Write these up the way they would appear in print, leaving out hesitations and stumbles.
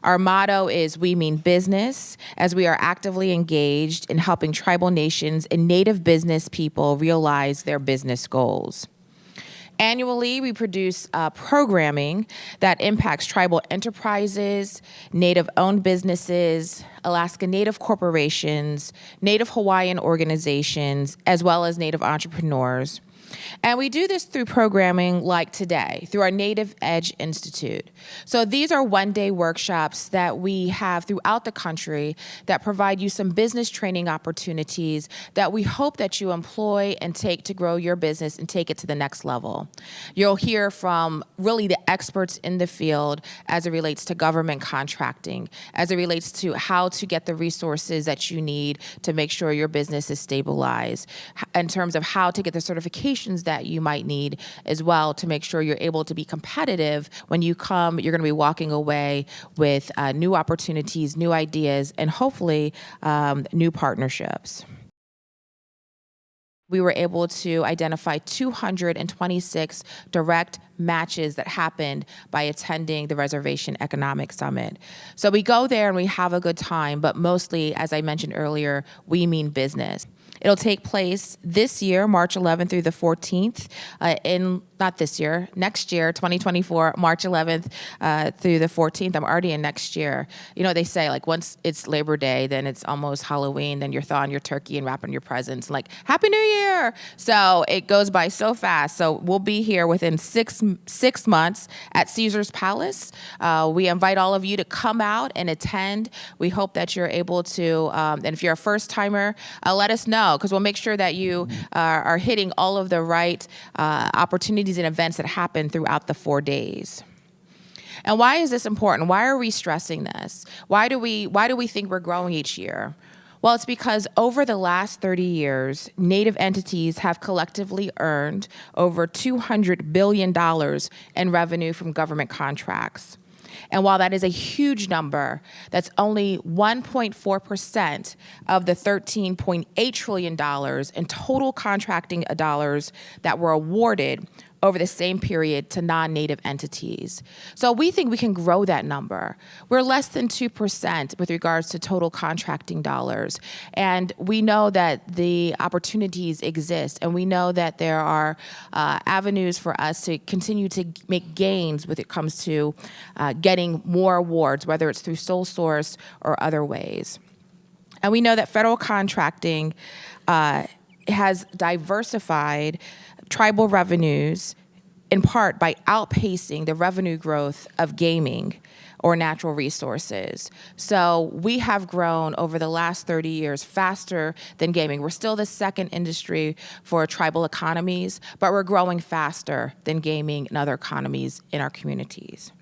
Our motto is "We mean business," as we are actively engaged in helping tribal nations and Native business people realize their business goals. Annually, we produce programming that impacts tribal enterprises, Native-owned businesses, Alaska Native corporations, Native Hawaiian organizations, as well as Native entrepreneurs. And we do this through programming like today, through our Native Edge Institute. So these are one-day workshops that we have throughout the country that provide you some business training opportunities that we hope that you employ and take to grow your business and take it to the next level. You'll hear from really the experts in the field as it relates to government contracting, as it relates to how to get the resources that you need to make sure your business is stabilized, in terms of how to get the certifications that you might need as well to make sure you're able to be competitive. When you come, you're going to be walking away with new opportunities, new ideas, and hopefully new partnerships. We were able to identify 226 direct matches that happened by attending the Reservation Economic Summit. So we go there and we have a good time, but mostly, as I mentioned earlier, we mean business. It'll take place this year, March 11th through the 14th, not this year, next year, 2024, March 11th through the 14th. I'm already in next year. You know, they say, like, once it's Labor Day, then it's almost Halloween, then you're thawing your turkey and wrapping your presents, like, Happy New Year! So it goes by so fast. So we'll be here within six months at Caesar's Palace. We invite all of you to come out and attend. We hope that you're able to, and if you're a first-timer, let us know, because we'll make sure that you are hitting all of the right opportunities and events that happen throughout the 4 days. And why is this important? Why are we stressing this? Why do we think we're growing each year? Well, it's because over the last 30 years, Native entities have collectively earned over $200 billion in revenue from government contracts. And while that is a huge number, that's only 1.4% of the $13.8 trillion in total contracting dollars that were awarded over the same period to non-Native entities. So we think we can grow that number. We're less than 2% with regards to total contracting dollars. And we know that the opportunities exist, and we know that there are avenues for us to continue to make gains when it comes to getting more awards, whether it's through sole source or other ways. And we know that federal contracting has diversified tribal revenues in part by outpacing the revenue growth of gaming or natural resources. So we have grown over the last 30 years faster than gaming. We're still the second industry for tribal economies, but we're growing faster than gaming and other economies in our communities.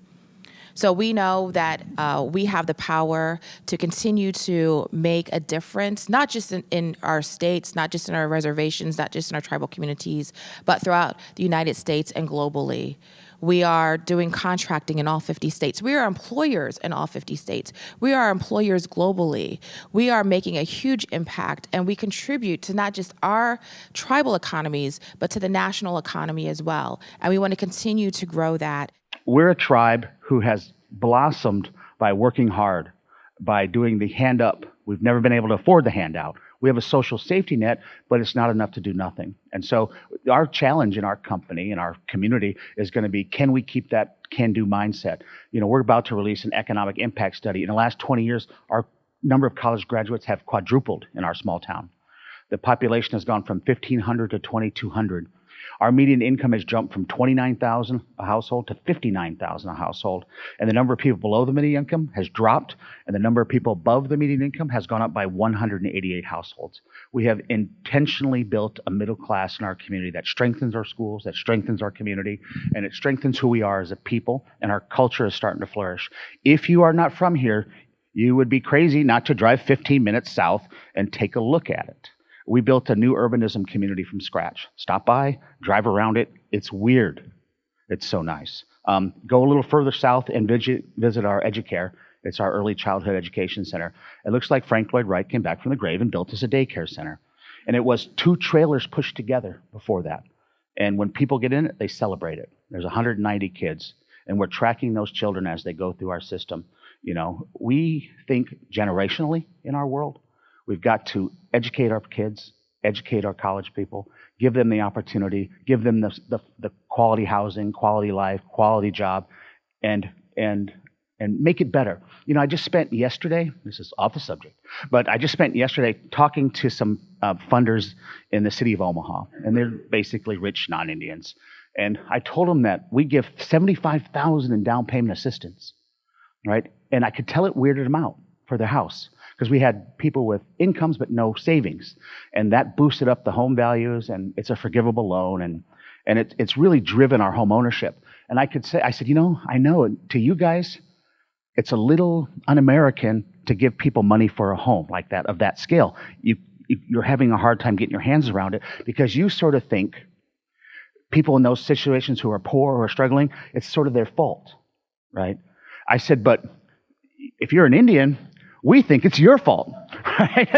So we know that we have the power to continue to make a difference, not just in our states, not just in our reservations, not just in our tribal communities, but throughout the United States and globally. We are doing contracting in all 50 states. We are employers in all 50 states. We are employers globally. We are making a huge impact, and we contribute to not just our tribal economies, but to the national economy as well. And we want to continue to grow that. We're a tribe who has blossomed by working hard, by doing the hand up. We've never been able to afford the handout. We have a social safety net, but it's not enough to do nothing. And so our challenge in our company, in our community, is going to be, can we keep that can-do mindset? You know, we're about to release an economic impact study. In the last 20 years, our number of college graduates have quadrupled in our small town. The population has gone from 1,500 to 2,200. Our median income has jumped from $29,000 a household to $59,000 a household. And the number of people below the median income has dropped, and the number of people above the median income has gone up by 188 households. We have intentionally built a middle class in our community that strengthens our schools, that strengthens our community, and it strengthens who we are as a people, and our culture is starting to flourish. If you are not from here, you would be crazy not to drive 15 minutes south and take a look at it. We built a new urbanism community from scratch. Stop by, drive around it. It's weird. It's so nice. Go a little further south and visit our EduCare. It's our early childhood education center. It looks like Frank Lloyd Wright came back from the grave and built us a daycare center. And it was 2 trailers pushed together before that. And when people get in it, they celebrate it. There's 190 kids, and we're tracking those children as they go through our system. You know, we think generationally in our world. We've got to educate our kids, educate our college people, give them the opportunity, give them the quality housing, quality life, quality job, and make it better. You know, I just spent yesterday, this is off the subject, but I just spent yesterday talking to some funders in the city of Omaha, and they're basically rich non-Indians. And I told them that we give $75,000 in down payment assistance, right? And I could tell it weirded them out for their house because we had people with incomes but no savings, and that boosted up the home values, and it's a forgivable loan, and it's really driven our home ownership. And I said, you know, I know to you guys, it's a little un-American to give people money for a home like that, of that scale. You're having a hard time getting your hands around it because you sort of think people in those situations who are poor or struggling, it's sort of their fault, right? I said, but if you're an Indian, we think it's your fault, right?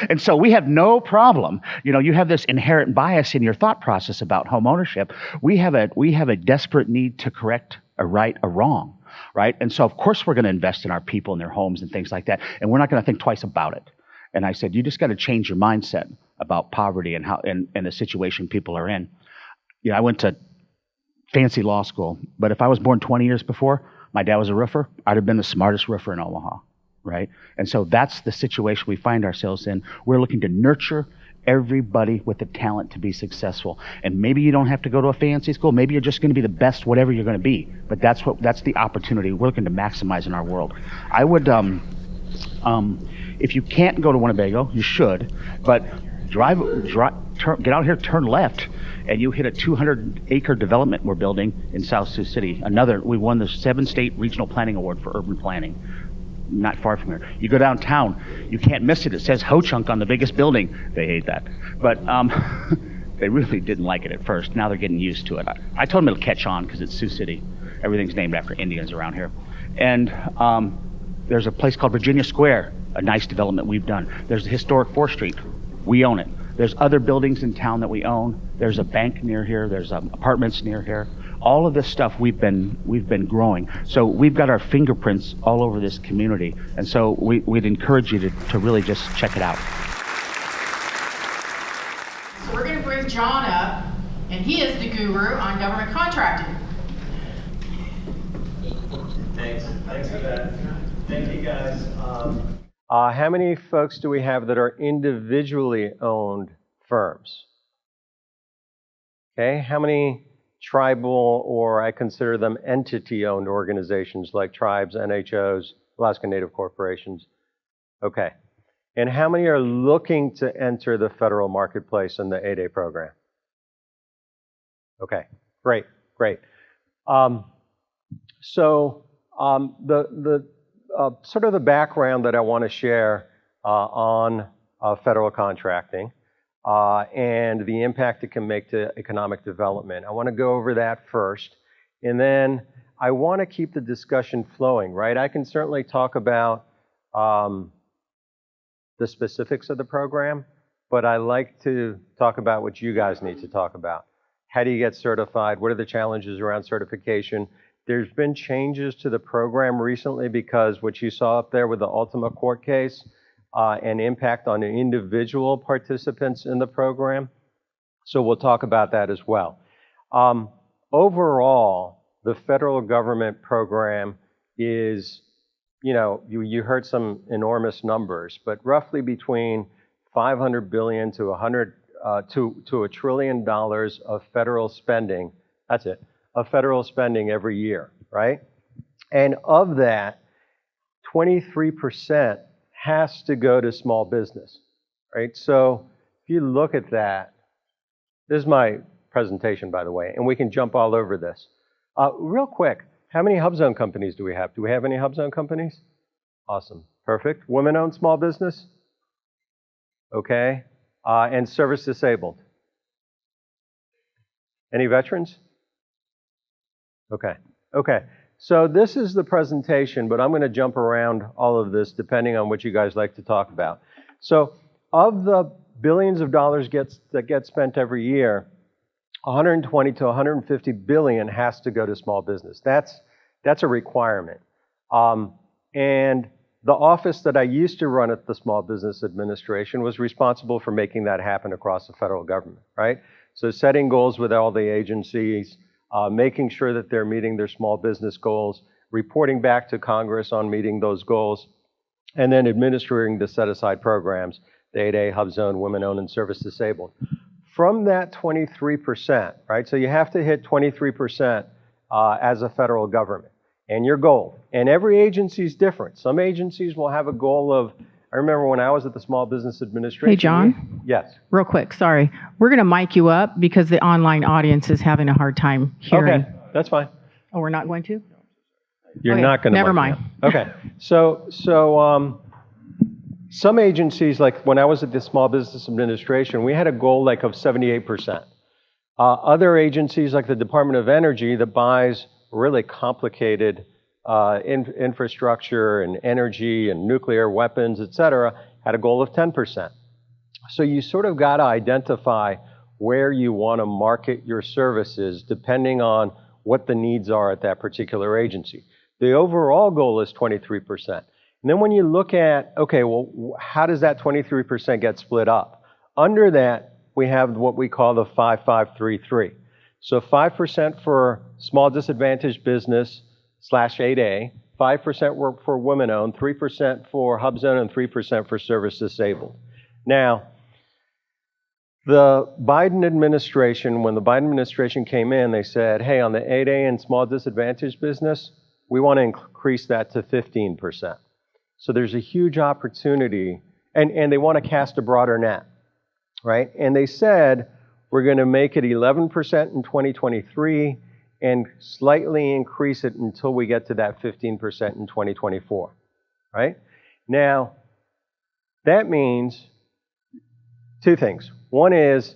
And so we have no problem. You know, you have this inherent bias in your thought process about home ownership. We have a desperate need to correct a wrong, right? And so of course we're going to invest in our people and their homes and things like that, and we're not going to think twice about it. And I said, you just got to change your mindset about poverty and how and the situation people are in. You know, I went to fancy law school, but if I was born 20 years before, my dad was a roofer, I'd have been the smartest roofer in Omaha, right? And so that's the situation we find ourselves in. We're looking to nurture everybody with the talent to be successful. And maybe you don't have to go to a fancy school. Maybe you're just going to be the best whatever you're going to be. But that's the opportunity we're looking to maximize in our world. I would, if you can't go to Winnebago, you should, but get out here, turn left, and you hit a 200-acre development we're building in South Sioux City. We won the 7-state regional planning award for urban planning, not far from here. You go downtown, you can't miss it. It says Ho Chunk on the biggest building. They hate that, but they really didn't like it at first. Now they're getting used to it. I told them it'll catch on because it's Sioux City. Everything's named after Indians around here. And there's a place called Virginia Square, a nice development we've done. There's the historic 4th Street. We own it. There's other buildings in town that we own. There's a bank near here. There's apartments near here. All of this stuff we've been growing. So we've got our fingerprints all over this community. And so we'd encourage you to really just check it out. So we're going to bring John up, and he is the guru on government contracting. Thanks for that. Thank you, guys. How many folks do we have that are individually owned firms? Okay, how many tribal, or I consider them entity-owned organizations like tribes, NHOs, Alaska Native Corporations? Okay, and how many are looking to enter the federal marketplace in the 8A program? Okay, great. Sort of the background that I want to share on federal contracting and the impact it can make to economic development. I want to go over that first, and then I want to keep the discussion flowing, right? I can certainly talk about the specifics of the program, but I like to talk about what you guys need to talk about. How do you get certified? What are the challenges around certification? There's been changes to the program recently because what you saw up there with the Ultima court case and impact on the individual participants in the program. So we'll talk about that as well. Overall, the federal government program is, you heard some enormous numbers, but roughly between $500 billion to $1 trillion of federal spending. That's it. Of federal spending every year, right? And of that, 23% has to go to small business, right? So if you look at that, this is my presentation, by the way, and we can jump all over this. Real quick, how many HubZone companies do we have? Do we have any HubZone companies? Awesome, perfect. Women-owned small business? Okay, and service disabled? Any veterans? Okay. So this is the presentation, but I'm going to jump around all of this depending on what you guys like to talk about. So of the billions of dollars that get spent every year, 120 to 150 billion has to go to small business. That's a requirement. And the office that I used to run at the Small Business Administration was responsible for making that happen across the federal government, right? So setting goals with all the agencies, making sure that they're meeting their small business goals, reporting back to Congress on meeting those goals, and then administering the set-aside programs, the 8A, HubZone, Women-Owned, and Service-Disabled. From that 23%, right, so you have to hit 23% as a federal government, and your goal. And every agency is different. Some agencies will have a goal of, I remember when I was at the Small Business Administration. Hey, John? Yes. Real quick, sorry. We're going to mic you up because the online audience is having a hard time hearing. Okay, that's fine. Oh, we're not going to? You're Okay, not going to. never mind. Okay, so some agencies, like when I was at the Small Business Administration, we had a goal like of 78%. Other agencies, like the Department of Energy, that buys really complicated infrastructure and energy and nuclear weapons, et cetera, had a goal of 10%. So you sort of got to identify where you want to market your services depending on what the needs are at that particular agency. The overall goal is 23%. And then when you look at, okay, well, how does that 23% get split up? Under that, we have what we call the 5-5-3-3. So 5% for small disadvantaged business / 8A, 5% for women-owned, 3% for HubZone, and 3% for service-disabled. Now, the Biden administration, when the Biden administration came in, they said, hey, on the 8A and small disadvantaged business, we want to increase that to 15%. So there's a huge opportunity, and they want to cast a broader net, right? And they said, we're going to make it 11% in 2023 and slightly increase it until we get to that 15% in 2024, right? Now, that means two things. One is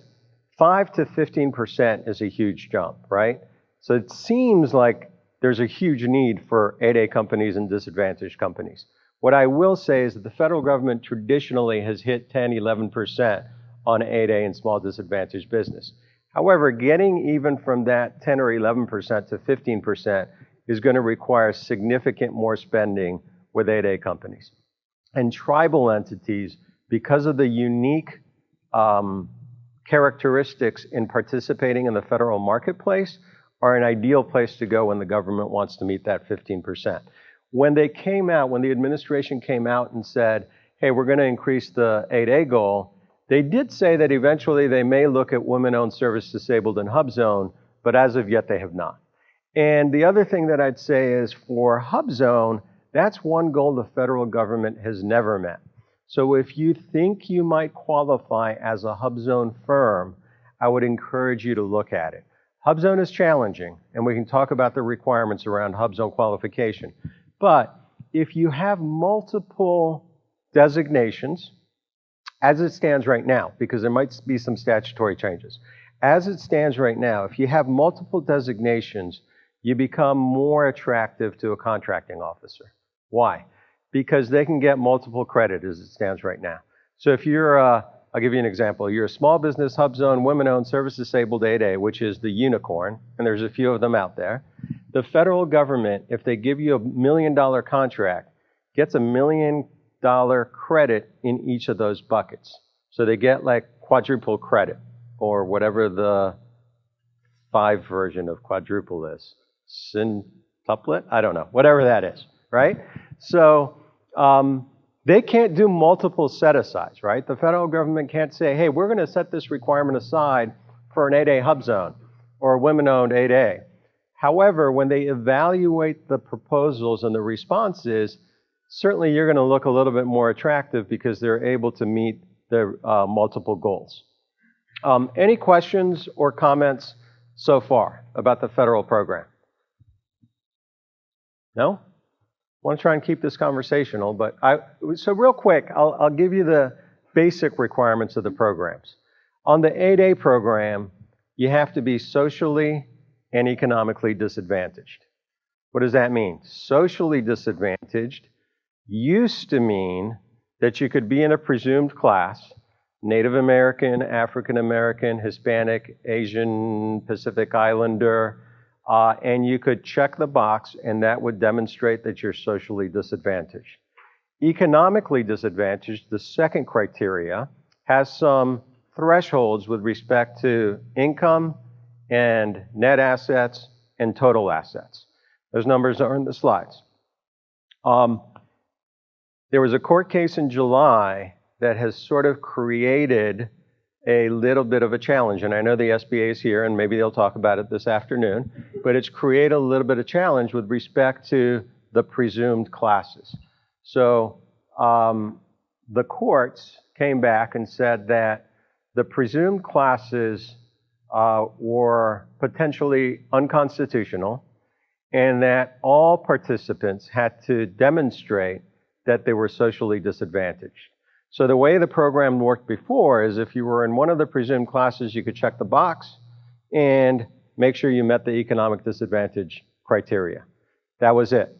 5 to 15% is a huge jump, right? So it seems like there's a huge need for 8A companies and disadvantaged companies. What I will say is that the federal government traditionally has hit 10, 11% on 8A and small disadvantaged business. However, getting even from that 10 or 11% to 15% is going to require significant more spending with 8A companies. And tribal entities, because of the unique characteristics in participating in the federal marketplace, are an ideal place to go when the government wants to meet that 15%. When they came out, when the administration came out and said, hey, we're going to increase the 8A goal, they did say that eventually they may look at women-owned, service-disabled, and HubZone, but as of yet they have not. And the other thing that I'd say is for HubZone, that's one goal the federal government has never met. So if you think you might qualify as a HubZone firm, I would encourage you to look at it. HubZone is challenging, and we can talk about the requirements around HubZone qualification. But if you have multiple designations, as it stands right now, because there might be some statutory changes, as it stands right now, if you have multiple designations, you become more attractive to a contracting officer. Why? Because they can get multiple credit as it stands right now. So if you're I'll give you an example. You're a small business, HubZone, women-owned, service-disabled 8A, which is the unicorn, and there's a few of them out there. The federal government, if they give you $1 million contract, gets $1 million credit in each of those buckets. So they get like quadruple credit, or whatever the 5 version of quadruple is. Centuplet? I don't know. Whatever that is, right? So they can't do multiple set-asides, right? The federal government can't say, hey, we're going to set this requirement aside for an 8A HubZone or a women-owned 8A. However, when they evaluate the proposals and the responses, certainly you're going to look a little bit more attractive because they're able to meet their multiple goals. Any questions or comments so far about the federal program? No? I want to try and keep this conversational, but so real quick, I'll give you the basic requirements of the programs. On the 8A program, you have to be socially and economically disadvantaged. What does that mean? Socially disadvantaged used to mean that you could be in a presumed class, Native American, African American, Hispanic, Asian, Pacific Islander, and you could check the box, and that would demonstrate that you're socially disadvantaged. Economically disadvantaged, the second criteria, has some thresholds with respect to income and net assets and total assets. Those numbers are in the slides. There was a court case in July that has sort of created a little bit of a challenge, and I know the SBA is here, and maybe they'll talk about it this afternoon, but it's created a little bit of challenge with respect to the presumed classes. So the courts came back and said that the presumed classes were potentially unconstitutional, and that all participants had to demonstrate that they were socially disadvantaged. So the way the program worked before is if you were in one of the presumed classes, you could check the box and make sure you met the economic disadvantage criteria. That was it.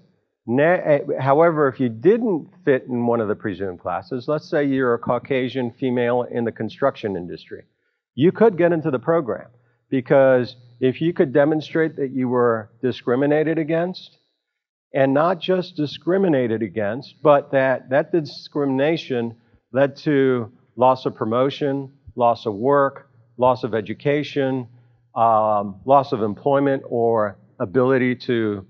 However, if you didn't fit in one of the presumed classes, let's say you're a Caucasian female in the construction industry, you could get into the program, because if you could demonstrate that you were discriminated against, and not just discriminated against, but that discrimination led to loss of promotion, loss of work, loss of education, loss of employment, or ability to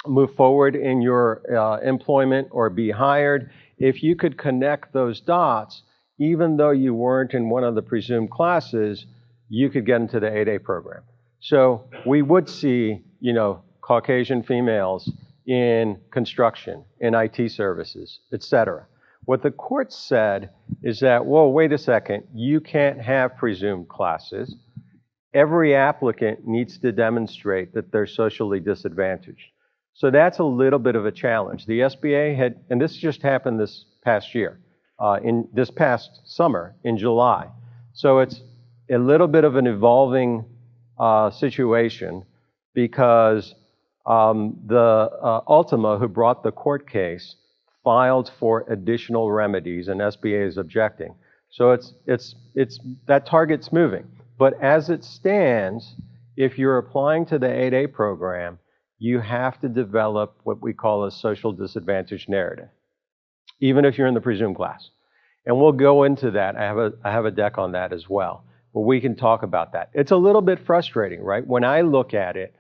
move forward in your employment or be hired. If you could connect those dots, even though you weren't in one of the presumed classes, you could get into the 8A program. So we would see, Caucasian females in construction, in IT services, etc. What the court said is that, whoa, wait a second, you can't have presumed classes. Every applicant needs to demonstrate that they're socially disadvantaged. So that's a little bit of a challenge. The SBA had, and this just happened this past year, in this past summer, in July. So it's a little bit of an evolving situation, because the Ultima, who brought the court case, filed for additional remedies, and SBA is objecting. So it's that target's moving. But as it stands, if you're applying to the 8A program, you have to develop what we call a social disadvantage narrative, even if you're in the presumed class. And we'll go into that. I have a deck on that as well, but we can talk about that. It's a little bit frustrating, right? When I look at it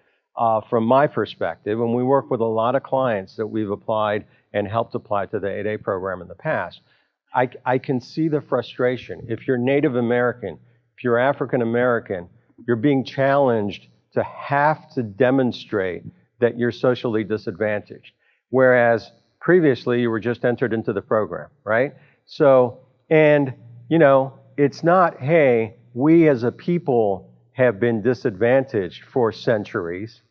from my perspective, and we work with a lot of clients that we've applied and helped apply to the 8A program in the past, I can see the frustration. If you're Native American, if you're African American, you're being challenged to have to demonstrate that you're socially disadvantaged, whereas previously you were just entered into the program, right? So, and it's not, hey, we as a people have been disadvantaged for centuries.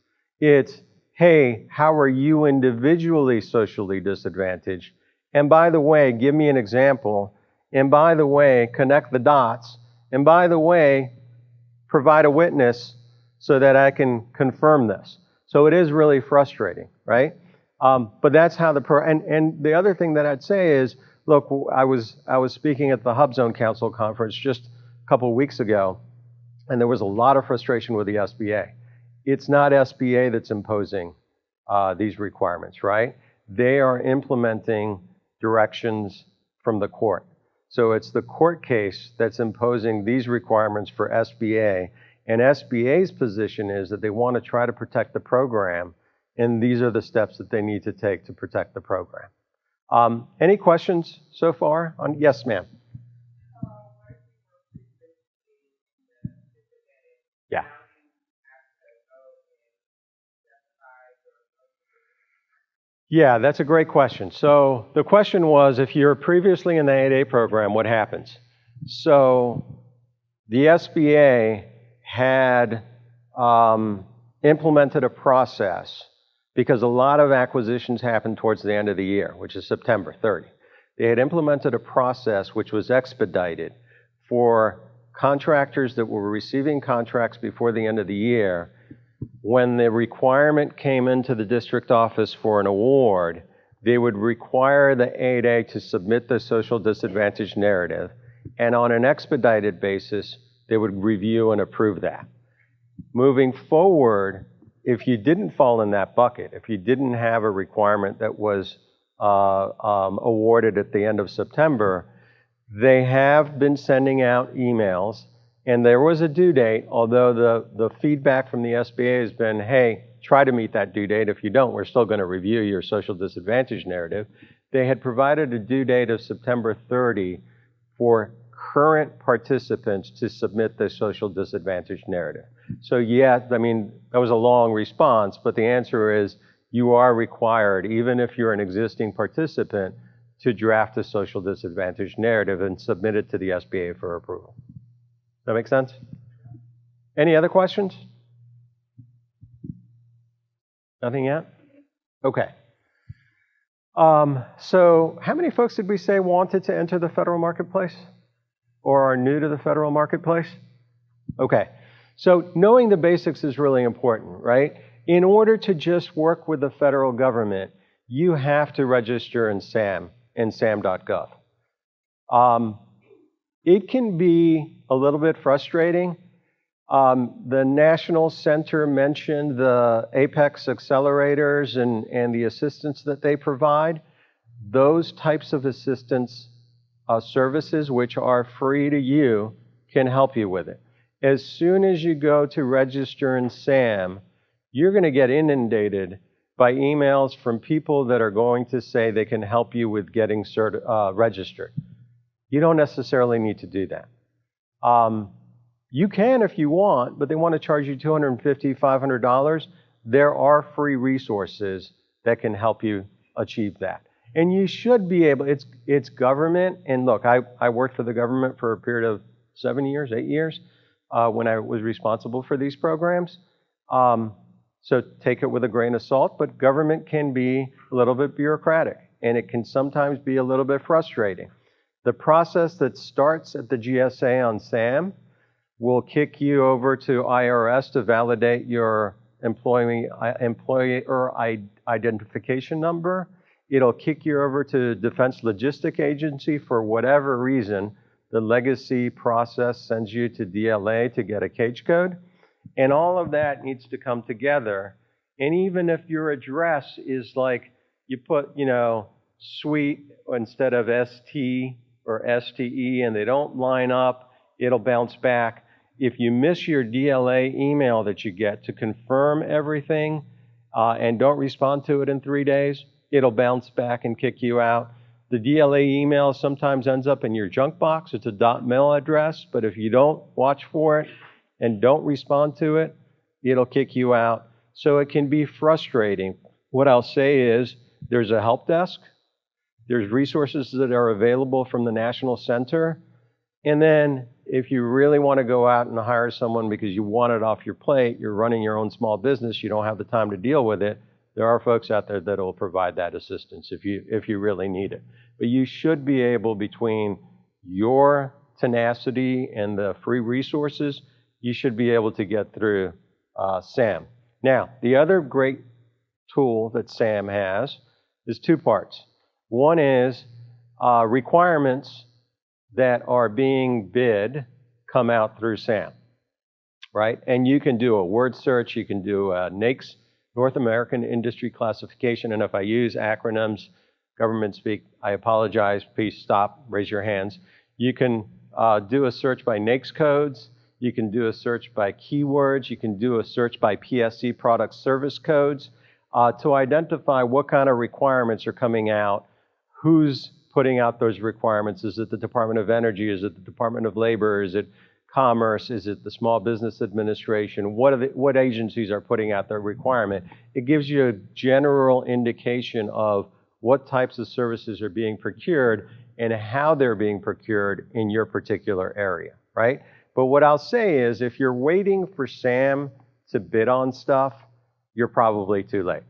It's, hey, how are you individually socially disadvantaged? And by the way, give me an example. And by the way, connect the dots. And by the way, provide a witness so that I can confirm this. So it is really frustrating, right? But that's how and the other thing that I'd say is, look, I was speaking at the HubZone Council conference just a couple of weeks ago, and there was a lot of frustration with the SBA. It's not SBA that's imposing these requirements, right? They are implementing directions from the court. So it's the court case that's imposing these requirements for SBA, and SBA's position is that they want to try to protect the program, and these are the steps that they need to take to protect the program. Any questions so far? Yes, ma'am. Yeah. Yeah, that's a great question. So the question was, if you're previously in the 8A program, what happens? So the SBA had implemented a process, because a lot of acquisitions happened towards the end of the year, which is September 30. They had implemented a process which was expedited for contractors that were receiving contracts before the end of the year. When the requirement came into the district office for an award, they would require the 8A to submit the social disadvantage narrative, and on an expedited basis, they would review and approve that. Moving forward, if you didn't fall in that bucket, if you didn't have a requirement that was awarded at the end of September, they have been sending out emails, and there was a due date, although the feedback from the SBA has been, hey, try to meet that due date. If you don't, we're still going to review your social disadvantage narrative. They had provided a due date of September 30 for current participants to submit the social disadvantage narrative. So yeah, I mean, that was a long response, but the answer is you are required, even if you're an existing participant, to draft a social disadvantage narrative and submit it to the SBA for approval. Does that make sense? Any other questions? Nothing yet? Okay. So how many folks did we say wanted to enter the federal marketplace or are new to the federal marketplace? Okay. So knowing the basics is really important, right? In order to just work with the federal government, you have to register in SAM and sam.gov. It can be a little bit frustrating. The National Center mentioned the Apex accelerators and the assistance that they provide. Those types of assistance services, which are free to you, can help you with it. As soon as you go to register in SAM, you're going to get inundated by emails from people that are going to say they can help you with getting registered. You don't necessarily need to do that. You can if you want, but they want to charge you $250, $500. There are free resources that can help you achieve that. And you should be able, it's government, and look, I worked for the government for a period of 7 years, 8 years, when I was responsible for these programs. So take it with a grain of salt, but government can be a little bit bureaucratic, and it can sometimes be a little bit frustrating. The process that starts at the GSA on SAM will kick you over to IRS to validate your employer identification number. It'll kick you over to Defense Logistic Agency for whatever reason. The legacy process sends you to DLA to get a cage code. And all of that needs to come together. And even if your address is like, you put, suite instead of ST or STE and they don't line up, it'll bounce back. If you miss your DLA email that you get to confirm everything and don't respond to it in 3 days, it'll bounce back and kick you out. The DLA email sometimes ends up in your junk box. It's a .mil address, but if you don't watch for it and don't respond to it, it'll kick you out. So it can be frustrating. What I'll say is there's a help desk. There's resources that are available from the National Center. And then if you really want to go out and hire someone because you want it off your plate, you're running your own small business, you don't have the time to deal with it, there are folks out there that will provide that assistance if you really need it. But you should be able, between your tenacity and the free resources, you should be able to get through SAM. Now, the other great tool that SAM has is two parts. One is requirements that are being bid come out through SAM, right? And you can do a word search, you can do a NAICS, North American Industry Classification, and if I use acronyms, government speak, I apologize, please stop, raise your hands. You can do a search by NAICS codes, you can do a search by keywords, you can do a search by PSC product service codes to identify what kind of requirements are coming out, who's putting out those requirements. Is it the Department of Energy? Is it the Department of Labor? Is it Commerce? Is it the Small Business Administration? What agencies are putting out their requirement? It gives you a general indication of what types of services are being procured and how they're being procured in your particular area, right? But what I'll say is if you're waiting for SAM to bid on stuff, you're probably too late.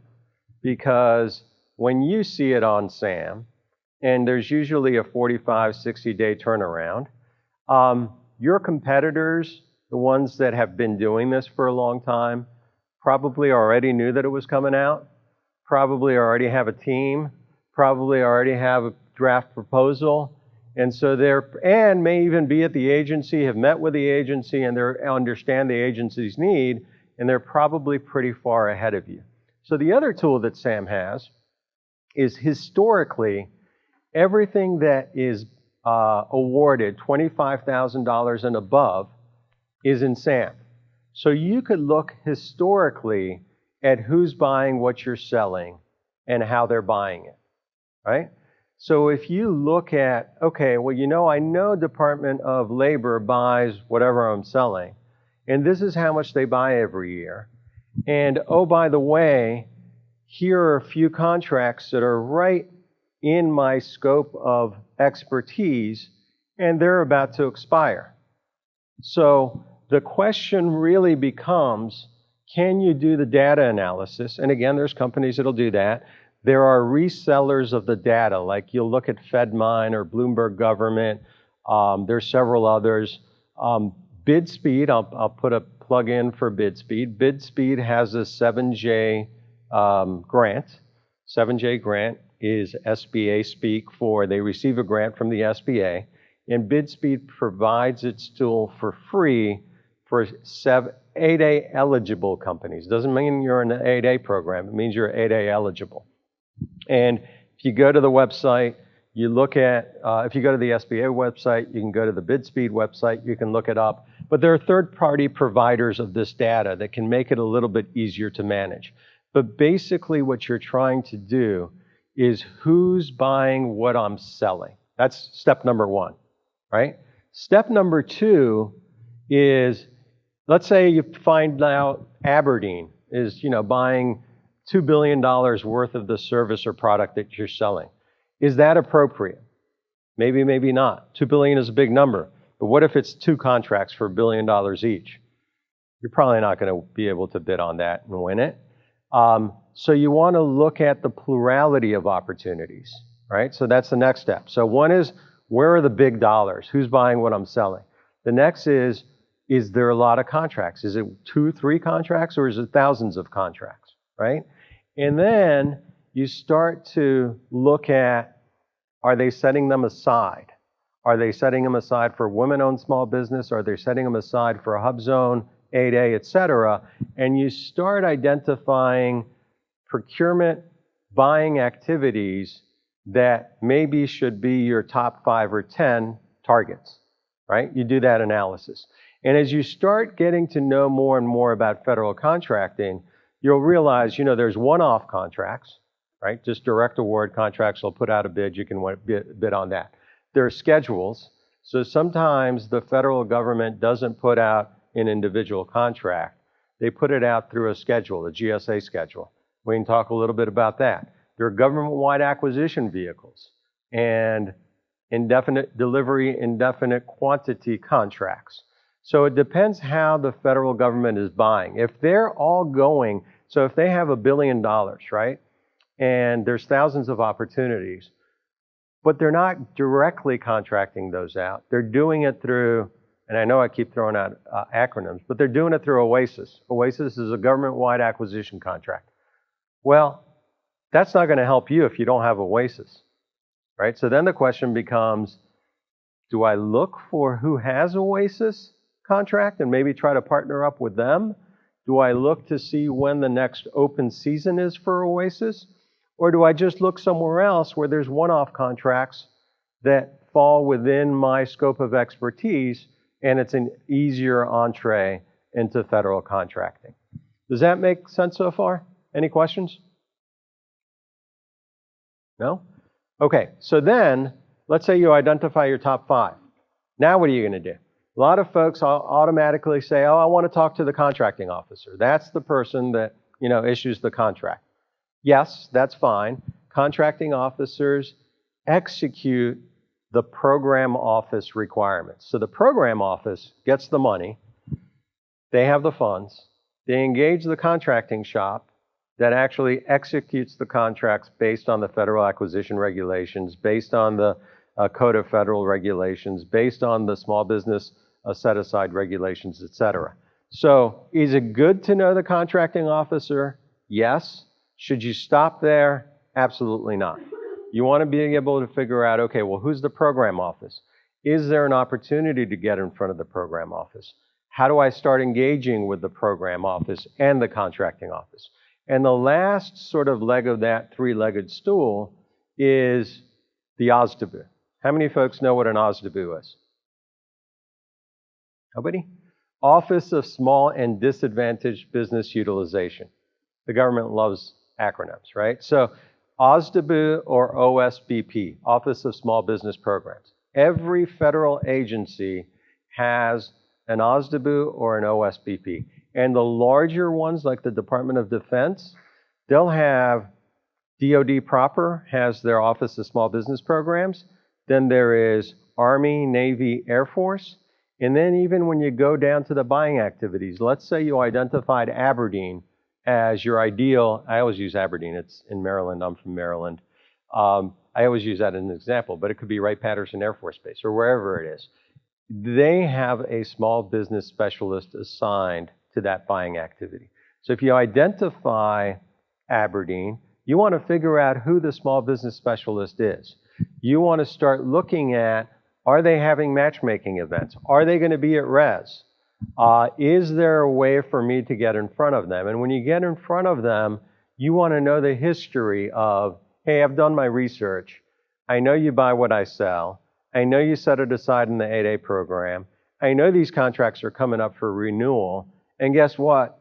Because when you see it on SAM, and there's usually a 45, 60-day turnaround, your competitors, the ones that have been doing this for a long time, probably already knew that it was coming out, probably already have a team, probably already have a draft proposal, And so and may even be at the agency, have met with the agency, and they understand the agency's need, and they're probably pretty far ahead of you. So the other tool that SAM has is historically, everything that is awarded $25,000 and above is in SAM. So you could look historically at who's buying what you're selling and how they're buying it, right? So if you look at, okay, well, I know Department of Labor buys whatever I'm selling, and this is how much they buy every year. And oh, by the way, here are a few contracts that are right in my scope of expertise, and they're about to expire. So the question really becomes, can you do the data analysis? And again, there's companies that'll do that. There are resellers of the data, like you'll look at FedMine or Bloomberg Government. There's several others. BidSpeed, I'll put a plug in for BidSpeed. BidSpeed has a 7J grant. 7J grant is SBA speak for they receive a grant from the SBA, and BidSpeed provides its tool for free for 8A eligible companies. Doesn't mean you're in the 8A program. It means you're 8A eligible. And if you go to the website, you look at, if you go to the SBA website, you can go to the BidSpeed website, you can look it up. But there are third-party providers of this data that can make it a little bit easier to manage. But basically what you're trying to do is who's buying what I'm selling. That's step number one, right? Step number two is, let's say you find out Aberdeen is, buying $2 billion worth of the service or product that you're selling. Is that appropriate? Maybe, maybe not. $2 billion is a big number, but what if it's 2 contracts for $1 billion each? You're probably not going to be able to bid on that and win it. So you want to look at the plurality of opportunities, right? So that's the next step. So one is, where are the big dollars? Who's buying what I'm selling? The next is there a lot of contracts? Is it 2, 3 contracts, or is it thousands of contracts, right? And then you start to look at, are they setting them aside? Are they setting them aside for women-owned small business? Are they setting them aside for a hub zone, 8A, et cetera? And you start identifying procurement buying activities that maybe should be your top 5 or 10 targets, right? You do that analysis. And as you start getting to know more and more about federal contracting, you'll realize, there's one-off contracts, right? Just direct award contracts. They'll put out a bid. You can bid on that. There are schedules. So sometimes the federal government doesn't put out an individual contract. They put it out through a schedule, a GSA schedule. We can talk a little bit about that. There are government-wide acquisition vehicles and indefinite delivery, indefinite quantity contracts. So it depends how the federal government is buying. If they're all going, so if they have $1 billion, right, and there's thousands of opportunities, but they're not directly contracting those out. They're doing it through, and I know I keep throwing out acronyms, but they're doing it through OASIS. OASIS is a government-wide acquisition contract. Well, that's not going to help you if you don't have OASIS, right? So then the question becomes, do I look for who has OASIS contract and maybe try to partner up with them? Do I look to see when the next open season is for OASIS? Or do I just look somewhere else where there's one-off contracts that fall within my scope of expertise and it's an easier entree into federal contracting? Does that make sense so far? Any questions? No? Okay, so then let's say you identify your top 5. Now what are you going to do? A lot of folks automatically say, oh, I want to talk to the contracting officer. That's the person that, issues the contract. Yes, that's fine. Contracting officers execute the program office requirements. So the program office gets the money. They have the funds. They engage the contracting shop that actually executes the contracts based on the federal acquisition regulations, based on the Code of Federal Regulations, based on the small business set-aside regulations, et cetera. So is it good to know the contracting officer? Yes. Should you stop there? Absolutely not. You want to be able to figure out, okay, well, who's the program office? Is there an opportunity to get in front of the program office? How do I start engaging with the program office and the contracting office? And the last sort of leg of that three-legged stool is the OSDBU. How many folks know what an OSDBU is? Nobody? Office of Small and Disadvantaged Business Utilization. The government loves acronyms, right? So OSDBU or OSBP, Office of Small Business Programs. Every federal agency has an OSDBU or an OSBP. And the larger ones, like the Department of Defense, they'll have DoD proper has their Office of Small Business Programs. Then there is Army, Navy, Air Force. And then even when you go down to the buying activities, let's say you identified Aberdeen as your ideal. I always use Aberdeen. It's in Maryland. I'm from Maryland. I always use that as an example, but it could be Wright-Patterson Air Force Base or wherever it is. They have a small business specialist assigned to that buying activity. So if you identify Aberdeen, you want to figure out who the small business specialist is. You want to start looking at, are they having matchmaking events? Are they going to be at res? Is there a way for me to get in front of them? And when you get in front of them, you want to know the history of, hey, I've done my research. I know you buy what I sell. I know you set it aside in the 8A program. I know these contracts are coming up for renewal. And guess what?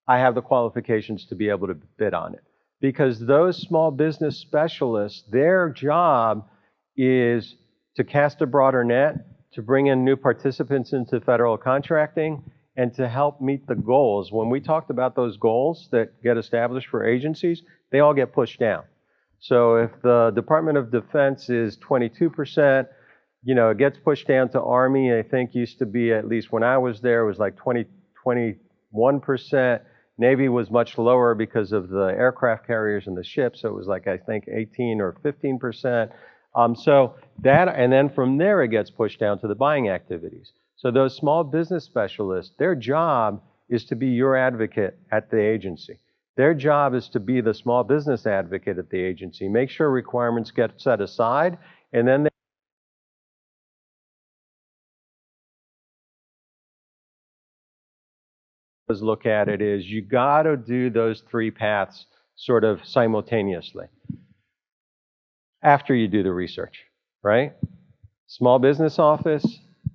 I have the qualifications to be able to bid on it. Because those small business specialists, their job is to cast a broader net, to bring in new participants into federal contracting, and to help meet the goals. When we talked about those goals that get established for agencies, they all get pushed down. So if the Department of Defense is 22%, it gets pushed down to Army. I think used to be, at least when I was there, it was like 21%. Navy was much lower because of the aircraft carriers and the ships. So it was like, I think 18 or 15%. So that, and then from there it gets pushed down to the buying activities. So those small business specialists, their job is to be your advocate at the agency. Their job is to be the small business advocate at the agency. Make sure requirements get set aside, and then look at it is you got to do those three paths sort of simultaneously after you do the research, right? Small business office,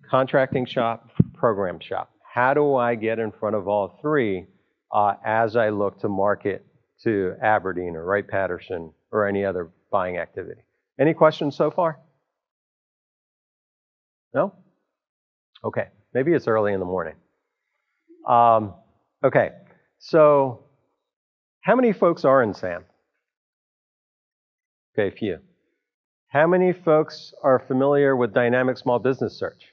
contracting shop, program shop. How do I get in front of all three as I look to market to Aberdeen or Wright-Patterson or any other buying activity? Any questions so far? No? Okay, maybe it's early in the morning. Okay, so how many folks are in SAM? Okay, a few. How many folks are familiar with Dynamic Small Business Search?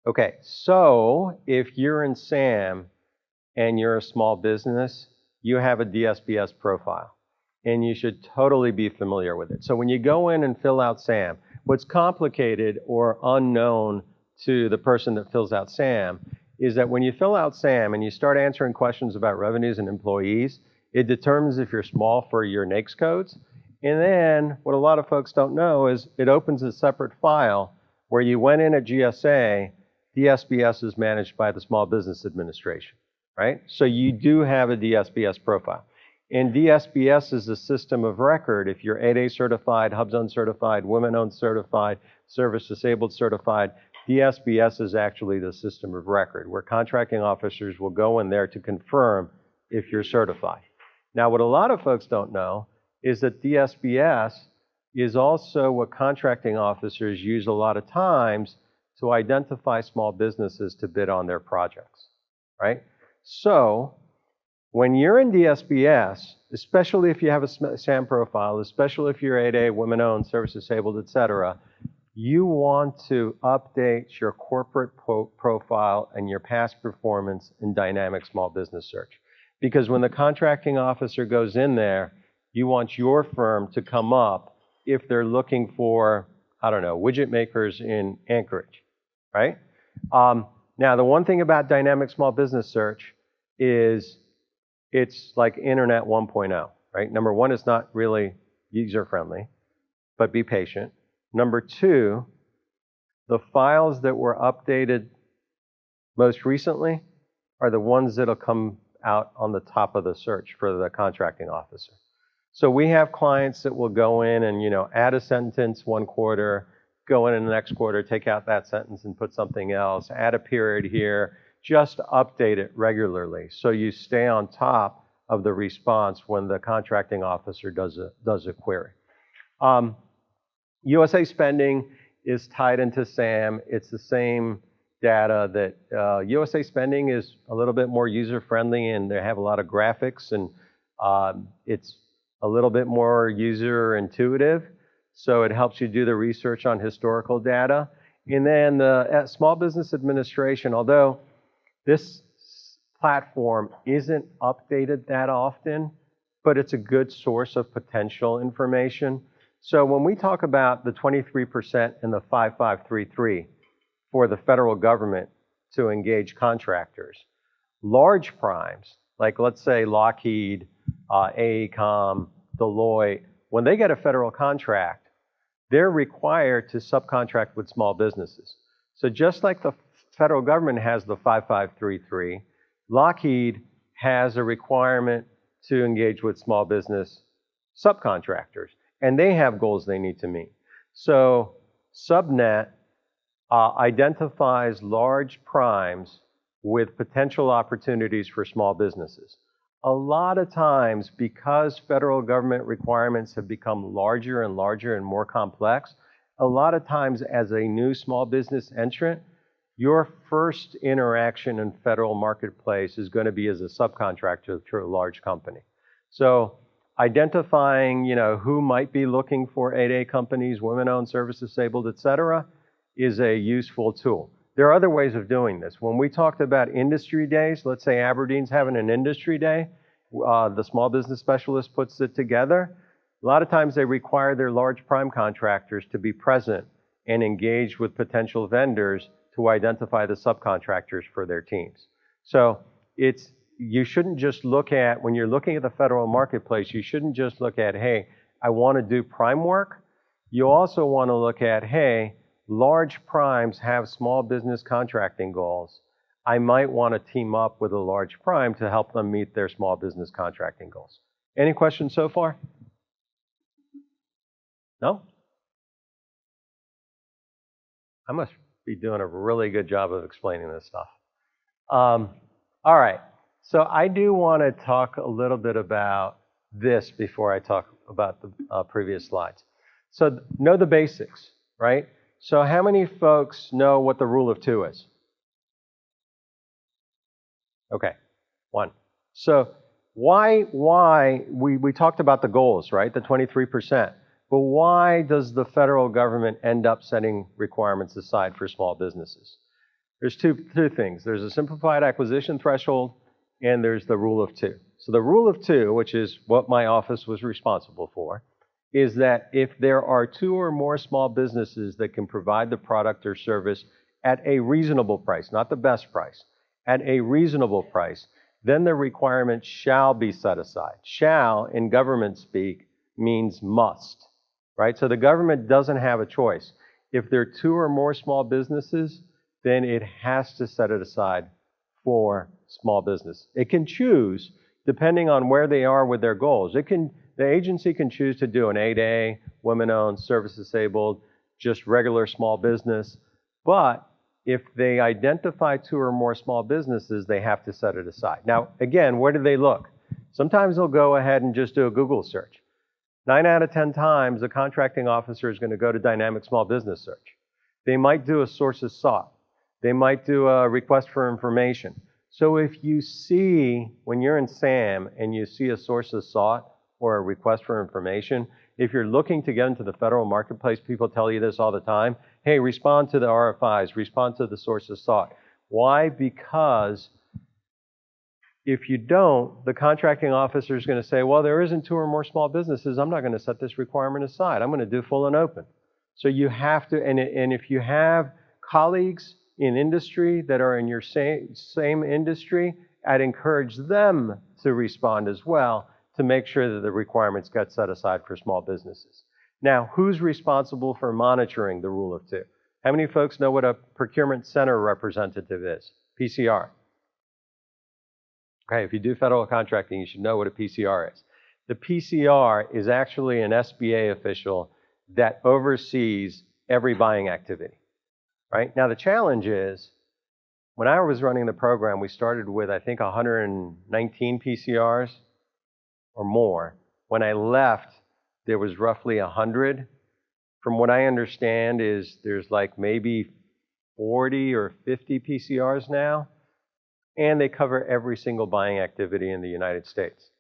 Okay, so if you're in SAM and you're a small business, you have a DSBS profile, and you should totally be familiar with it. So when you go in and fill out SAM, what's complicated or unknown to the person that fills out SAM is that when you fill out SAM and you start answering questions about revenues and employees, it determines if you're small for your NAICS codes. And then what a lot of folks don't know is it opens a separate file where you went in at GSA, DSBS is managed by the Small Business Administration, right? So you do have a DSBS profile. And DSBS is a system of record. If you're 8A certified, HubZone certified, women-owned certified, service disabled certified, DSBS is actually the system of record where contracting officers will go in there to confirm if you're certified. Now, what a lot of folks don't know is that DSBS is also what contracting officers use a lot of times to identify small businesses to bid on their projects, right? So when you're in DSBS, especially if you have a SAM profile, especially if you're 8A, women-owned, service disabled, et cetera, you want to update your corporate profile and your past performance in Dynamic Small Business Search. Because when the contracting officer goes in there, you want your firm to come up if they're looking for, I don't know, widget makers in Anchorage, right? Now, the one thing about Dynamic Small Business Search is it's like Internet 1.0, right? Number one, it's not really user-friendly, but be patient. Number two, the files that were updated most recently are the ones that'll come out on the top of the search for the contracting officer. So we have clients that will go in and, add a sentence one quarter, go in the next quarter, take out that sentence and put something else, add a period here, just update it regularly so you stay on top of the response when the contracting officer does a query. USA Spending is tied into SAM. It's the same data that USA Spending is a little bit more user-friendly, and they have a lot of graphics, and it's a little bit more user-intuitive, so it helps you do the research on historical data. And then the Small Business Administration, although this platform isn't updated that often, but it's a good source of potential information. So when we talk about the 23% and the 5533 for the federal government to engage contractors, large primes, like let's say Lockheed, AECOM, Deloitte, when they get a federal contract, they're required to subcontract with small businesses. So just like the federal government has the 5533, Lockheed has a requirement to engage with small business subcontractors, and they have goals they need to meet. So Subnet identifies large primes with potential opportunities for small businesses. A lot of times, because federal government requirements have become larger and larger and more complex, a lot of times as a new small business entrant, your first interaction in federal marketplace is going to be as a subcontractor to a large company. So identifying, who might be looking for 8A companies, women-owned, service-disabled, et cetera, is a useful tool. There are other ways of doing this. When we talked about industry days, let's say Aberdeen's having an industry day, the small business specialist puts it together. A lot of times they require their large prime contractors to be present and engage with potential vendors to identify the subcontractors for their teams. So you shouldn't just look at, when you're looking at the federal marketplace, you shouldn't just look at, hey, I want to do prime work. You also want to look at, hey, large primes have small business contracting goals. I might want to team up with a large prime to help them meet their small business contracting goals. Any questions so far? No? I must be doing a really good job of explaining this stuff. All right, so I do want to talk a little bit about this before I talk about the previous slides. So know the basics, right? So how many folks know what the rule of two is? Okay, one. So why we talked about the goals, right? The 23%. But why does the federal government end up setting requirements aside for small businesses? There's two things. There's a simplified acquisition threshold, and there's the rule of two. So the rule of two, which is what my office was responsible for, is that if there are two or more small businesses that can provide the product or service at a reasonable price, not the best price, at a reasonable price, then the requirement shall be set aside. Shall, in government speak, means must, right? So the government doesn't have a choice. If there are two or more small businesses, then it has to set it aside for small business. It can choose, depending on where they are with their goals. The agency can choose to do an 8A, women-owned, service-disabled, just regular small business. But if they identify two or more small businesses, they have to set it aside. Now, again, where do they look? Sometimes they'll go ahead and just do a Google search. 9 out of 10 times, the contracting officer is going to go to dynamic small business search. They might do a sources sought. They might do a request for information. So if you see, when you're in SAM and you see a sources sought or a request for information, if you're looking to get into the federal marketplace, people tell you this all the time, hey, respond to the RFIs, respond to the sources sought. Why? Because if you don't, the contracting officer is going to say, well, there isn't two or more small businesses. I'm not going to set this requirement aside. I'm going to do full and open. So you have to, and if you have colleagues in industry that are in your same industry, I'd encourage them to respond as well to make sure that the requirements get set aside for small businesses. Now, who's responsible for monitoring the rule of two? How many folks know what a procurement center representative is? PCR. Okay, if you do federal contracting, you should know what a PCR is. The PCR is actually an SBA official that oversees every buying activity, right? Now, the challenge is, when I was running the program, we started with, I think, 119 PCRs or more. When I left, there was roughly 100. From what I understand is there's like maybe 40 or 50 PCRs now, and they cover every single buying activity in the United States.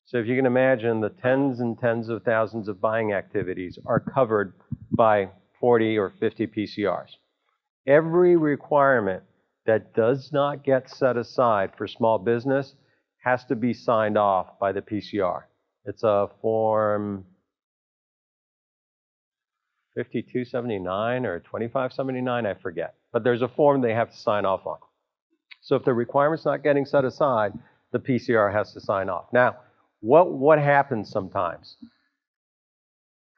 So if you can imagine, the tens and tens of thousands of buying activities are covered by 40 or 50 PCRs. Every requirement that does not get set aside for small business has to be signed off by the PCR. It's a form 5279 or 2579, I forget. But there's a form they have to sign off on. So if the requirement's not getting set aside, the PCR has to sign off. Now, what happens sometimes?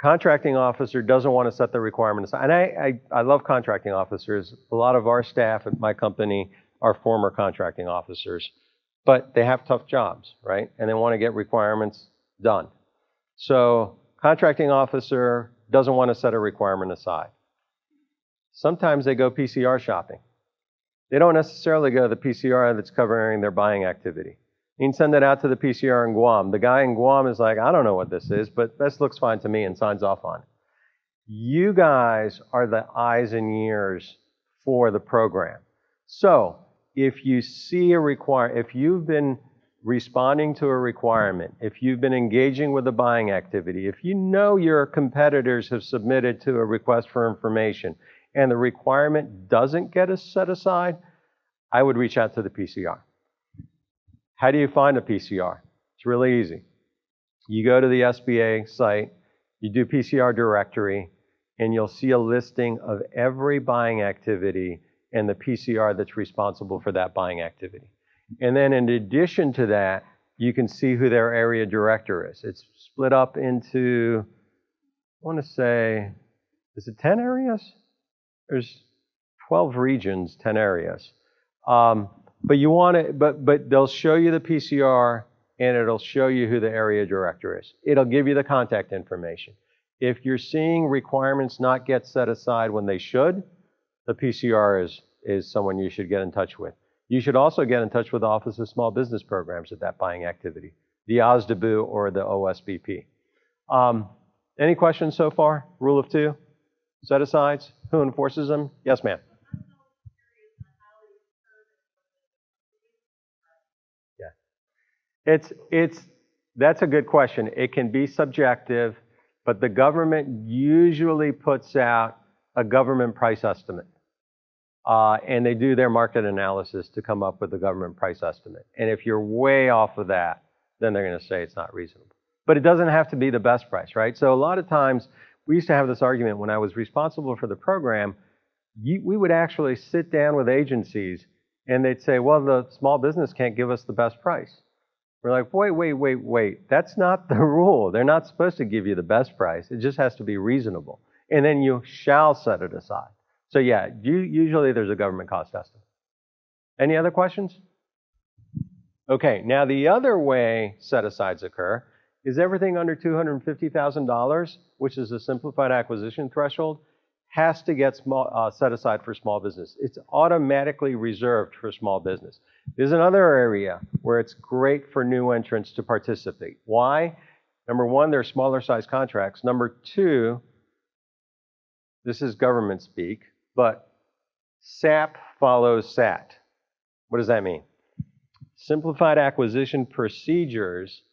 Contracting officer doesn't want to set the requirement aside. And I love contracting officers. A lot of our staff at my company are former contracting officers. But they have tough jobs, right? And they want to get requirements done. So contracting officer doesn't want to set a requirement aside. Sometimes they go PCR shopping. They don't necessarily go to the PCR that's covering their buying activity. You can send it out to the PCR in Guam. The guy in Guam is like, I don't know what this is, but this looks fine to me, and signs off on it. You guys are the eyes and ears for the program. So if you see a if you've been responding to a requirement, if you've been engaging with the buying activity, if you know your competitors have submitted to a request for information and the requirement doesn't get set aside, I would reach out to the PCR. How do you find a PCR? It's really easy. You go to the SBA site, you do PCR directory, and you'll see a listing of every buying activity and the PCR that's responsible for that buying activity. And then in addition to that, you can see who their area director is. It's split up into, I want to say, is it 10 areas? There's 12 regions, 10 areas. But you want to, but they'll show you the PCR and it'll show you who the area director is. It'll give you the contact information. If you're seeing requirements not get set aside when they should, the PCR is someone you should get in touch with. You should also get in touch with the Office of Small Business Programs at that buying activity, the OSDBU or the OSBP. Any questions so far? Rule of two? Set-asides? Who enforces them? Yes, ma'am. That's a good question. It can be subjective, but the government usually puts out a government price estimate. And they do their market analysis to come up with the government price estimate. And if you're way off of that, then they're going to say it's not reasonable. But it doesn't have to be the best price, right? So a lot of times, we used to have this argument when I was responsible for the program. We would actually sit down with agencies and they'd say, well, the small business can't give us the best price. We're like, wait. That's not the rule. They're not supposed to give you the best price. It just has to be reasonable. And then you shall set it aside. So yeah, usually there's a government cost estimate. Any other questions? Okay, now the other way set-asides occur is everything under $250,000, which is a simplified acquisition threshold, has to get set aside for small business. It's automatically reserved for small business. There's another area where it's great for new entrants to participate. Why? Number one, they're smaller size contracts. Number two, this is government speak, but SAP follows SAT. What does that mean? Simplified acquisition procedures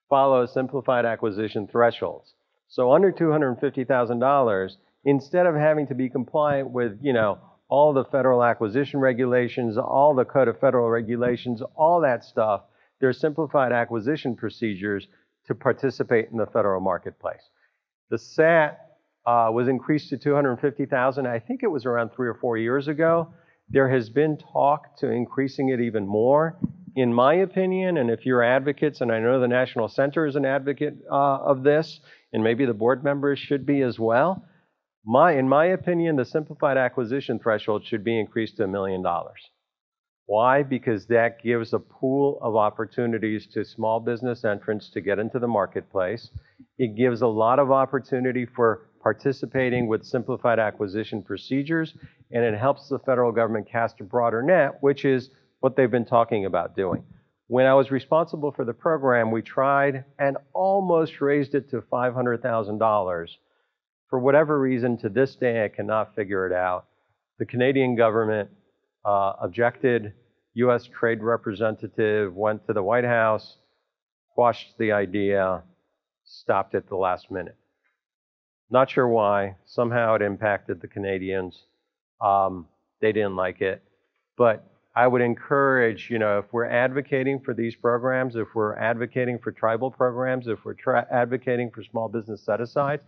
follow simplified acquisition thresholds. So under $250,000, instead of having to be compliant with, all the federal acquisition regulations, all the Code of Federal Regulations, all that stuff, there are simplified acquisition procedures to participate in the federal marketplace. The SAT was increased to $250,000. I think it was around 3 or 4 years ago. There has been talk to increasing it even more in my opinion, and if you're advocates, and I know the National Center is an advocate of this, and maybe the board members should be as well, in my opinion, the simplified acquisition threshold should be increased to $1 million. Why? Because that gives a pool of opportunities to small business entrants to get into the marketplace. It gives a lot of opportunity for participating with simplified acquisition procedures, and it helps the federal government cast a broader net, which is what they've been talking about doing. When I was responsible for the program, we tried and almost raised it to $500,000. For whatever reason, to this day, I cannot figure it out. The Canadian government objected. U.S. Trade Representative went to the White House, quashed the idea, stopped at the last minute. Not sure why. Somehow it impacted the Canadians. They didn't like it. But I would encourage, if we're advocating for these programs, if we're advocating for tribal programs, if we're advocating for small business set-asides,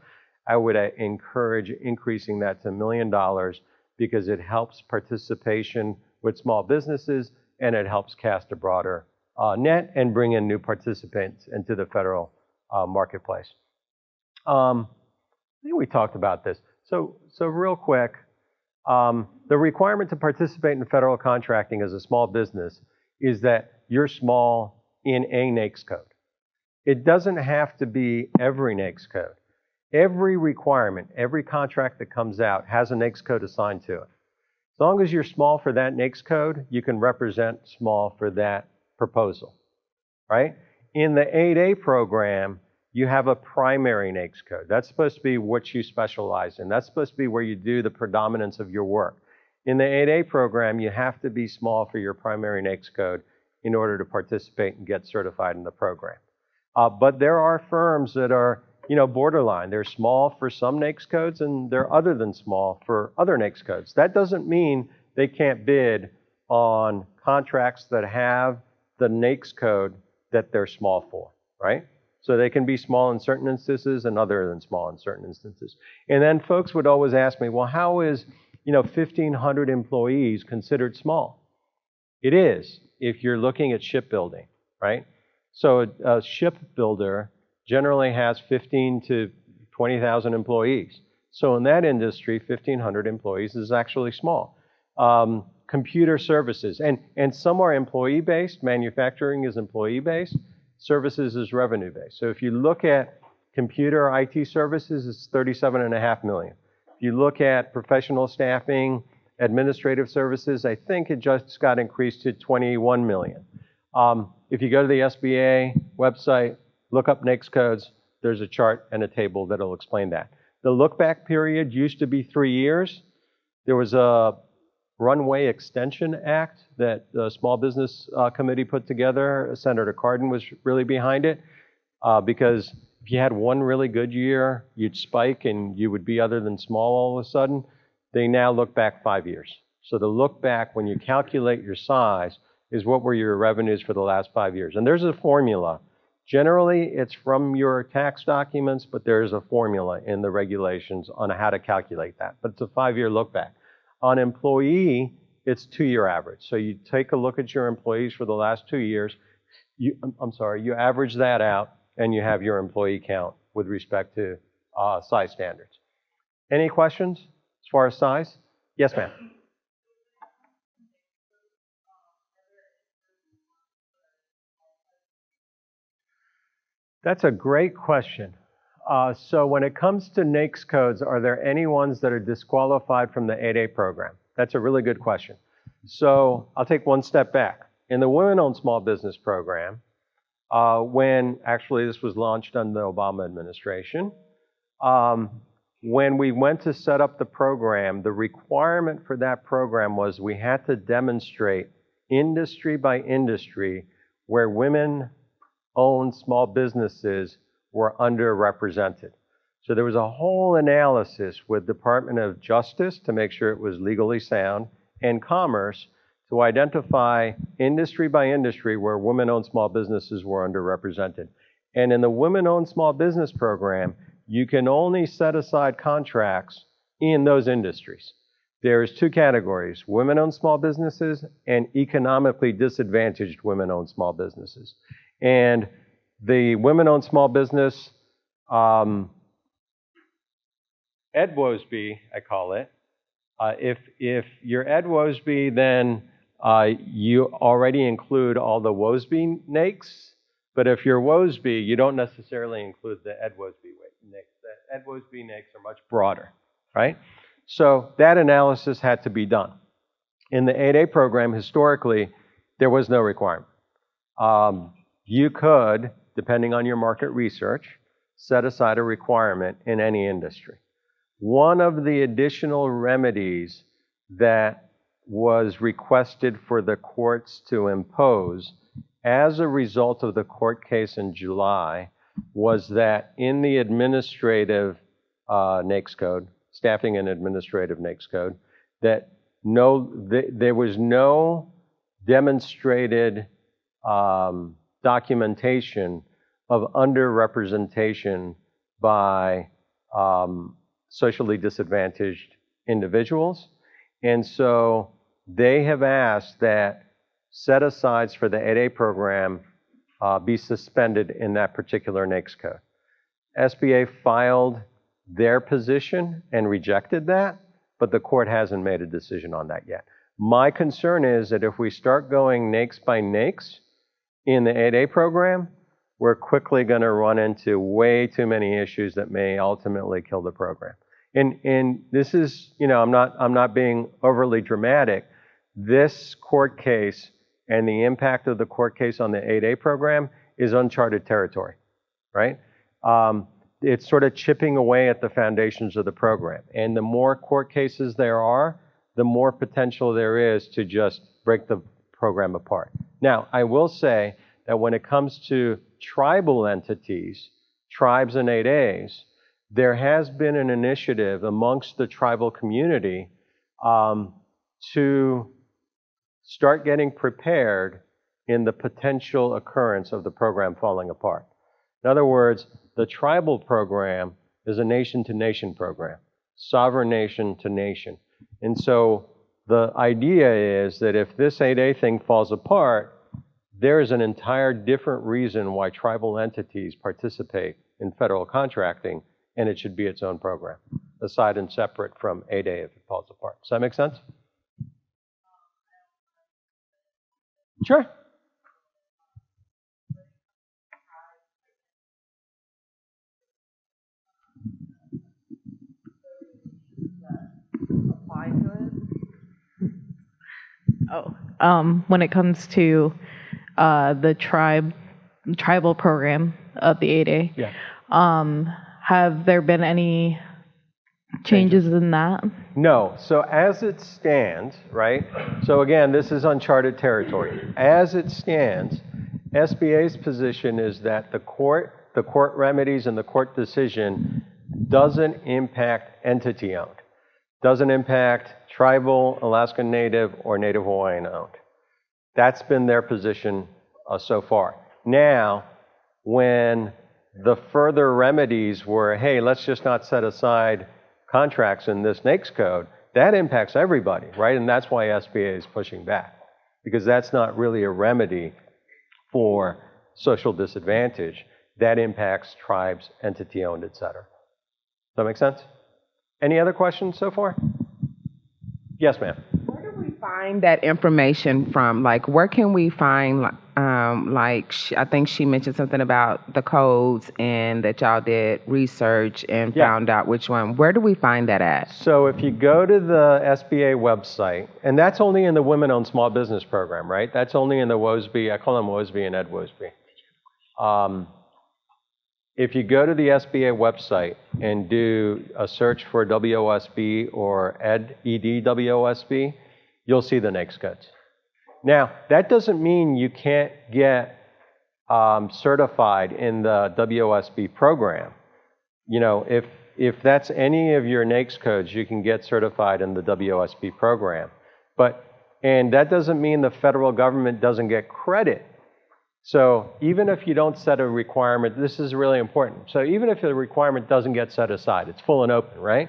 I would encourage increasing that to $1 million because it helps participation with small businesses and it helps cast a broader net and bring in new participants into the federal marketplace. I think we talked about this. So real quick, the requirement to participate in federal contracting as a small business is that you're small in a NAICS code. It doesn't have to be every NAICS code. Every requirement, every contract that comes out has a NAICS code assigned to it. As long as you're small for that NAICS code, you can represent small for that proposal, right? In the 8A program, you have a primary NAICS code. That's supposed to be what you specialize in. That's supposed to be where you do the predominance of your work. In the 8A program, you have to be small for your primary NAICS code in order to participate and get certified in the program. But there are firms that are, borderline. They're small for some NAICS codes and they're other than small for other NAICS codes. That doesn't mean they can't bid on contracts that have the NAICS code that they're small for, right? So they can be small in certain instances and other than small in certain instances. And then folks would always ask me, well, how is 1,500 employees considered small? It is if you're looking at shipbuilding, right? So a shipbuilder generally has 15 to 20,000 employees. So in that industry, 1,500 employees is actually small. Computer services, and some are employee-based. Manufacturing is employee-based. Services is revenue-based. So if you look at computer IT services, it's 37.5 million. If you look at professional staffing, administrative services, I think it just got increased to 21 million. If you go to the SBA website, look up NAICS codes, there's a chart and a table that'll explain that. The look-back period used to be 3 years. There was a Runway Extension Act that the Small Business Committee put together. Senator Cardin was really behind it because if you had one really good year, you'd spike and you would be other than small all of a sudden. They now look back 5 years. So the look back, when you calculate your size, is what were your revenues for the last 5 years. And there's a formula. Generally, it's from your tax documents, but there's a formula in the regulations on how to calculate that. But it's a 5-year look back. On employee, it's 2-year average. So you take a look at your employees for the last 2 years. You average that out, and you have your employee count with respect to size standards. Any questions as far as size? Yes, ma'am. That's a great question. So when it comes to NAICS codes, are there any ones that are disqualified from the 8A program? That's a really good question. So I'll take one step back. In the Women-Owned Small Business Program, when actually this was launched under the Obama administration, when we went to set up the program, the requirement for that program was we had to demonstrate industry by industry where women-owned small businesses were underrepresented. So there was a whole analysis with Department of Justice to make sure it was legally sound, and Commerce to identify industry by industry where women-owned small businesses were underrepresented. And in the Women-Owned Small Business Program, you can only set aside contracts in those industries. There's two categories: women-owned small businesses and economically disadvantaged women-owned small businesses. And the women-owned small business, Ed Wosby, I call it. If you're Ed Wosby, then you already include all the Wosby NAICS. But if you're Wosby, you don't necessarily include the Ed Wosby NAICS. The Ed Wosby NAICS are much broader, right? So that analysis had to be done. In the 8A program, historically, there was no requirement. You could, depending on your market research, set aside a requirement in any industry. One of the additional remedies that was requested for the courts to impose as a result of the court case in July was that in the administrative NAICS code, staffing and administrative NAICS code, that there was no demonstrated documentation of underrepresentation by socially disadvantaged individuals. And so they have asked that set-asides for the 8A program be suspended in that particular NAICS code. SBA filed their position and rejected that, but the court hasn't made a decision on that yet. My concern is that if we start going NAICS by NAICS in the 8A program, we're quickly going to run into way too many issues that may ultimately kill the program. And this is, I'm not being overly dramatic. This court case and the impact of the court case on the 8A program is uncharted territory, right? It's sort of chipping away at the foundations of the program. And the more court cases there are, the more potential there is to just break the program apart. Now, I will say that when it comes to tribal entities, tribes and 8As, there has been an initiative amongst the tribal community to start getting prepared in the potential occurrence of the program falling apart. In other words, the tribal program is a nation-to-nation program, sovereign nation to nation. And so the idea is that if this 8A thing falls apart, there is an entire different reason why tribal entities participate in federal contracting, and it should be its own program, aside and separate from 8A if it falls apart. Does that make sense? Sure. When it comes to the tribal program of the 8A, Yeah. have there been any changes in that? No. So as it stands, right? So again, this is uncharted territory. As it stands, SBA's position is that the court remedies and the court decision doesn't impact entity owned. Doesn't impact tribal, Alaska Native, or Native Hawaiian owned. That's been their position so far. Now, when the further remedies were, hey, let's just not set aside contracts in this NAICS code, that impacts everybody, right? And that's why SBA is pushing back, because that's not really a remedy for social disadvantage. That impacts tribes, entity-owned, et cetera. Does that make sense? Any other questions so far? Yes, ma'am. Where do we find that information from? Like, where can we find, I think she mentioned something about the codes and that y'all did research and found out which one. Where do we find that at? So if you go to the SBA website, and that's only in the Women-Owned Small Business Program, right? That's only in the Wosby, I call them Wosby and Ed Wosby. If you go to the SBA website and do a search for WOSB or EDWOSB, you'll see the NAICS codes. Now, that doesn't mean you can't get certified in the WOSB program. You know, if that's any of your NAICS codes, you can get certified in the WOSB program. And that doesn't mean the federal government doesn't get credit. So even if you don't set a requirement, this is really important. So even if the requirement doesn't get set aside, it's full and open, right?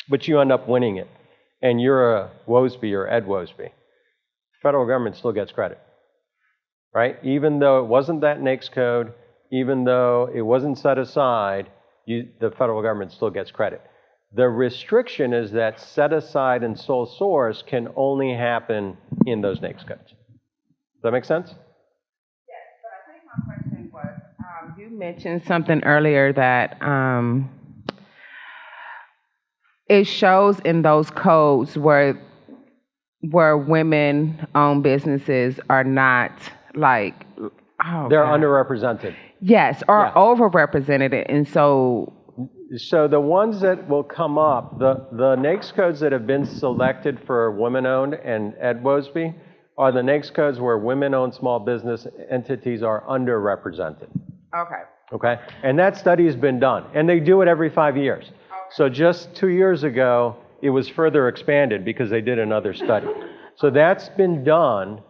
But you end up winning it. and you're a WOSB or Ed WOSB, federal government still gets credit, right? Even though it wasn't that NAICS code, even though it wasn't set aside, the federal government still gets credit. The restriction is that set aside and sole source can only happen in those NAICS codes. Does that make sense? Yes, but I think my question was, you mentioned something earlier that it shows in those codes where women-owned businesses are not like, they're underrepresented. Yes, or overrepresented, and so the ones that will come up, the NAICS codes that have been selected for women-owned and Ed WOSB are the NAICS codes where women-owned small business entities are underrepresented. Okay. Okay, and that study has been done, and they do it every 5 years. Okay. So just 2 years ago, it was further expanded because they did another study. So that's been done.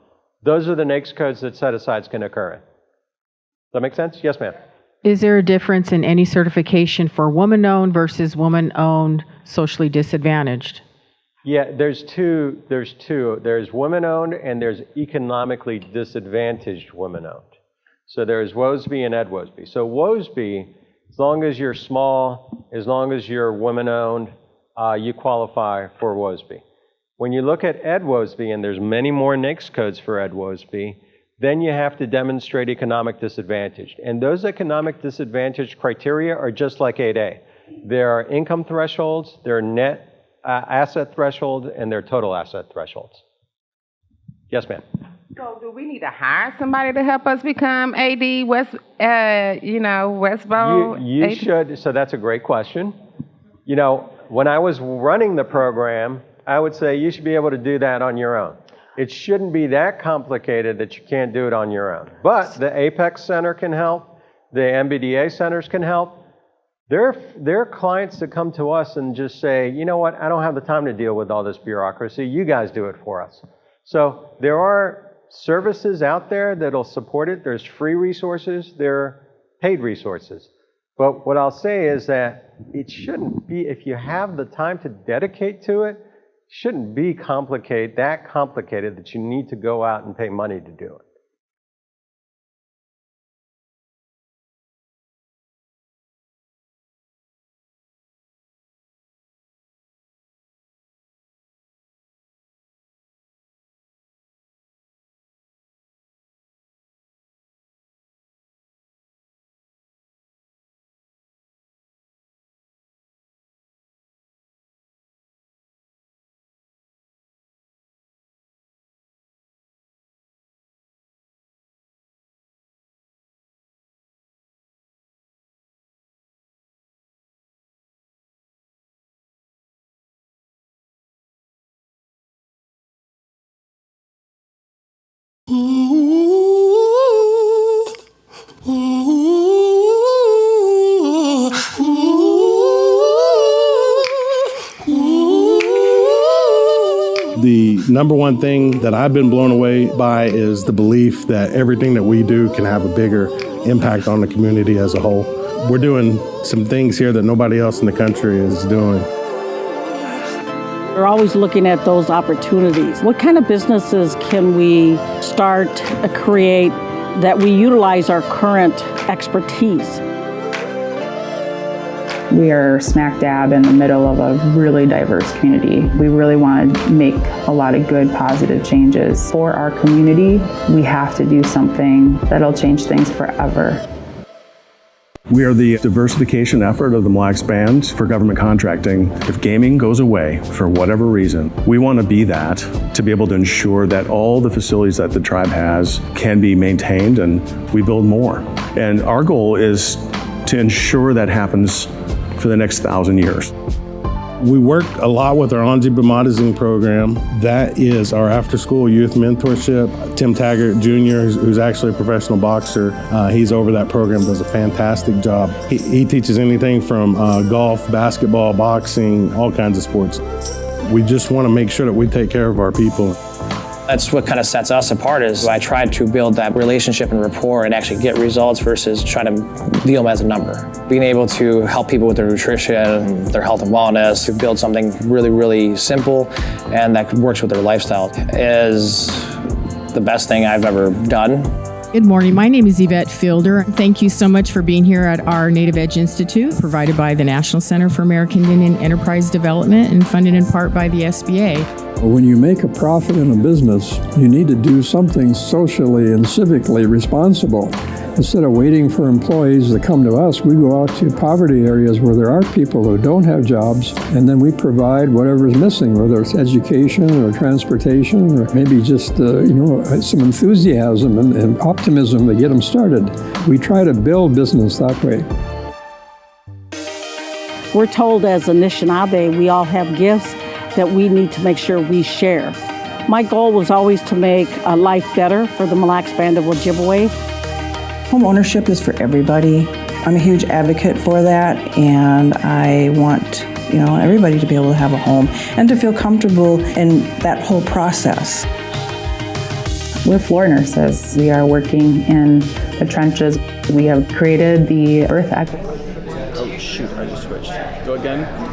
Those are the NAICS codes that set-asides can occur in. Does that make sense? Yes, ma'am. Is there a difference in any certification for woman-owned versus woman-owned socially disadvantaged? Yeah, there's two. There's women-owned and there's economically disadvantaged women-owned. So there's WOSB and Ed WOSB. So WOSB, as long as you're small, as long as you're women-owned, you qualify for WOSB. When you look at Ed WOSB, and there's many more NAICS codes for Ed WOSB, then you have to demonstrate economic disadvantage. And those economic disadvantage criteria are just like 8A. There are income thresholds, there are net asset thresholds, and there are total asset thresholds. Yes, ma'am. So do we need to hire somebody to help us become AD Westboro? You AD? should, so that's a great question. You know, when I was running the program, I would say you should be able to do that on your own. It shouldn't be that complicated that you can't do it on your own. But the Apex Center can help. The MBDA centers can help. There are clients that come to us and just say, you know what, I don't have the time to deal with all this bureaucracy. You guys do it for us. So there are services out there that'll support it. There's free resources. There are paid resources. But what I'll say is that it shouldn't be, if you have the time to dedicate to it, shouldn't be that complicated that you need to go out and pay money to do it. The number one thing that I've been blown away by is the belief that everything that we do can have a bigger impact on the community as a whole. We're doing some things here that nobody else in the country is doing. We're always looking at those opportunities. What kind of businesses can we start, create, that we utilize our current expertise? We are smack dab in the middle of a really diverse community. We really want to make a lot of good, positive changes. For our community, we have to do something that'll change things forever. We are the diversification effort of the Mille Lacs Band for government contracting. If gaming goes away for whatever reason, we want to be that to be able to ensure that all the facilities that the tribe has can be maintained and we build more. And our goal is to ensure that happens for the next 1,000 years. We work a lot with our Anji Bamadizing program. That is our after-school youth mentorship. Tim Taggart Jr., who's actually a professional boxer, he's over that program, does a fantastic job. He teaches anything from golf, basketball, boxing, all kinds of sports. We just want to make sure that we take care of our people. That's what kind of sets us apart is I tried to build that relationship and rapport and actually get results versus trying to view them as a number. Being able to help people with their nutrition, their health and wellness, to build something really, really simple and that works with their lifestyle is the best thing I've ever done. Good morning. My name is Yvette Fielder. Thank you so much for being here at our Native Edge Institute, provided by the National Center for American Indian Enterprise Development and funded in part by the SBA. When you make a profit in a business, you need to do something socially and civically responsible. Instead of waiting for employees to come to us, we go out to poverty areas where there are people who don't have jobs, and then we provide whatever is missing, whether it's education or transportation or maybe just some enthusiasm and optimism to get them started. We try to build business that way. We're told as Anishinaabe, we all have gifts that we need to make sure we share. My goal was always to make a life better for the Mille Lacs Band of Ojibwe. Home ownership is for everybody. I'm a huge advocate for that, and I want everybody to be able to have a home and to feel comfortable in that whole process. We're floor nurses. We are working in the trenches. We have created the Earth Act. Oh shoot, I just switched. Go again.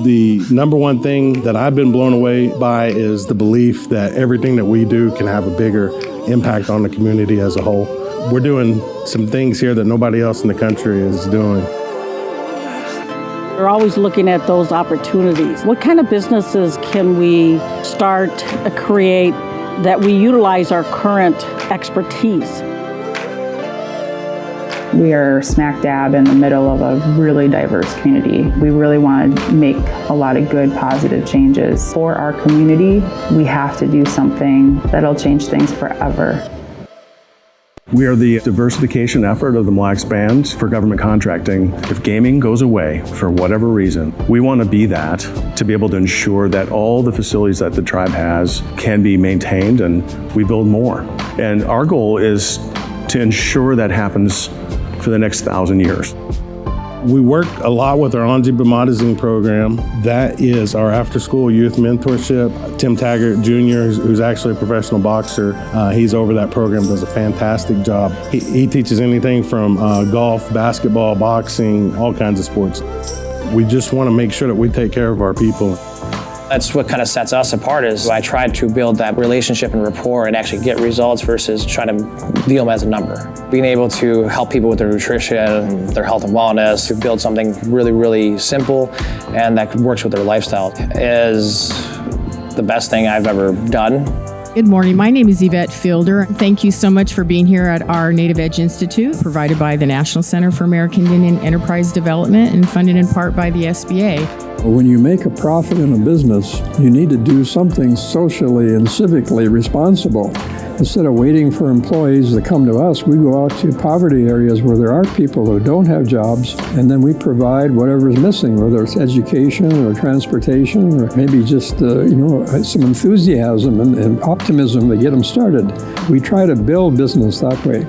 The number one thing that I've been blown away by is the belief that everything that we do can have a bigger impact on the community as a whole. We're doing some things here that nobody else in the country is doing. We're always looking at those opportunities. What kind of businesses can we start, create, that we utilize our current expertise? We are smack dab in the middle of a really diverse community. We really want to make a lot of good, positive changes. For our community, we have to do something that'll change things forever. We are the diversification effort of the Mille Lacs Band for government contracting. If gaming goes away for whatever reason, we want to be that to be able to ensure that all the facilities that the tribe has can be maintained and we build more. And our goal is to ensure that happens for the next 1,000 years. We work a lot with our Anji Bamadizing program. That is our after-school youth mentorship. Tim Taggart Jr., who's actually a professional boxer, he's over that program, does a fantastic job. He teaches anything from golf, basketball, boxing, all kinds of sports. We just want to make sure that we take care of our people. That's what kind of sets us apart is I tried to build that relationship and rapport and actually get results versus trying to view them as a number. Being able to help people with their nutrition, their health and wellness, to build something really, really simple and that works with their lifestyle is the best thing I've ever done. Good morning. My name is Yvette Fielder. Thank you so much for being here at our Native Edge Institute, provided by the National Center for American Indian Enterprise Development and funded in part by the SBA. When you make a profit in a business, you need to do something socially and civically responsible. Instead of waiting for employees to come to us, we go out to poverty areas where there are people who don't have jobs, and then we provide whatever is missing, whether it's education or transportation or maybe just some enthusiasm and optimism to get them started. We try to build business that way.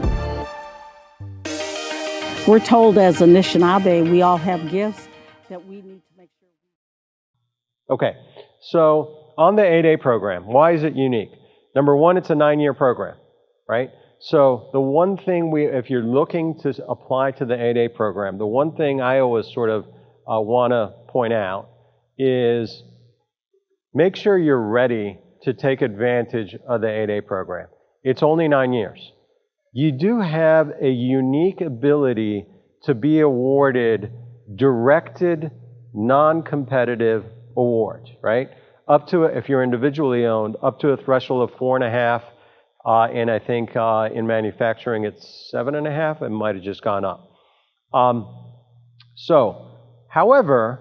We're told as Anishinaabe, we all have gifts that we need to make sure. Okay, so on the 8A program, why is it unique? Number one, it's a 9-year program, right? So the one thing if you're looking to apply to the 8A program, the one thing I always sort of want to point out is make sure you're ready to take advantage of the 8A program. It's only 9 years. You do have a unique ability to be awarded directed, non-competitive awards, right? Up to, if you're individually owned, up to a threshold of 4.5 And I think in manufacturing it's 7.5. It might have just gone up. However,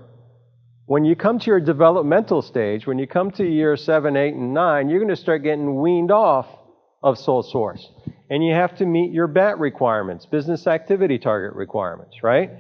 when you come to your developmental stage, when you come to year 7, 8, and 9, you're going to start getting weaned off of sole source. And you have to meet your BAT requirements, business activity target requirements, right?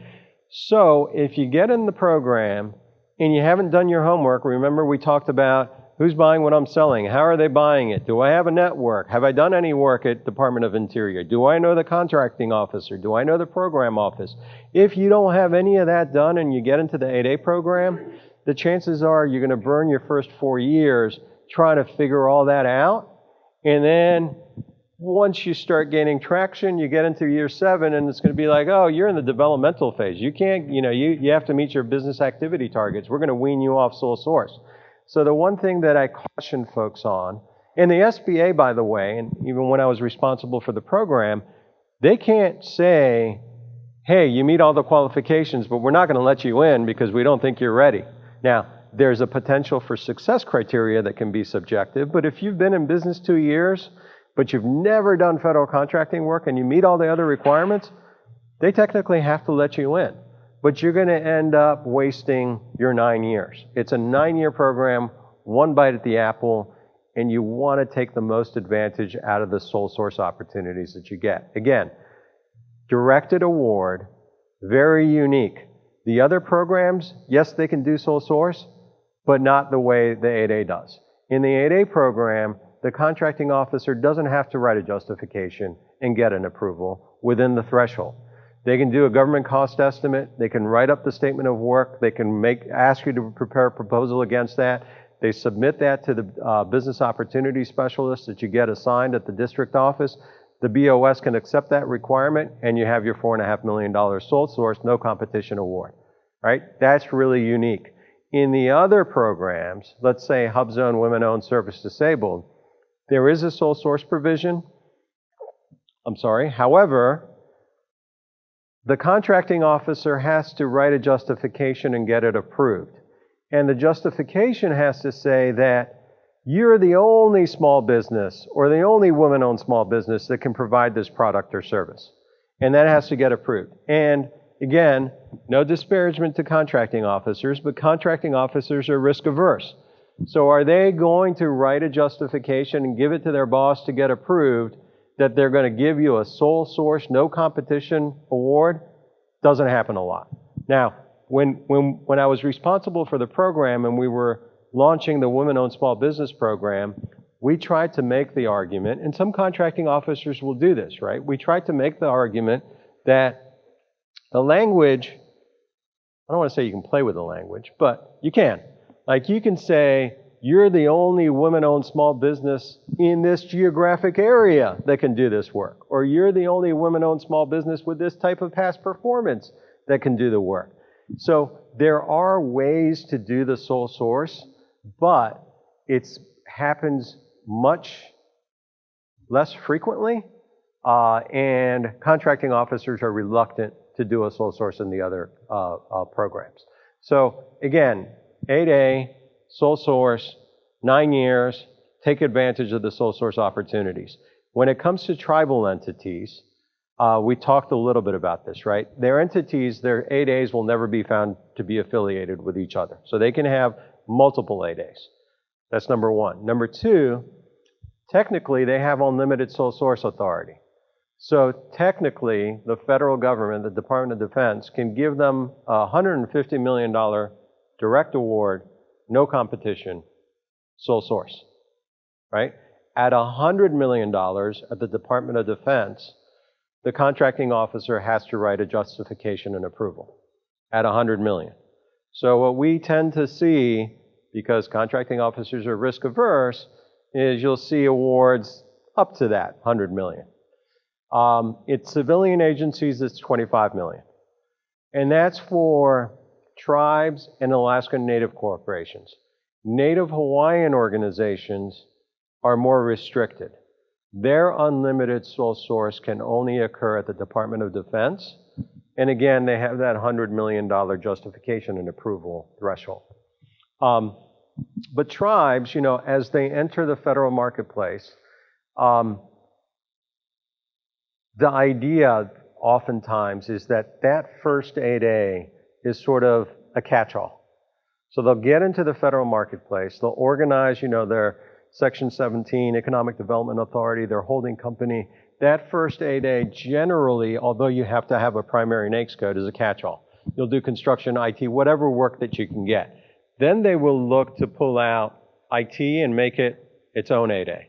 So if you get in the program and you haven't done your homework, remember we talked about who's buying what I'm selling, how are they buying it, do I have a network, have I done any work at Department of Interior, do I know the contracting officer, do I know the program office? If you don't have any of that done and you get into the 8A program, the chances are you're going to burn your first 4 years trying to figure all that out. And then once you start gaining traction, you get into year 7 and it's going to be like, oh, you're in the developmental phase. You can't, you have to meet your business activity targets. We're going to wean you off sole source. So the one thing that I caution folks on, and the SBA, by the way, and even when I was responsible for the program, they can't say, hey, you meet all the qualifications, but we're not going to let you in because we don't think you're ready. Now, there's a potential for success criteria that can be subjective, but if you've been in business 2 years, but you've never done federal contracting work and you meet all the other requirements, they technically have to let you in. But you're going to end up wasting your 9 years. It's a 9-year program, one bite at the apple, and you want to take the most advantage out of the sole source opportunities that you get. Again, directed award, very unique. The other programs, yes, they can do sole source, but not the way the 8A does. In the 8A program, the contracting officer doesn't have to write a justification and get an approval within the threshold. They can do a government cost estimate. They can write up the statement of work. They can ask you to prepare a proposal against that. They submit that to the business opportunity specialist that you get assigned at the district office. The BOS can accept that requirement, and you have your $4.5 million sole source, no competition award, right? That's really unique. In the other programs, let's say HubZone, Women-Owned, Service Disabled, there is a sole source provision. However, the contracting officer has to write a justification and get it approved. And the justification has to say that you're the only small business or the only woman-owned small business that can provide this product or service. And that has to get approved. And again, no disparagement to contracting officers, but contracting officers are risk averse. So are they going to write a justification and give it to their boss to get approved that they're going to give you a sole source, no competition award? Doesn't happen a lot. Now, when I was responsible for the program and we were launching the Women-Owned Small Business Program, we tried to make the argument, and some contracting officers will do this, right? We tried to make the argument that the language, I don't want to say you can play with the language, but you can. Like you can say, you're the only women-owned small business in this geographic area that can do this work. Or you're the only women-owned small business with this type of past performance that can do the work. So there are ways to do the sole source, but it happens much less frequently, and contracting officers are reluctant to do a sole source in the other programs. So again, 8A, sole source, 9 years, take advantage of the sole source opportunities. When it comes to tribal entities, we talked a little bit about this, right? Their entities, their 8As will never be found to be affiliated with each other. So they can have multiple 8As. That's number one. Number two, technically they have unlimited sole source authority. So technically, the federal government, the Department of Defense, can give them a $150 million direct award, no competition, sole source, right? At $100 million at the Department of Defense, the contracting officer has to write a justification and approval at $100 million. So what we tend to see, because contracting officers are risk averse, is you'll see awards up to that $100 million. It's civilian agencies, it's $25 million. And that's for tribes and Alaskan Native corporations. Native Hawaiian organizations are more restricted. Their unlimited sole source can only occur at the Department of Defense. And again, they have that $100 million justification and approval threshold. But tribes, as they enter the federal marketplace, the idea oftentimes is that that first 8A is sort of a catch-all. So they'll get into the federal marketplace, they'll organize, their Section 17 Economic Development Authority, their holding company. That first 8A generally, although you have to have a primary NAICS code, is a catch-all. You'll do construction, IT, whatever work that you can get. Then they will look to pull out IT and make it its own 8A.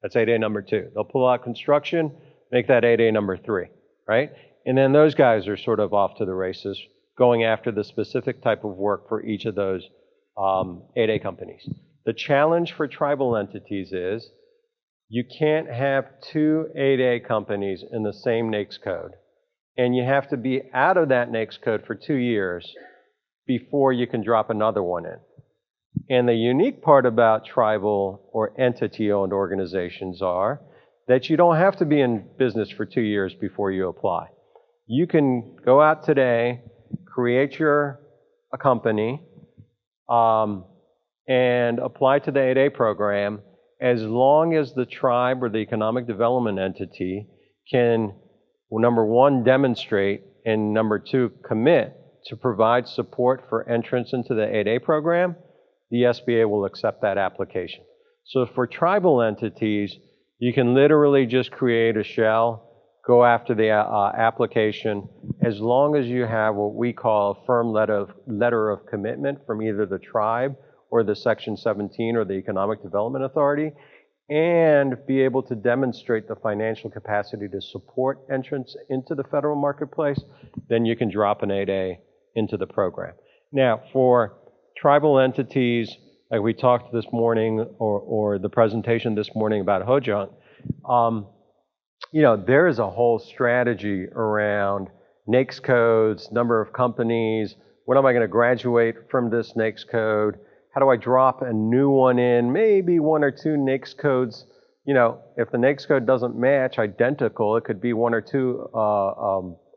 That's 8A number 2. They'll pull out construction, make that 8A number 3, right? And then those guys are sort of off to the races, going after the specific type of work for each of those 8A companies. The challenge for tribal entities is you can't have 2 8A companies in the same NAICS code, and you have to be out of that NAICS code for 2 years before you can drop another one in. And the unique part about tribal or entity-owned organizations are that you don't have to be in business for 2 years before you apply. You can go out today, create a company, and apply to the 8A program as long as the tribe or the economic development entity can, number 1, demonstrate, and number 2, commit to provide support for entrance into the 8A program. The SBA will accept that application. So for tribal entities, you can literally just create a shell, go after the application, as long as you have what we call a firm letter of commitment from either the tribe or the Section 17 or the Economic Development Authority, and be able to demonstrate the financial capacity to support entrance into the federal marketplace, then you can drop an 8A into the program. Now, for tribal entities, like we talked this morning, or the presentation this morning about Ho-Junk, there is a whole strategy around NAICS codes, number of companies, when am I going to graduate from this NAICS code, how do I drop a new one in, maybe 1 or 2 NAICS codes. If the NAICS code doesn't match identical, it could be 1 or 2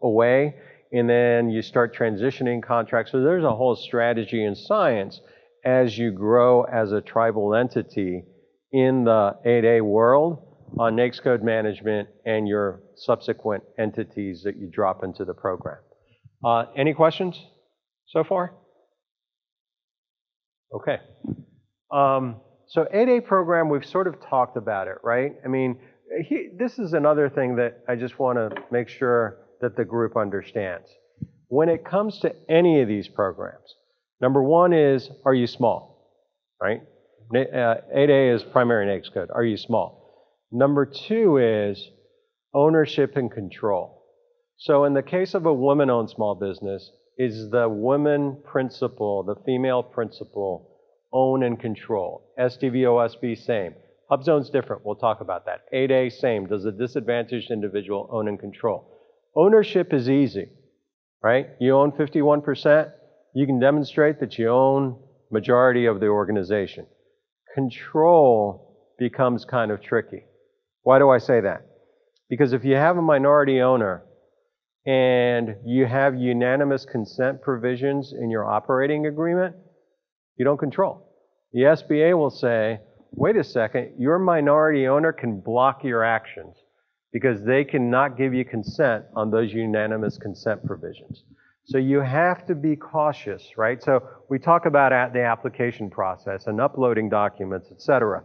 away, and then you start transitioning contracts. So there's a whole strategy and science as you grow as a tribal entity in the 8A world on NAICS code management and your subsequent entities that you drop into the program. Any questions so far? Okay. So 8A program, we've sort of talked about it, right? I mean, this is another thing that I just want to make sure that the group understands. When it comes to any of these programs, number 1 is, are you small, right? 8A is primary NAICS code. Are you small? Number 2 is ownership and control. So in the case of a woman-owned small business, is the woman principal, the female principal, own and control? SDVOSB, same. HubZone's different. We'll talk about that. 8A, same. Does a disadvantaged individual own and control? Ownership is easy, right? You own 51%. You can demonstrate that you own majority of the organization. Control becomes kind of tricky. Why do I say that? Because if you have a minority owner and you have unanimous consent provisions in your operating agreement, you don't control. The SBA will say, wait a second, your minority owner can block your actions because they cannot give you consent on those unanimous consent provisions. So you have to be cautious, right? So we talk about the application process and uploading documents, etc.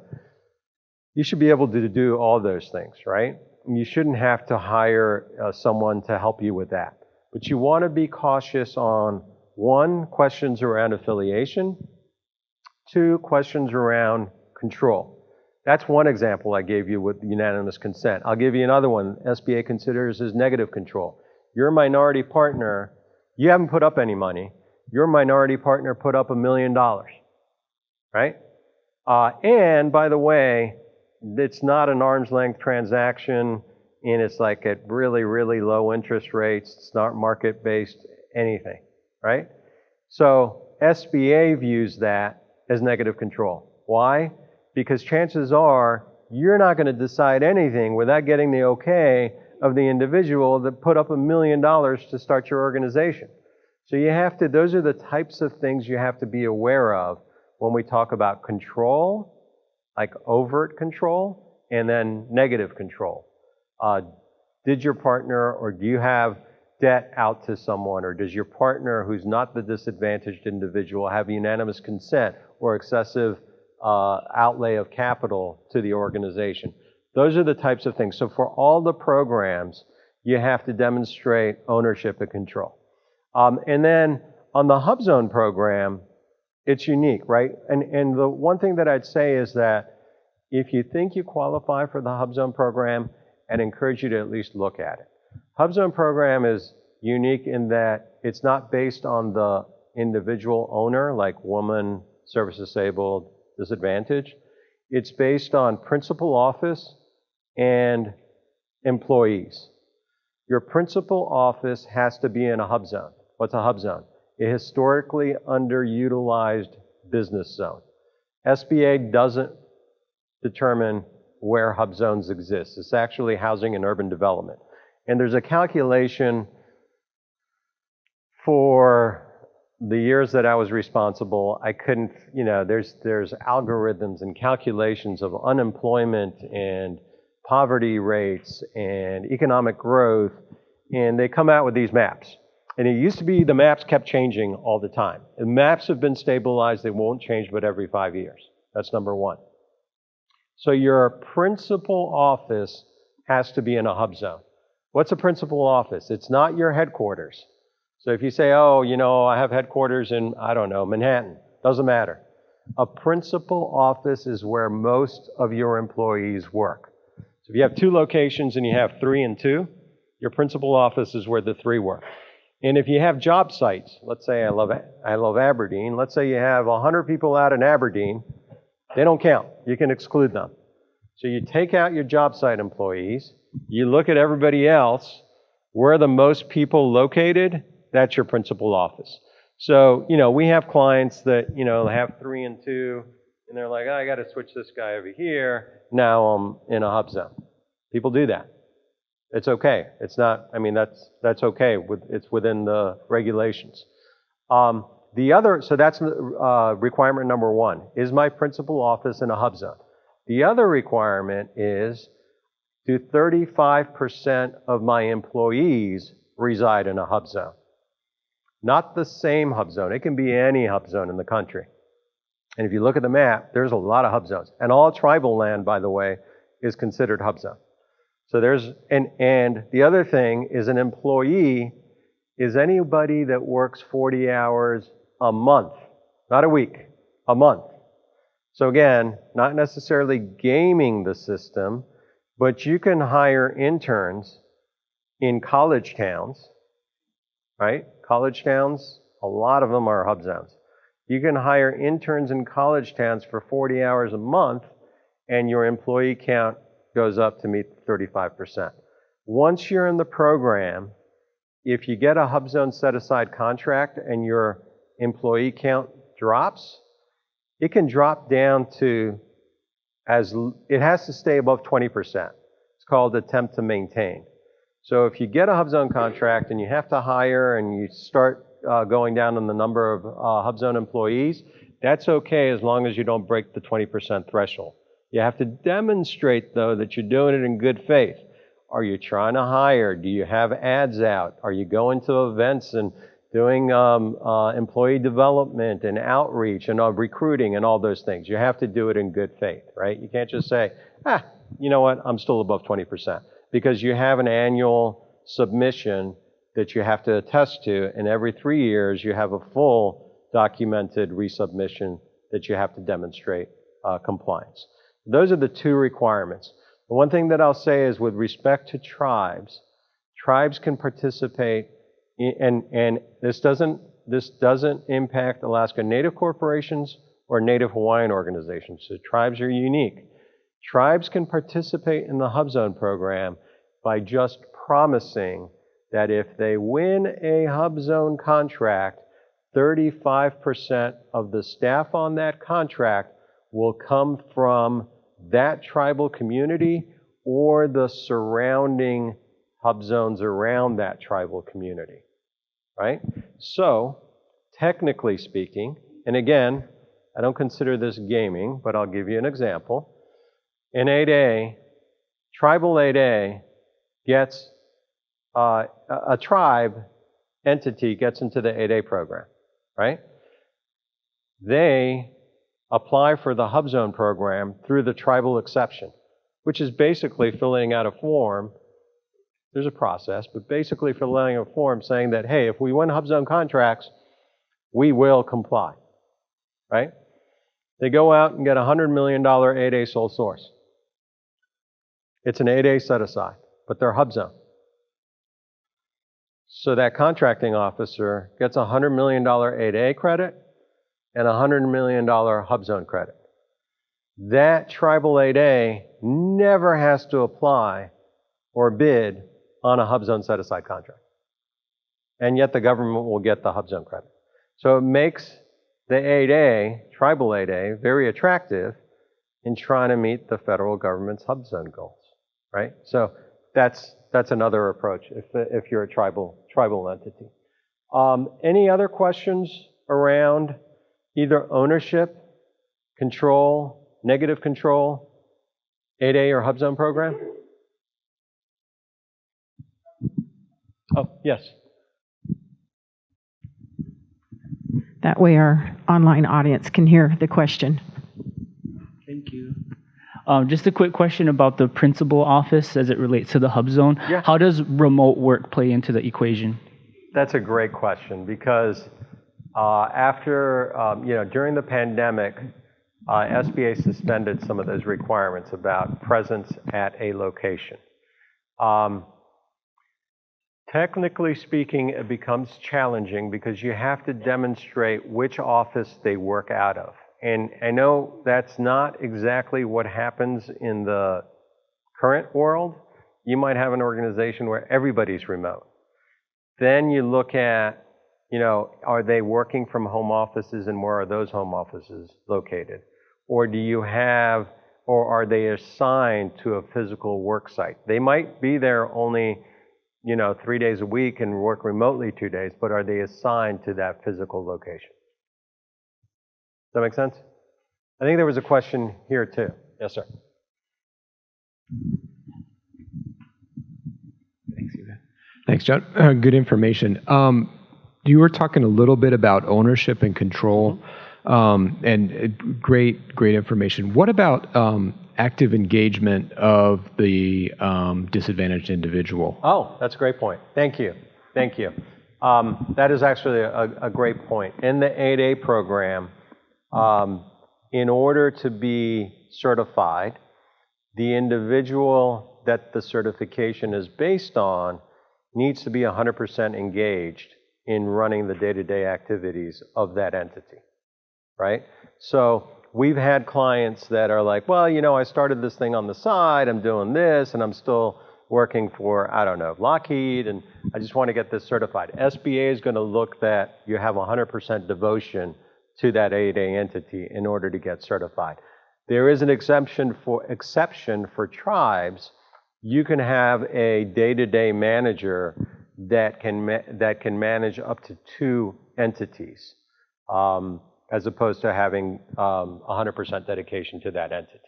You should be able to do all those things, right? You shouldn't have to hire someone to help you with that. But you want to be cautious on 1, questions around affiliation, 2, questions around control. That's one example I gave you with unanimous consent. I'll give you another one SBA considers as negative control. Your minority partner, you haven't put up any money. Your minority partner put up $1 million, right? And by the way, it's not an arm's length transaction, and it's like at really, really low interest rates. It's not market-based anything, right? So SBA views that as negative control. Why? Because chances are you're not going to decide anything without getting the okay of the individual that put up $1 million to start your organization. So you have to, those are the types of things you have to be aware of when we talk about control, like overt control, and then negative control. Did your partner, or do you have debt out to someone, or does your partner, who's not the disadvantaged individual, have unanimous consent or excessive outlay of capital to the organization? Those are the types of things. So for all the programs, you have to demonstrate ownership and control. And then on the HubZone program, it's unique, right? And the one thing that I'd say is that if you think you qualify for the HubZone program, I'd encourage you to at least look at it. HubZone program is unique in that it's not based on the individual owner, like woman, service disabled, disadvantaged. It's based on principal office and employees. Your principal office has to be in a hub zone. What's a hub zone? A historically underutilized business zone. SBA doesn't determine where hub zones exist. It's actually housing and urban development. And there's a calculation for the years that I was responsible. I couldn't, there's algorithms and calculations of unemployment and poverty rates and economic growth, and they come out with these maps. And it used to be the maps kept changing all the time. The maps have been stabilized. They won't change but every 5 years. That's number one. So your principal office has to be in a hub zone. What's a principal office? It's not your headquarters. So if you say, oh, I have headquarters in, I don't know, Manhattan, doesn't matter. A principal office is where most of your employees work. So if you have 2 locations and you have 3 and 2, your principal office is where the 3 work. And if you have job sites, let's say I love Aberdeen, let's say you have 100 people out in Aberdeen, they don't count. You can exclude them. So you take out your job site employees, you look at everybody else, where are the most people located? That's your principal office. So, we have clients that, have 3 and 2, and they're like, oh, I got to switch this guy over here. Now I'm in a hub zone. People do that. It's okay. It's not, that's okay. It's within the regulations. So that's requirement number 1. Is my principal office in a hub zone? The other requirement is, do 35% of my employees reside in a hub zone? Not the same hub zone. It can be any hub zone in the country. And if you look at the map, there's a lot of hub zones. And all tribal land, by the way, is considered hub zone. So and the other thing is, an employee is anybody that works 40 hours a month, not a week, a month. So again, not necessarily gaming the system, but you can hire interns in college towns, right? College towns, a lot of them are hub zones. You can hire interns in college towns for 40 hours a month, and your employee count goes up to meet 35%. Once you're in the program, if you get a hub zone set-aside contract and your employee count drops, it can drop down to, it has to stay above 20%. It's called attempt to maintain. So if you get a hub zone contract and you have to hire and you start going down in the number of hub zone employees, that's okay as long as you don't break the 20% threshold. You have to demonstrate, though, that you're doing it in good faith. Are you trying to hire? Do you have ads out? Are you going to events and doing employee development and outreach and recruiting and all those things? You have to do it in good faith, right? You can't just say, you know what, I'm still above 20%. Because you have an annual submission that you have to attest to, and every 3 years you have a full documented resubmission that you have to demonstrate compliance. Those are the 2 requirements. The one thing that I'll say is, with respect to tribes can participate in, and this doesn't impact Alaska Native corporations or Native Hawaiian organizations. So tribes are unique. Tribes can participate in the hub zone program by just promising that if they win a hub zone contract, 35% of the staff on that contract will come from that tribal community or the surrounding hub zones around that tribal community, right? So, technically speaking, and again, I don't consider this gaming, but I'll give you an example. In 8A, Tribal 8A gets a tribe entity gets into the 8A program, right? They apply for the Hub Zone program through the tribal exception, which is basically filling out a form. There's a process, but basically filling out a form saying that, hey, if we win Hub Zone contracts, we will comply, right? They go out and get a $100 million 8A sole source. It's an 8A set aside, but they're Hub Zone. So that contracting officer gets a $100 million 8A credit and a $100 million Hub Zone credit. That tribal 8A never has to apply or bid on a Hub Zone set-aside contract. And yet the government will get the Hub Zone credit. So it makes the 8A, tribal 8A, very attractive in trying to meet the federal government's Hub Zone goals, right? So that's another approach if you're a tribal entity. Any other questions around either ownership, control, negative control, 8A or Hub Zone program? Oh, yes. That way our online audience can hear the question. Thank you. Just a quick question about the principal office as it relates to the Hub Zone. Yeah. How does remote work play into the equation? That's a great question because after, during the pandemic, SBA suspended some of those requirements about presence at a location. Technically speaking, it becomes challenging because you have to demonstrate which office they work out of. And I know that's not exactly what happens in the current world. You might have an organization where everybody's remote. Then you look at, are they working from home offices and where are those home offices located? Or do you have, or are they assigned to a physical work site? They might be there only 3 days a week and work remotely 2 days, but are they assigned to that physical location? Does that make sense? I think there was a question here too. Yes, sir. Thanks, John. Good information. You were talking a little bit about ownership and control, and great information. What about active engagement of the disadvantaged individual? Oh, that's a great point. Thank you. Thank you. That is actually a great point. In the 8A program, in order to be certified, the individual that the certification is based on needs to be 100% engaged in running the day-to-day activities of that entity, right? So we've had clients that are like, well, I started this thing on the side, I'm doing this, and I'm still working for, I don't know, Lockheed, and I just want to get this certified. SBA is going to look that you have 100% devotion to that 8A entity in order to get certified. There is an exception for tribes. You can have a day-to-day manager that can manage up to 2 entities, as opposed to having 100% dedication to that entity.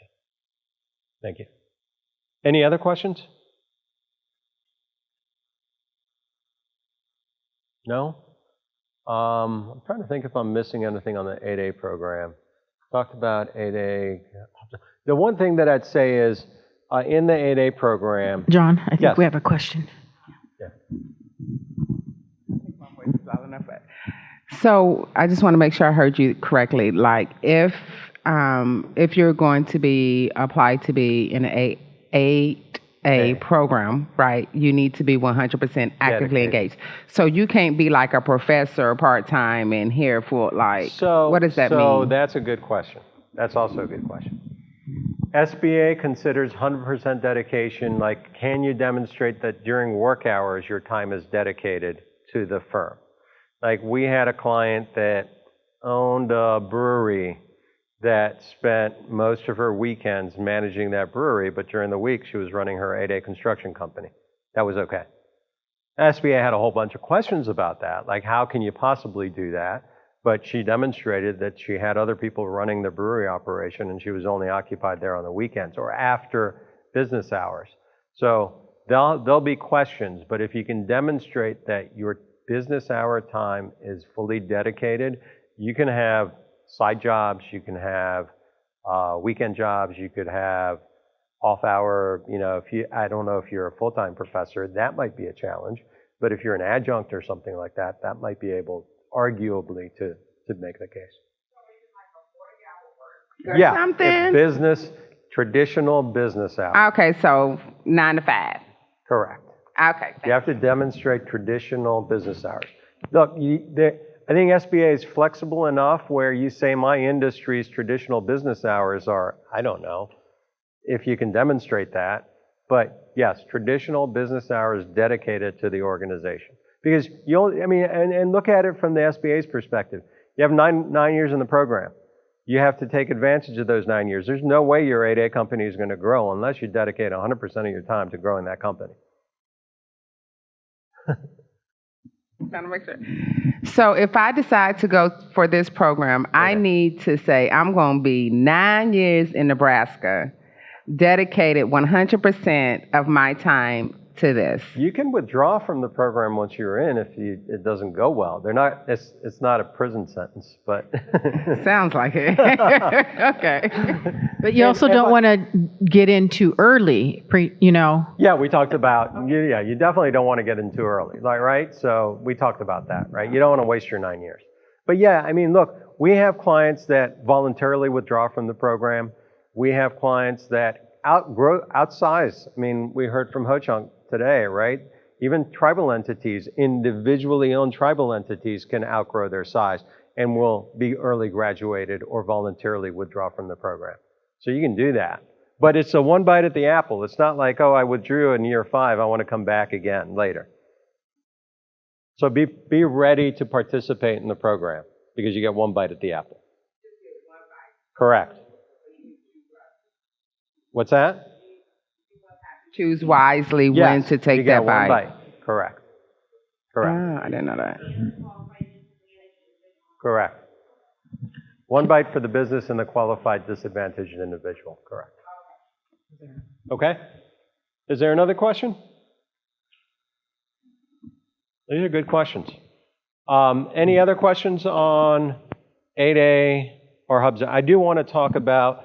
Thank you. Any other questions? No? I'm trying to think if I'm missing anything on the 8A program. Talked about 8A. The one thing that I'd say is, in the 8A program... John, I think yes. we have a question. Yeah. So I just want to make sure I heard you correctly. Like if you're going to be applied to be in an 8A program, right, you need to be 100% actively engaged. So you can't be like a professor part-time and here for what does that mean? So that's a good question. That's also a good question. SBA considers 100% dedication, like can you demonstrate that during work hours your time is dedicated to the firm? Like we had a client that owned a brewery that spent most of her weekends managing that brewery, but during the week she was running her 8A construction company. That was okay. SBA had a whole bunch of questions about that, like how can you possibly do that? But she demonstrated that she had other people running the brewery operation and she was only occupied there on the weekends or after business hours. So there'll be questions, but if you can demonstrate that your business hour time is fully dedicated, you can have side jobs, you can have weekend jobs, you could have off hour, I don't know if you're a full-time professor, that might be a challenge, but if you're an adjunct or something like that, that might be able, arguably, to make the case. Yeah, Something? Traditional business hours. Okay, so 9 to 5. Correct. Okay. You have to demonstrate traditional business hours. Look, I think SBA is flexible enough where you say my industry's traditional business hours are, I don't know, if you can demonstrate that. But yes, traditional business hours dedicated to the organization. Because and look at it from the SBA's perspective. You have nine years in the program. You have to take advantage of those 9 years. There's no way your 8A company is going to grow unless you dedicate 100% of your time to growing that company. Trying to make sure. So if I decide to go for this program, I need to say I'm going to be 9 years in Nebraska, dedicated 100% of my time to this. You can withdraw from the program once you're in if it doesn't go well. It's not a prison sentence, but sounds like it. Okay. But you also don't want to get in too early, Yeah, we talked about, you definitely don't want to get in too early, right? So we talked about that, right? You don't want to waste your 9 years. But yeah, look, we have clients that voluntarily withdraw from the program. We have clients that outsize. We heard from Ho-Chunk today, right? Even tribal entities, individually owned tribal entities can outgrow their size and will be early graduated or voluntarily withdraw from the program. So you can do that. But it's a one bite at the apple. It's not like, I withdrew in year 5, I want to come back again later. So be ready to participate in the program because you get one bite at the apple. Correct. What's that? Choose wisely when to take you get that bite. One bite. Correct. I didn't know that. Correct. One bite for the business and the qualified disadvantaged individual. Correct. Okay. Is there another question? These are good questions. Any other questions on 8A or Hubs? I do want to talk about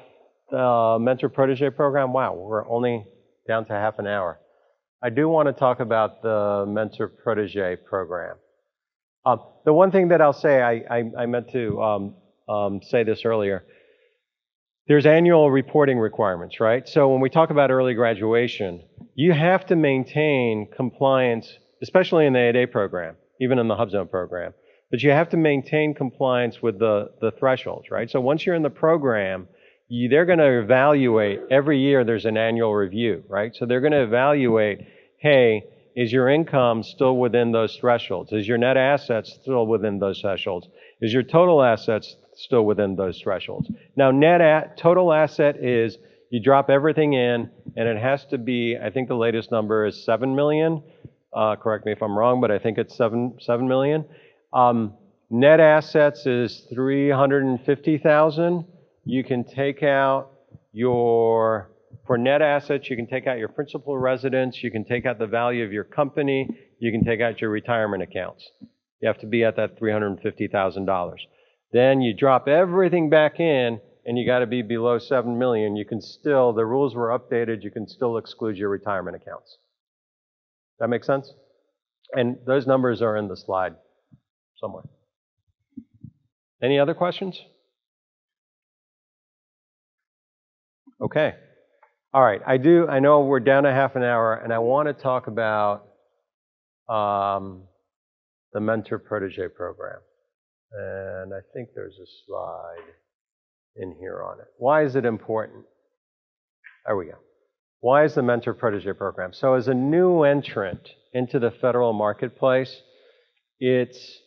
the mentor protege program. Wow, we're only down to half an hour. I do want to talk about the mentor protege program. The one thing that I'll say, I meant to say this earlier, there's annual reporting requirements, right? So when we talk about early graduation, you have to maintain compliance, especially in the 8A program, even in the HubZone program, but you have to maintain compliance with the thresholds, right? So once you're in the program, they're going to evaluate, every year there's an annual review, right? So they're going to evaluate, hey, is your income still within those thresholds? Is your net assets still within those thresholds? Is your total assets still within those thresholds? Now, total asset is you drop everything in, and it has to be, I think the latest number is 7 million. Correct me if I'm wrong, but I think it's 7 million. Net assets is 350,000. You can take out for net assets, you can take out your principal residence, you can take out the value of your company, you can take out your retirement accounts. You have to be at that $350,000. Then you drop everything back in, and you got to be below 7 million. You can still, the rules were updated, you can still exclude your retirement accounts. That make sense? And those numbers are in the slide somewhere. Any other questions? Okay. All right. I know we're down to half an hour, and I want to talk about the mentor protege program. And I think there's a slide in here on it. Why is it important? There we go. Why is the mentor protege program? So as a new entrant into the federal marketplace, it's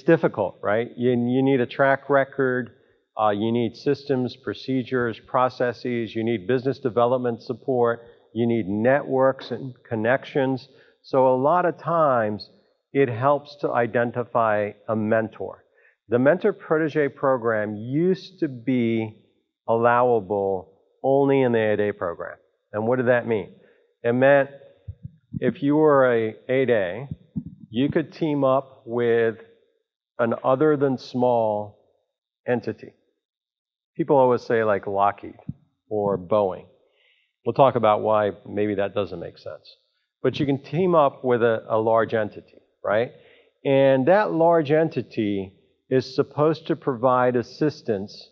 difficult, right? You need a track record. You need systems, procedures, processes. You need business development support. You need networks and connections. So a lot of times, it helps to identify a mentor. The mentor protege program used to be allowable only in the 8A program. And what did that mean? It meant if you were a 8A, you could team up with an other than small entity. People always say like Lockheed or Boeing. We'll talk about why maybe that doesn't make sense. But you can team up with a large entity, right? And that large entity is supposed to provide assistance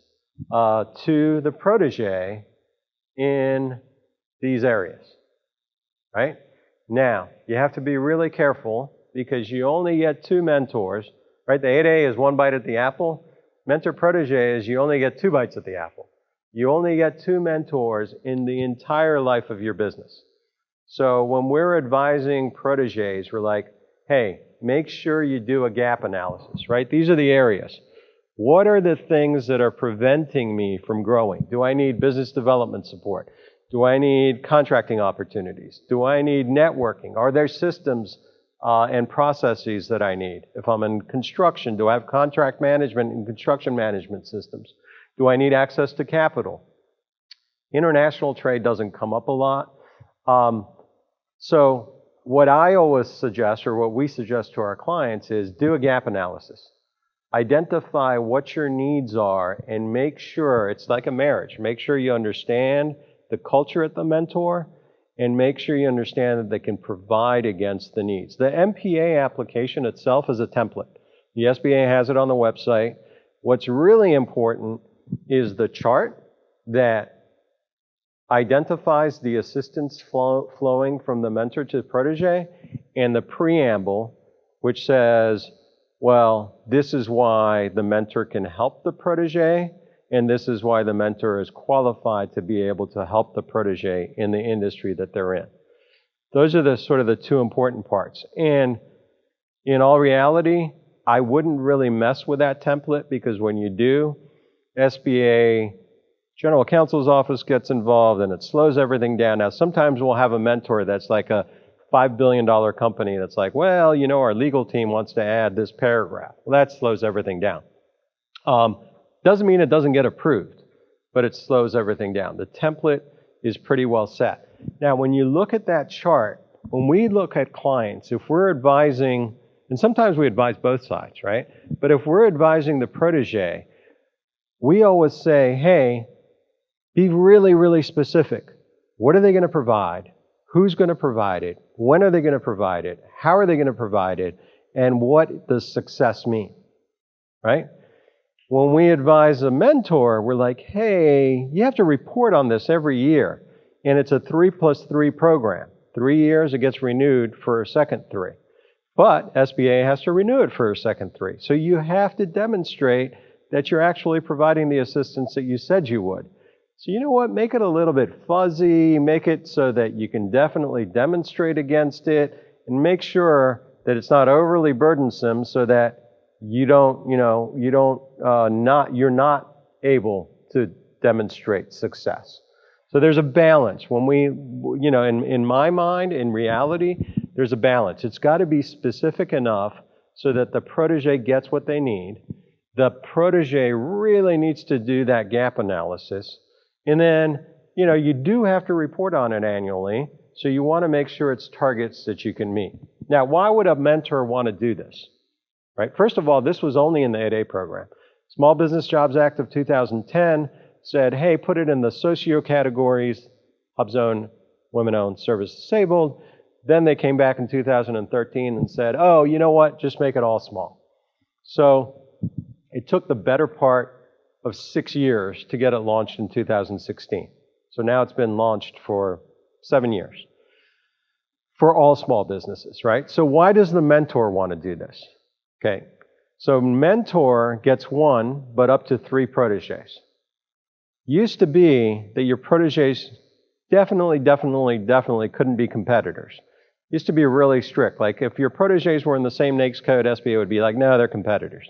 to the protege in these areas, right? Now, you have to be really careful because you only get 2 mentors, right? The 8A is 1 bite at the apple. Mentor-protege is you only get 2 bites at the apple. You only get 2 mentors in the entire life of your business. So when we're advising proteges, we're like, hey, make sure you do a gap analysis, right? These are the areas. What are the things that are preventing me from growing? Do I need business development support? Do I need contracting opportunities? Do I need networking? Are there systems and processes that I need? If I'm in construction, do I have contract management and construction management systems? Do I need access to capital? International trade doesn't come up a lot. So what I always suggest, or what we suggest to our clients, is do a gap analysis. Identify what your needs are and make sure, it's like a marriage, make sure you understand the culture at the mentor and make sure you understand that they can provide against the needs. The MPA application itself is a template. The SBA has it on the website. What's really important is the chart that identifies the assistance flowing from the mentor to the protege, and the preamble, which says, well, this is why the mentor can help the protege, and this is why the mentor is qualified to be able to help the protege in the industry that they're in. Those are the sort of the 2 important parts. And in all reality, I wouldn't really mess with that template, because when you do, SBA General Counsel's office gets involved and it slows everything down. Now, sometimes we'll have a mentor that's like a $5 billion company that's like, well, you know, our legal team wants to add this paragraph. Well, that slows everything down. Doesn't mean it doesn't get approved, but it slows everything down. The template is pretty well set. Now, when you look at that chart, when we look at clients, if we're advising, and sometimes we advise both sides, right? But if we're advising the protege, we always say, hey, be really, really specific. What are they going to provide? Who's going to provide it? When are they going to provide it? How are they going to provide it? And what does success mean, right? When we advise a mentor, we're like, hey, you have to report on this every year. And it's a 3+3 program. 3 years, it gets renewed for a second 3. But SBA has to renew it for a second 3. So you have to demonstrate that you're actually providing the assistance that you said you would. So you know what, make it a little bit fuzzy, make it so that you can definitely demonstrate against it, and make sure that it's not overly burdensome so that you're not able to demonstrate success. So there's a balance. When we, in my mind, in reality, there's a balance. It's got to be specific enough so that the protege gets what they need. The protege really needs to do that gap analysis. And then, you do have to report on it annually, so you want to make sure it's targets that you can meet. Now, why would a mentor want to do this? Right? First of all, this was only in the 8A program. Small Business Jobs Act of 2010 said, hey, put it in the socio categories, HUBZone, women-owned, service-disabled. Then they came back in 2013 and said, oh, you know what, just make it all small. So it took the better part of 6 years to get it launched in 2016. So now it's been launched for 7 years for all small businesses, right? So why does the mentor want to do this? Okay, so mentor gets 1, but up to 3 proteges. Used to be that your proteges definitely couldn't be competitors. Used to be really strict. Like if your proteges were in the same NAICS code, SBA would be like, no, they're competitors.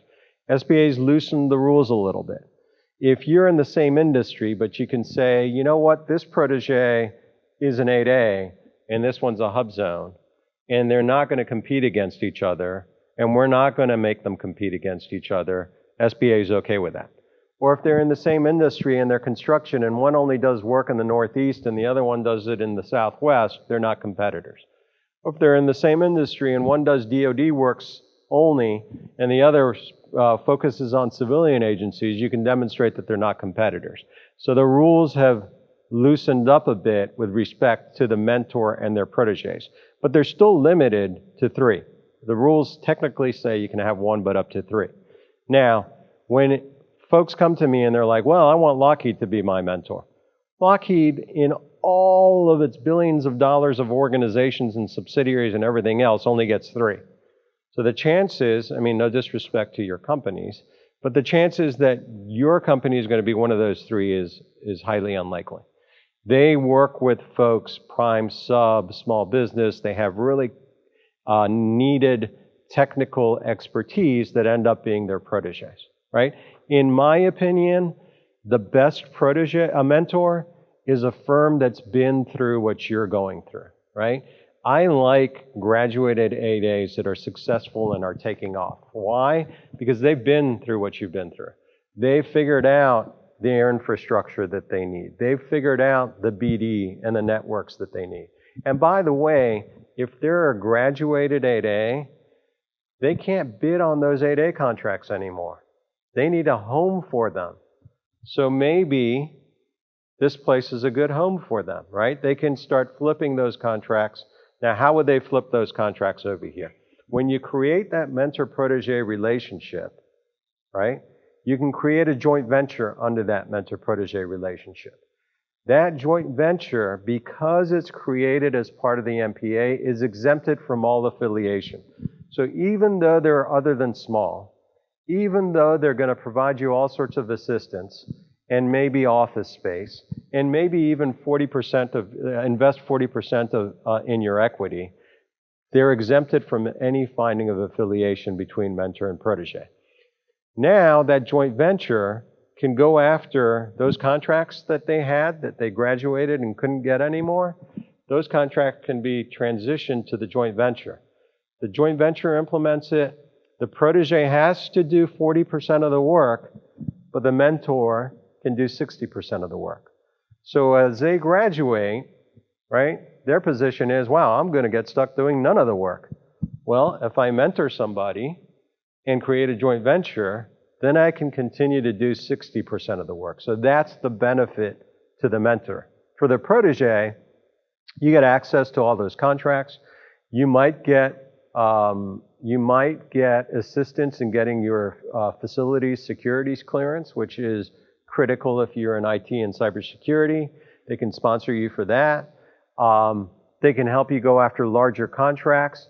SBA's loosened the rules a little bit. If you're in the same industry, but you can say, you know what, this protege is an 8A, and this one's a HUBZone, and they're not going to compete against each other, and we're not going to make them compete against each other, SBA is okay with that. Or if they're in the same industry and they're construction, and one only does work in the Northeast and the other one does it in the Southwest, they're not competitors. If they're in the same industry and one does DoD works only and the other focuses on civilian agencies, you can demonstrate that they're not competitors. So the rules have loosened up a bit with respect to the mentor and their proteges, but they're still limited to 3. The rules technically say you can have 1, but up to 3. Now, when folks come to me and they're like, well, I want Lockheed to be my mentor. Lockheed, in all of its billions of dollars of organizations and subsidiaries and everything else, only gets 3. So the chances, I mean, no disrespect to your companies, but the chances that your company is going to be one of those 3 is highly unlikely. They work with folks, prime, sub, small business. They have really needed technical expertise that end up being their proteges, right? In my opinion, the best mentor is a firm that's been through what you're going through, right? I like graduated 8As that are successful and are taking off. Why? Because they've been through what you've been through. They've figured out the infrastructure that they need. They've figured out the BD and the networks that they need. And by the way, if they're a graduated 8A, they can't bid on those 8A contracts anymore. They need a home for them. So maybe this place is a good home for them, right? They can start flipping those contracts. Now, how would they flip those contracts over here? When you create that mentor-protege relationship, right, you can create a joint venture under that mentor-protege relationship. That joint venture, because it's created as part of the MPA, is exempted from all affiliation. So even though they're other than small, even though they're going to provide you all sorts of assistance and maybe office space, and maybe even 40% of, invest 40% of, in your equity, they're exempted from any finding of affiliation between mentor and protege. Now that joint venture can go after those contracts that they had, that they graduated and couldn't get anymore. Those contracts can be transitioned to the joint venture. The joint venture implements it. The protege has to do 40% of the work, but the mentor can do 60% of the work. So as they graduate, right, their position is, wow, I'm going to get stuck doing none of the work. Well, if I mentor somebody and create a joint venture, then I can continue to do 60% of the work. So that's the benefit to the mentor. For the protege, you get access to all those contracts. You might get assistance in getting your facilities securities clearance, which is critical if you're in IT and cybersecurity. They can sponsor you for that. They can help you go after larger contracts.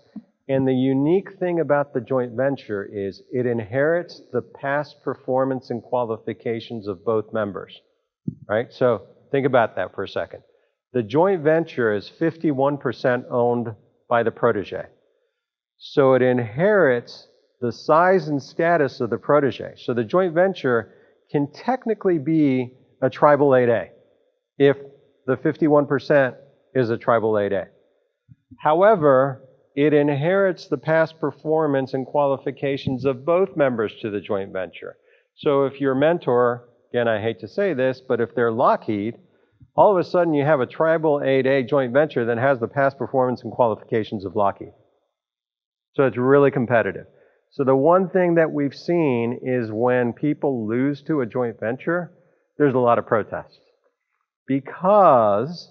And the unique thing about the joint venture is it inherits the past performance and qualifications of both members, right? So think about that for a second. The joint venture is 51% owned by the protege. So it inherits the size and status of the protege. So the joint venture can technically be a tribal 8A if the 51% is a tribal 8A. However, it inherits the past performance and qualifications of both members to the joint venture. So if your mentor, again, I hate to say this, but if they're Lockheed, all of a sudden you have a tribal 8A joint venture that has the past performance and qualifications of Lockheed. So it's really competitive. So the one thing that we've seen is when people lose to a joint venture, there's a lot of protests. Because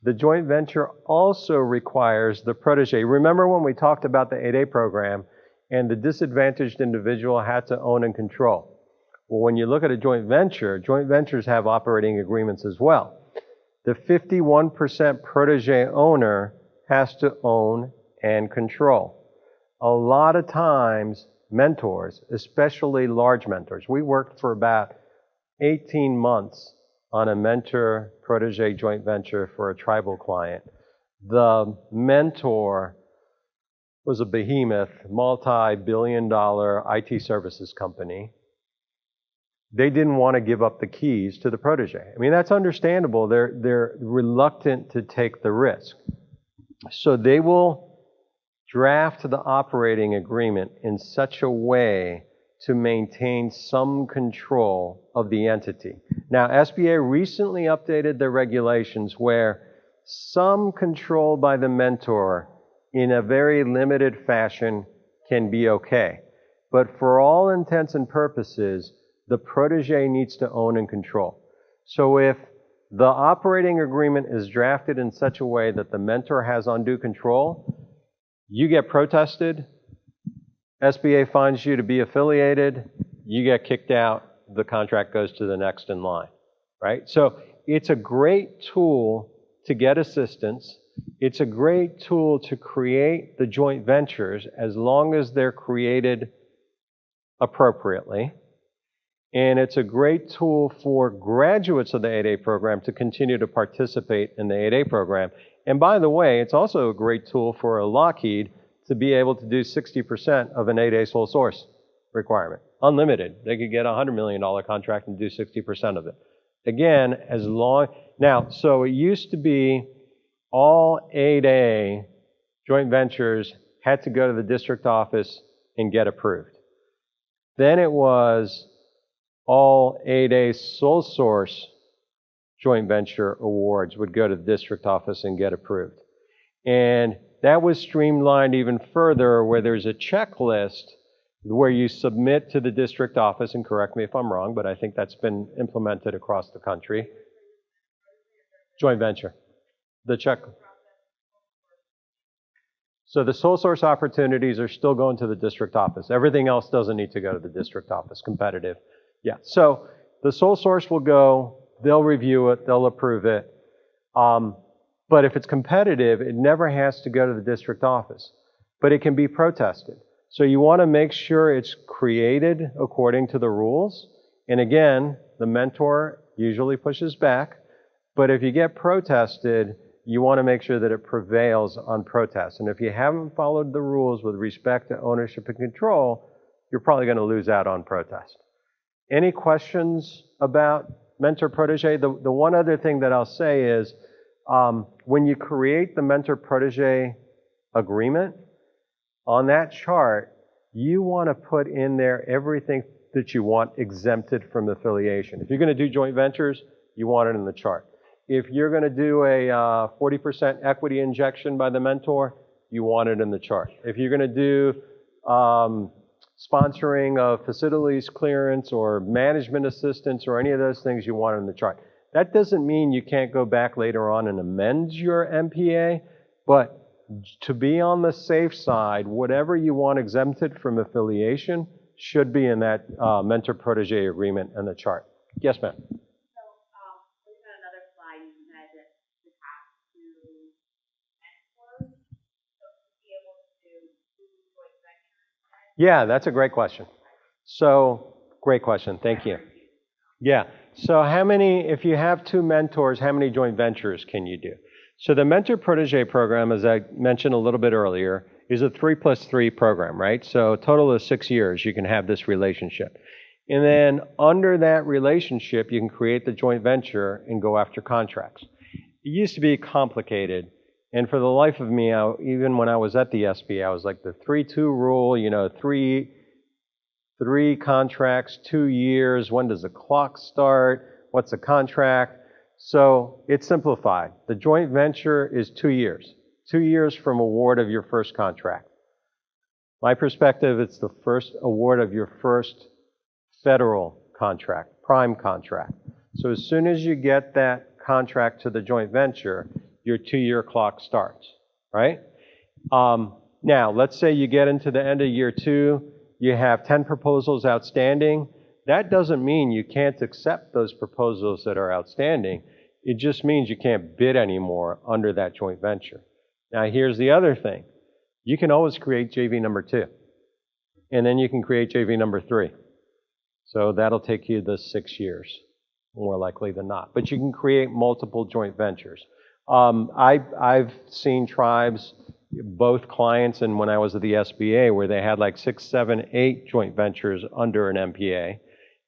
the joint venture also requires the protege. Remember when we talked about the 8A program and the disadvantaged individual had to own and control? Well, when you look at a joint ventures have operating agreements as well. The 51% protege owner has to own and control. A lot of times, mentors, especially large mentors, we worked for about 18 months on a mentor-protege joint venture for a tribal client. The mentor was a behemoth, multi-billion-dollar IT services company. They didn't want to give up the keys to the protege. I mean, that's understandable. They're reluctant to take the risk. So they will draft the operating agreement in such a way to maintain some control of the entity. Now, SBA recently updated their regulations where some control by the mentor in a very limited fashion can be okay. But for all intents and purposes, the protege needs to own and control. So if the operating agreement is drafted in such a way that the mentor has undue control, you get protested, SBA finds you to be affiliated, you get kicked out, the contract goes to the next in line, right? So it's a great tool to get assistance. It's a great tool to create the joint ventures as long as they're created appropriately. And it's a great tool for graduates of the 8A program to continue to participate in the 8A program. And by the way, it's also a great tool for a Lockheed to be able to do 60% of an 8A sole source requirement. Unlimited. They could get a $100 million contract and do 60% of it. Again, as long, now, so it used to be all 8A joint ventures had to go to the district office and get approved. Then it was all 8A sole source joint venture awards would go to the district office and get approved. And that was streamlined even further where there's a checklist where you submit to the district office, and correct me if I'm wrong, but I think that's been implemented across the country. Joint venture. The check. So the sole source opportunities are still going to the district office. Everything else doesn't need to go to the district office, competitive. Yeah, so the sole source will go, they'll review it, they'll approve it. But if it's competitive, it never has to go to the district office. But it can be protested. So you want to make sure it's created according to the rules. And again, the mentor usually pushes back. But if you get protested, you want to make sure that it prevails on protest. And if you haven't followed the rules with respect to ownership and control, you're probably going to lose out on protest. Any questions about mentor-protege? The one other thing that I'll say is, when you create the mentor-protege agreement, on that chart, you want to put in there everything that you want exempted from affiliation. If you're going to do joint ventures, you want it in the chart. If you're going to do a 40% equity injection by the mentor, you want it in the chart. If you're going to do sponsoring of facilities clearance or management assistance or any of those things, you want it in the chart. That doesn't mean you can't go back later on and amend your MPA, but to be on the safe side, whatever you want exempted from affiliation should be in that mentor-protege agreement and the chart. Yes, ma'am. Yeah, that's a great question. So, great question. Thank you. Yeah. So if you have two mentors, how many joint ventures can you do? So the mentor-protege program, as I mentioned a little bit earlier, is a 3+3 program, right? So a total of 6 years you can have this relationship. And then under that relationship, you can create the joint venture and go after contracts. It used to be complicated. And for the life of me, even when I was at the SBA, I was like the 3-2 rule, you know, three contracts, 2 years, when does the clock start, what's the contract? So it's simplified. The joint venture is 2 years. 2 years from award of your first contract. My perspective, it's the first award of your first federal contract, prime contract. So as soon as you get that contract to the joint venture, your 2-year clock starts, right? Now, let's say you get into the end of year 2, you have 10 proposals outstanding. That doesn't mean you can't accept those proposals that are outstanding. It just means you can't bid anymore under that joint venture. Now, here's the other thing. You can always create JV number 2. And then you can create JV number 3. So that'll take you the 6 years, more likely than not. But you can create multiple joint ventures. I've seen tribes, both clients and when I was at the SBA, where they had like 6, 7, 8 joint ventures under an MPA.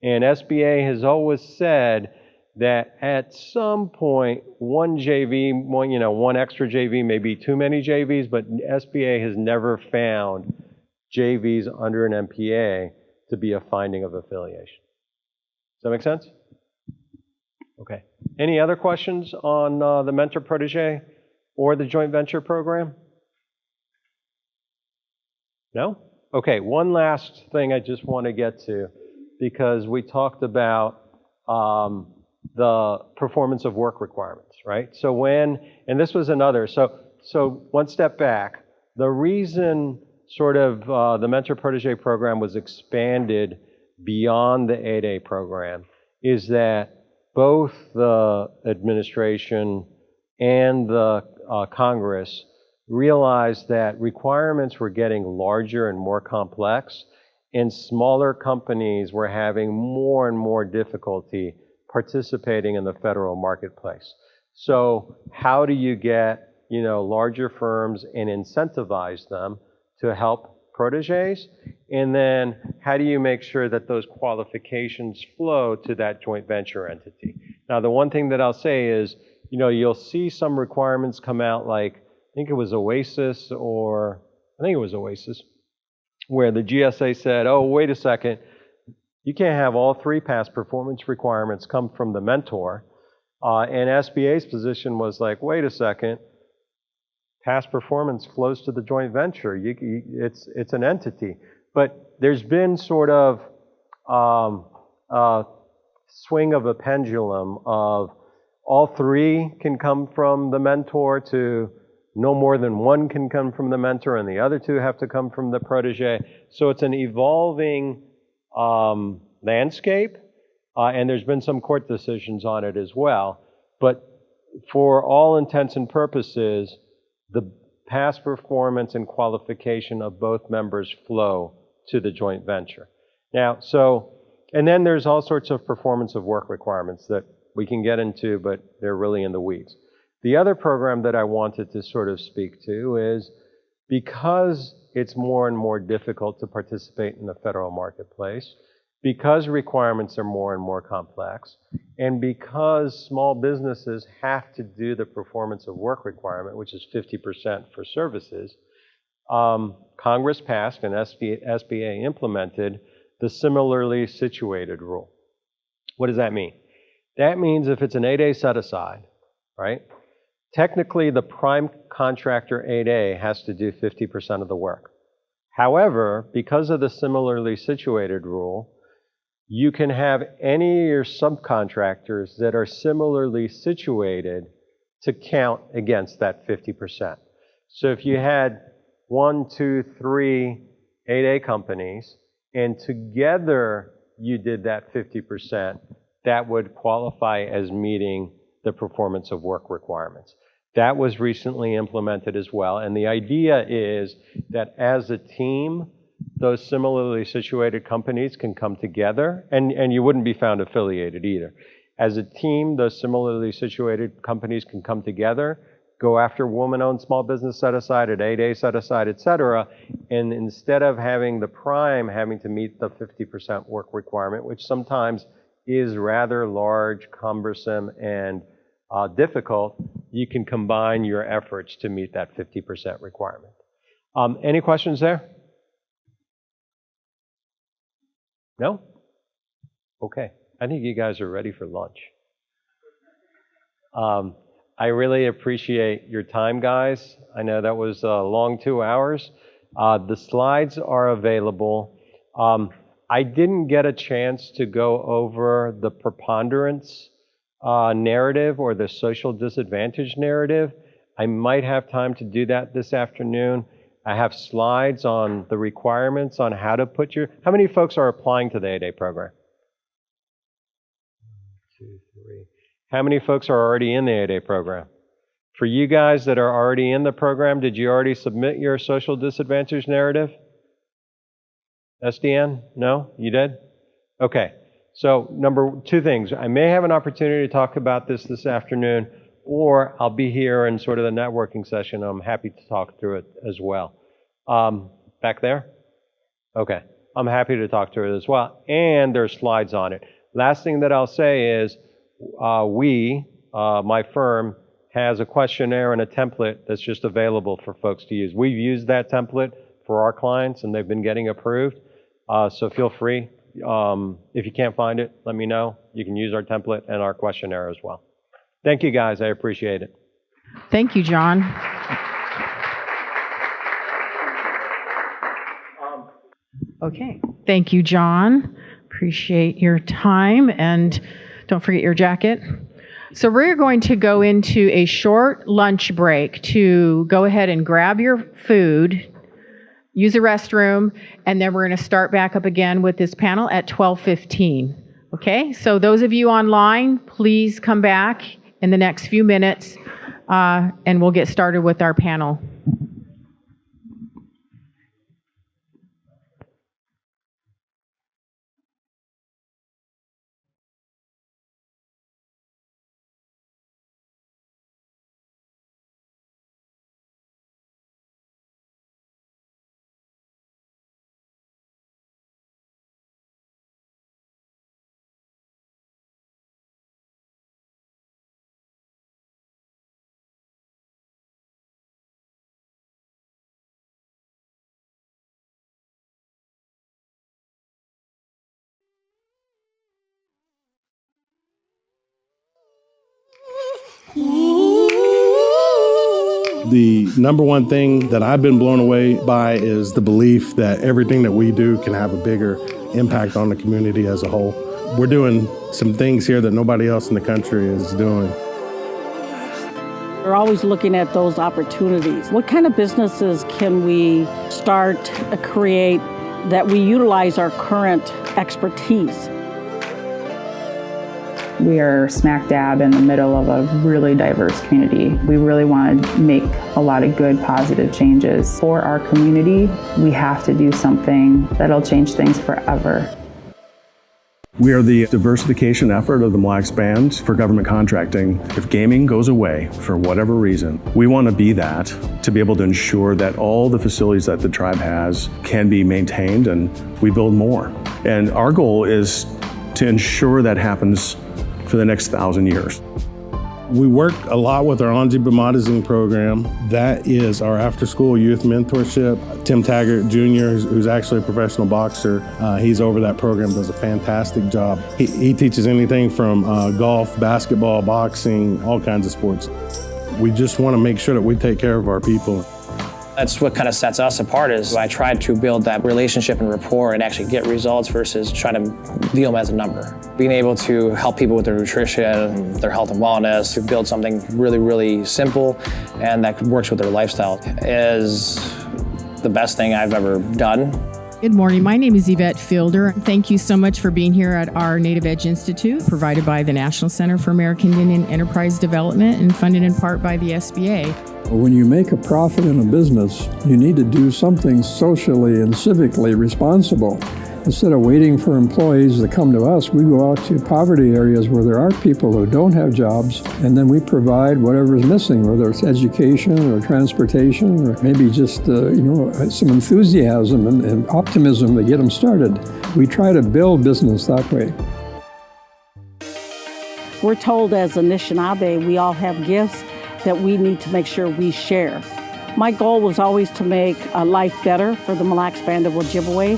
And SBA has always said that at some point, one extra JV may be too many JVs, but SBA has never found JVs under an MPA to be a finding of affiliation. Does that make sense? Okay. Any other questions on the mentor-protege or the joint venture program? No? Okay, one last thing I just want to get to, because we talked about the performance of work requirements, right? So and this was another, so one step back, the reason sort of the Mentor Protege program was expanded beyond the 8A program is that both the administration and the Congress realized that requirements were getting larger and more complex, and smaller companies were having more and more difficulty participating in the federal marketplace. So how do you get, larger firms and incentivize them to help proteges? And then how do you make sure that those qualifications flow to that joint venture entity? Now, the one thing that I'll say is, you'll see some requirements come out like, I think it was Oasis, where the GSA said, oh, wait a second, you can't have all 3 past performance requirements come from the mentor. And SBA's position was like, wait a second, past performance flows to the joint venture. It's an entity. But there's been sort of a swing of a pendulum of all 3 can come from the mentor to no more than 1 can come from the mentor and the other 2 have to come from the protege. So it's an evolving landscape, and there's been some court decisions on it as well. But for all intents and purposes, the past performance and qualification of both members flow to the joint venture. Now, and then there's all sorts of performance of work requirements that we can get into, but they're really in the weeds. The other program that I wanted to sort of speak to is, because it's more and more difficult to participate in the federal marketplace, because requirements are more and more complex, and because small businesses have to do the performance of work requirement, which is 50% for services, Congress passed and SBA implemented the similarly situated rule. What does that mean? That means if it's an 8A set-aside, right, technically the prime contractor 8A has to do 50% of the work. However, because of the similarly situated rule, you can have any of your subcontractors that are similarly situated to count against that 50%. So if you had 1, 2, 3 8A companies, and together you did that 50%, that would qualify as meeting the performance of work requirements. That was recently implemented as well, and the idea is that as a team, those similarly situated companies can come together, and you wouldn't be found affiliated either. As a team, those similarly situated companies can come together, go after woman-owned small business set-aside, at 8A set-aside, et cetera, and instead of having the prime having to meet the 50% work requirement, which sometimes is rather large, cumbersome, and difficult, you can combine your efforts to meet that 50% requirement. Any questions there? No? Okay. I think you guys are ready for lunch. I really appreciate your time, guys. I know that was a long 2 hours. The slides are available. I didn't get a chance to go over the preponderance narrative or the social disadvantage narrative. I might have time to do that this afternoon. I have slides on the requirements on how to put how many folks are applying to the 8A program? 1, 2, 3. How many folks are already in the 8A program? For you guys that are already in the program, did you already submit your social disadvantage narrative? SDN? No? You did? Okay. So 2 things. I may have an opportunity to talk about this afternoon, or I'll be here in sort of the networking session. I'm happy to talk through it as well. Back there? Okay. I'm happy to talk through it as well. And there's slides on it. Last thing that I'll say is my firm, has a questionnaire and a template that's just available for folks to use. We've used that template for our clients, and they've been getting approved. So feel free. If you can't find it, let me know. You can use our template and our questionnaire as well. Thank you, guys. I appreciate it. Thank you, John. Okay. Thank you, John. Appreciate your time, and don't forget your jacket. So we're going to go into a short lunch break to go ahead and grab your food, use the restroom, and then we're going to start back up again with this panel at 12:15. Okay? So those of you online, please come back in the next few minutes, and we'll get started with our panel. The number one thing that I've been blown away by is the belief that everything that we do can have a bigger impact on the community as a whole. We're doing some things here that nobody else in the country is doing. We're always looking at those opportunities. What kind of businesses can we start, create, that we utilize our current expertise? We are smack dab in the middle of a really diverse community. We really want to make a lot of good, positive changes for our community. We have to do something that'll change things forever. We are the diversification effort of the Mille Lacs Band for government contracting. If gaming goes away for whatever reason, we want to be that to be able to ensure that all the facilities that the tribe has can be maintained and we build more. And our goal is to ensure that happens for the next 1,000 years. We work a lot with our Anji Bamadizing program. That is our after-school youth mentorship. Tim Taggart Jr., who's actually a professional boxer, he's over that program, does a fantastic job. He teaches anything from golf, basketball, boxing, all kinds of sports. We just want to make sure that we take care of our people. That's what kind of sets us apart is I tried to build that relationship and rapport and actually get results versus trying to view them as a number. Being able to help people with their nutrition, their health and wellness, to build something really, really simple and that works with their lifestyle is the best thing I've ever done. Good morning. My name is Yvette Fielder. Thank you so much for being here at our Native Edge Institute, provided by the National Center for American Indian Enterprise Development and funded in part by the SBA. When you make a profit in a business, you need to do something socially and civically responsible. Instead of waiting for employees to come to us, we go out to poverty areas where there are people who don't have jobs, and then we provide whatever is missing, whether it's education or transportation, or maybe just some enthusiasm and optimism to get them started. We try to build business that way. We're told as Anishinaabe, we all have gifts that we need to make sure we share. My goal was always to make a life better for the Mille Lacs Band of Ojibwe.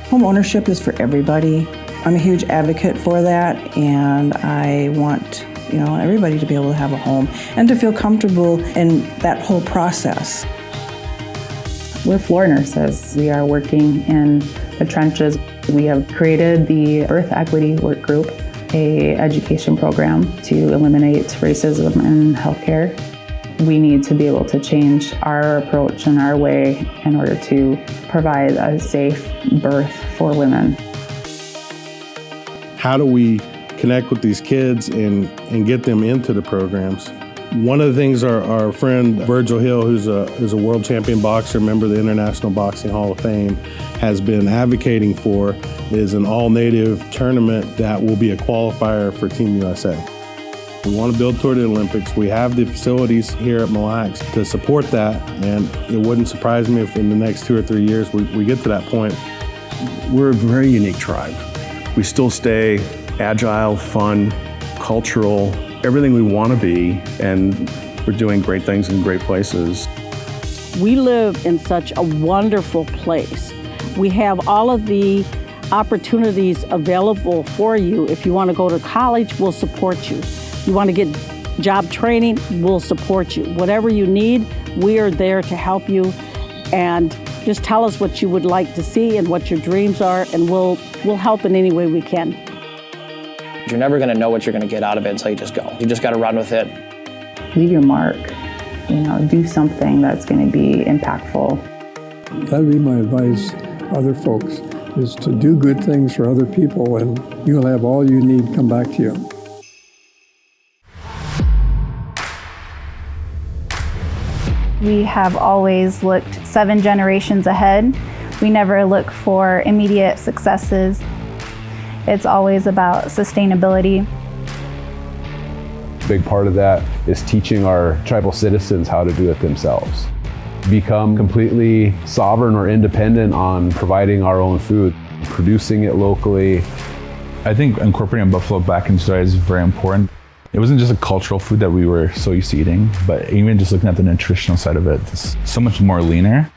Home ownership is for everybody. I'm a huge advocate for that, and I want everybody to be able to have a home and to feel comfortable in that whole process. We're floor nurses. We are working in the trenches. We have created the Birth Equity Work Group, a education program to eliminate racism in healthcare. We need to be able to change our approach and our way in order to provide a safe birth for women. How do we connect with these kids and get them into the programs? One of the things our friend Virgil Hill, who's a world champion boxer, member of the International Boxing Hall of Fame, has been advocating for is an all-native tournament that will be a qualifier for Team USA. We want to build toward the Olympics. We have the facilities here at Mille Lacs to support that, and it wouldn't surprise me if in the next 2 or 3 years we get to that point. We're a very unique tribe. We still stay agile, fun, cultural, everything we want to be, and we're doing great things in great places. We live in such a wonderful place. We have all of the opportunities available for you. If you want to go to college, we'll support you. You want to get job training, we'll support you. Whatever you need, we are there to help you. And Just tell us what you would like to see and what your dreams are, and we'll help in any way we can. You're never going to know what you're going to get out of it until you just go. You just got to run with it. Leave your mark. Do something that's going to be impactful. That'd be my advice to other folks, is to do good things for other people, and you'll have all you need come back to you. We have always looked 7 generations ahead. We never look for immediate successes. It's always about sustainability. A big part of that is teaching our tribal citizens how to do it themselves. Become completely sovereign or independent on providing our own food, producing it locally. I think incorporating buffalo back into society is very important. It wasn't just a cultural food that we were so used to eating, but even just looking at the nutritional side of it, it's so much more leaner.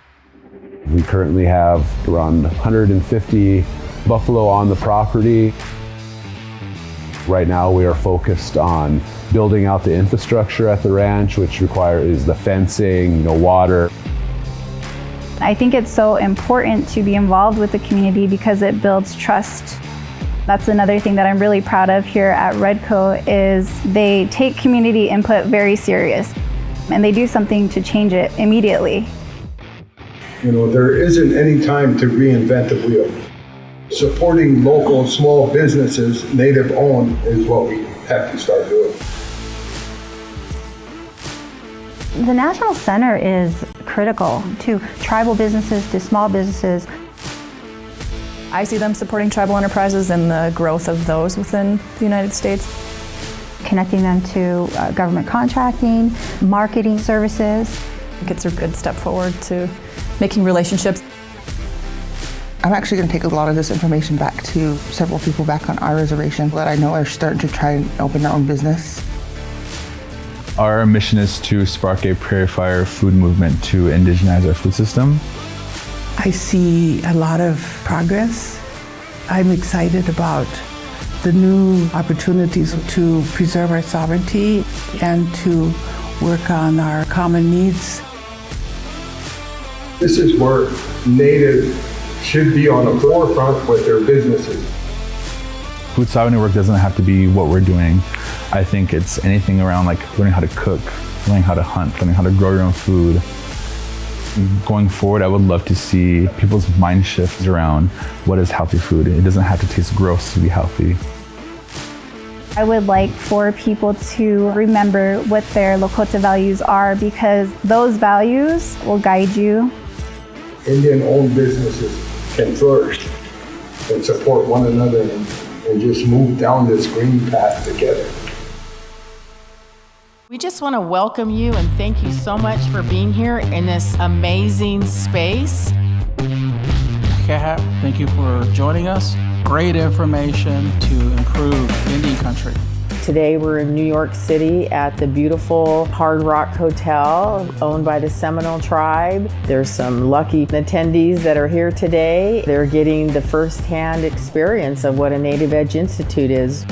We currently have around 150 buffalo on the property. Right now we are focused on building out the infrastructure at the ranch, which requires the fencing, water. I think it's so important to be involved with the community because it builds trust. That's another thing that I'm really proud of here at Redco is they take community input very serious and they do something to change it immediately. There isn't any time to reinvent the wheel. Supporting local small businesses, native owned, is what we have to start doing. The National Center is critical to tribal businesses, to small businesses. I see them supporting tribal enterprises and the growth of those within the United States. Connecting them to government contracting, marketing services. I think it's a good step forward to making relationships. I'm actually going to take a lot of this information back to several people back on our reservation that I know are starting to try and open their own business. Our mission is to spark a prairie fire food movement to indigenize our food system. I see a lot of progress. I'm excited about the new opportunities to preserve our sovereignty and to work on our common needs. This is where Native should be on the forefront with their businesses. Food sovereignty work doesn't have to be what we're doing. I think it's anything around learning how to cook, learning how to hunt, learning how to grow your own food. Going forward, I would love to see people's mind shifts around what is healthy food. It doesn't have to taste gross to be healthy. I would like for people to remember what their Lakota values are because those values will guide you. Indian-owned businesses can flourish and support one another and just move down this green path together. We just want to welcome you and thank you so much for being here in this amazing space. Thank you for joining us. Great information to improve Indian country. Today we're in New York City at the beautiful Hard Rock Hotel owned by the Seminole Tribe. There's some lucky attendees that are here today. They're getting the first-hand experience of what a Native Edge Institute is.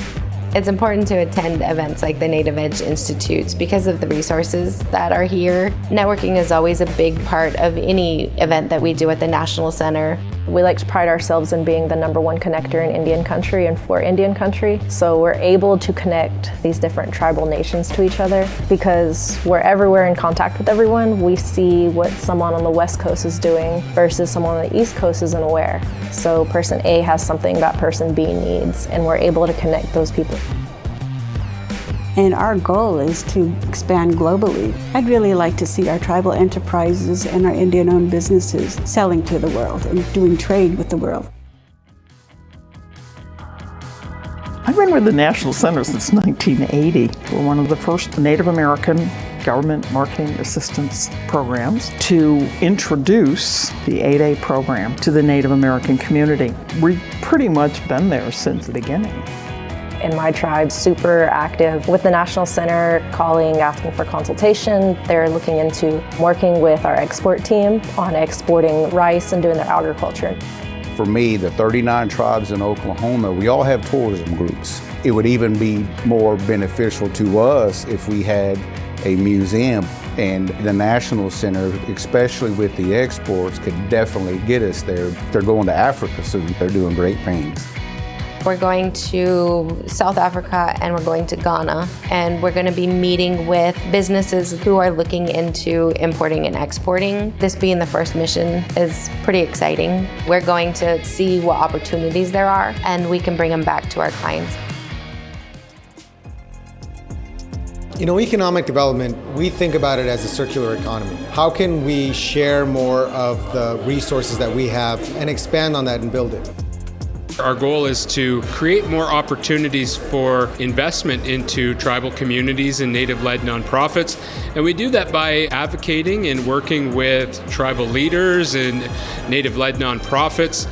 It's important to attend events like the Native Edge Institutes because of the resources that are here. Networking is always a big part of any event that we do at the National Center. We like to pride ourselves in being the #1 connector in Indian country and for Indian country. So we're able to connect these different tribal nations to each other because we're everywhere in contact with everyone. We see what someone on the West Coast is doing versus someone on the East Coast isn't aware. So person A has something that person B needs, and we're able to connect those people. And our goal is to expand globally. I'd really like to see our tribal enterprises and our Indian-owned businesses selling to the world and doing trade with the world. I've been with the National Center since 1980. We're one of the first Native American government marketing assistance programs to introduce the 8A program to the Native American community. We've pretty much been there since the beginning. In my tribe, super active with the National Center, calling, asking for consultation. They're looking into working with our export team on exporting rice and doing their agriculture. For me, the 39 tribes in Oklahoma, we all have tourism groups. It would even be more beneficial to us if we had a museum And the National Center, especially with the exports, could definitely get us there. They're going to Africa, so they're doing great things. We're going to South Africa and we're going to Ghana, and we're going to be meeting with businesses who are looking into importing and exporting. This being the first mission is pretty exciting. We're going to see what opportunities there are and we can bring them back to our clients. You know, economic development, we think about it as a circular economy. How can we share more of the resources that we have and expand on that and build it? Our goal is to create more opportunities for investment into tribal communities and Native-led nonprofits. And we do that by advocating and working with tribal leaders and Native-led nonprofits.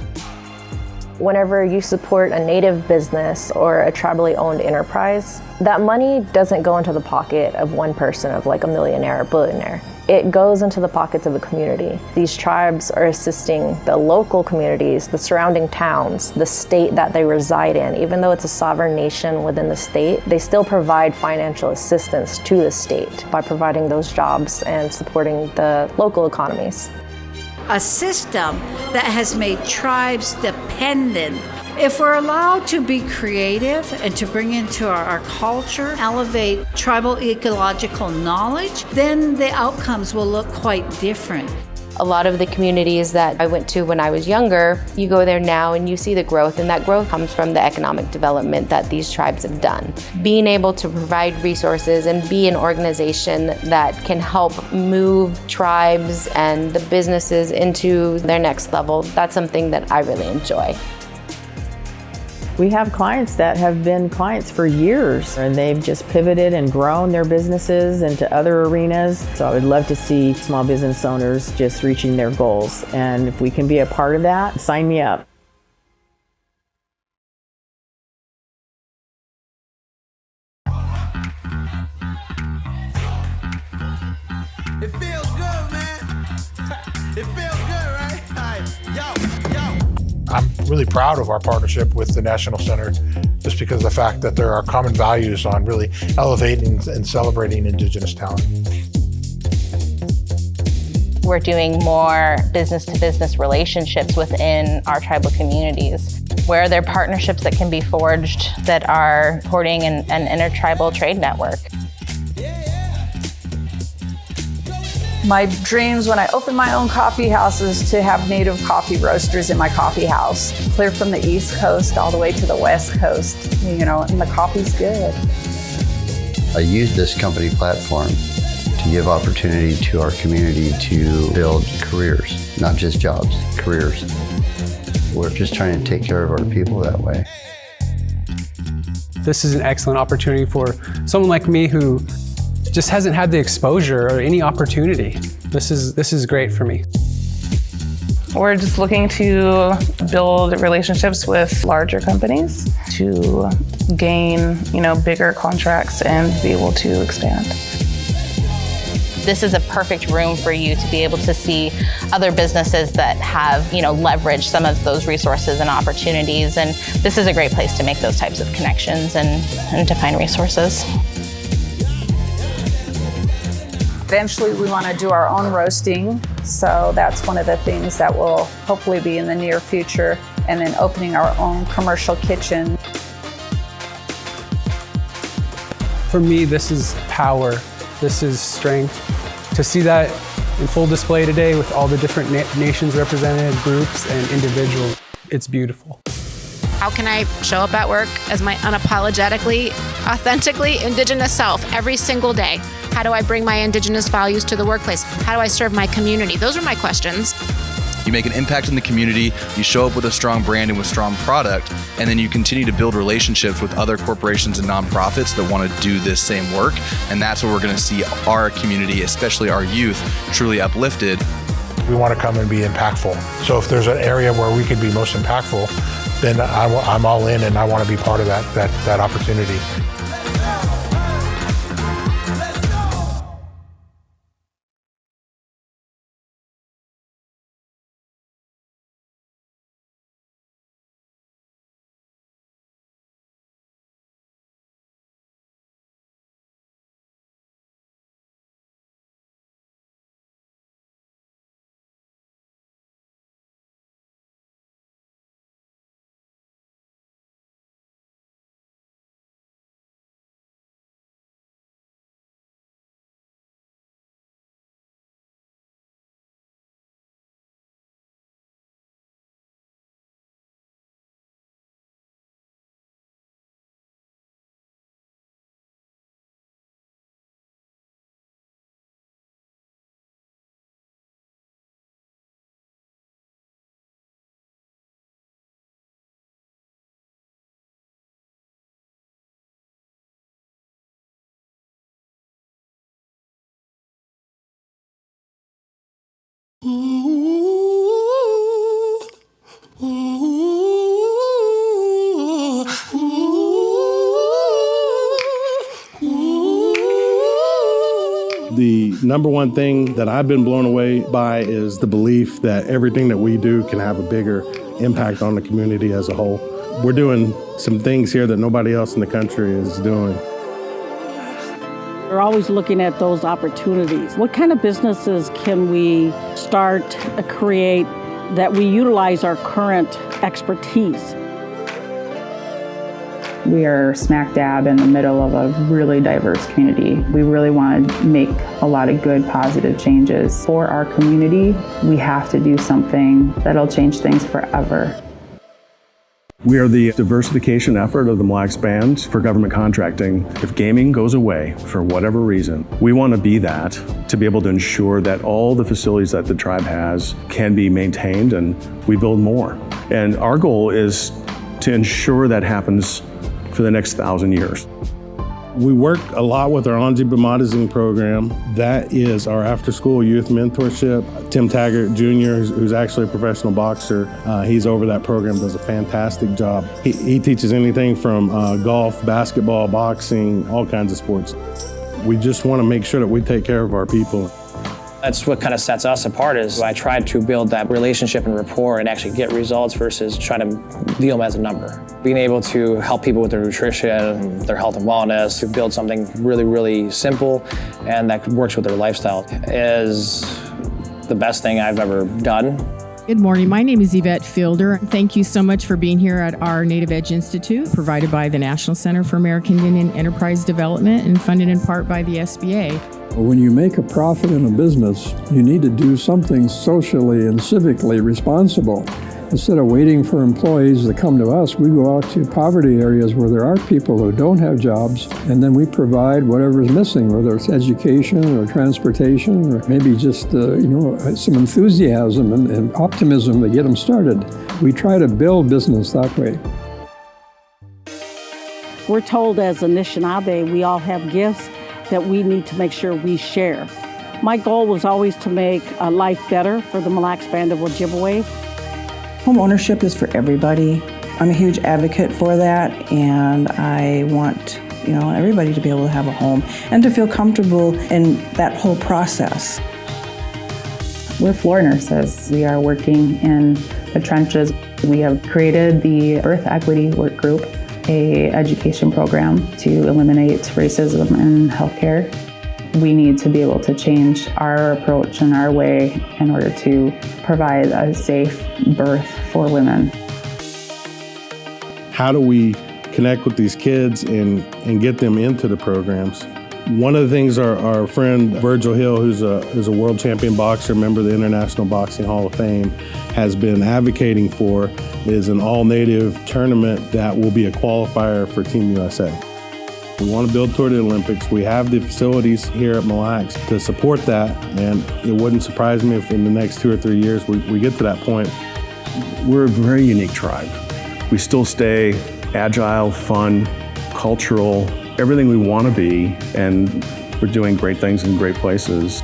Whenever you support a Native business or a tribally owned enterprise, that money doesn't go into the pocket of one person, of like a millionaire or billionaire. It goes into the pockets of the community. These tribes are assisting the local communities, the surrounding towns, the state that they reside in. Even though it's a sovereign nation within the state, they still provide financial assistance to the state by providing those jobs and supporting the local economies. A system that has made tribes dependent. If we're allowed to be creative and to bring into our culture, elevate tribal ecological knowledge, then the outcomes will look quite different. A lot of the communities that I went to when I was younger, you go there now and you see the growth, and that growth comes from the economic development that these tribes have done. Being able to provide resources and be an organization that can help move tribes and the businesses into their next level, that's something that I really enjoy. We have clients that have been clients for years, and they've just pivoted and grown their businesses into other arenas. So I would love to see small business owners just reaching their goals. And if we can be a part of that, sign me up. It feels good, man. It feels good, right? Yo. I'm really proud of our partnership with the National Center, just because of the fact that there are common values on really elevating and celebrating Indigenous talent. We're doing more business-to-business relationships within our tribal communities, where there are partnerships that can be forged that are supporting an intertribal trade network. My dreams when I open my own coffee house is to have Native coffee roasters in my coffee house, clear from the East Coast all the way to the West Coast, you know, and the coffee's good. I use this company platform to give opportunity to our community to build careers, not just jobs, careers. We're just trying to take care of our people that way. This is an excellent opportunity for someone like me who just hasn't had the exposure or any opportunity. This is great for me. We're just looking to build relationships with larger companies to gain, bigger contracts and be able to expand. This is a perfect room for you to be able to see other businesses that have, leveraged some of those resources and opportunities. And this is a great place to make those types of connections and to find resources. Eventually, we want to do our own roasting, so that's one of the things that will hopefully be in the near future, and then opening our own commercial kitchen. For me, this is power, this is strength. To see that in full display today with all the different nations represented, groups and individuals, it's beautiful. How can I show up at work as my unapologetically, authentically Indigenous self every single day? How do I bring my Indigenous values to the workplace? How do I serve my community? Those are my questions. You make an impact in the community, you show up with a strong brand and with strong product, and then you continue to build relationships with other corporations and nonprofits that want to do this same work. And that's where we're going to see our community, especially our youth, truly uplifted. We want to come and be impactful. So if there's an area where we could be most impactful, then I'm all in and I want to be part of that opportunity. The number one thing that I've been blown away by is the belief that everything that we do can have a bigger impact on the community as a whole. We're doing some things here that nobody else in the country is doing. We're always looking at those opportunities. What kind of businesses can we start, create, that we utilize our current expertise? We are smack dab in the middle of a really diverse community. We really want to make a lot of good, positive changes for our community. We have to do something that'll change things forever. We are the diversification effort of the Mille Lacs Band for government contracting. If gaming goes away for whatever reason, we want to be that, to be able to ensure that all the facilities that the tribe has can be maintained and we build more. And our goal is to ensure that happens for the next 1,000 years. We work a lot with our Anji Bamadizing program. That is our after-school youth mentorship. Tim Taggart Jr., who's actually a professional boxer, he's over that program, does a fantastic job. He teaches anything from golf, basketball, boxing, all kinds of sports. We just want to make sure that we take care of our people. That's what kind of sets us apart, is I tried to build that relationship and rapport and actually get results versus try to view them as a number. Being able to help people with their nutrition, their health and wellness, to build something really, really simple and that works with their lifestyle is the best thing I've ever done. Good morning. My name is Yvette Fielder. Thank you so much for being here at our Native Edge Institute, provided by the National Center for American Indian Enterprise Development and funded in part by the SBA. When you make a profit in a business, you need to do something socially and civically responsible. Instead of waiting for employees to come to us, we go out to poverty areas where there are people who don't have jobs, and then we provide whatever is missing, whether it's education or transportation, or maybe just some enthusiasm and optimism to get them started. We try to build business that way. We're told as Anishinaabe, we all have gifts that we need to make sure we share. My goal was always to make a life better for the Mille Lacs Band of Ojibwe. Home ownership is for everybody. I'm a huge advocate for that, and I want everybody to be able to have a home and to feel comfortable in that whole process. We're floor nurses. We are working in the trenches. We have created the Birth Equity Work Group, an education program to eliminate racism in healthcare. We need to be able to change our approach and our way in order to provide a safe birth for women. How do we connect with these kids and get them into the programs? One of the things our friend Virgil Hill, who's a world champion boxer, member of the International Boxing Hall of Fame, has been advocating for is an all-native tournament that will be a qualifier for Team USA. We want to build toward the Olympics. We have the facilities here at Mille Lacs to support that, and it wouldn't surprise me if in the next 2 or 3 years we get to that point. We're a very unique tribe. We still stay agile, fun, cultural, everything we want to be, and we're doing great things in great places.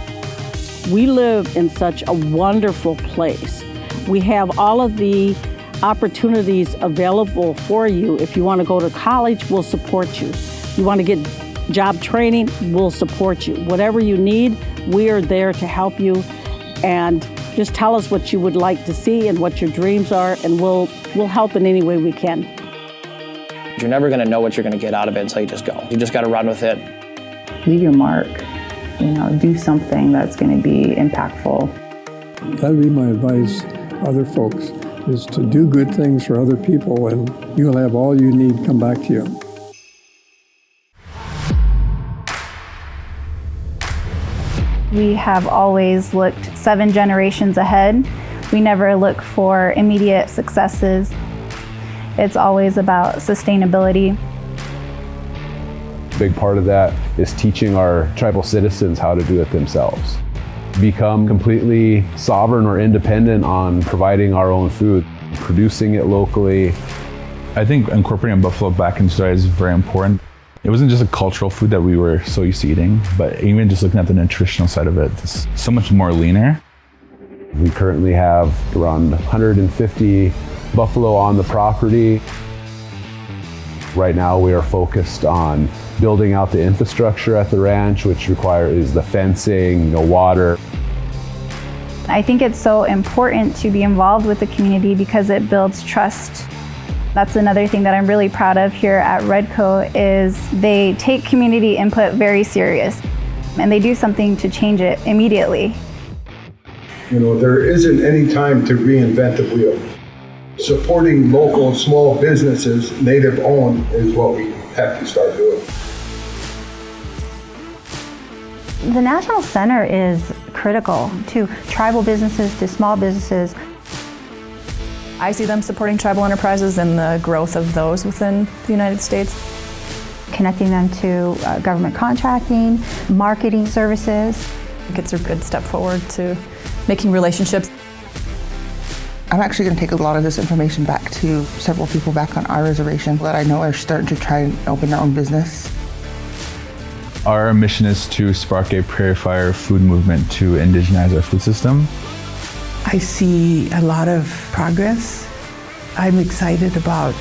We live in such a wonderful place. We have all of the opportunities available for you. If you want to go to college, we'll support you. You want to get job training, we'll support you. Whatever you need, we are there to help you. And just tell us what you would like to see and what your dreams are, and we'll help in any way we can. You're never going to know what you're going to get out of it until you just go. You just got to run with it. Leave your mark. Do something that's going to be impactful. That'd be my advice to other folks, is to do good things for other people, and you'll have all you need come back to you. We have always looked 7 generations ahead. We never look for immediate successes. It's always about sustainability. A big part of that is teaching our tribal citizens how to do it themselves. Become completely sovereign or independent on providing our own food, producing it locally. I think incorporating buffalo back into diet is very important. It wasn't just a cultural food that we were so used to eating, but even just looking at the nutritional side of it, it's so much more leaner. We currently have around 150 buffalo on the property. Right now we are focused on building out the infrastructure at the ranch, which requires the fencing, water. I think it's so important to be involved with the community because it builds trust. That's another thing that I'm really proud of here at Redco is they take community input very serious and they do something to change it immediately. There isn't any time to reinvent the wheel. Supporting local small businesses, native owned, is what we have to start doing. The National Center is critical to tribal businesses, to small businesses. I see them supporting tribal enterprises and the growth of those within the United States. Connecting them to government contracting, marketing services. I think it's a good step forward to making relationships. I'm actually going to take a lot of this information back to several people back on our reservation that I know are starting to try and open their own business. Our mission is to spark a prairie fire food movement to indigenize our food system. I see a lot of progress. I'm excited about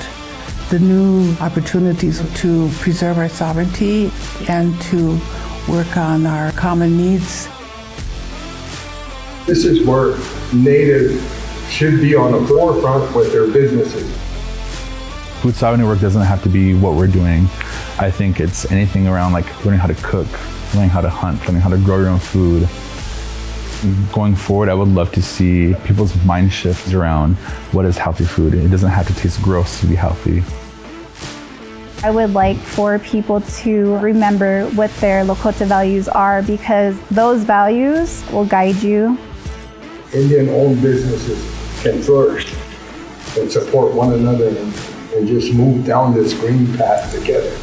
the new opportunities to preserve our sovereignty and to work on our common needs. This is where Native should be on the forefront with their businesses. Food sovereignty work doesn't have to be what we're doing. I think it's anything around like learning how to cook, learning how to hunt, learning how to grow your own food. Going forward, I would love to see people's mind shifts around what is healthy food. It doesn't have to taste gross to be healthy. I would like for people to remember what their Lakota values are because those values will guide you. Indian-owned businesses can flourish and support one another and just move down this green path together.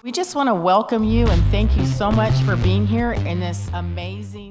We just want to welcome you and thank you so much for being here in this amazing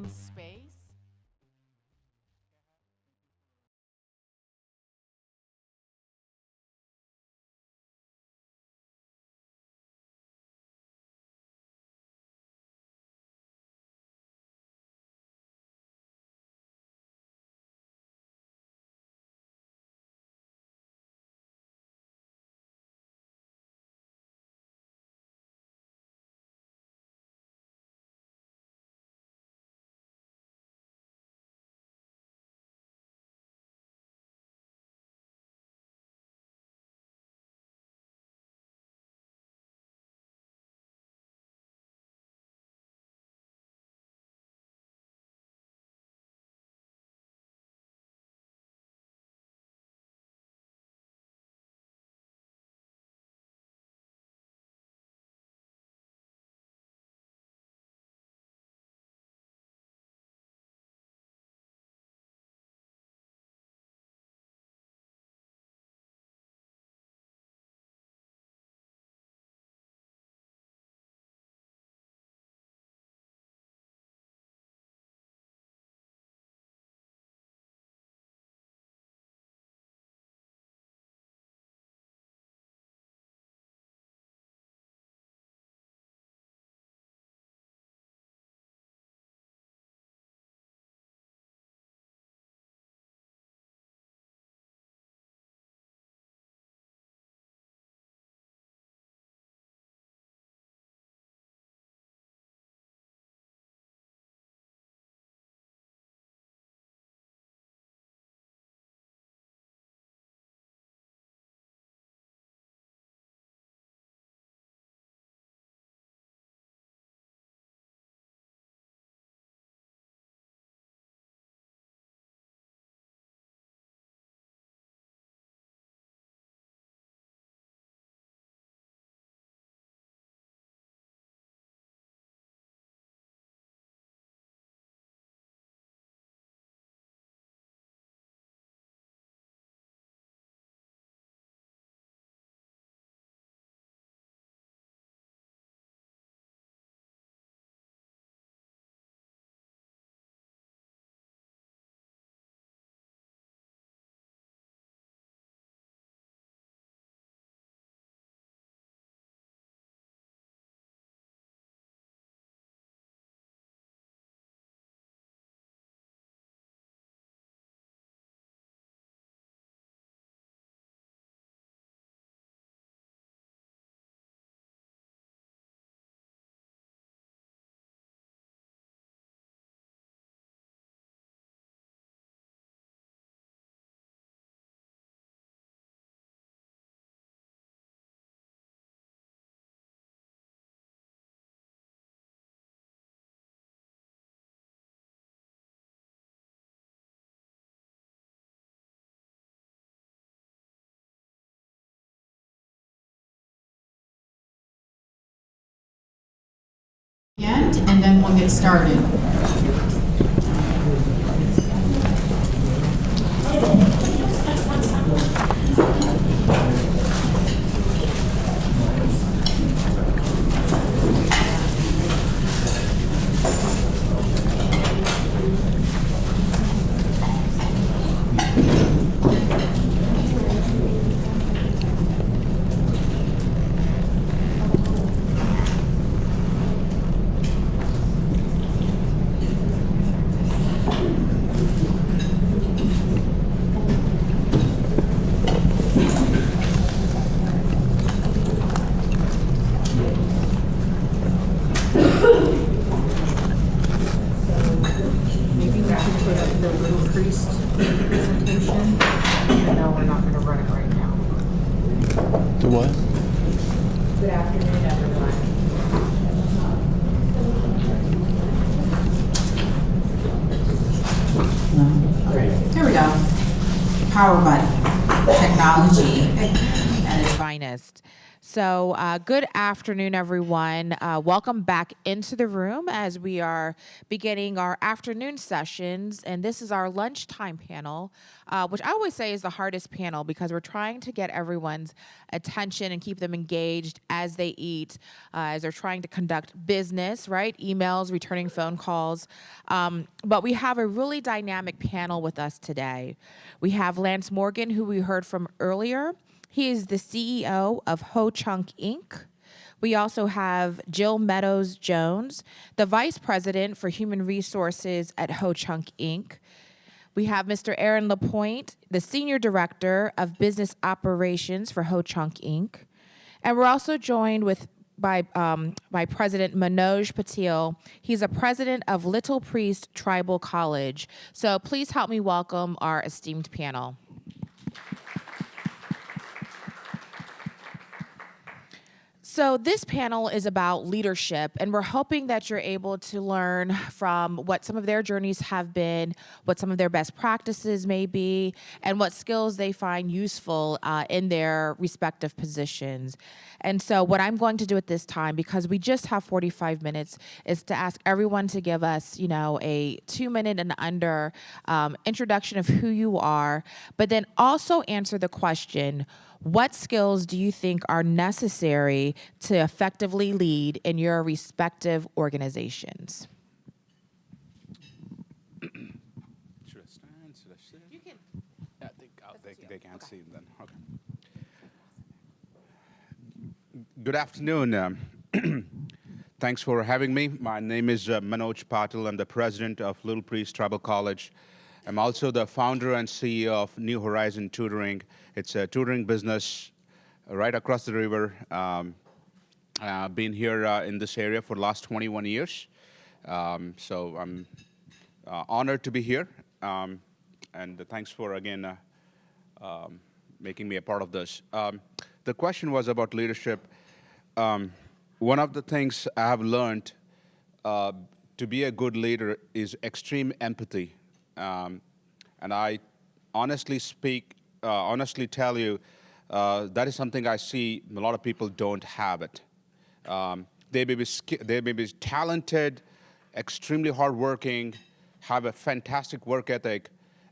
And then we'll get started. Maybe we should put up the Little Priest presentation, even though we're not going to run it right now. The what? Good afternoon, everyone. There we go. Power button. Technology at its finest. So good afternoon, everyone. Welcome back into the room as we are beginning our afternoon sessions. And this is our lunchtime panel, which I always say is the hardest panel because we're trying to get everyone's attention and keep them engaged as they eat, as they're trying to conduct business, right? Emails, returning phone calls. But we have a really dynamic panel with us today. We have Lance Morgan, who we heard from earlier. He is the CEO of Ho Chunk Inc. We also have Jill Meadows Jones, the Vice President for Human Resources at Ho Chunk Inc. We have Mr. Aaron Lapointe, the Senior Director of Business Operations for Ho Chunk Inc. And we're also joined by President Manoj Patil. He's a president of Little Priest Tribal College. So please help me welcome our esteemed panel. So this panel is about leadership, and we're hoping that you're able to learn from what some of their journeys have been, what some of their best practices may be, and what skills they find useful in their respective positions. And so what I'm going to do at this time, because we just have 45 minutes, is to ask everyone to give us, a 2-minute and under introduction of who you are, but then also answer the question, what skills do you think are necessary to effectively lead in your respective organizations? Should I stand? Should I sit? You can. Yeah, they can't see then. Okay. Good afternoon. Thanks for having me. My name is Manoj Patil. I'm the president of Little Priest Tribal College. I'm also the founder and CEO of New Horizon Tutoring. It's a tutoring business right across the river. I've been here in this area for the last 21 years. So I'm honored to be here. And thanks for, again, making me a part of this. The question was about leadership. One of the things I have learned to be a good leader is extreme empathy. And I honestly tell you, that is something I see a lot of people don't have it. They may be talented, extremely hardworking, have a fantastic work ethic.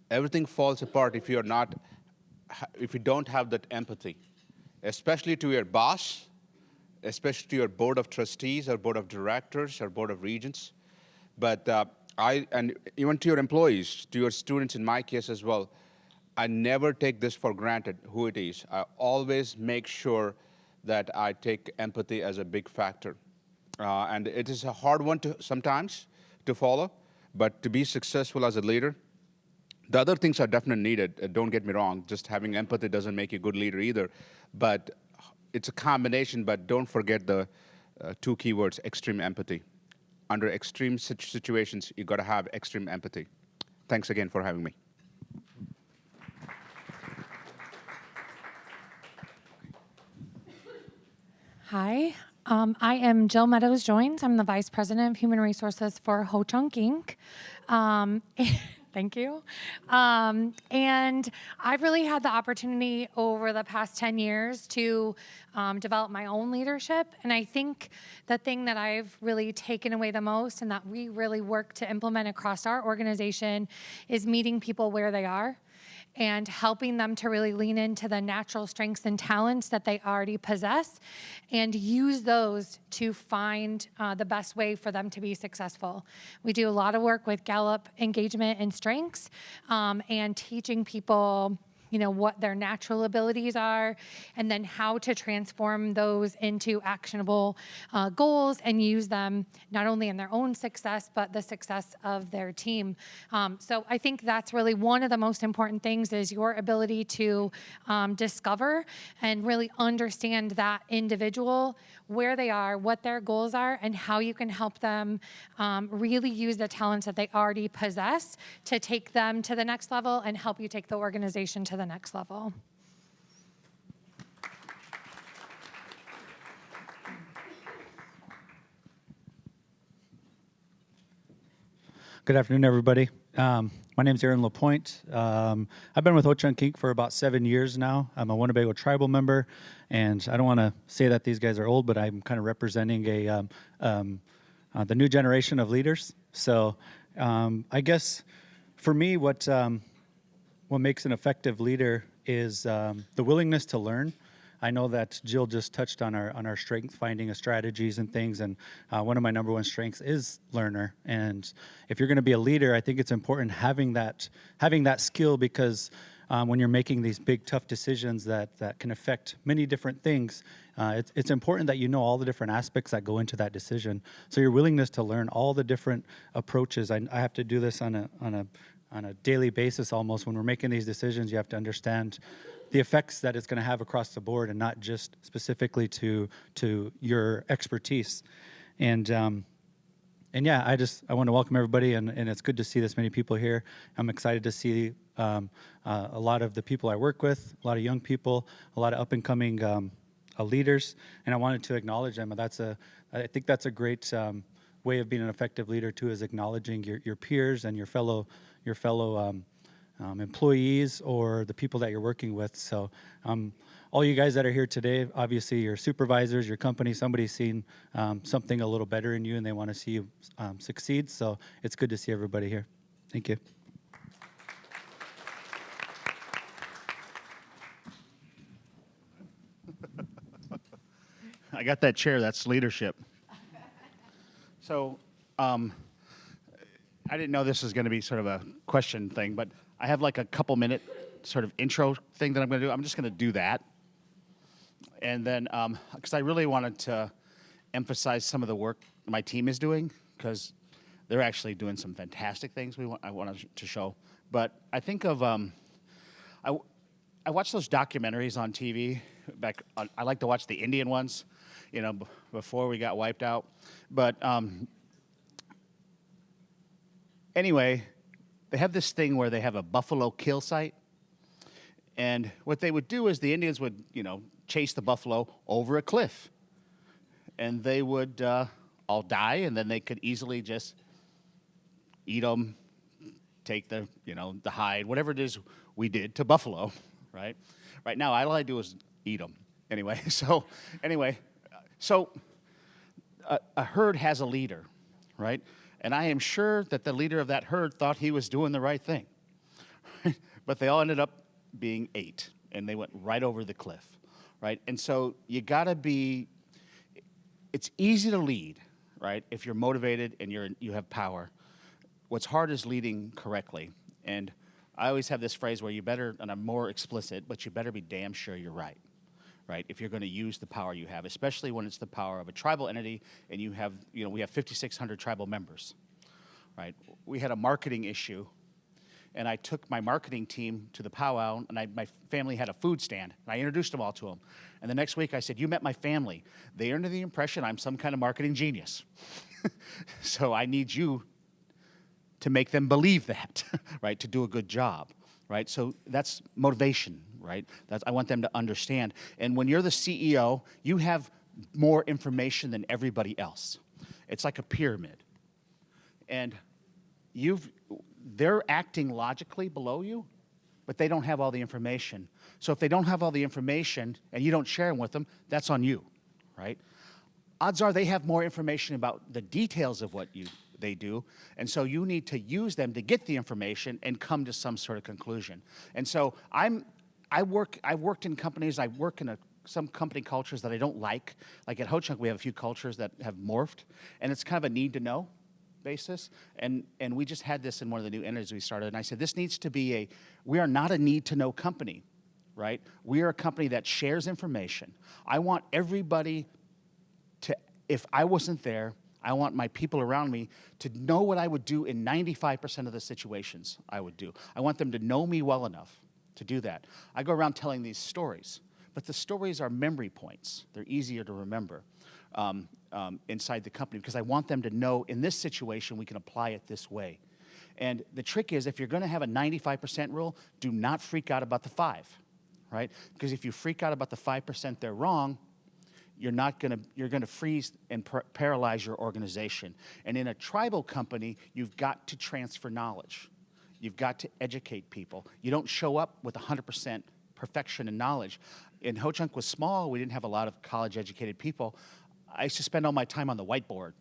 Everything falls apart if you don't have that empathy, especially to your boss, especially to your board of trustees or board of directors or board of regents. But and even to your employees, to your students in my case as well, I never take this for granted, who it is. I always make sure that I take empathy as a big factor. And it is a hard one sometimes to follow, but to be successful as a leader, the other things are definitely needed. Don't get me wrong, just having empathy doesn't make you a good leader either. But it's a combination, but don't forget the two keywords, extreme empathy. Under extreme situations, you got to have extreme empathy. Thanks again for having me. Hi, I am Jill Meadows Jones. I'm the Vice President of Human Resources for Ho Chunk Inc. Thank you. And I've really had the opportunity over the past 10 years to develop my own leadership. And I think the thing that I've really taken away the most and that we really work to implement across our organization is meeting people where they are and helping them to really lean into the natural strengths and talents that they already possess and use those to find the best way for them to be successful. We do a lot of work with Gallup engagement and strengths and teaching people what their natural abilities are, and then how to transform those into actionable goals and use them not only in their own success, but the success of their team. So I think that's really one of the most important things is your ability to discover and really understand that individual, where they are, what their goals are, and how you can help them really use the talents that they already possess to take them to the next level and help you take the organization to the next level. Good afternoon, everybody. My name is Aaron LaPointe. I've been with Ho-Chunk for about 7 years now. I'm a Winnebago tribal member, and I don't want to say that these guys are old, but I'm kind of representing the new generation of leaders. So I guess for me, what makes an effective leader is the willingness to learn. I know that Jill just touched on our strength finding of strategies and things, and one of my number one strengths is learner. And if you're going to be a leader, I think it's important having that skill, because when you're making these big tough decisions that can affect many different things, it's important that you know all the different aspects that go into that decision. So your willingness to learn all the different approaches. I have to do this on a daily basis almost. When we're making these decisions, you have to understand the effects that it's going to have across the board, and not just specifically to your expertise. And yeah, I want to welcome everybody, and it's good to see this many people here. I'm excited to see a lot of the people I work with, a lot of young people, a lot of up and coming leaders, and I wanted to acknowledge them. I think that's a great way of being an effective leader too, is acknowledging your peers and your fellow employees or the people that you're working with. So all you guys that are here today, obviously your supervisors, your company, somebody's seen something a little better in you and they want to see you succeed. So it's good to see everybody here. Thank you. I got that chair, that's leadership. So I didn't know this was going to be sort of a question thing, but I have like a couple minute sort of intro thing that I'm going to do. I'm just going to do that. And then, because I really wanted to emphasize some of the work my team is doing, because they're actually doing some fantastic things I wanted to show. But I think of, I watch those documentaries on TV. I like to watch the Indian ones, before we got wiped out. But anyway, they have this thing where they have a buffalo kill site. And what they would do is the Indians would, chase the buffalo over a cliff. And they would all die, and then they could easily just eat them, take the hide, whatever it is we did to buffalo, right? Right now, all I do is eat them. Anyway, so a herd has a leader, right? And I am sure that the leader of that herd thought he was doing the right thing. But they all ended up being ate, and they went right over the cliff, right? And so you gotta be, it's easy to lead, right? If you're motivated and you have power. What's hard is leading correctly. And I always have this phrase where you better, and I'm more explicit, but you better be damn sure you're right. Right, if you're going to use the power you have, especially when it's the power of a tribal entity, and we have 5,600 tribal members, right? We had a marketing issue, and I took my marketing team to the powwow, and my family had a food stand, and I introduced them all to them. And the next week I said, "You met my family. They are under the impression I'm some kind of marketing genius. So I need you to make them believe that, right, to do a good job." Right, so that's motivation, right? I want them to understand. And when you're the CEO, you have more information than everybody else. It's like a pyramid. And they're acting logically below you, but they don't have all the information. So if they don't have all the information and you don't share them with them, that's on you, right? Odds are they have more information about the details of what they do, and so you need to use them to get the information and come to some sort of conclusion. And so I've worked in companies, I work in some company cultures that I don't like. Like at Ho-Chunk, we have a few cultures that have morphed, and it's kind of a need-to-know basis. And we just had this in one of the new entities we started, and I said, this needs to be we are not a need-to-know company, right? We are a company that shares information. I want everybody to, if I wasn't there, I want my people around me to know what I would do in 95% of the situations I would do. I want them to know me well enough to do that. I go around telling these stories, but the stories are memory points. They're easier to remember inside the company because I want them to know in this situation we can apply it this way. And the trick is if you're going to have a 95% rule, do not freak out about the 5, right? Because if you freak out about the 5% they're wrong, you're going to freeze and paralyze your organization. And in a tribal company, you've got to transfer knowledge. You've got to educate people. You don't show up with 100% perfection and knowledge. And Ho-Chunk was small. We didn't have a lot of college-educated people. I used to spend all my time on the whiteboard,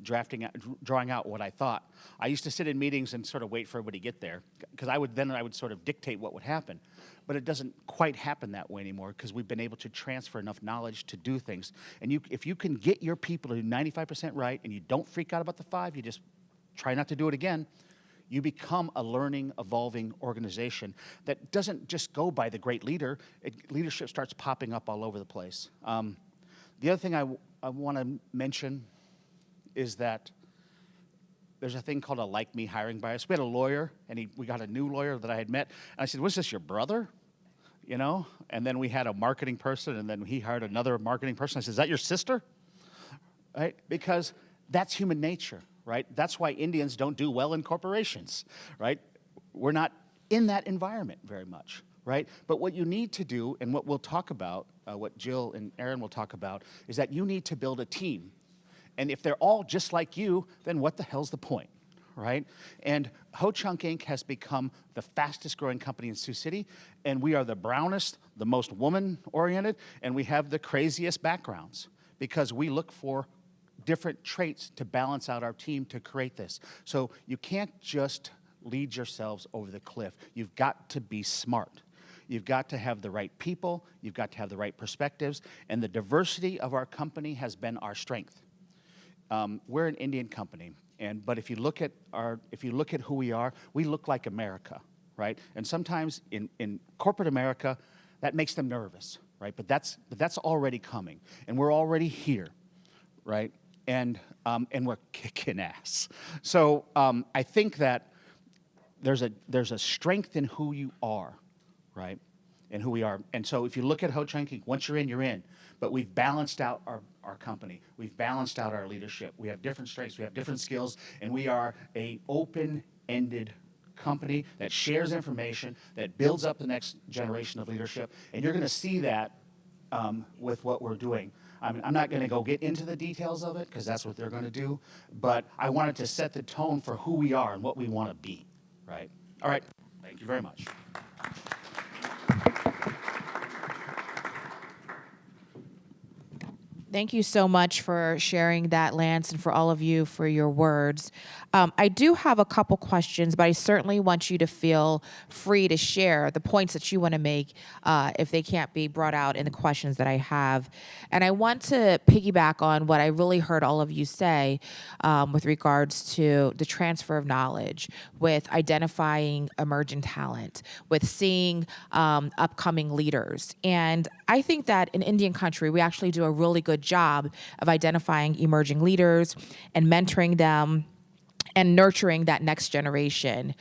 drawing out what I thought. I used to sit in meetings and sort of wait for everybody to get there, because I would sort of dictate what would happen. But it doesn't quite happen that way anymore because we've been able to transfer enough knowledge to do things. And if you can get your people to do 95% right and you don't freak out about the 5, you just try not to do it again, you become a learning, evolving organization that doesn't just go by the great leader. Leadership starts popping up all over the place. The other thing I want to mention is that there's a thing called a like-me hiring bias. We had a lawyer, and we got a new lawyer that I had met, and I said, was this your brother? You know? And then we had a marketing person, and then he hired another marketing person. I said, is that your sister? Right? Because that's human nature, right? That's why Indians don't do well in corporations, right? We're not in that environment very much, right? But what you need to do, and what we'll talk about, what Jill and Aaron will talk about, is that you need to build a team. And if they're all just like you, then what the hell's the point, right? And Ho-Chunk Inc. has become the fastest growing company in Sioux City, and we are the brownest, the most woman-oriented, and we have the craziest backgrounds because we look for different traits to balance out our team to create this. So you can't just lead yourselves over the cliff. You've got to be smart. You've got to have the right people. You've got to have the right perspectives. And the diversity of our company has been our strength. We're an Indian company, but if you look at who we are, we look like America, right? And sometimes in corporate America, that makes them nervous, right? But that's already coming, and we're already here, right? And we're kicking ass. So I think that there's a strength in who you are, right? And who we are. And so if you look at Ho-Chunk Inc., once you're in, you're in. But we've balanced out our company. We've balanced out our leadership. We have different strengths. We have different skills. And we are an open-ended company that shares information, that builds up the next generation of leadership. And you're going to see that with what we're doing. I'm not going to go get into the details of it because that's what they're going to do. But I wanted to set the tone for who we are and what we want to be, right? All right. Thank you very much. Thank you so much for sharing that, Lance, and for all of you for your words. I do have a couple questions, but I certainly want you to feel free to share the points that you want to make if they can't be brought out in the questions that I have. And I want to piggyback on what I really heard all of you say with regards to the transfer of knowledge, with identifying emerging talent, with seeing upcoming leaders. And I think that in Indian country, we actually do a really good job of identifying emerging leaders and mentoring them and nurturing that next generation.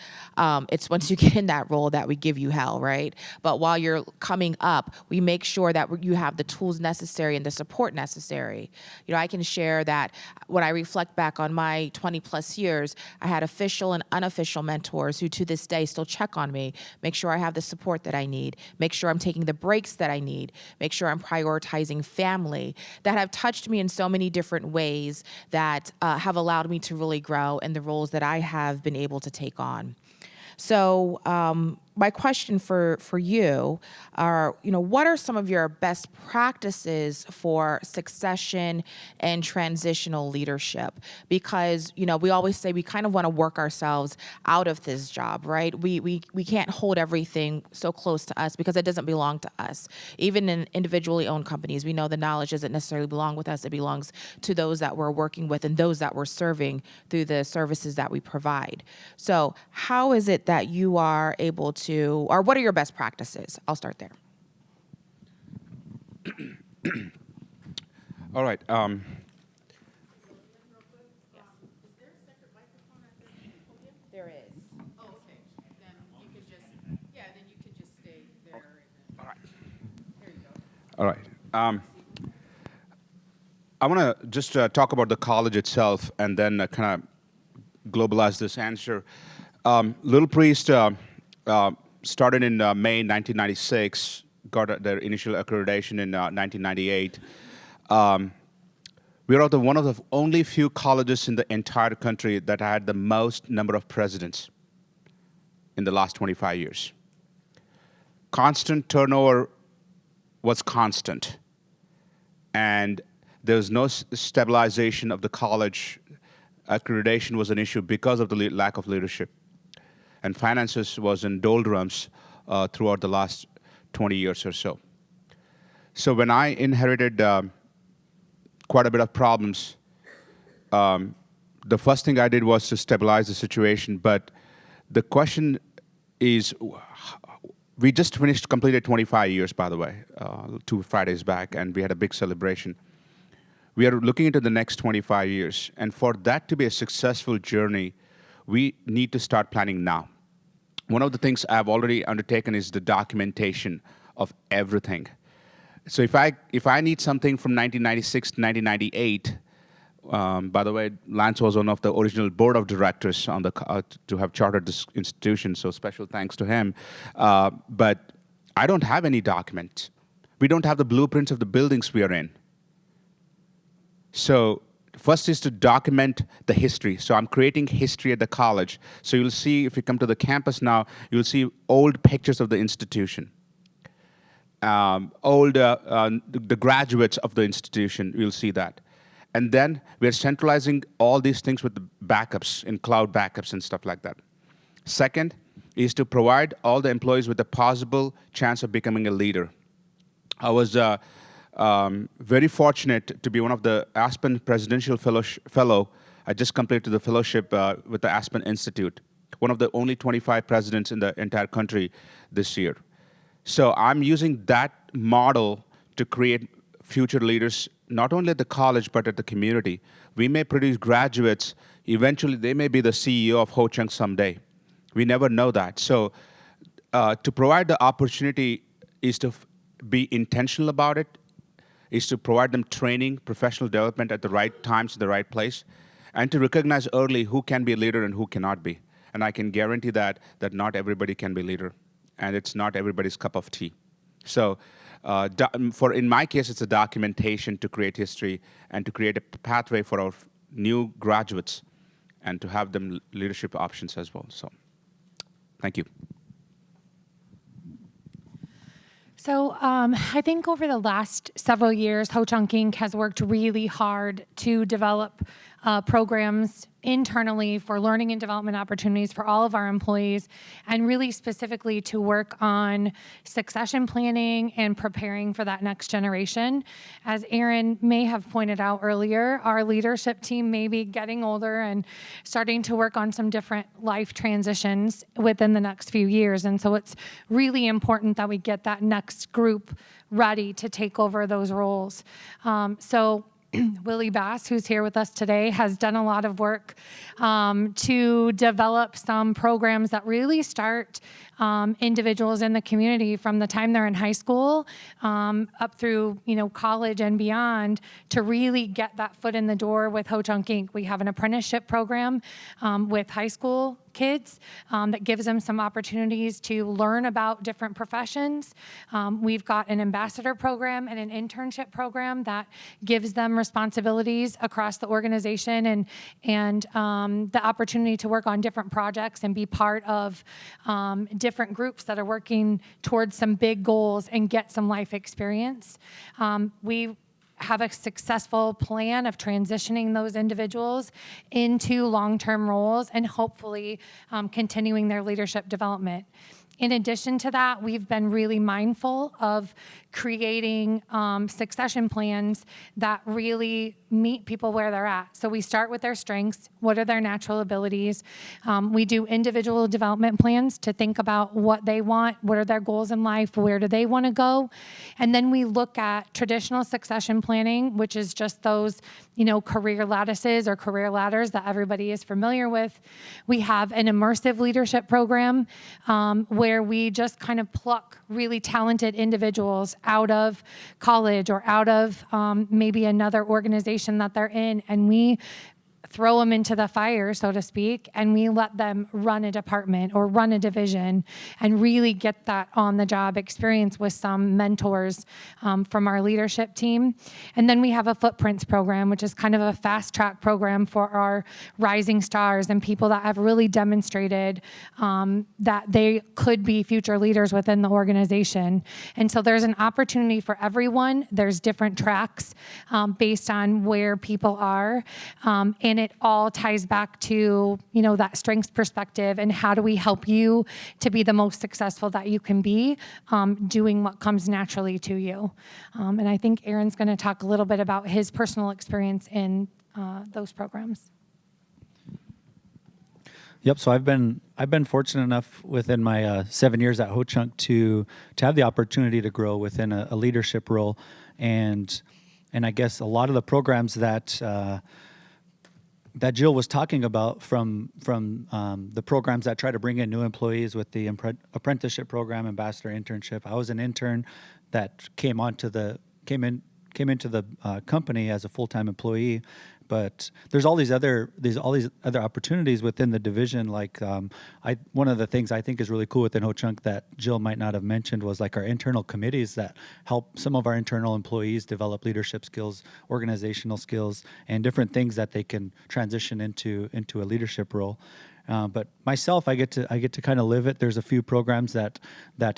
It's once you get in that role that we give you hell, right? But while you're coming up, we make sure that you have the tools necessary and the support necessary. You know, I can share that when I reflect back on my 20 plus years, I had official and unofficial mentors who to this day still check on me, make sure I have the support that I need, make sure I'm taking the breaks that I need, make sure I'm prioritizing family, that have touched me in so many different ways that have allowed me to really grow in the roles that I have been able to take on. So my question for you are, what are some of your best practices for succession and transitional leadership? Because, we always say we kind of want to work ourselves out of this job, right? We can't hold everything so close to us because it doesn't belong to us. Even in individually owned companies, we know the knowledge doesn't necessarily belong with us. It belongs to those that we're working with and those that we're serving through the services that we provide. So how is it that you are able to, or what are your best practices? I'll start there. All right. There is. Oh, okay. Then you can just stay there. All right. There you go. All right. I want to just talk about the college itself and then kind of globalize this answer. Little Priest started in May 1996, got their initial accreditation in 1998. We are one of the only few colleges in the entire country that had the most number of presidents in the last 25 years. Constant turnover was constant. And there was no stabilization of the college. Accreditation was an issue because of the lack of leadership. And finances was in doldrums throughout the last 20 years or so. So when I inherited quite a bit of problems, the first thing I did was to stabilize the situation. But the question is, we just completed 25 years, by the way, 2 Fridays back, and we had a big celebration. We are looking into the next 25 years, and for that to be a successful journey, we need to start planning now. One of the things I've already undertaken is the documentation of everything. So if I need something from 1996 to 1998, by the way, Lance was one of the original board of directors on to have chartered this institution, so special thanks to him. But I don't have any documents. We don't have the blueprints of the buildings we are in. So first is to document the history. So I'm creating history at the college. So you'll see, if you come to the campus now, you'll see old pictures of the institution. The graduates of the institution, you'll see that. And then we're centralizing all these things with the backups, in cloud backups and stuff like that. Second is to provide all the employees with a possible chance of becoming a leader. I was very fortunate to be one of the Aspen Presidential Fellow. I just completed the fellowship with the Aspen Institute, one of the only 25 presidents in the entire country this year. So I'm using that model to create future leaders, not only at the college, but at the community. We may produce graduates. Eventually, they may be the CEO of Ho Chunk someday. We never know that. So to provide the opportunity is to be intentional about it, is to provide them training, professional development at the right times, in the right place, and to recognize early who can be a leader and who cannot be. And I can guarantee that not everybody can be a leader, and it's not everybody's cup of tea. So in my case, it's a documentation to create history and to create a pathway for our new graduates and to have them leadership options as well. So thank you. So I think over the last several years, Ho Chunk Inc. has worked really hard to develop programs internally for learning and development opportunities for all of our employees, and really specifically to work on succession planning and preparing for that next generation. As Aaron may have pointed out earlier, our leadership team may be getting older and starting to work on some different life transitions within the next few years. And so it's really important that we get that next group ready to take over those roles. Willie Bass, who's here with us today, has done a lot of work to develop some programs that really start individuals in the community from the time they're in high school up through college and beyond to really get that foot in the door with Ho Chunk Inc. We have an apprenticeship program with high school kids that gives them some opportunities to learn about different professions. We've got an ambassador program and an internship program that gives them responsibilities across the organization and the opportunity to work on different projects and be part of different groups that are working towards some big goals and get some life experience. We have a successful plan of transitioning those individuals into long-term roles and hopefully continuing their leadership development. In addition to that, we've been really mindful of creating succession plans that really meet people where they're at. So we start with their strengths. What are their natural abilities? We do individual development plans to think about what they want, what are their goals in life, where do they want to go? And then we look at traditional succession planning, which is just those, career lattices or career ladders that everybody is familiar with. We have an immersive leadership program where we just kind of pluck really talented individuals out of college or out of maybe another organization that they're in, and we throw them into the fire, so to speak, and we let them run a department or run a division and really get that on-the-job experience with some mentors from our leadership team. And then we have a footprints program, which is kind of a fast-track program for our rising stars and people that have really demonstrated that they could be future leaders within the organization. And so there's an opportunity for everyone. There's different tracks based on where people are. And it all ties back to, that strengths perspective and how do we help you to be the most successful that you can be, doing what comes naturally to you. And I think Aaron's going to talk a little bit about his personal experience in those programs. Yep. So I've been fortunate enough within my 7 years at Ho Chunk to have the opportunity to grow within a leadership role, and I guess a lot of the programs that Jill was talking about from the programs that try to bring in new employees with the apprenticeship program, ambassador internship. I was an intern that came into the company as a full-time employee, but there's all these other opportunities within the division. Like one of the things I think is really cool within Ho Chunk that Jill might not have mentioned was like our internal committees that help some of our internal employees develop leadership skills, organizational skills, and different things that they can transition into a leadership role. But myself, I get to kind of live it. There's a few programs that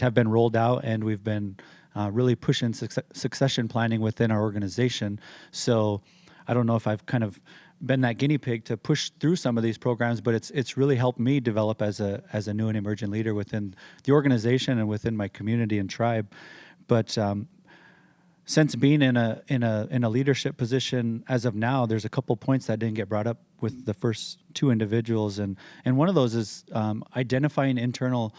have been rolled out, and we've been really pushing succession planning within our organization. So I don't know if I've kind of been that guinea pig to push through some of these programs, but it's really helped me develop as a new and emerging leader within the organization and within my community and tribe. But since being in a leadership position as of now, there's a couple points that didn't get brought up with the first two individuals, and one of those is identifying internal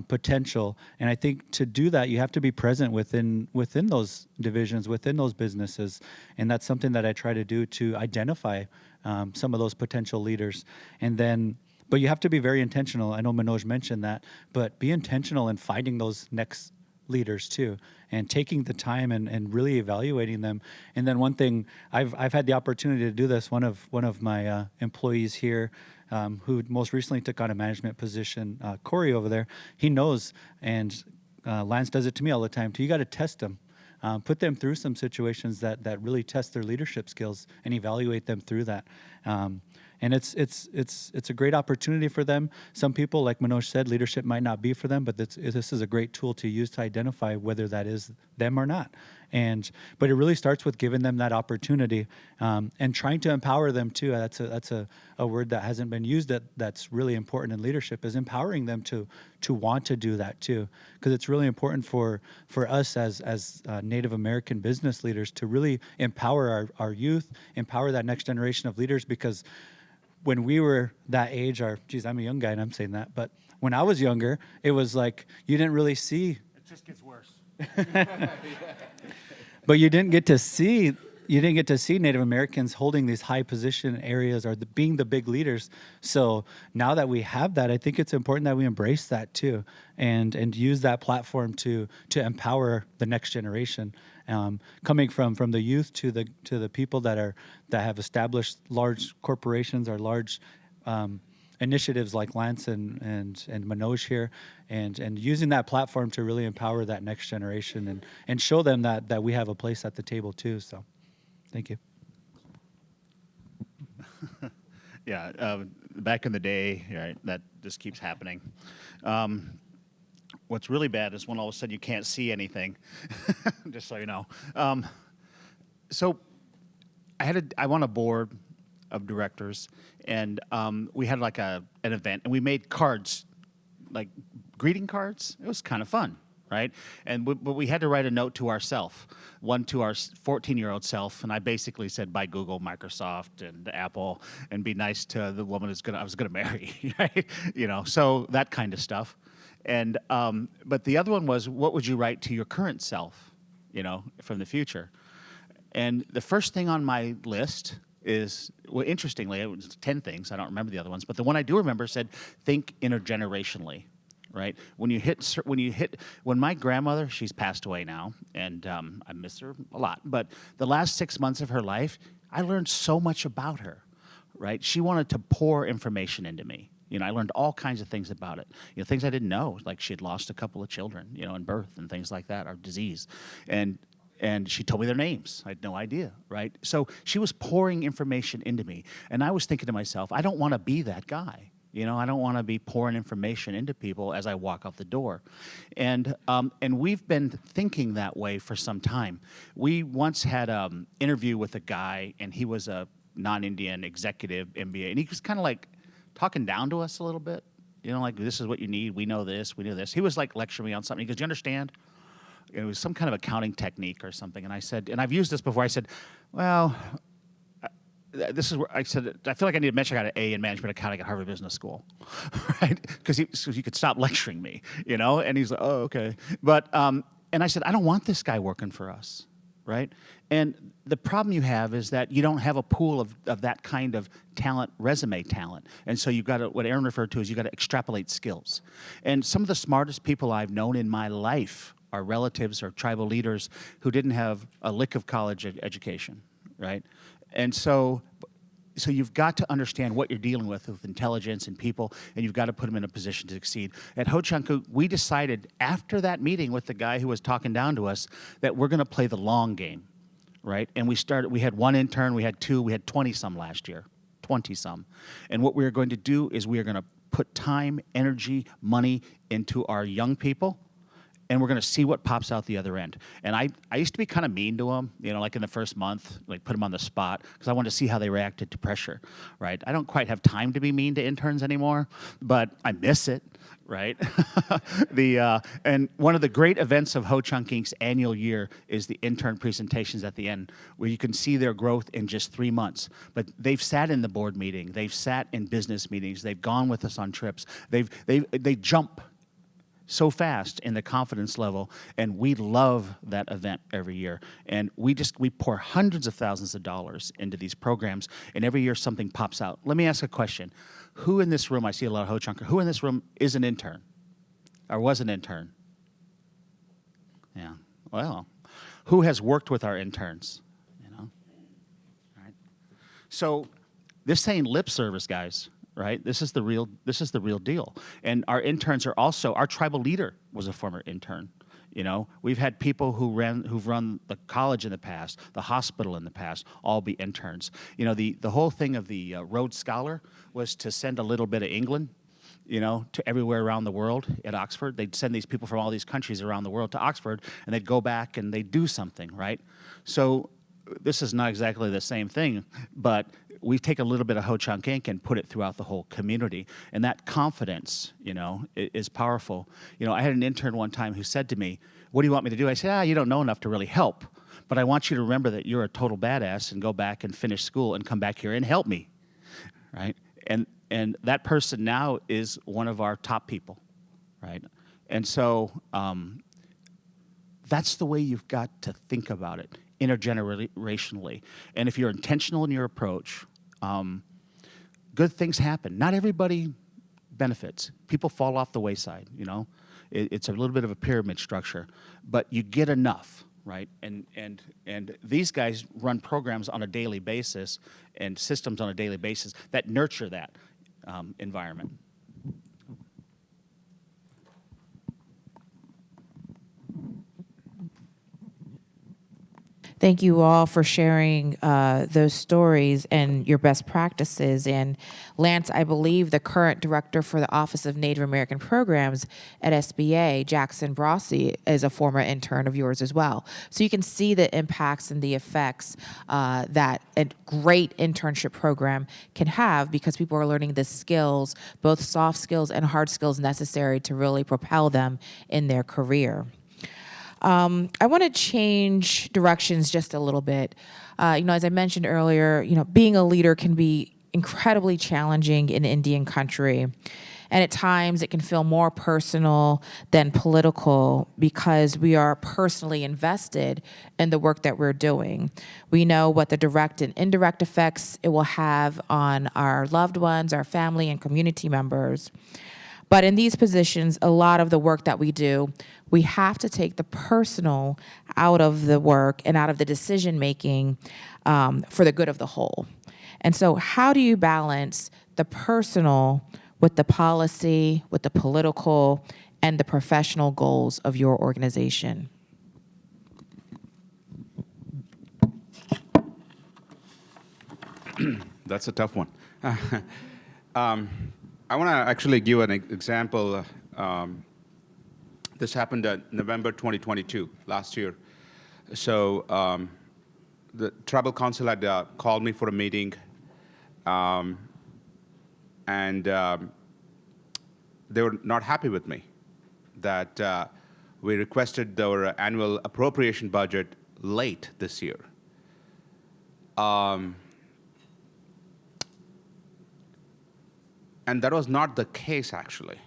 potential. And I think to do that, you have to be present within those divisions, within those businesses, and that's something that I try to do to identify some of those potential leaders. But you have to be very intentional. I know Manoj mentioned that, but be intentional in finding those next leaders too, and taking the time and really evaluating them. And then one thing, I've had the opportunity to do this. One of my employees here, who most recently took on a management position, Corey over there, he knows, and Lance does it to me all the time too. You got to test them. Put them through some situations that really test their leadership skills and evaluate them through that. And it's a great opportunity for them. Some people, like Manoj said, leadership might not be for them, but this is a great tool to use to identify whether that is them or not. But it really starts with giving them that opportunity and trying to empower them too. That's a word that hasn't been used that's really important in leadership, is empowering them to want to do that too, because it's really important for us as Native American business leaders to really empower our youth, empower that next generation of leaders, because when we were that age, I'm a young guy and I'm saying that, but when I was younger, it was like you didn't really see. It just gets worse. But you didn't get to see you didn't get to see Native Americans holding these high position areas or being the big leaders. So now that we have that, I think it's important that we embrace that too, and use that platform to empower the next generation, coming from the youth to the people that have established large corporations or large initiatives like Lance and Manoj here, and using that platform to really empower that next generation and show them that we have a place at the table too. So thank you. Yeah, back in the day, right, that just keeps happening. What's really bad is when all of a sudden you can't see anything, just so you know. So I won a board of directors, and we had like an event, and we made cards, like greeting cards. It was kind of fun, right? But we had to write a note to ourselves, one to our 14-year-old self, and I basically said, "Buy Google, Microsoft, and Apple, and be nice to the woman I was gonna marry," right? So that kind of stuff. And but the other one was, what would you write to your current self, from the future? And the first thing on my list is, well, interestingly, it was 10 things. I don't remember the other ones, but the one I do remember said, think intergenerationally, right? When my grandmother, she's passed away now, and I miss her a lot, but the last 6 months of her life, I learned so much about her, right? She wanted to pour information into me. I learned all kinds of things about it. Things I didn't know, like she had lost a couple of children, in birth and things like that, or disease. And she told me their names. I had no idea, right? So she was pouring information into me. And I was thinking to myself, I don't want to be that guy. I don't want to be pouring information into people as I walk out the door. And we've been thinking that way for some time. We once had an interview with a guy, and he was a non-Indian executive MBA. And he was kind of like talking down to us a little bit. Like, this is what you need. We know this. We know this. He was like lecturing me on something. He goes, "Do you understand?" It was some kind of accounting technique or something. And I said, and I've used this before, I said, well, this is where I said, I feel like I need to mention I got an A in management accounting at Harvard Business School, right? Because he could stop lecturing me, And he's like, "Oh, okay." But, and I said, I don't want this guy working for us, right? And the problem you have is that you don't have a pool of that kind of talent, resume talent. And so you've got to, what Aaron referred to is you've got to extrapolate skills. And some of the smartest people I've known in my life are relatives or tribal leaders who didn't have a lick of college education, right? And so you've got to understand what you're dealing with intelligence and people, and you've got to put them in a position to succeed. At Ho-Chunk, we decided after that meeting with the guy who was talking down to us that we're going to play the long game, right? And we had one intern, we had two, we had 20-some last year, 20-some. And what we're going to do is we are going to put time, energy, money into our young people, and we're going to see what pops out the other end. And I used to be kind of mean to them, like in the first month, like put them on the spot, because I wanted to see how they reacted to pressure, right? I don't quite have time to be mean to interns anymore, but I miss it, right? And one of the great events of Ho-Chunk Inc.'s annual year is the intern presentations at the end, where you can see their growth in just 3 months. But they've sat in the board meeting, they've sat in business meetings, they've gone with us on trips, they jump so fast in the confidence level, and we love that event every year. And we pour hundreds of thousands of dollars into these programs, and every year something pops out. Let me ask a question. Who in this room, I see a lot of Ho-Chunker, who in this room is an intern or was an intern? Yeah, well, who has worked with our interns? All right. So this ain't lip service, guys. Right? This is the real deal. And our interns are also, our tribal leader was a former intern. We've had people who've run the college in the past, the hospital in the past, all be interns. The whole thing of the Rhodes Scholar was to send a little bit of England, to everywhere around the world at Oxford. They'd send these people from all these countries around the world to Oxford, and they'd go back and they'd do something, right? So this is not exactly the same thing, but we take a little bit of Ho-Chunk Inc. and put it throughout the whole community. And that confidence, is powerful. I had an intern one time who said to me, "What do you want me to do?" I said, "You don't know enough to really help, but I want you to remember that you're a total badass and go back and finish school and come back here and help me," right? And that person now is one of our top people, right? And so that's the way you've got to think about it. intergenerationally. And if you're intentional in your approach, good things happen. Not everybody benefits. People fall off the wayside, you know. It's a little bit of a pyramid structure, but you get enough, right? And these guys run programs on a daily basis and systems on a daily basis that nurture that environment. Thank you all for sharing those stories and your best practices. And Lance, I believe the current director for the Office of Native American Programs at SBA, Jackson Brossi, is a former intern of yours as well. So you can see the impacts and the effects that a great internship program can have, because people are learning the skills, both soft skills and hard skills necessary to really propel them in their career. I want to change directions just a little bit. As I mentioned earlier, being a leader can be incredibly challenging in Indian country. And at times it can feel more personal than political, because we are personally invested in the work that we're doing. We know what the direct and indirect effects it will have on our loved ones, our family, and community members. But in these positions, a lot of the work that we do, we have to take the personal out of the work and out of the decision-making for the good of the whole. And so how do you balance the personal with the policy, with the political, and the professional goals of your organization? That's a tough one. I want to actually give an example. This happened in November 2022, last year. So the Tribal Council had called me for a meeting, and they were not happy with me that we requested our annual appropriation budget late this year. And that was not the case, actually.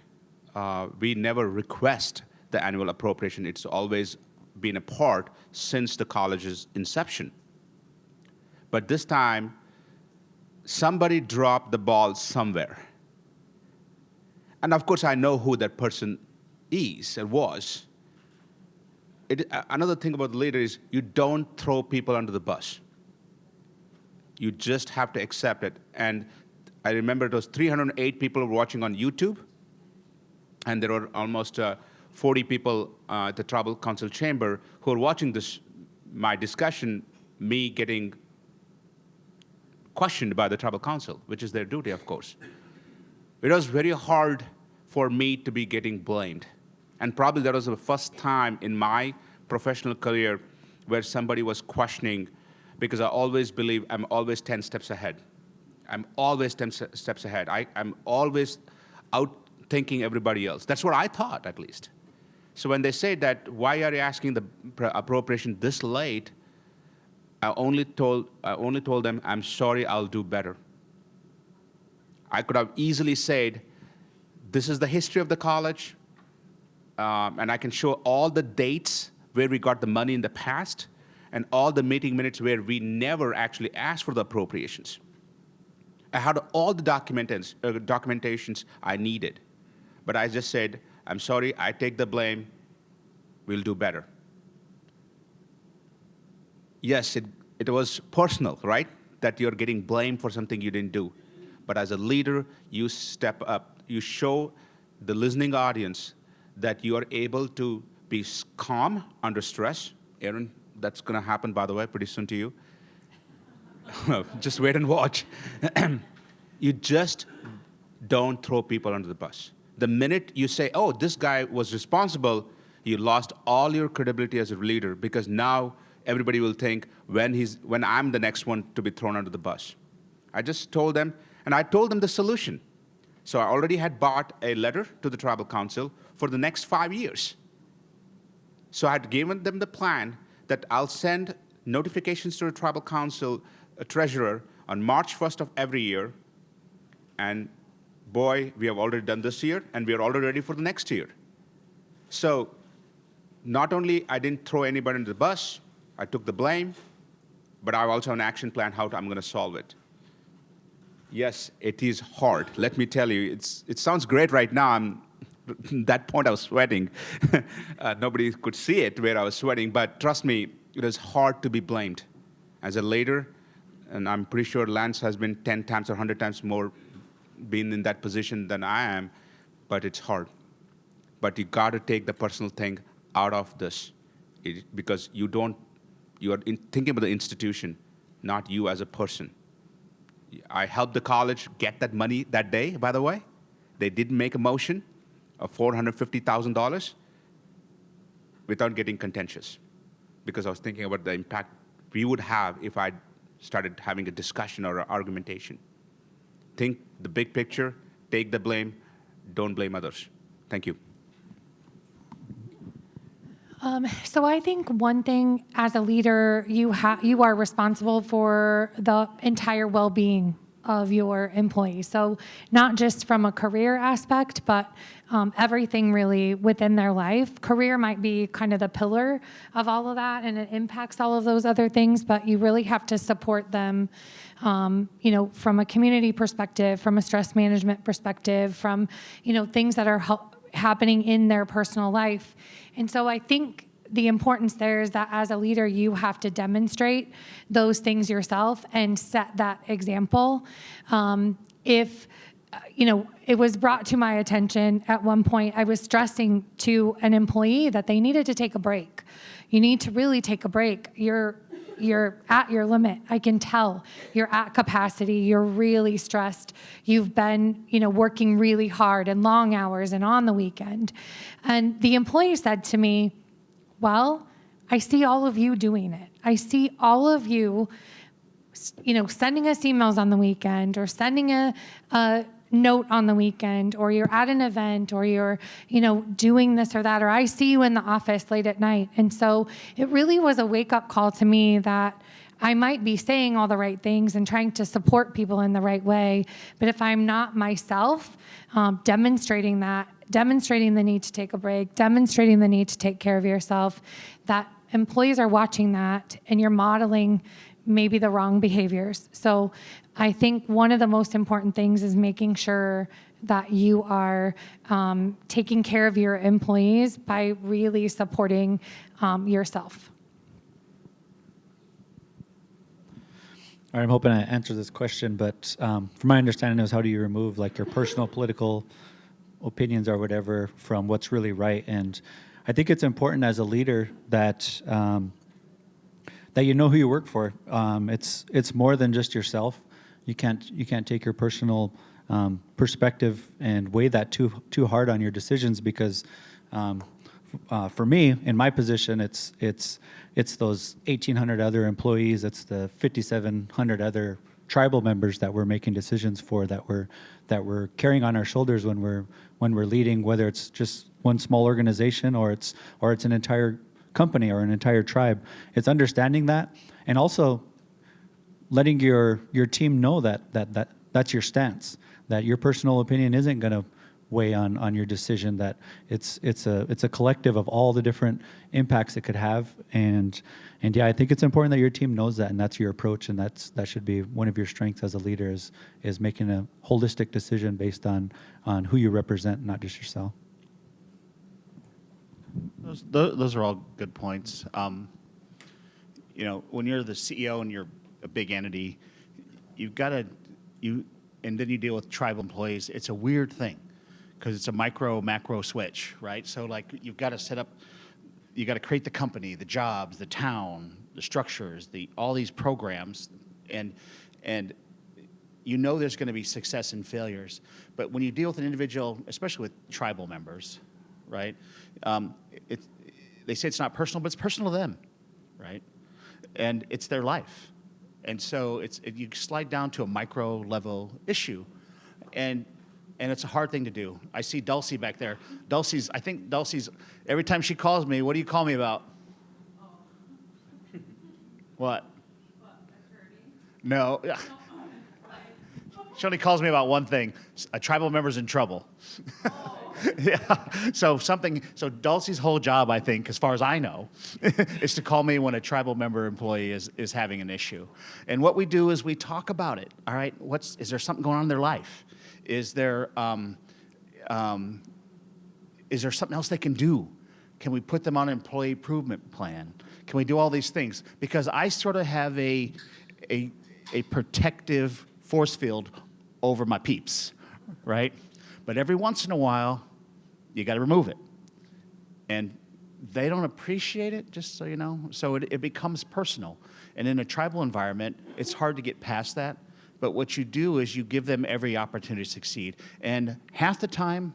We never request the annual appropriation. It's always been a part since the college's inception. But this time, somebody dropped the ball somewhere. And of course, I know who that person is and was. Another thing about the leader is you don't throw people under the bus. You just have to accept it. And I remember it was 308 people watching on YouTube, and there were almost 40 people at the Tribal Council chamber who were watching my discussion, me getting questioned by the Tribal Council, which is their duty, of course. It was very hard for me to be getting blamed. And probably that was the first time in my professional career where somebody was questioning, because I always believe I'm always 10 steps ahead. I'm always 10 steps ahead. I'm always out-thinking everybody else. That's what I thought, at least. So when they say that, why are you asking the appropriation this late? I only told them, I'm sorry, I'll do better. I could have easily said, this is the history of the college, and I can show all the dates where we got the money in the past, and all the meeting minutes where we never actually asked for the appropriations. I had all the documentations I needed, but I just said, I'm sorry, I take the blame, we'll do better. Yes, it was personal, right? That you're getting blamed for something you didn't do. But as a leader, you step up. You show the listening audience that you are able to be calm under stress. Aaron, that's going to happen, by the way, pretty soon to you. Just wait and watch. You just don't throw people under the bus. The minute you say, oh, this guy was responsible, you lost all your credibility as a leader, because now everybody will think when I'm the next one to be thrown under the bus. I just told them, and I told them the solution. So I already had bought a letter to the Tribal Council for the next 5 years. So I had given them the plan that I'll send notifications to the Tribal Council treasurer on March 1st of every year. And boy, we have already done this year, and we are already ready for the next year. So not only I didn't throw anybody under the bus, I took the blame, but I have also an action plan how I'm going to solve it. Yes, it is hard. Let me tell you, it sounds great right now. At that point, I was sweating. Nobody could see it where I was sweating, but trust me, it is hard to be blamed. As a leader, and I'm pretty sure Lance has been 10 times or 100 times more been in that position than I am, but it's hard. But you got to take the personal thing out of this, because you are thinking about the institution, not you as a person. I helped the college get that money that day, by the way. They didn't make a motion of $450,000 without getting contentious, because I was thinking about the impact we would have if I started having a discussion or an argumentation. Think the big picture, take the blame, don't blame others. Thank you. So I think one thing as a leader, you are responsible for the entire well-being of your employees. So not just from a career aspect, but everything really within their life. Career might be kind of the pillar of all of that, and it impacts all of those other things, but you really have to support them, from a community perspective, from a stress management perspective, from, things that are happening in their personal life. And so I think the importance there is that as a leader, you have to demonstrate those things yourself and set that example. If it was brought to my attention at one point, I was stressing to an employee that they needed to take a break. You need to really take a break. You're at your limit. I can tell you're at capacity. You're really stressed. You've been, working really hard and long hours and on the weekend. And the employee said to me, well, I see all of you doing it. I see all of you, sending us emails on the weekend or sending a note on the weekend, or you're at an event, or you're, doing this or that, or I see you in the office late at night. And so it really was a wake-up call to me that I might be saying all the right things and trying to support people in the right way, but if I'm not myself, demonstrating the need to take a break, demonstrating the need to take care of yourself, that employees are watching that and you're modeling maybe the wrong behaviors. So I think one of the most important things is making sure that you are taking care of your employees by really supporting yourself. All right, I'm hoping I answered this question, but from my understanding is, how do you remove your personal political opinions or whatever from what's really right? And I think it's important as a leader that that you know who you work for. It's more than just yourself. You can't take your personal perspective and weigh that too hard on your decisions, because for me, in my position, it's those 1,800 other employees, it's the 5,700 other tribal members that we're making decisions for, that we're carrying on our shoulders when we're leading, whether it's just one small organization or it's an entire company or an entire tribe. It's understanding that, and also letting your team know that that's your stance, that your personal opinion isn't going to weigh on your decision, that it's a collective of all the different impacts it could have. And yeah, I think it's important that your team knows that, and that's your approach, and that should be one of your strengths as a leader, is making a holistic decision based on who you represent, not just yourself. Those are all good points. When you're the CEO and you're a big entity, and then you deal with tribal employees. It's a weird thing, because it's a macro switch, right? So you've got to set up, you got to create the company, the jobs, the town, the structures, all these programs, and there's going to be success and failures. But when you deal with an individual, especially with tribal members, right? They say it's not personal, but it's personal to them, right? And it's their life. And so you slide down to a micro level issue, and it's a hard thing to do. I see Dulcie back there. I think Dulcie's, every time she calls me, what do you call me about? What? No. She only calls me about one thing. A tribal member's in trouble. Yeah. So Dulcie's whole job, I think, as far as I know, is to call me when a tribal member employee is having an issue. And what we do is we talk about it. All right. Is there something going on in their life? Is there something else they can do? Can we put them on an employee improvement plan? Can we do all these things? Because I sort of have a protective force field over my peeps, right? But every once in a while, you got to remove it. And they don't appreciate it, just so you know. So it becomes personal. And in a tribal environment, it's hard to get past that. But what you do is you give them every opportunity to succeed. And half the time,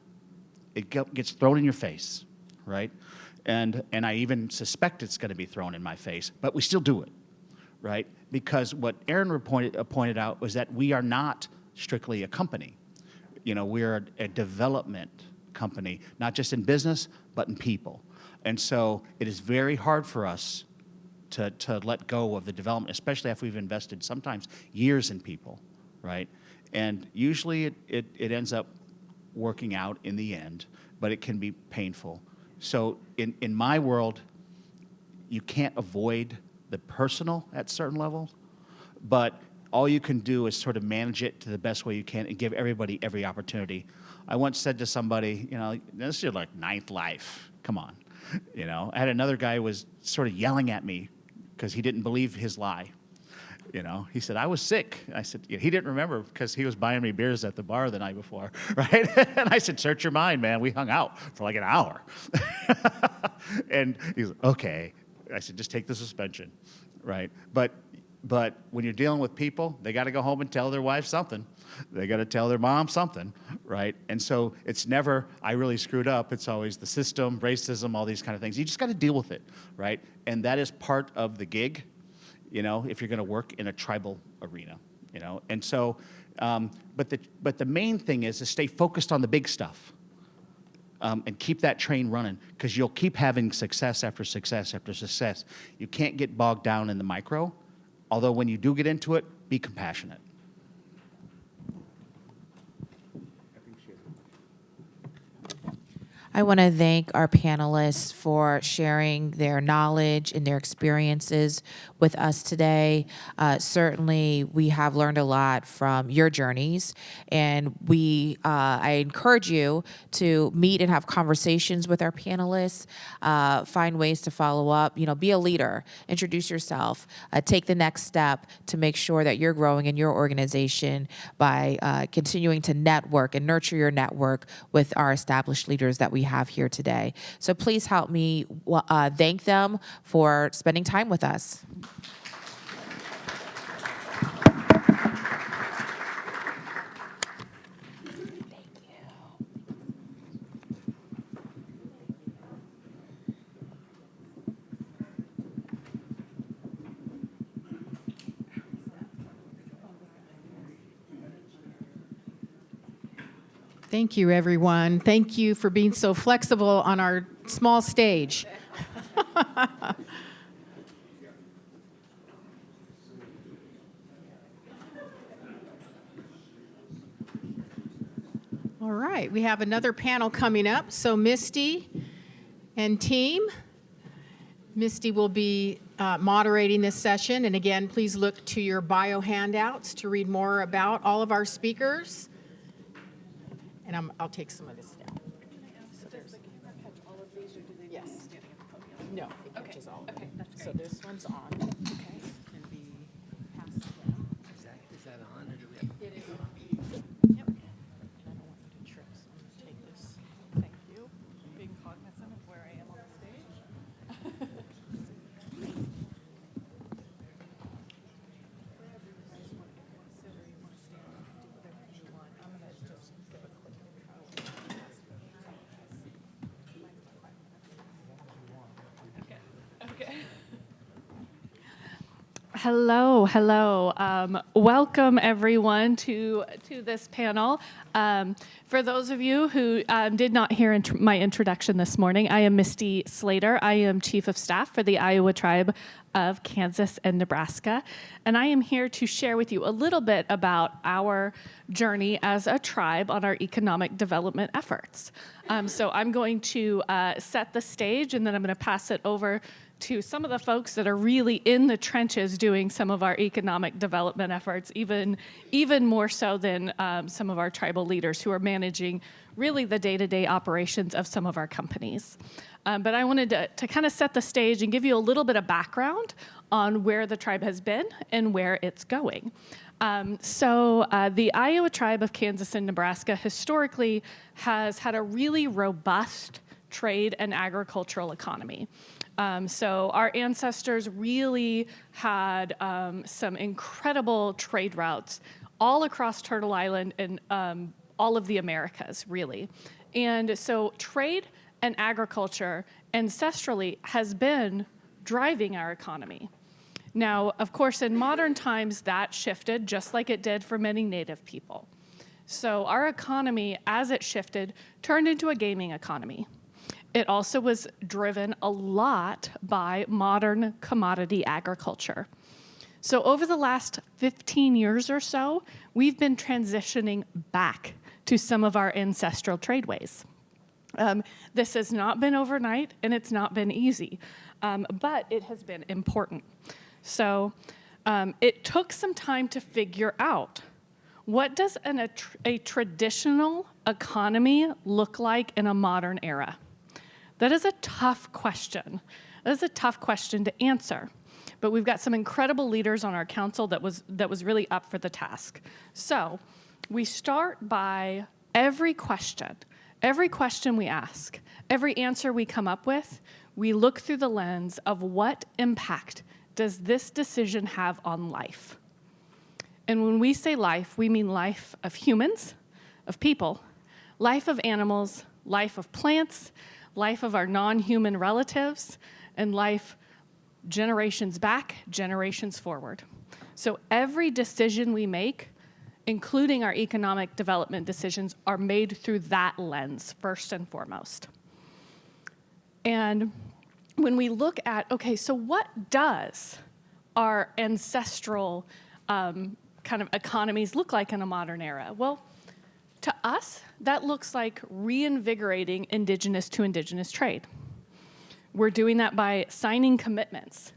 it gets thrown in your face, right? And I even suspect it's going to be thrown in my face, but we still do it, right? Because what Aaron pointed out was that we are not strictly a company. You know, we're a development company, not just in business, but in people. And so it is very hard for us to let go of the development, especially after we've invested sometimes years in people, right? And usually it ends up working out in the end, but it can be painful. So in my world, you can't avoid the personal at certain levels, but all you can do is sort of manage it to the best way you can and give everybody every opportunity. I once said to somebody, you know, this is your like ninth life. Come on. You know, I had another guy who was sort of yelling at me because he didn't believe his lie. You know, he said, I was sick. I said, yeah, he didn't remember because he was buying me beers at the bar the night before, right? And I said, search your mind, man. We hung out for like an hour. And he's like, okay. I said, just take the suspension, right? But when you're dealing with people, they got to go home and tell their wife something. They got to tell their mom something, right? And so it's never, I really screwed up. It's always the system, racism, all these kind of things. You just got to deal with it, right? And that is part of the gig, you know, if you're going to work in a tribal arena, you know. And so, but the main thing is to stay focused on the big stuff. And keep that train running, because you'll keep having success after success after success. You can't get bogged down in the micro, although when you do get into it, be compassionate. I want to thank our panelists for sharing their knowledge and their experiences with us today. Certainly, we have learned a lot from your journeys, and I encourage you to meet and have conversations with our panelists, find ways to follow up, you know, be a leader, introduce yourself, take the next step to make sure that you're growing in your organization by continuing to network and nurture your network with our established leaders that we have here today. So please help me thank them for spending time with us. Thank you, everyone. Thank you for being so flexible on our small stage. All right, we have another panel coming up. So Misty and team. Misty will be moderating this session. And again, please look to your bio handouts to read more about all of our speakers. And I'll take some of this down. So does the camera catch all of these, or do they? Yes. No, it catches all of them. Okay, that's great. So this one's on. Okay. And be past them. Is that on, or do we have? It is on. Yep. And I don't want you to trip, so I'm going to take this. Thank you. Being cognizant of where I am on the stage. Hello. Welcome everyone to this panel. For those of you who did not hear my introduction this morning, I am Misty Slater. I am Chief of Staff for the Iowa Tribe of Kansas and Nebraska, and I am here to share with you a little bit about our journey as a tribe on our economic development efforts. So I'm going to set the stage, and then I'm going to pass it over to some of the folks that are really in the trenches doing some of our economic development efforts, even more so than some of our tribal leaders who are managing really the day-to-day operations of some of our companies. But I wanted to kind of set the stage and give you a little bit of background on where the tribe has been and where it's going. The Iowa Tribe of Kansas and Nebraska historically has had a really robust trade and agricultural economy. So our ancestors really had some incredible trade routes all across Turtle Island and all of the Americas, really. And so trade and agriculture ancestrally has been driving our economy. Now, of course, in modern times, that shifted just like it did for many Native people. So our economy, as it shifted, turned into a gaming economy. It also was driven a lot by modern commodity agriculture. So over the last 15 years or so, we've been transitioning back to some of our ancestral tradeways. This has not been overnight, and it's not been easy, but it has been important. So it took some time to figure out, what does a traditional economy look like in a modern era? That is a tough question. That is a tough question to answer. But we've got some incredible leaders on our council that was really up for the task. So we start by every question we ask, every answer we come up with, we look through the lens of what impact does this decision have on life? And when we say life, we mean life of humans, of people, life of animals, life of plants, life of our non-human relatives, and life generations back, generations forward. So every decision we make, including our economic development decisions, are made through that lens, first and foremost. And when we look at, okay, so what does our ancestral kind of economies look like in a modern era? Well, to us, that looks like reinvigorating indigenous to indigenous trade. We're doing that by signing commitments,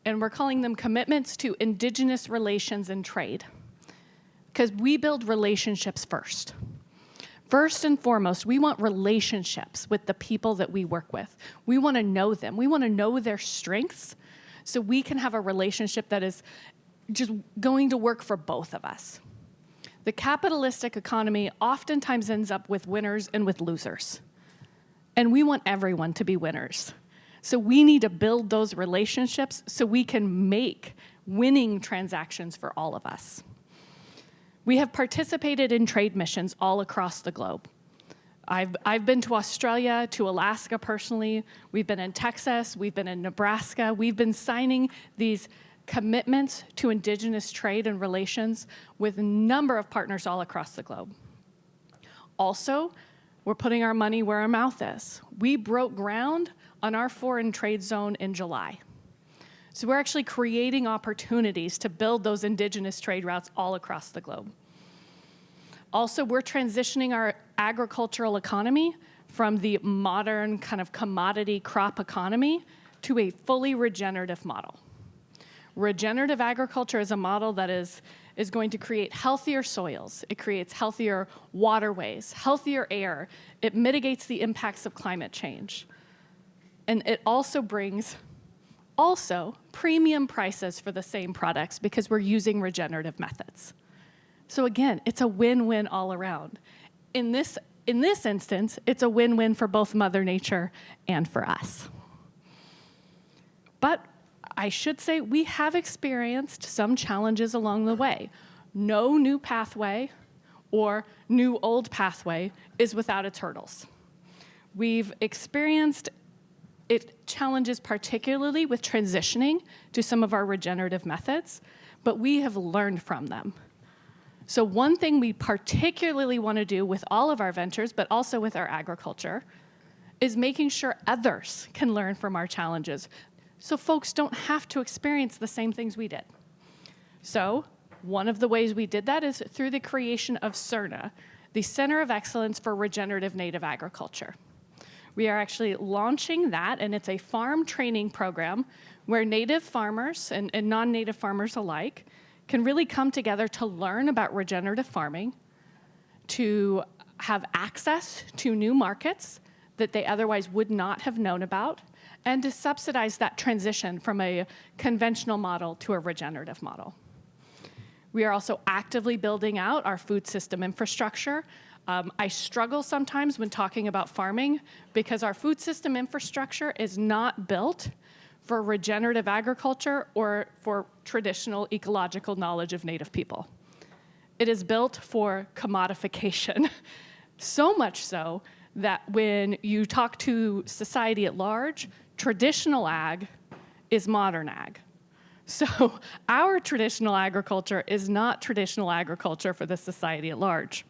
and we're calling them commitments to indigenous relations and trade, because we build relationships first. First and foremost, we want relationships with the people that we work with. We want to know them. We want to know their strengths so we can have a relationship that is just going to work for both of us. The capitalistic economy oftentimes ends up with winners and with losers. And we want everyone to be winners. So we need to build those relationships so we can make winning transactions for all of us. We have participated in trade missions all across the globe. I've been to Australia, to Alaska personally. We've been in Texas, we've been in Nebraska. We've been signing these commitments to indigenous trade and relations with a number of partners all across the globe. Also, we're putting our money where our mouth is. We broke ground on our foreign trade zone in July. So we're actually creating opportunities to build those indigenous trade routes all across the globe. Also, we're transitioning our agricultural economy from the modern kind of commodity crop economy to a fully regenerative model. Regenerative agriculture is a model that is going to create healthier soils. It creates healthier waterways, healthier air. It mitigates the impacts of climate change. And it also brings premium prices for the same products because we're using regenerative methods. So again, it's a win-win all around. In this instance, it's a win-win for both Mother Nature and for us. But I should say we have experienced some challenges along the way. No new pathway or new old pathway is without its hurdles. We've experienced It challenges particularly with transitioning to some of our regenerative methods, but we have learned from them. So one thing we particularly want to do with all of our ventures, but also with our agriculture, is making sure others can learn from our challenges, so folks don't have to experience the same things we did. So one of the ways we did that is through the creation of CERNA, the Center of Excellence for Regenerative Native Agriculture. We are actually launching that, and it's a farm training program where native farmers and non-native farmers alike can really come together to learn about regenerative farming, to have access to new markets that they otherwise would not have known about, and to subsidize that transition from a conventional model to a regenerative model. We are also actively building out our food system infrastructure. I struggle sometimes when talking about farming because our food system infrastructure is not built for regenerative agriculture or for traditional ecological knowledge of Native people. It is built for commodification, so much so that when you talk to society at large, traditional ag is modern ag. So our traditional agriculture is not traditional agriculture for the society at large.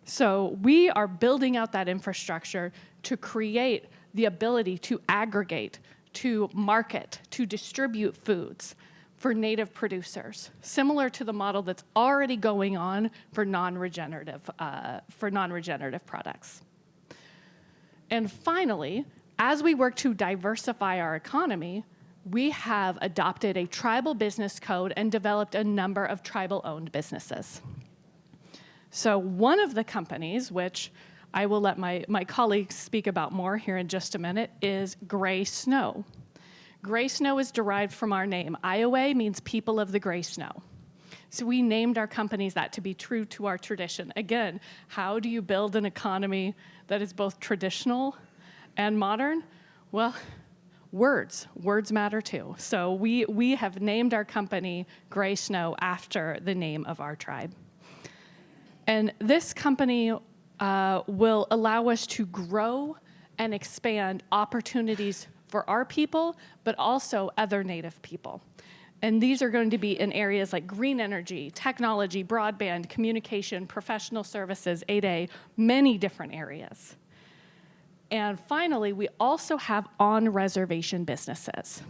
So we are building out that infrastructure to create the ability to aggregate, to market, to distribute foods for native producers, similar to the model that's already going on for non-regenerative products. And finally, as we work to diversify our economy, we have adopted a tribal business code and developed a number of tribal-owned businesses. So one of the companies, which I will let my colleagues speak about more here in just a minute, is Gray Snow. Gray Snow is derived from our name. Iowa means people of the gray snow. So we named our companies that to be true to our tradition. Again, how do you build an economy that is both traditional and modern? Well, words matter too. So we have named our company Gray Snow after the name of our tribe. And this company will allow us to grow and expand opportunities for our people, but also other Native people. And these are going to be in areas like green energy, technology, broadband, communication, professional services, 8A, many different areas. And finally, we also have on-reservation businesses.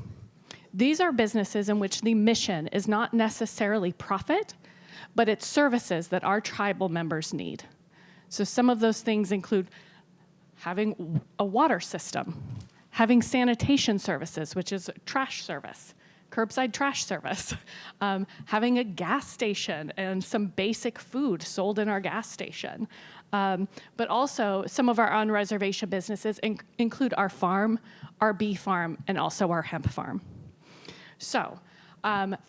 These are businesses in which the mission is not necessarily profit, but it's services that our tribal members need. So some of those things include having a water system, having sanitation services, which is a trash service, curbside trash service, having a gas station and some basic food sold in our gas station. But also some of our on-reservation businesses include our farm, our bee farm, and also our hemp farm. So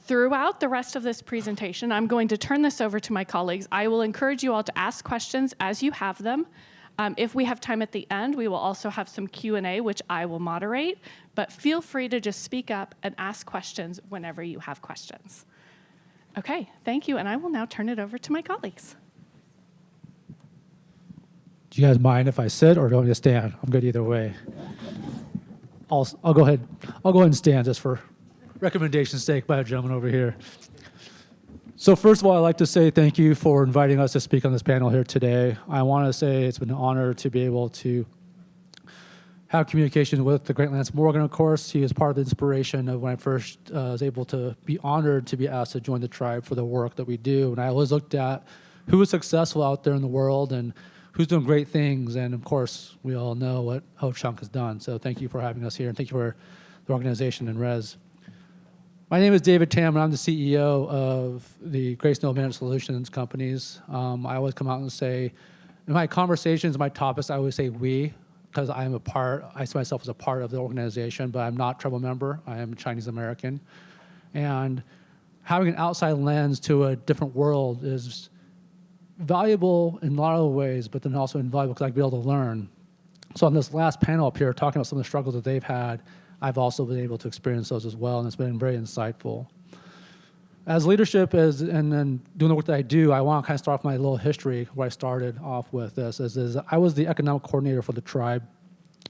throughout the rest of this presentation, I'm going to turn this over to my colleagues. I will encourage you all to ask questions as you have them. If we have time at the end, we will also have some Q&A, which I will moderate, but feel free to just speak up and ask questions whenever you have questions. Okay, thank you, and I will now turn it over to my colleagues. Do you guys mind if I sit or do I want to stand? I'm good either way. I'll go ahead and stand just for recommendation's sake by a gentleman over here. So first of all, I'd like to say thank you for inviting us to speak on this panel here today. I want to say it's been an honor to be able to have communication with the Great Lance Morgan, of course. He was part of the inspiration of when I first was able to be honored to be asked to join the tribe for the work that we do. And I always looked at who is successful out there in the world and who's doing great things. And of course, we all know what Ho-Chunk has done. So thank you for having us here, and thank you for the organization and Res. My name is David Tam, and I'm the CEO of the Gray Snow Management Solutions companies. I always come out and say, in my conversations, my topics, I always say we, because I see myself as a part of the organization, but I'm not a tribal member. I am Chinese American. And having an outside lens to a different world is valuable in a lot of ways, but then also invaluable because I can be able to learn. So on this last panel up here, talking about some of the struggles that they've had, I've also been able to experience those as well, and it's been very insightful. As leadership and then doing the work that I do, I want to kind of start off my little history where I started off with this. I was the economic coordinator for the tribe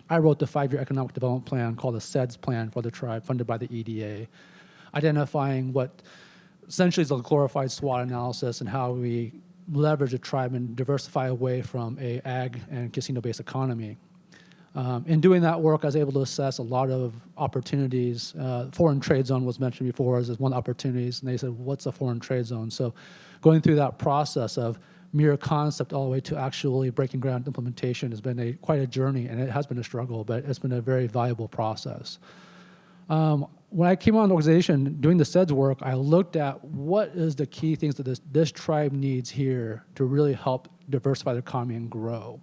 I wrote the 5-year economic development plan called the SEDS plan for the tribe, funded by the EDA, identifying what essentially is a glorified SWOT analysis and how we leverage a tribe and diversify away from a ag and casino-based economy. In doing that work, I was able to assess a lot of opportunities. Foreign trade zone was mentioned before as one opportunities, and they said, what's a foreign trade zone? So going through that process of mere concept all the way to actually breaking ground implementation has been quite a journey, and it has been a struggle, but it's been a very valuable process. When I came on the organization doing the SEDS work, I looked at what is the key things that this tribe needs here to really help diversify the economy and grow.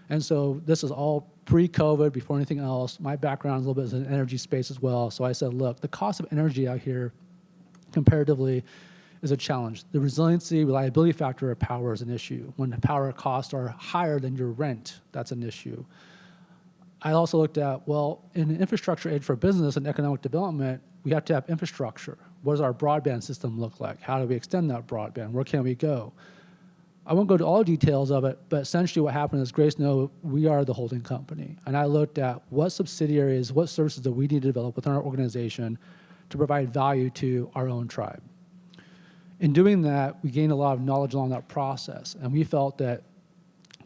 And so this is all pre-COVID, before anything else. My background is a little bit in the energy space as well. So I said, look, the cost of energy out here comparatively is a challenge. The resiliency, reliability factor of power is an issue. When the power costs are higher than your rent, that's an issue. I also looked at, well, in an infrastructure age for business and economic development, we have to have infrastructure. What does our broadband system look like? How do we extend that broadband? Where can we go? I won't go to all details of it, but essentially what happened is Grace Know, we are the holding company. And I looked at what subsidiaries, what services that we need to develop within our organization to provide value to our own tribe. In doing that, we gained a lot of knowledge along that process. And we felt that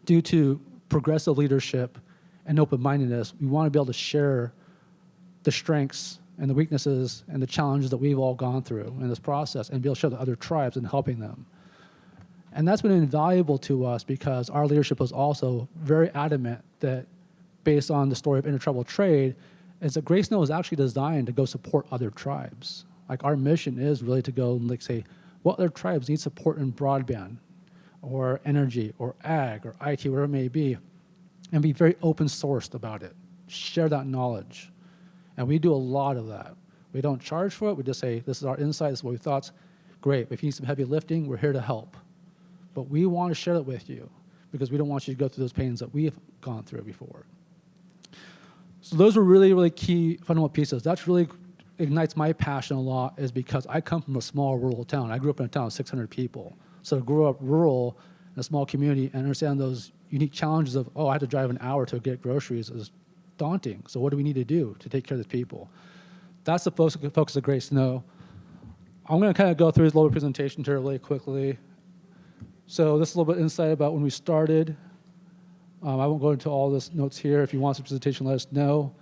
due to progressive leadership and open-mindedness, we want to be able to share the strengths and the weaknesses and the challenges that we've all gone through in this process and be able to show the other tribes and helping them. And that's been invaluable to us because our leadership was also very adamant that based on the story of intertribal trade, is that Grace Know is actually designed to go support other tribes. Like our mission is really to go and like say, what other tribes need support in broadband or energy or ag or IT, whatever it may be, and be very open sourced about it. Share that knowledge. And we do a lot of that. We don't charge for it. We just say, this is our insight, this is what we thought. Great, if you need some heavy lifting, we're here to help. But we want to share it with you because we don't want you to go through those pains that we have gone through before. So those are really, really key fundamental pieces. That's really ignites my passion a lot is because I come from a small rural town. I grew up in a town of 600 people. So to grow up rural in a small community and understand those unique challenges of, oh, I have to drive an hour to get groceries is daunting. So what do we need to do to take care of the people? That's the focus of Grace Know. I'm going to kind of go through this little presentation here really quickly. So this is a little bit insight about when we started. I won't go into all this notes here. If you want some presentation, let us know.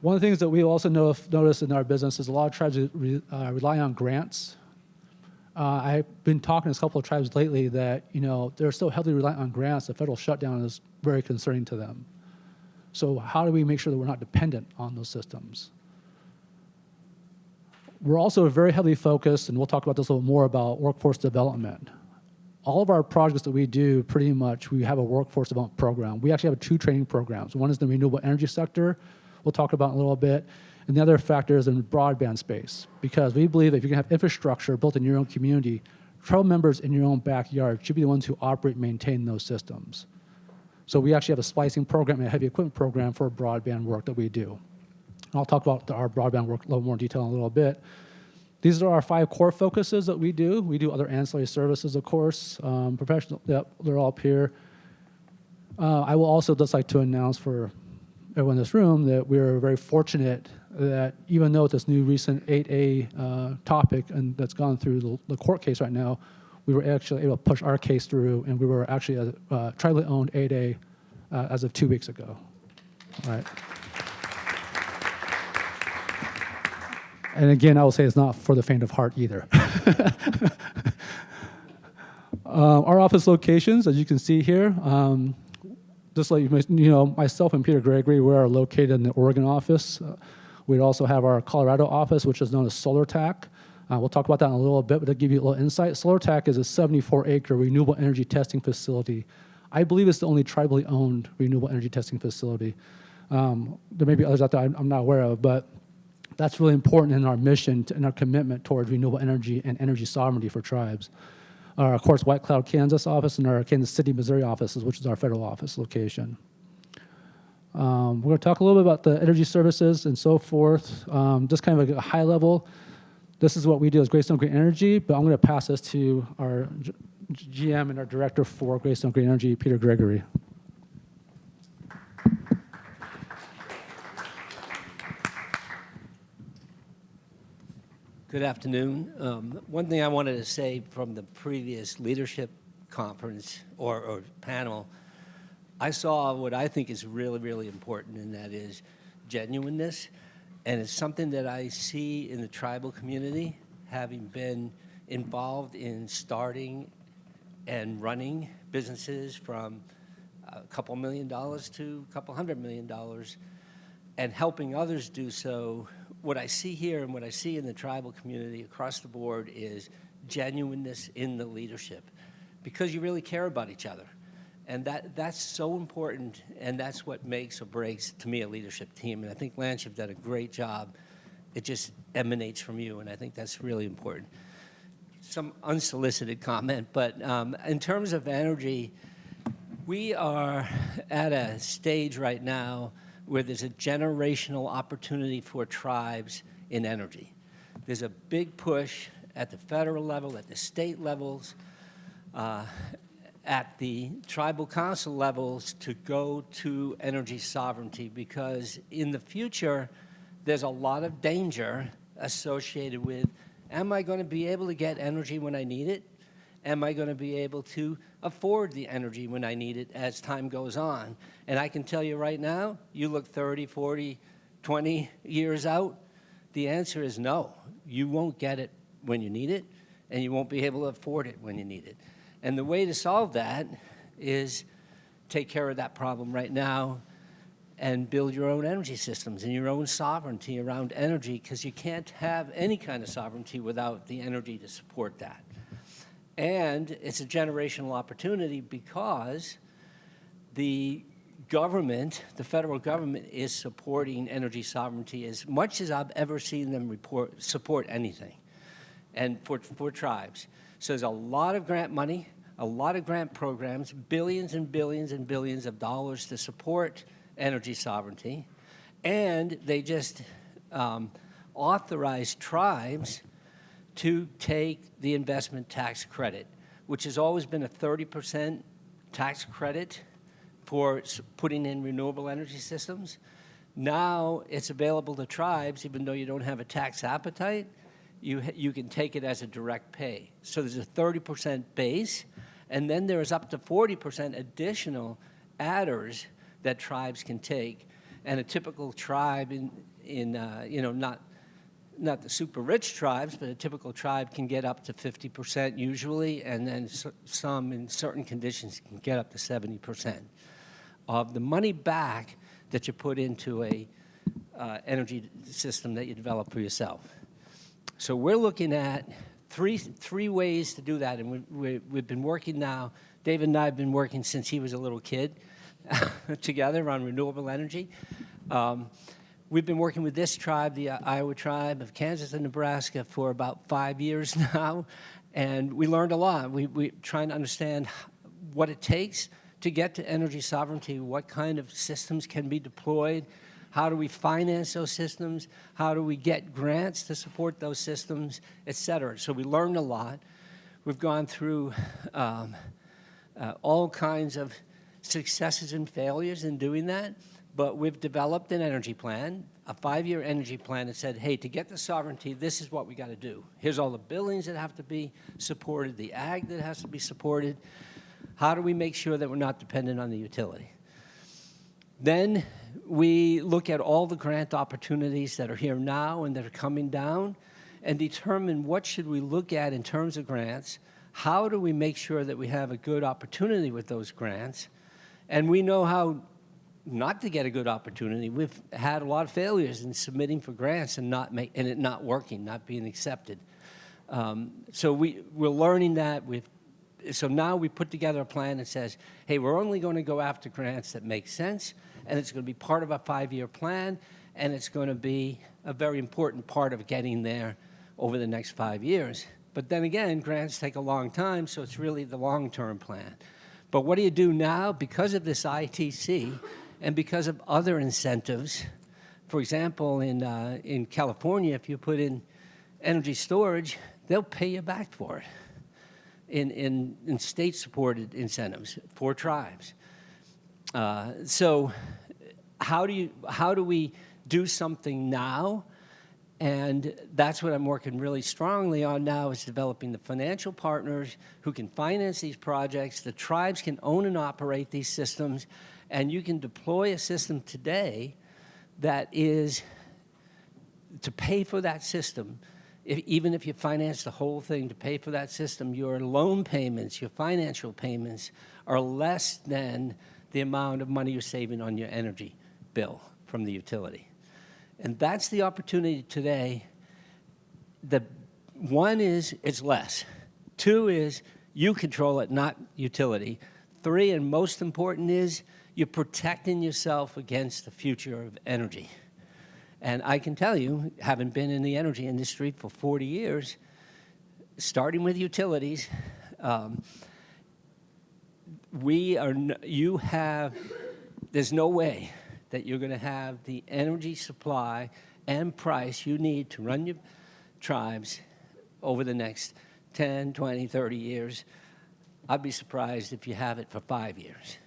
One of the things that we also noticed in our business is a lot of tribes rely on grants. I've been talking to a couple of tribes lately that, you know, they're so heavily reliant on grants, the federal shutdown is very concerning to them. So how do we make sure that we're not dependent on those systems? We're also very heavily focused, and we'll talk about this a little more, about workforce development. All of our projects that we do, pretty much, we have a workforce development program. We actually have 2 training programs. One is the renewable energy sector, we'll talk about in a little bit, and the other factor is in the broadband space, because we believe that if you can have infrastructure built in your own community, tribal members in your own backyard should be the ones who operate and maintain those systems. So we actually have a splicing program and a heavy equipment program for broadband work that we do. And I'll talk about our broadband work in a little more detail in a little bit. These are our 5 core focuses that we do. We do other ancillary services, of course. Professional, yep, they're all up here. I will also just like to announce for everyone in this room that we're very fortunate that even though this new recent 8A topic and that's gone through the court case right now, we were actually able to push our case through, and we were actually a tribally owned 8A as of 2 weeks ago. All right. And again, I will say it's not for the faint of heart either. Our office locations, as you can see here, just like you know, myself and Peter Gregory, we are located in the Oregon office. We also have our Colorado office, which is known as SolarTAC. We'll talk about that in a little bit, but to give you a little insight, SolarTAC is a 74-acre renewable energy testing facility. I believe it's the only tribally owned renewable energy testing facility. There may be others out there I'm not aware of, but that's really important in our mission and our commitment towards renewable energy and energy sovereignty for tribes. Of course, White Cloud, Kansas office and our Kansas City, Missouri offices, which is our federal office location. We're going to talk a little bit about the energy services and so forth. Just kind of a high level. This is what we do as Greystone Green Energy, but I'm going to pass this to our GM and our director for Greystone Green Energy, Peter Gregory. Good afternoon. One thing I wanted to say from the previous leadership conference or panel, I saw what I think is really, really important, and that is genuineness. And it's something that I see in the tribal community, having been involved in starting and running businesses from a couple $1 million to a couple $100 million and helping others do so. What I see here and what I see in the tribal community across the board is genuineness in the leadership, because you really care about each other. And that's so important, and that's what makes or breaks, to me, a leadership team. And I think, Lance, you've done a great job. It just emanates from you, and I think that's really important. Some unsolicited comment, but in terms of energy, we are at a stage right now where there's a generational opportunity for tribes in energy. There's a big push at the federal level, at the state levels, at the tribal council levels to go to energy sovereignty, because in the future, there's a lot of danger associated with, am I going to be able to get energy when I need it? Am I going to be able to afford the energy when I need it as time goes on? And I can tell you right now, you look 30, 40, 20 years out, the answer is no. You won't get it when you need it, and you won't be able to afford it when you need it. And the way to solve that is take care of that problem right now and build your own energy systems and your own sovereignty around energy, because you can't have any kind of sovereignty without the energy to support that. And it's a generational opportunity because the government, the federal government, is supporting energy sovereignty as much as I've ever seen them support anything, and for tribes. So there's a lot of grant money, a lot of grant programs, billions and billions and billions of dollars to support energy sovereignty. And they just authorized tribes to take the investment tax credit, which has always been a 30% tax credit for putting in renewable energy systems. Now it's available to tribes, even though you don't have a tax appetite. You can take it as a direct pay. So there's a 30% base, and then there's up to 40% additional adders that tribes can take. And a typical tribe not the super rich tribes, but a typical tribe can get up to 50% usually, and then some in certain conditions can get up to 70% of the money back that you put into a energy system that you develop for yourself. So we're looking at three ways to do that, and we've been working now. David and I have been working since he was a little kid together on renewable energy. We've been working with this tribe, the Iowa tribe of Kansas and Nebraska, for about 5 years now, and we learned a lot. We're trying to understand what it takes to get to energy sovereignty, what kind of systems can be deployed, how do we finance those systems, how do we get grants to support those systems, et cetera. So we learned a lot. We've gone through all kinds of successes and failures in doing that. But we've developed an energy plan, a 5-year energy plan that said, hey, to get the sovereignty, this is what we got to do. Here's all the buildings that have to be supported, the ag that has to be supported. How do we make sure that we're not dependent on the utility? Then we look at all the grant opportunities that are here now and that are coming down and determine what should we look at in terms of grants. How do we make sure that we have a good opportunity with those grants? And we know how not to get a good opportunity. We've had a lot of failures in submitting for grants and it not working, not being accepted. So we're learning that. So now we put together a plan that says, hey, we're only going to go after grants that make sense, and it's going to be part of a 5-year plan, and it's going to be a very important part of getting there over the next 5 years. But then again, grants take a long time, so it's really the long-term plan. But what do you do now? Because of this ITC, and because of other incentives, for example, in California, if you put in energy storage, they'll pay you back for it in state-supported incentives for tribes. So how do we do something now And that's what I'm working really strongly on now, is developing the financial partners who can finance these projects. The tribes can own and operate these systems, and you can deploy a system today that is to pay for that system. Even if you finance the whole thing to pay for that system, your loan payments, your financial payments are less than the amount of money you're saving on your energy bill from the utility. And that's the opportunity today. The one is it's less. Two is you control it, not utility. Three, and most important, is you're protecting yourself against the future of energy. And I can tell you, having been in the energy industry for 40 years, starting with utilities, there's no way that you're going to have the energy supply and price you need to run your tribes over the next 10, 20, 30 years. I'd be surprised if you have it for 5 years.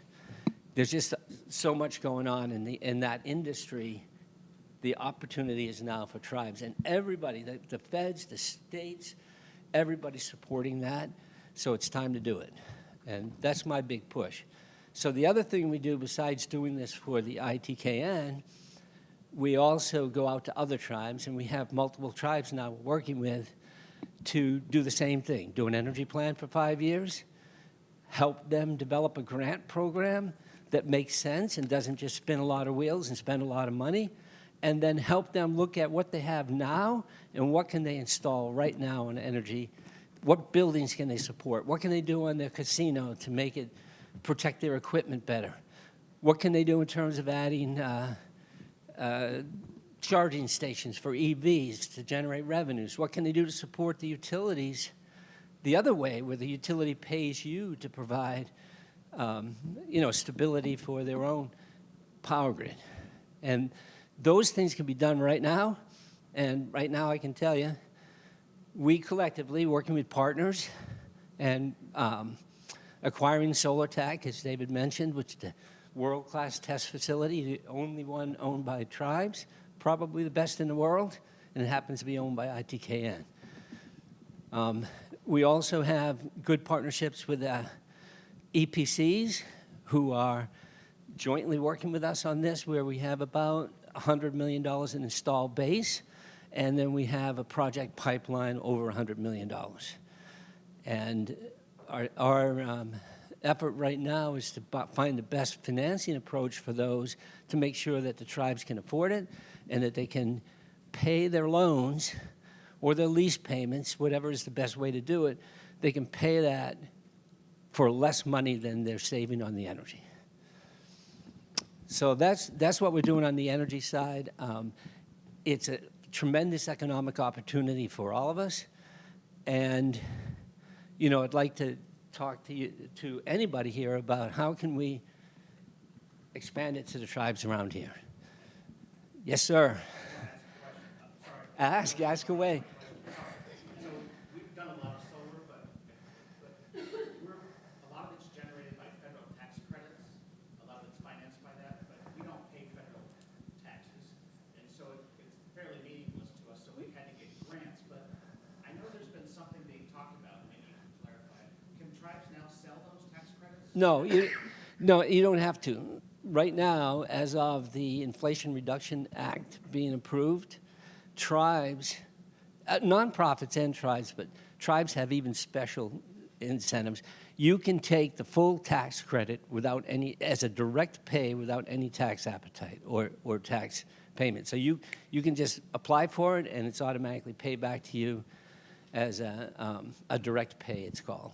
There's just so much going on in that industry. The opportunity is now for tribes. And everybody, the feds, the states, everybody's supporting that. So it's time to do it. And that's my big push. So the other thing we do besides doing this for the ITKN, we also go out to other tribes, and we have multiple tribes now we're working with to do the same thing, do an energy plan for 5 years, help them develop a grant program that makes sense and doesn't just spin a lot of wheels and spend a lot of money, and then help them look at what they have now and what can they install right now in energy. What buildings can they support? What can they do on their casino to make it protect their equipment better? What can they do in terms of adding charging stations for EVs to generate revenues? What can they do to support the utilities the other way, where the utility pays you to provide stability for their own power grid? And those things can be done right now. And right now I can tell you, we collectively, working with partners and acquiring SolarTech, as David mentioned, which is the world-class test facility, the only one owned by tribes, probably the best in the world, and it happens to be owned by ITKN. We also have good partnerships with EPCs who are jointly working with us on this, where we have about $100 million in installed base, and then we have a project pipeline over $100 million. And our effort right now is to find the best financing approach for those to make sure that the tribes can afford it and that they can pay their loans or their lease payments, whatever is the best way to do it. They can pay that for less money than they're saving on the energy. So that's what we're doing on the energy side. It's a tremendous economic opportunity for all of us. And, I'd like to talk to anybody here about how can we expand it to the tribes around here. Yes, sir. Ask away. So we've done a lot of solar, but a lot of it's generated by federal tax credits. A lot of it's financed by that, but we don't pay federal taxes, and so it's fairly meaningless to us. So we've had to get grants, but I know there's been something being talked about. Maybe you can clarify. Can tribes now sell those tax credits? No, you don't have to. Right now, as of the Inflation Reduction Act being approved, tribes, nonprofits and tribes, but tribes have even special incentives. You can take the full tax credit as a direct pay without any tax appetite or tax payment. So you can just apply for it, and it's automatically paid back to you as a direct pay, it's called.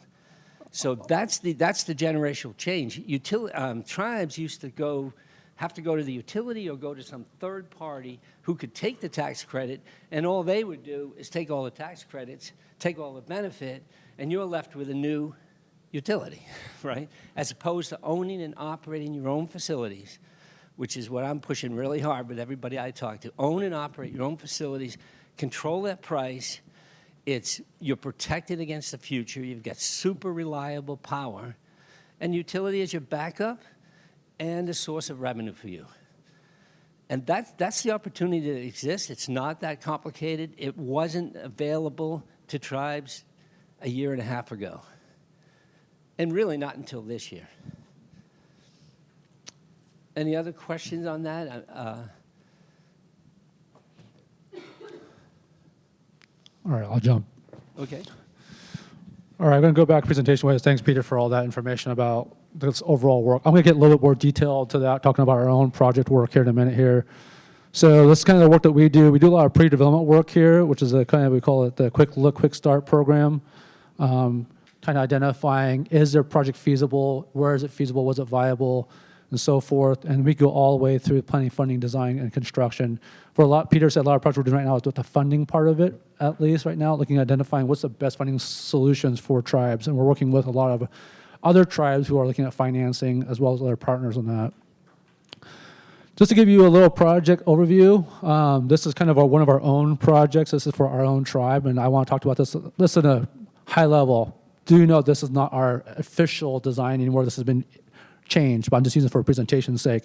So that's the generational change. Tribes used to have to go to the utility or go to some third party who could take the tax credit, and all they would do is take all the tax credits, take all the benefit, and you're left with a new utility, right? As opposed to owning and operating your own facilities, which is what I'm pushing really hard with everybody I talk to. Own and operate your own facilities, control that price. You're protected against the future. You've got super reliable power, and utility is your backup and a source of revenue for you. And that's the opportunity that exists. It's not that complicated. It wasn't available to tribes a year and a half ago. And really not until this year. Any other questions on that? All right, I'll jump. Okay. All right, I'm going to go back presentation-wise. Thanks, Peter, for all that information about this overall work. I'm going to get a little bit more detailed to that, talking about our own project work here in a minute here. So this is kind of the work that we do. We do a lot of pre-development work here, which is a kind of, we call it the Quick Look, Quick Start program. Kind of identifying, is their project feasible? Where is it feasible? Was it viable? And so forth. And we go all the way through planning, funding, design, and construction. For a lot, Peter said a lot of projects we're doing right now is with the funding part of it, at least right now, looking at identifying what's the best funding solutions for tribes. And we're working with a lot of other tribes who are looking at financing as well as other partners on that. Just to give you a little project overview, this is kind of one of our own projects. This is for our own tribe, and I want to talk about this in a high level. Do know this is not our official design anymore. This has been changed, but I'm just using it for presentation's sake.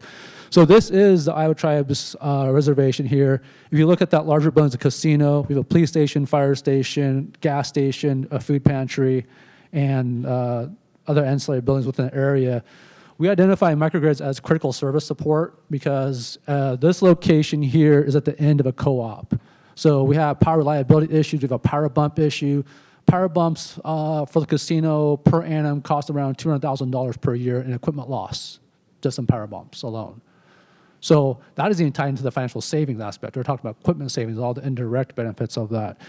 So this is the Iowa Tribe's reservation here. If you look at that larger building, it's a casino. We have a police station, fire station, gas station, a food pantry, and other ancillary buildings within the area. We identify microgrids as critical service support because this location here is at the end of a co-op. So we have power reliability issues. We have a power bump issue. Power bumps for the casino per annum cost around $200,000 per year in equipment loss, just in power bumps alone. So that isn't even tied into the financial savings aspect. We're talking about equipment savings, all the indirect benefits of that.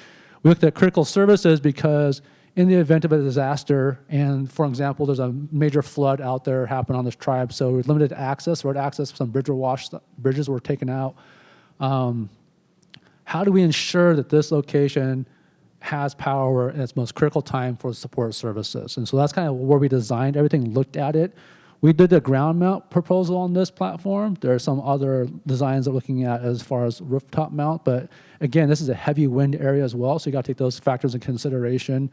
We looked at critical services because in the event of a disaster, and for example, there's a major flood out there happen on this tribe, so we limited access, road access, some bridges were taken out. How do we ensure that this location has power in its most critical time for support services? And so that's kind of where we designed everything, looked at it. We did a ground mount proposal on this platform. There are some other designs that we're looking at as far as rooftop mount, but again, this is a heavy wind area as well, so you got to take those factors in consideration.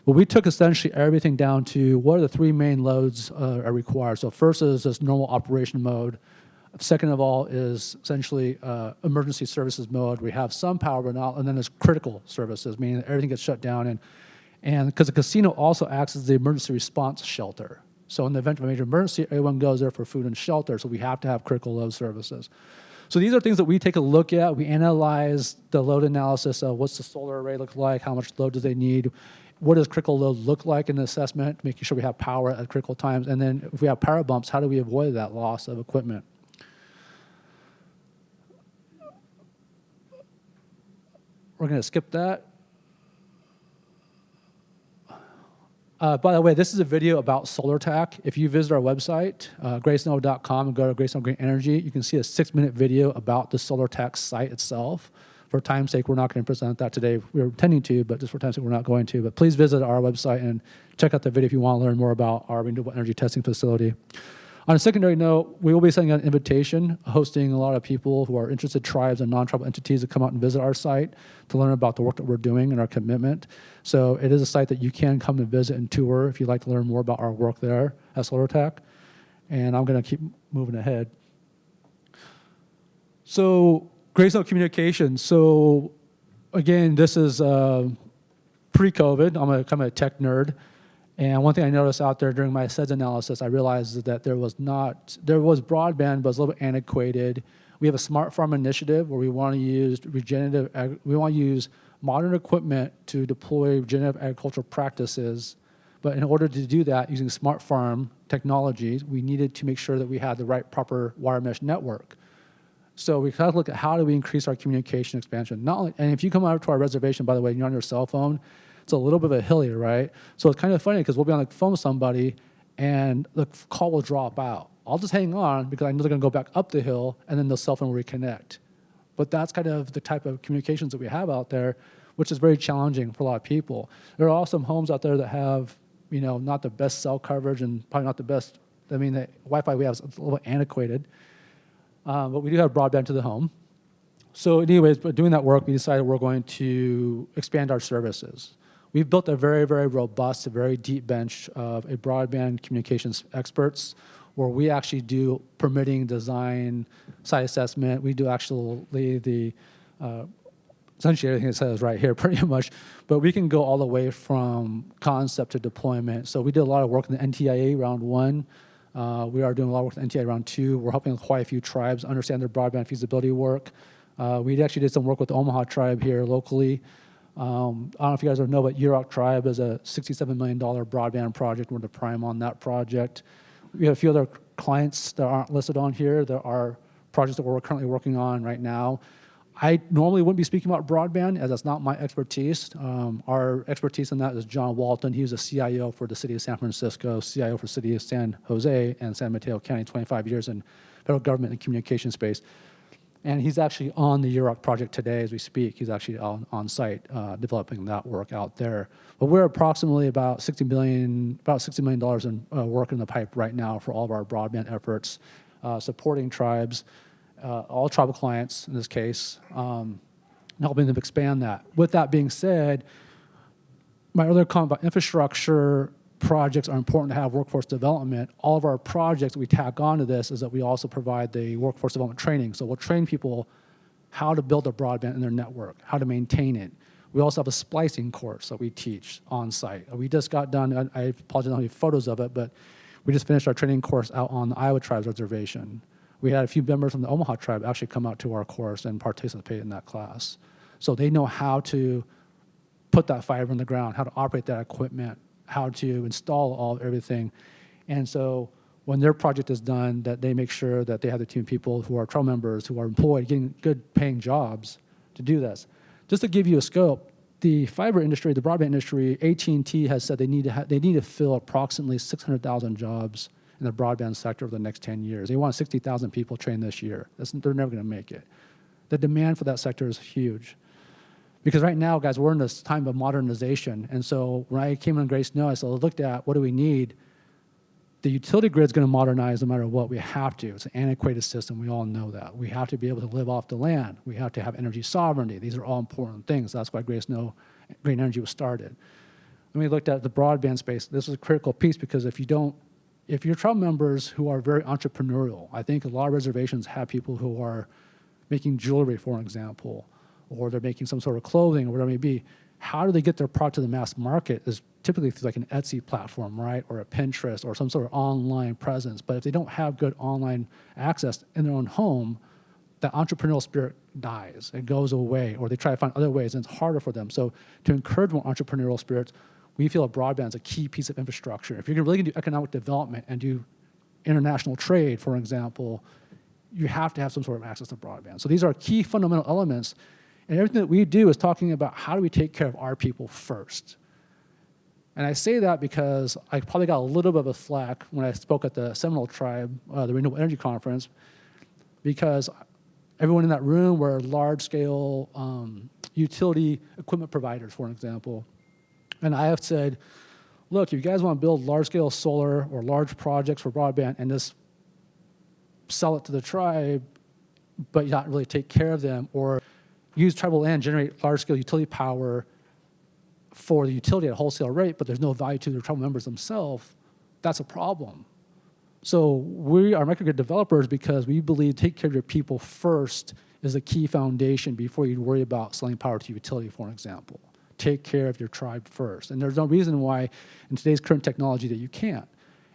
But we took essentially everything down to what are the three main loads are required. So first is this normal operation mode. Second of all is essentially emergency services mode. We have some power, but not, and then there's critical services, meaning that everything gets shut down. And because the casino also acts as the emergency response shelter. So in the event of a major emergency, everyone goes there for food and shelter, so we have to have critical load services. So these are things that we take a look at. We analyze the load analysis of what's the solar array look like, how much load do they need, what does critical load look like in the assessment, making sure we have power at critical times, and then if we have power bumps, how do we avoid that loss of equipment? We're going to skip that. By the way, this is a video about SolarTAC. If you visit our website, graysnow.com, and go to Graysnow Green Energy, you can see a 6-minute video about the SolarTAC site itself. For time's sake, we're not going to present that today. We were intending to, but just for time's sake, we're not going to. But please visit our website and check out the video if you want to learn more about our renewable energy testing facility. On a secondary note, we will be sending out an invitation, hosting a lot of people who are interested tribes and non-tribal entities to come out and visit our site to learn about the work that we're doing and our commitment. So it is a site that you can come and visit and tour if you'd like to learn more about our work there at SolarTAC. And I'm going to keep moving ahead. So Graysnow Communications. So again, this is pre-COVID. I'm kind of a tech nerd. And one thing I noticed out there during my SEDS analysis, I realized that there was broadband, but it's a little bit antiquated. We have a smart farm initiative where we want to use modern equipment to deploy regenerative agricultural practices. But in order to do that, using smart farm technologies, we needed to make sure that we had the right proper wire mesh network. So we kind of look at how do we increase our communication expansion. Not only, and if you come out to our reservation, by the way, and you're on your cell phone, it's a little bit of a hilly, right? So it's kind of funny because we'll be on the phone with somebody and the call will drop out. I'll just hang on because I know they're going to go back up the hill and then the cell phone will reconnect. But that's kind of the type of communications that we have out there, which is very challenging for a lot of people. There are also some homes out there that have, not the best cell coverage and probably not the best. I mean, the Wi-Fi we have is a little bit antiquated, but we do have broadband to the home. So anyways, but doing that work, we decided we're going to expand our services. We've built a very, very robust, a very deep bench of a broadband communications experts. where we actually do permitting, design, site assessment. We do actually the essentially everything it says right here pretty much, but we can go all the way from concept to deployment. So we did a lot of work in the NTIA round 1. We are doing a lot of work in NTIA round 2. We're helping quite a few tribes understand their broadband feasibility work. We actually did some work with the Omaha tribe here locally. I don't know if you guys know, but Yurok tribe is a $67 million broadband project. We're the prime on that project. We have a few other clients that aren't listed on here. There are projects that we're currently working on right now. I normally wouldn't be speaking about broadband, as that's not my expertise. Our expertise in that is John Walton. He was a CIO for the city of San Francisco, CIO for the city of San Jose and San Mateo County, 25 years in federal government and communication space. And he's actually on the Yurok project today as we speak. He's actually on site developing that work out there. But we're approximately about $60 million in work in the pipe right now for all of our broadband efforts, supporting tribes, all tribal clients in this case, helping them expand that. With that being said, my earlier comment about infrastructure projects are important to have workforce development. All of our projects that we tack onto this is that we also provide the workforce development training. So we'll train people how to build a broadband in their network, how to maintain it. We also have a splicing course that we teach on site. We just got done, I apologize, I don't have any photos of it, but we just finished our training course out on the Iowa Tribe's reservation. We had a few members from the Omaha tribe actually come out to our course and participate in that class. So they know how to put that fiber in the ground, how to operate that equipment, how to install everything. And so when their project is done, that they make sure that they have the team of people who are tribe members, who are employed, getting good paying jobs to do this. Just to give you a scope, the fiber industry, the broadband industry, AT&T has said they need to fill approximately 600,000 jobs in the broadband sector over the next 10 years. They want 60,000 people trained this year. They're never going to make it. The demand for that sector is huge. Because right now, guys, we're in this time of modernization. And so when I came on Grace Snow, I looked at what do we need? The utility grid's going to modernize no matter what. We have to. It's an antiquated system. We all know that. We have to be able to live off the land. We have to have energy sovereignty. These are all important things. That's why Grace Snow Green Energy was started. When we looked at the broadband space, this is a critical piece because if you're tribe members who are very entrepreneurial, I think a lot of reservations have people who are making jewelry, for example, or they're making some sort of clothing or whatever it may be. How do they get their product to the mass market is typically through like an Etsy platform, right? Or a Pinterest or some sort of online presence. But if they don't have good online access in their own home, that entrepreneurial spirit dies. It goes away, or they try to find other ways and it's harder for them. So to encourage more entrepreneurial spirits, we feel that broadband is a key piece of infrastructure. If you're really going to do economic development and do international trade, for example, you have to have some sort of access to broadband. So these are key fundamental elements. And everything that we do is talking about how do we take care of our people first. And I say that because I probably got a little bit of a flack when I spoke at the Seminole Tribe, the Renewable Energy Conference, because everyone in that room were large-scale utility equipment providers, for example. And I have said, look, if you guys want to build large-scale solar or large projects for broadband and just sell it to the tribe, but not really take care of them, or use tribal land, generate large-scale utility power for the utility at a wholesale rate, but there's no value to the tribal members themselves, that's a problem. So we are microgrid developers because we believe take care of your people first is a key foundation before you worry about selling power to utility, for example. Take care of your tribe first. And there's no reason why in today's current technology that you can't.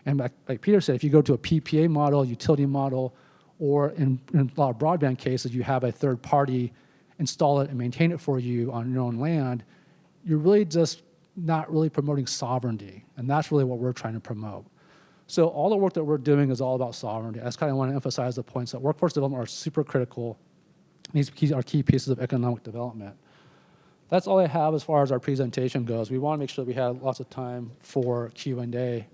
And like Peter said, if you go to a PPA model, utility model, or in a lot of broadband cases, you have a third party install it and maintain it for you on your own land, you're really just not really promoting sovereignty. And that's really what we're trying to promote. So all the work that we're doing is all about sovereignty. I just kind of want to emphasize the points that workforce development are super critical. These are key pieces of economic development. That's all I have as far as our presentation goes. We want to make sure that we have lots of time for Q&A.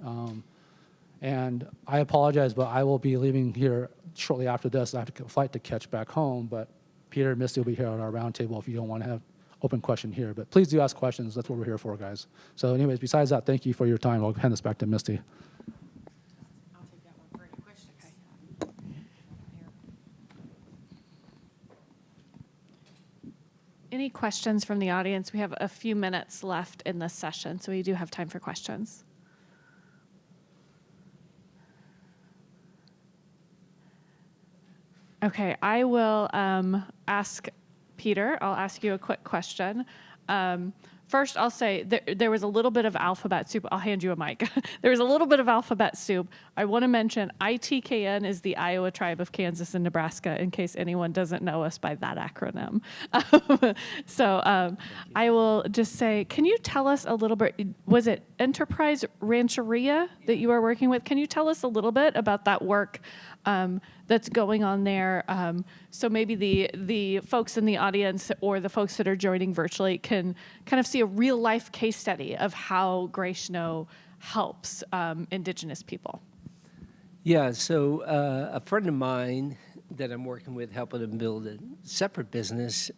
And I apologize, but I will be leaving here shortly after this. I have a flight to catch back home, but Peter and Misty will be here on our roundtable if you don't want to have open question here. But please do ask questions. That's what we're here for, guys. So anyways, besides that, thank you for your time. I'll hand this back to Misty. I'll take that one for any questions. Any questions from the audience? We have a few minutes left in this session, so we do have time for questions. Okay, I will ask Peter. I'll ask you a quick question. First, I'll say there was a little bit of alphabet soup. I'll hand you a mic. There was a little bit of alphabet soup. I want to mention ITKN is the Iowa Tribe of Kansas and Nebraska, in case anyone doesn't know us by that acronym. I will just say, can you tell us a little bit, was it Enterprise Rancheria that you are working with? Can you tell us a little bit about that work that's going on there? So maybe the folks in the audience or the folks that are joining virtually can kind of see a real life case study of how Gray Snow helps Indigenous people. Yeah, so a friend of mine that I'm working with, helping him build a separate business,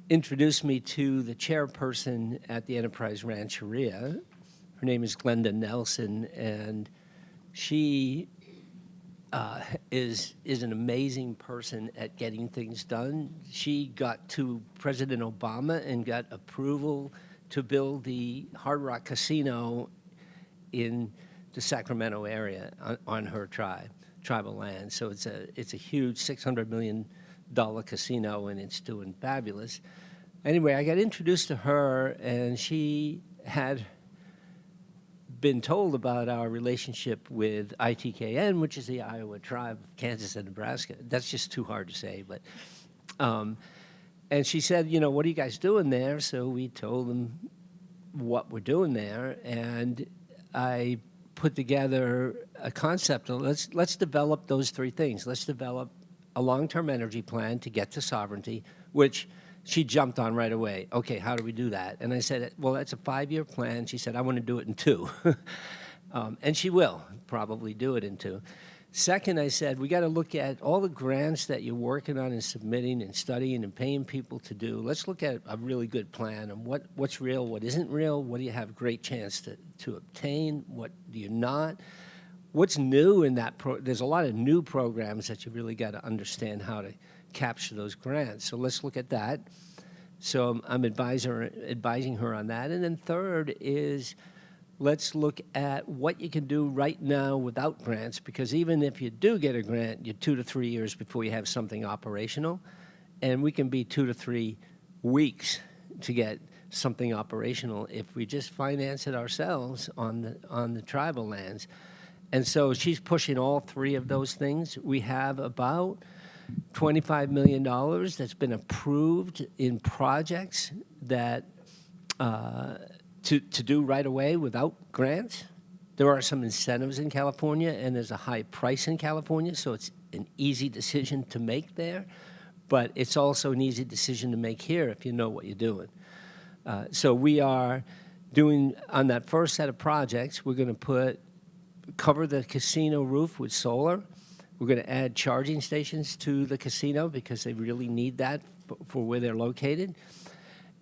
introduced me to the chairperson at the Enterprise Rancheria. Her name is Glenda Nelson, and she is an amazing person at getting things done. She got to President Obama and got approval to build the Hard Rock Casino in the Sacramento area on her tribal land. So it's a huge $600 million casino, and it's doing fabulous. Anyway, I got introduced to her, and she had been told about our relationship with ITKN, which is the Iowa Tribe of Kansas and Nebraska. That's just too hard to say, but and she said, you know, what are you guys doing there? So we told them what we're doing there, and I put together a concept of let's develop those three things. Let's develop a long-term energy plan to get to sovereignty, which she jumped on right away. Okay, how do we do that? And I said, well, that's a 5-year plan. She said, I want to do it in 2. And she will probably do it in 2. Second, I said, we got to look at all the grants that you're working on and submitting and studying and paying people to do. Let's look at a really good plan and what's real, what isn't real, what do you have a great chance to obtain, what do you not. What's new in that? There's a lot of new programs that you really got to understand how to capture those grants. So let's look at that. So I'm advising her on that. And then third is let's look at what you can do right now without grants, because even if you do get a grant, you're 2 to 3 years before you have something operational. And we can be 2 to 3 weeks to get something operational if we just finance it ourselves on the tribal lands. And so she's pushing all 3 of those things. We have about $25 million that's been approved in projects that to do right away without grants. There are some incentives in California, and there's a high price in California, so it's an easy decision to make there. But it's also an easy decision to make here if you know what you're doing. So we are doing, on that first set of projects, we're going to cover the casino roof with solar. We're going to add charging stations to the casino because they really need that for where they're located.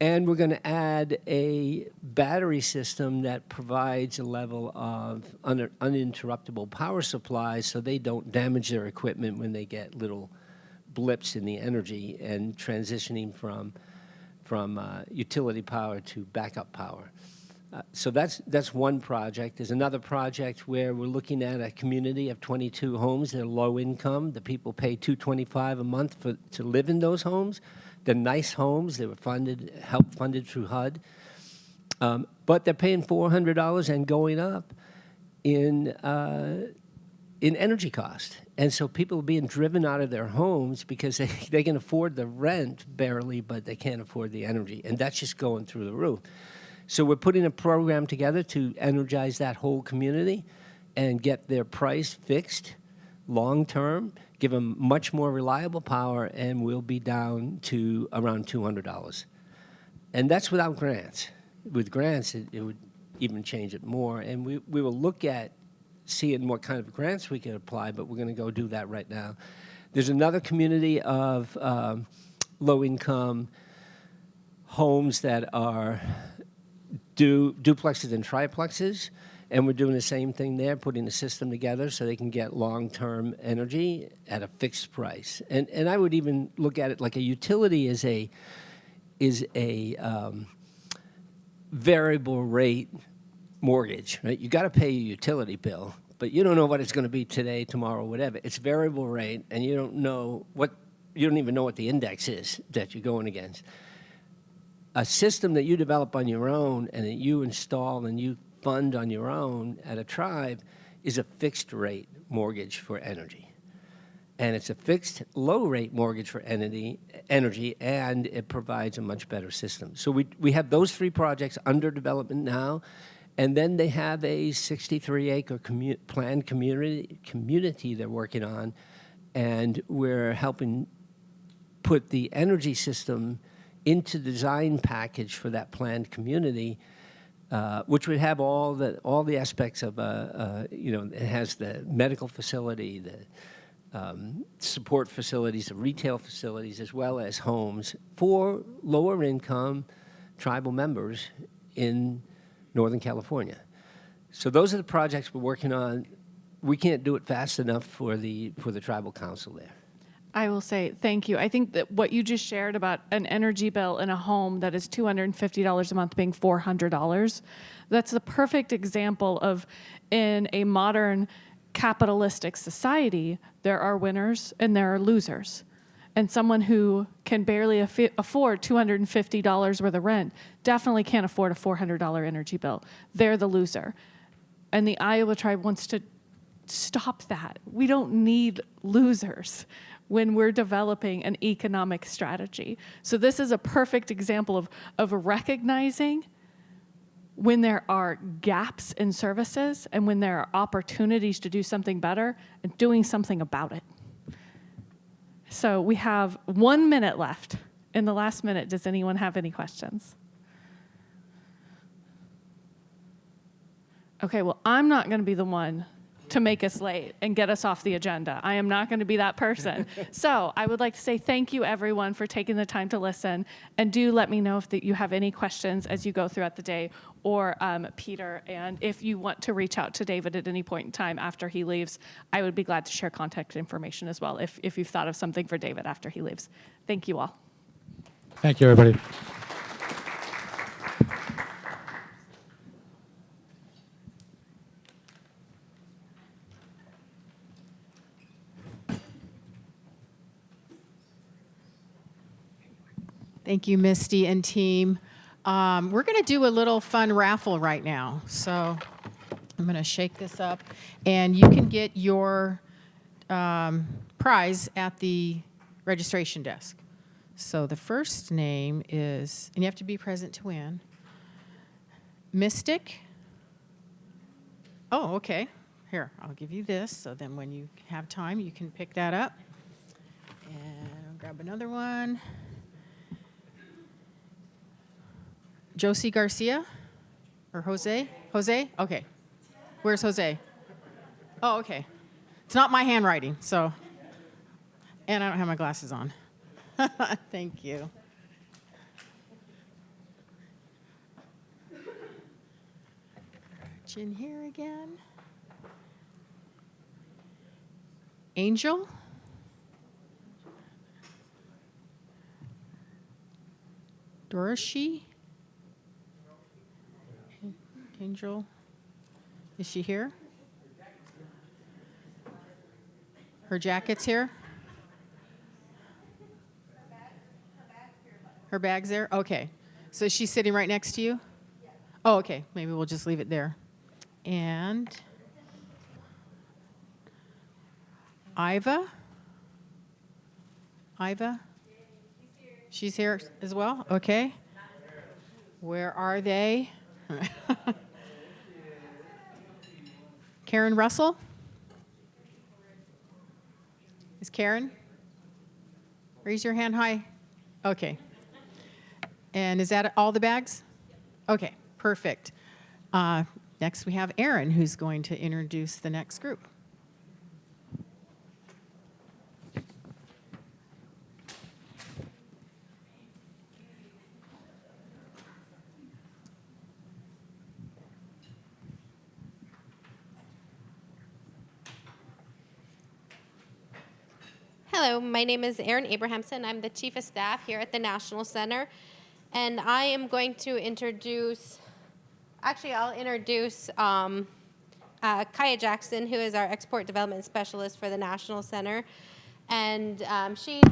And we're going to add a battery system that provides a level of uninterruptible power supply so they don't damage their equipment when they get little blips in the energy and transitioning from utility power to backup power. So that's one project. There's another project where we're looking at a community of 22 homes. They're low income. The people pay $225 a month to live in those homes. They're nice homes. They were help funded through HUD. But they're paying $400 and going up in energy cost. And so people are being driven out of their homes because they can afford the rent barely, but they can't afford the energy. And that's just going through the roof. So we're putting a program together to energize that whole community and get their price fixed long-term, give them much more reliable power, and we'll be down to around $200. And that's without grants. With grants, it would even change it more. And we will look at seeing what kind of grants we can apply, but we're going to go do that right now. There's another community of low-income homes that are duplexes and triplexes, and we're doing the same thing there, putting a system together so they can get long-term energy at a fixed price. And I would even look at it like a utility is a variable rate mortgage, right? You got to pay your utility bill, but you don't know what it's going to be today, tomorrow, whatever. It's variable rate, and you don't even know what the index is that you're going against. A system that you develop on your own and that you install and you fund on your own at a tribe is a fixed rate mortgage for energy. And it's a fixed low rate mortgage for energy, and it provides a much better system. So we have those 3 projects under development now, and then they have a 63-acre planned community they're working on, and we're helping put the energy system into the design package for that planned community, which would have all the aspects of it has the medical facility, the support facilities, the retail facilities, as well as homes for lower income tribal members in Northern California. So those are the projects we're working on. We can't do it fast enough for the tribal council there. I will say thank you. I think that what you just shared about an energy bill in a home that is $250 a month being $400, that's the perfect example of, in a modern capitalistic society, there are winners and there are losers. And someone who can barely afford $250 worth of rent definitely can't afford a $400 energy bill. They're the loser. And the Iowa tribe wants to stop that. We don't need losers when we're developing an economic strategy. So this is a perfect example of recognizing when there are gaps in services and when there are opportunities to do something better and doing something about it. So we have 1 minute left. In the last minute, does anyone have any questions? Okay, well, I'm not going to be the one to make us late and get us off the agenda. I am not going to be that person. So I would like to say thank you, everyone, for taking the time to listen. And do let me know if you have any questions as you go throughout the day, or Peter. And if you want to reach out to David at any point in time after he leaves, I would be glad to share contact information as well if you've thought of something for David after he leaves. Thank you all. Thank you, everybody. Thank you, Misty and team. We're going to do a little fun raffle right now. So I'm going to shake this up, and you can get your prize at the registration desk. So the first name is, and you have to be present to win, Mystic. Oh, okay. Here, I'll give you this, so then when you have time, you can pick that up. And I'll grab another one. Josie Garcia, or Jose? Jose? Okay. Where's Jose? Oh, okay. It's not my handwriting, so. And I don't have my glasses on. Thank you. Reach in here again. Angel? Doroshi? Angel, is she here? Her jacket's here? Her bag's there? Okay. So she's sitting right next to you? Oh, okay. Maybe we'll just leave it there. And Iva? Iva? She's here as well? Okay. Where are they? Karen Russell? Is Karen? Raise your hand high. Okay. And is that all the bags? Okay, perfect. Next we have Aaron, who's going to introduce the next group. Hello, my name is Erin Abrahamson. I'm the Chief of Staff here at the National Center. And I am going to introduce, actually I'll introduce Kaya Jackson, who is our export development specialist for the National Center. And she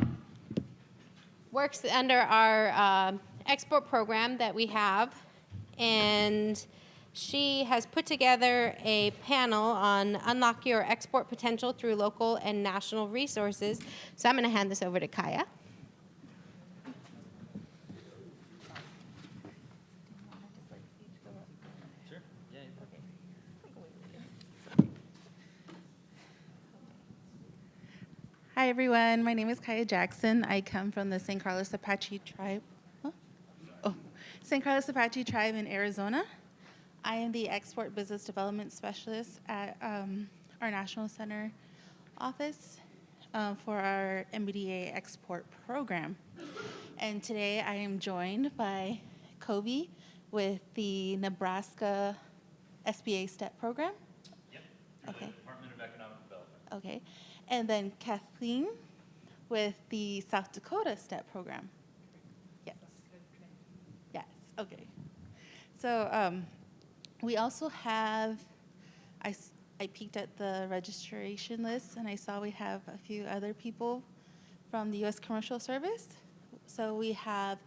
works under our export program that we have. And she has put together a panel on unlock your export potential through local and national resources. So I'm going to hand this over to Kaya. Hi everyone, my name is Kaya Jackson. I come from the St. Carlos Apache tribe. St. Carlos Apache tribe in Arizona. I am the Export Business Development Specialist at our National Center office for our MBDA export program. And today I am joined by Kobe with the Nebraska SBA STEP program. Yep. Okay. Department of Economic Development. Okay. And then Kathleen with the South Dakota STEP program. Yes. Yes. Okay. So we also have, I peeked at the registration list and I saw we have a few other people from the U.S. Commercial Service. So we have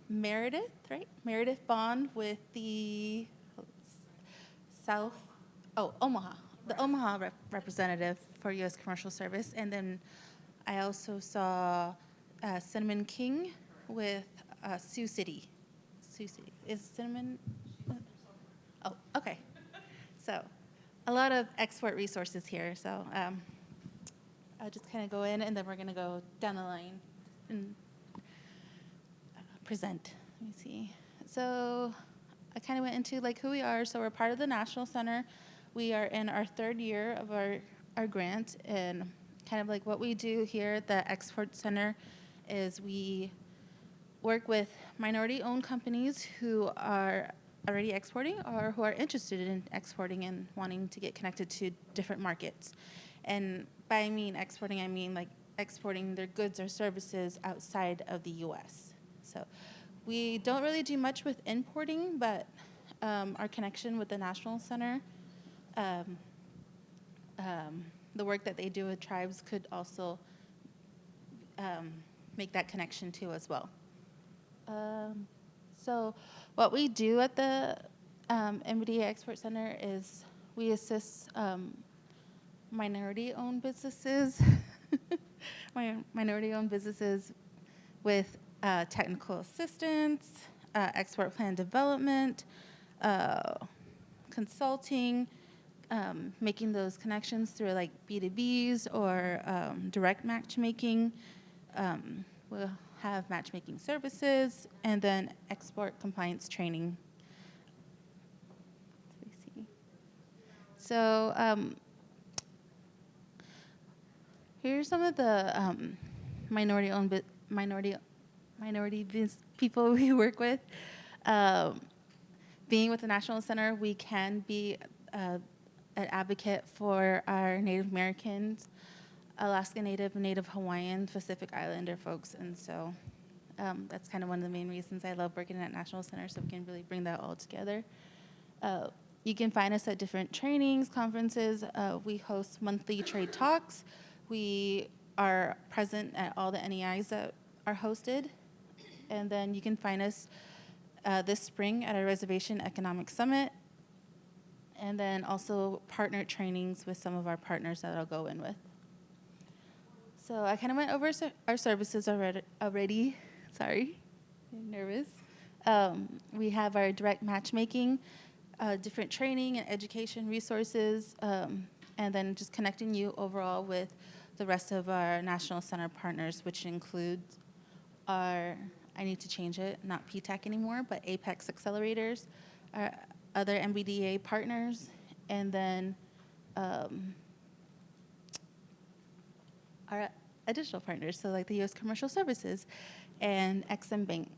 Meredith, right? Meredith Bond with the Omaha, the Omaha representative for U.S. Commercial Service. And then I also saw Cinnamon King with Sioux City. Sioux City. Is Cinnamon? Oh, okay. So a lot of export resources here. So I'll just kind of go in and then we're going to go down the line and present. Let me see. So I kind of went into like who we are. So we're part of the National Center. We are in our third year of our grant, and kind of like what we do here at the Export Center is we work with minority-owned companies who are already exporting or who are interested in exporting and wanting to get connected to different markets. And by exporting, I mean like exporting their goods or services outside of the U.S. So we don't really do much with importing, but our connection with the National Center, the work that they do with tribes could also make that connection too as well. So what we do at the MBDA Export Center is we assist minority-owned businesses, minority-owned businesses with technical assistance, export plan development, consulting, making those connections through like B2Bs or direct matchmaking. We'll have matchmaking services and then export compliance training. So here's some of the minority people we work with. Being with the National Center, we can be an advocate for our Native Americans, Alaska Native, Native Hawaiian, Pacific Islander folks, and so that's kind of one of the main reasons I love working at National Center, so we can really bring that all together. You can find us at different trainings, conferences. We host monthly trade talks. We are present at all the NEIs that are hosted, and then you can find us this spring at our Reservation Economic Summit, and then also partner trainings with some of our partners that I'll go in with. So I kind of went over our services already. Sorry, I'm nervous. We have our direct matchmaking, different training and education resources, and then just connecting you overall with the rest of our National Center partners, which includes our, I need to change it, not PTAC anymore, but Apex Accelerators, our other MBDA partners, and then our additional partners, so like the U.S. Commercial Services and XM Bank.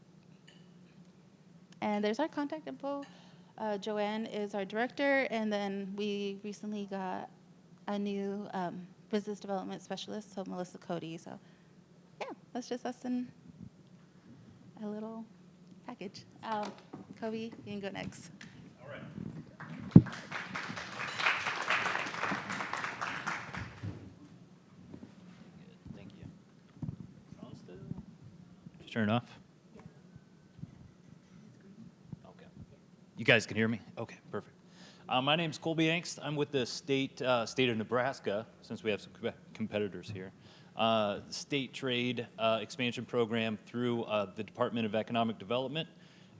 And there's our contact info. Joanne is our director, and then we recently got a new business development specialist, so Melissa Cody. So yeah, that's just us in a little package. Kobe, you can go next. All right. turn off? Okay. You guys can hear me? Okay, perfect. My name's Colby Angst. I'm with the state of Nebraska, since we have some competitors here. State trade expansion program through the Department of Economic Development.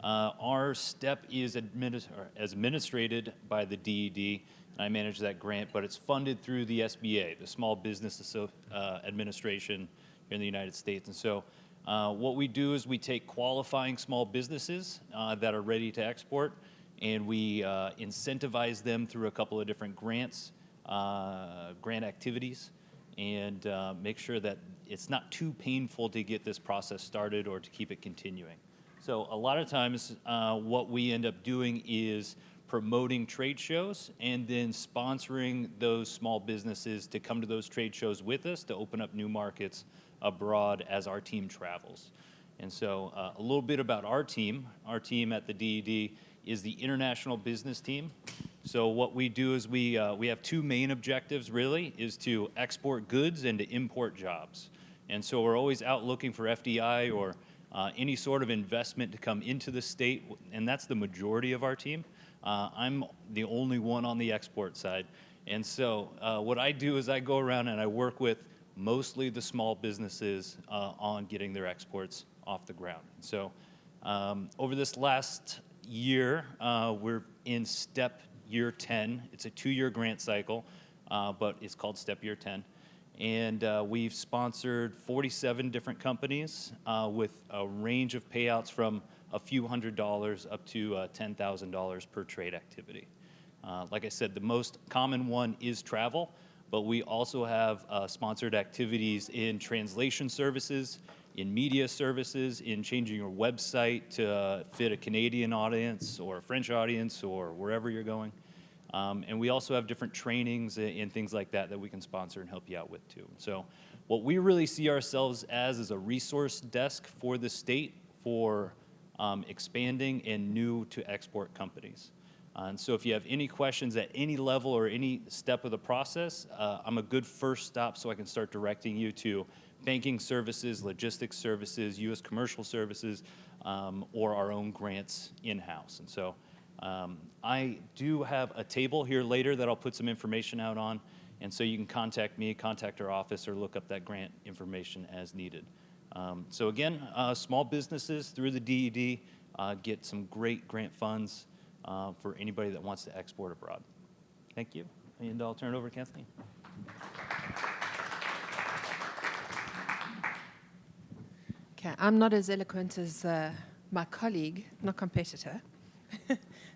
Our STEP is administrated by the DED, and I manage that grant, but it's funded through the SBA, the Small Business Administration here in the United States. And so what we do is we take qualifying small businesses that are ready to export, and we incentivize them through a couple of different grants, grant activities, and make sure that it's not too painful to get this process started or to keep it continuing. So a lot of times what we end up doing is promoting trade shows and then sponsoring those small businesses to come to those trade shows with us to open up new markets abroad as our team travels. And so a little bit about our team. Our team at the DED is the international business team. So what we do is we have two main objectives really, is to export goods and to import jobs. And so we're always out looking for FDI or any sort of investment to come into the state, and that's the majority of our team. I'm the only one on the export side. And so what I do is I go around and I work with mostly the small businesses on getting their exports off the ground. So over this last year, we're in STEP Year 10. It's a 2-year grant cycle, but it's called STEP Year 10. And we've sponsored 47 different companies with a range of payouts from a few $100s up to $10,000 per trade activity. Like I said, the most common one is travel, but we also have sponsored activities in translation services, in media services, in changing your website to fit a Canadian audience or a French audience or wherever you're going. And we also have different trainings and things like that that we can sponsor and help you out with too. So what we really see ourselves as is a resource desk for the state for expanding and new to export companies. And so if you have any questions at any level or any step of the process, I'm a good first stop so I can start directing you to banking services, logistics services, U.S. commercial services, or our own grants in-house. And so I do have a table here later that I'll put some information out on, and so you can contact me, contact our office, or look up that grant information as needed. So again, small businesses through the DED get some great grant funds for anybody that wants to export abroad. Thank you, and I'll turn it over to Kathleen. Okay, I'm not as eloquent as my colleague, not competitor.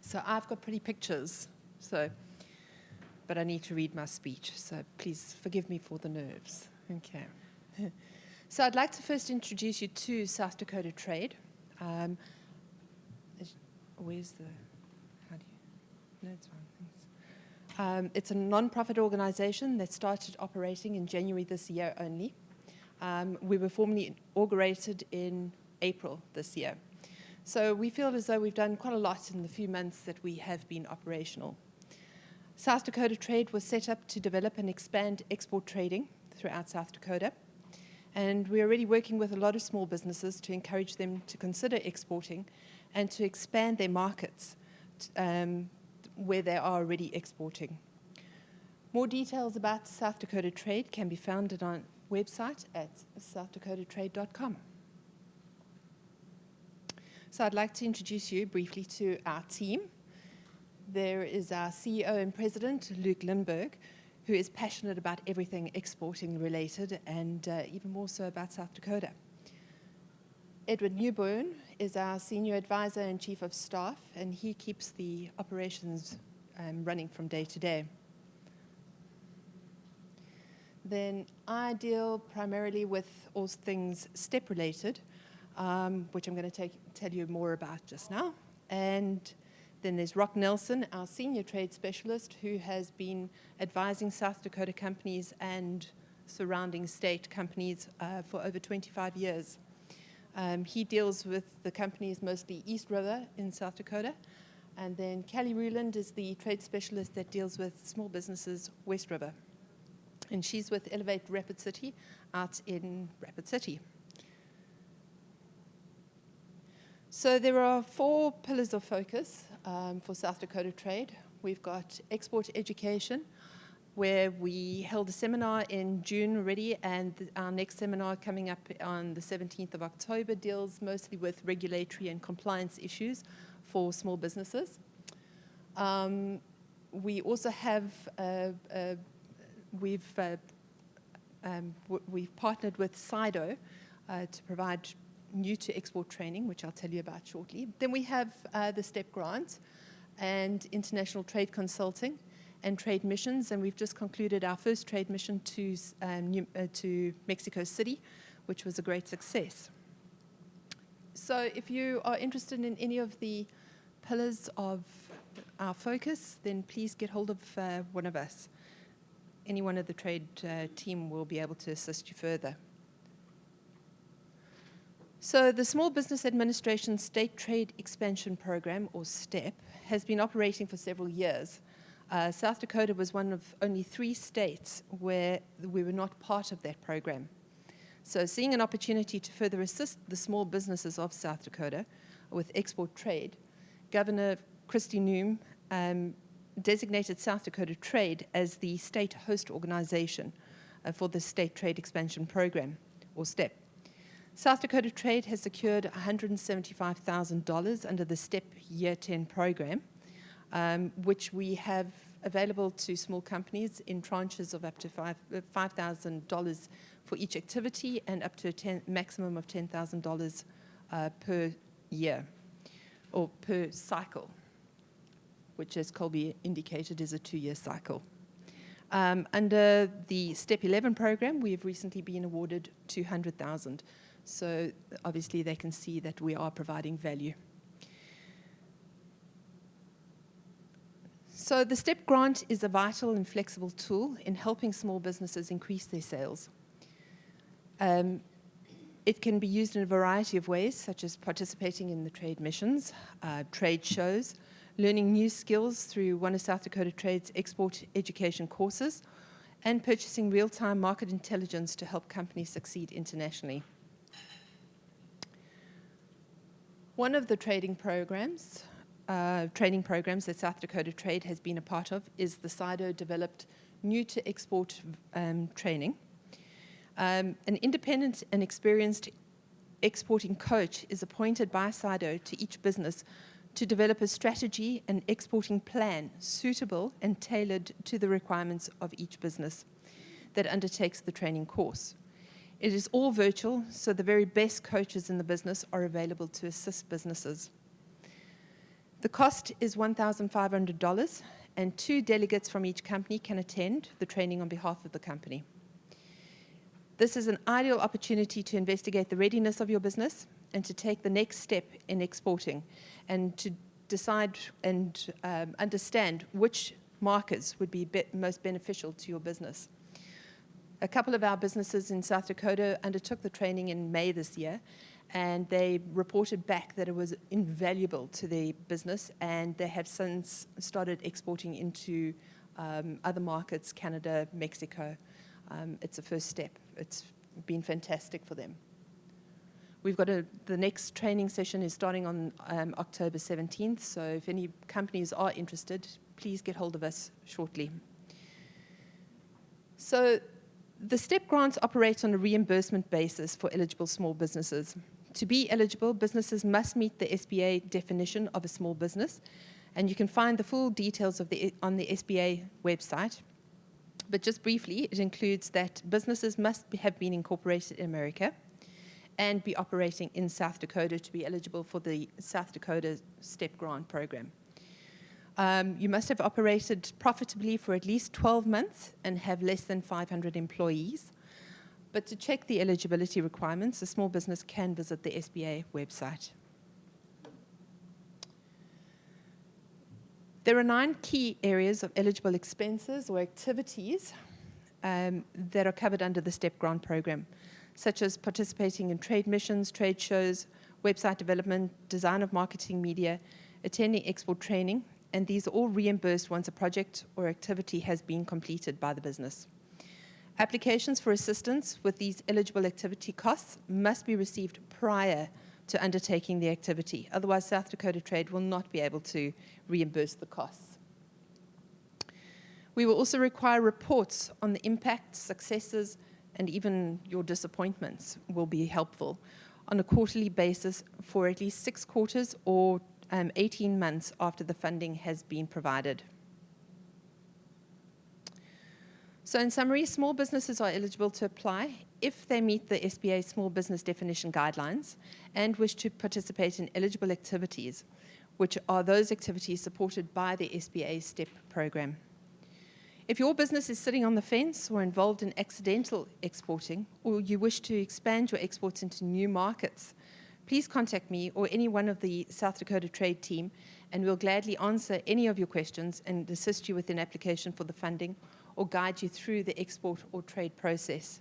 So I've got pretty pictures, but I need to read my speech, so please forgive me for the nerves. Okay. So I'd like to first introduce you to South Dakota Trade. Where's the, how do you, no, it's fine, thanks. It's a non-profit organization that started operating in January this year only. We were formally inaugurated in April this year. So we feel as though we've done quite a lot in the few months that we have been operational. South Dakota Trade was set up to develop and expand export trading throughout South Dakota. And we're already working with a lot of small businesses to encourage them to consider exporting and to expand their markets where they are already exporting. More details about South Dakota Trade can be found at our website at southdakota.trade.com. So I'd like to introduce you briefly to our team. There is our CEO and President, Luke Lindberg, who is passionate about everything exporting related and even more so about South Dakota. Edward Newburn is our Senior Advisor and Chief of Staff, and he keeps the operations running from day to day. Then I deal primarily with all things STEP related, which I'm going to tell you more about just now. And then there's Rock Nelson, our Senior Trade Specialist, who has been advising South Dakota companies and surrounding state companies for over 25 years. He deals with the companies mostly East River in South Dakota. And then Callie Ruland is the Trade Specialist that deals with small businesses West River. And she's with Elevate Rapid City out in Rapid City. So there are 4 pillars of focus for South Dakota Trade. We've got export education, where we held a seminar in June already, and our next seminar coming up on the 17th of October deals mostly with regulatory and compliance issues for small businesses. We also have, we've partnered with SIDO to provide new to export training, which I'll tell you about shortly. Then we have the STEP grant and international trade consulting and trade missions, and we've just concluded our first trade mission to Mexico City, which was a great success. So if you are interested in any of the pillars of our focus, then please get hold of one of us. Anyone of the trade team will be able to assist you further. So the Small Business Administration State Trade Expansion Program, or STEP, has been operating for several years. South Dakota was one of only 3 states where we were not part of that program. So seeing an opportunity to further assist the small businesses of South Dakota with export trade, Governor Kristi Noem designated South Dakota Trade as the state host organization for the State Trade Expansion Program, or STEP. South Dakota Trade has secured $175,000 under the STEP Year 10 program, which we have available to small companies in tranches of up to $5,000 for each activity and up to a maximum of $10,000 per year or per cycle, which, as Colby indicated, is a 2-year cycle. Under the STEP 11 program, we have recently been awarded $200,000. So obviously they can see that we are providing value. So the STEP grant is a vital and flexible tool in helping small businesses increase their sales. It can be used in a variety of ways, such as participating in the trade missions, trade shows, learning new skills through one of South Dakota Trade's export education courses, and purchasing real-time market intelligence to help companies succeed internationally. One of the training programs that South Dakota Trade has been a part of is the SIDO-developed New to Export training. An independent and experienced exporting coach is appointed by SIDO to each business to develop a strategy and exporting plan suitable and tailored to the requirements of each business that undertakes the training course. It is all virtual, so the very best coaches in the business are available to assist businesses. The cost is $1,500, and 2 delegates from each company can attend the training on behalf of the company. This is an ideal opportunity to investigate the readiness of your business and to take the next step in exporting and to decide and understand which markets would be most beneficial to your business. A couple of our businesses in South Dakota undertook the training in May this year, and they reported back that it was invaluable to their business, and they have since started exporting into other markets, Canada, Mexico. It's a first step. It's been fantastic for them. We've got the next training session is starting on October 17th, so if any companies are interested, please get hold of us shortly. So the STEP grants operate on a reimbursement basis for eligible small businesses. To be eligible, businesses must meet the SBA definition of a small business, and you can find the full details on the SBA website. But just briefly, it includes that businesses must have been incorporated in America and be operating in South Dakota to be eligible for the South Dakota STEP grant program. You must have operated profitably for at least 12 months and have less than 500 employees. But to check the eligibility requirements, a small business can visit the SBA website. There are 9 key areas of eligible expenses or activities that are covered under the STEP grant program, such as participating in trade missions, trade shows, website development, design of marketing media, attending export training, and these are all reimbursed once a project or activity has been completed by the business. Applications for assistance with these eligible activity costs must be received prior to undertaking the activity. Otherwise, South Dakota Trade will not be able to reimburse the costs. We will also require reports on the impact, successes, and even your disappointments will be helpful on a quarterly basis for at least 6 quarters or 18 months after the funding has been provided. So in summary, small businesses are eligible to apply if they meet the SBA Small Business Definition Guidelines and wish to participate in eligible activities, which are those activities supported by the SBA STEP program. If your business is sitting on the fence or involved in accidental exporting, or you wish to expand your exports into new markets, please contact me or any one of the South Dakota Trade team, and we'll gladly answer any of your questions and assist you with an application for the funding or guide you through the export or trade process.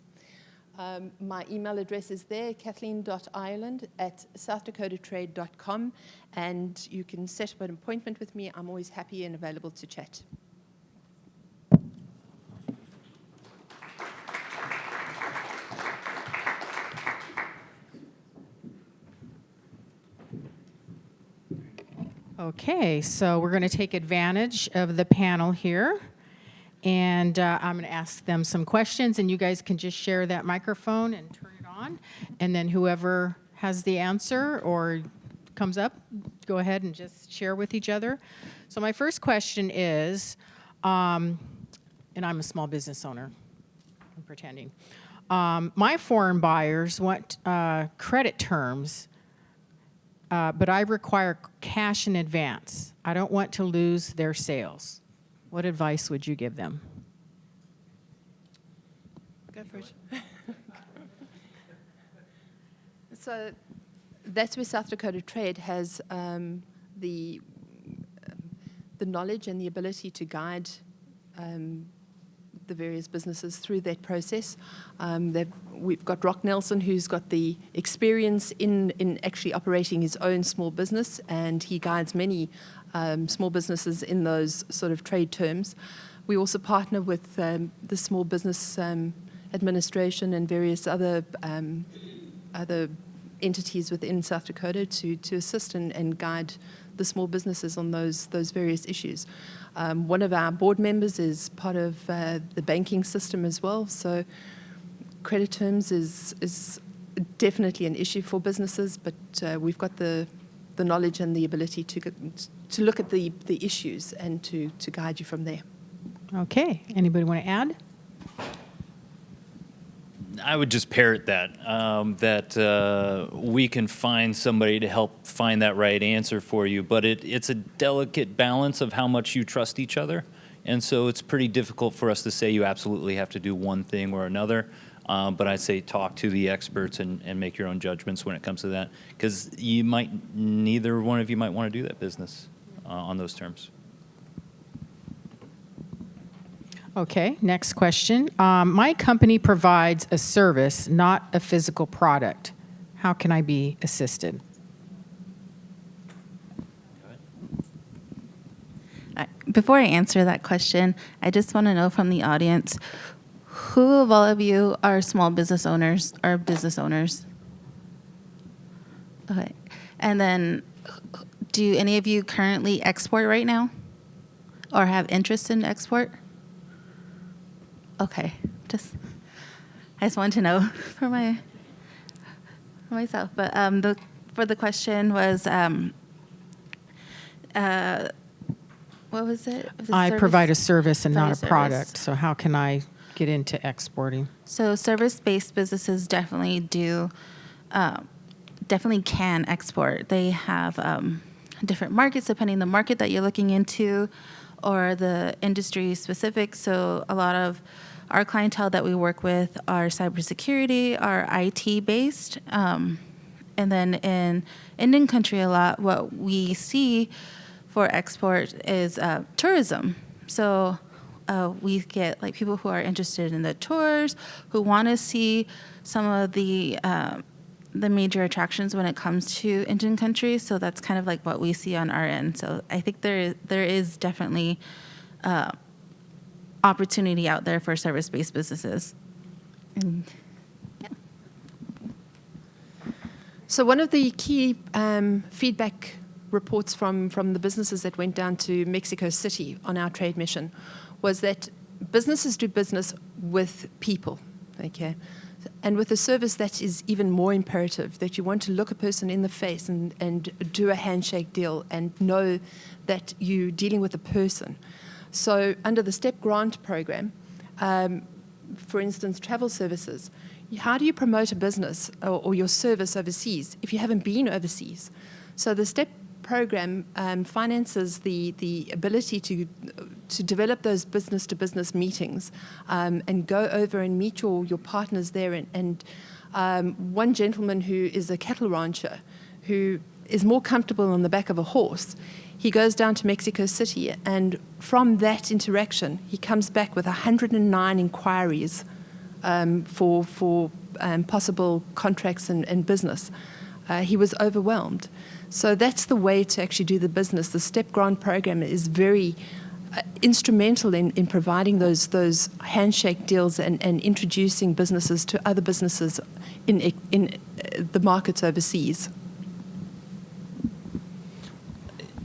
My email address is there, kathleen.ireland@southdakotatrade.com, and you can set up an appointment with me. I'm always happy and available to chat. Okay, so we're going to take advantage of the panel here, and I'm going to ask them some questions, and you guys can just share that microphone and turn it on, and then whoever has the answer or comes up, go ahead and just share with each other. So my first question is, and I'm a small business owner, I'm pretending. My foreign buyers want credit terms, but I require cash in advance. I don't want to lose their sales. What advice would you give them? Go for it. So that's where South Dakota Trade has the knowledge and the ability to guide the various businesses through that process. We've got Rock Nelson, who's got the experience in actually operating his own small business, and he guides many small businesses in those sort of trade terms. We also partner with the Small Business Administration and various other entities within South Dakota to assist and guide the small businesses on those various issues. One of our board members is part of the banking system as well, so credit terms is definitely an issue for businesses, but we've got the knowledge and the ability to look at the issues and to guide you from there. Okay, anybody want to add? I would just parrot that, we can find somebody to help find that right answer for you, but it's a delicate balance of how much you trust each other. And so it's pretty difficult for us to say you absolutely have to do one thing or another. But I say talk to the experts and make your own judgments when it comes to that, because neither one of you might want to do that business on those terms. Okay, next question. My company provides a service, not a physical product. How can I be assisted? Before I answer that question, I just want to know from the audience, who of all of you are small business owners or business owners? Okay. And then, do any of you currently export right now or have interest in export? Okay. I just wanted to know for myself. But for the question was, what was it? I provide a service and not a product. So how can I get into exporting? So service-based businesses definitely can export. They have different markets depending on the market that you're looking into or the industry specific. So a lot of our clientele that we work with are cybersecurity, are IT based. And then in Indian country a lot, what we see for export is tourism. So we get like people who are interested in the tours, who want to see some of the major attractions when it comes to Indian country. So that's kind of like what we see on our end. So I think there is definitely opportunity out there for service-based businesses. So one of the key feedback reports from the businesses that went down to Mexico City on our trade mission was that businesses do business with people, okay? And with a service that is even more imperative, that you want to look a person in the face and do a handshake deal and know that you're dealing with a person. So under the STEP grant program, for instance, travel services, how do you promote a business or your service overseas if you haven't been overseas? So the STEP program finances the ability to develop those business-to-business meetings and go over and meet your partners there. And one gentleman who is a cattle rancher who is more comfortable on the back of a horse, he goes down to Mexico City, and from that interaction, he comes back with 109 inquiries for possible contracts and business. He was overwhelmed. So that's the way to actually do the business. The STEP grant program is very instrumental in providing those handshake deals and introducing businesses to other businesses in the markets overseas.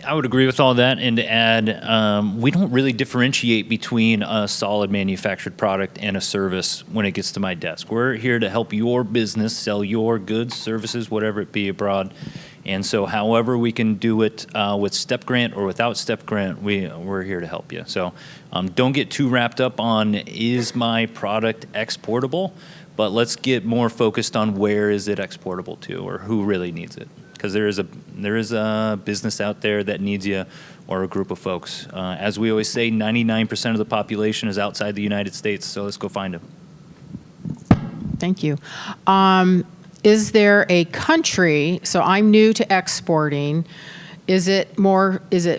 I would agree with all that, and to add, we don't really differentiate between a solid manufactured product and a service when it gets to my desk. We're here to help your business sell your goods, services, whatever it be abroad. And so however we can do it with STEP grant or without STEP grant, we're here to help you. So don't get too wrapped up on, is my product exportable? But let's get more focused on where is it exportable to, or who really needs it. Because there is a business out there that needs you, or a group of folks. As we always say, 99% of the population is outside the United States, so let's go find them. Thank you. Is there a country, so I'm new to exporting, is it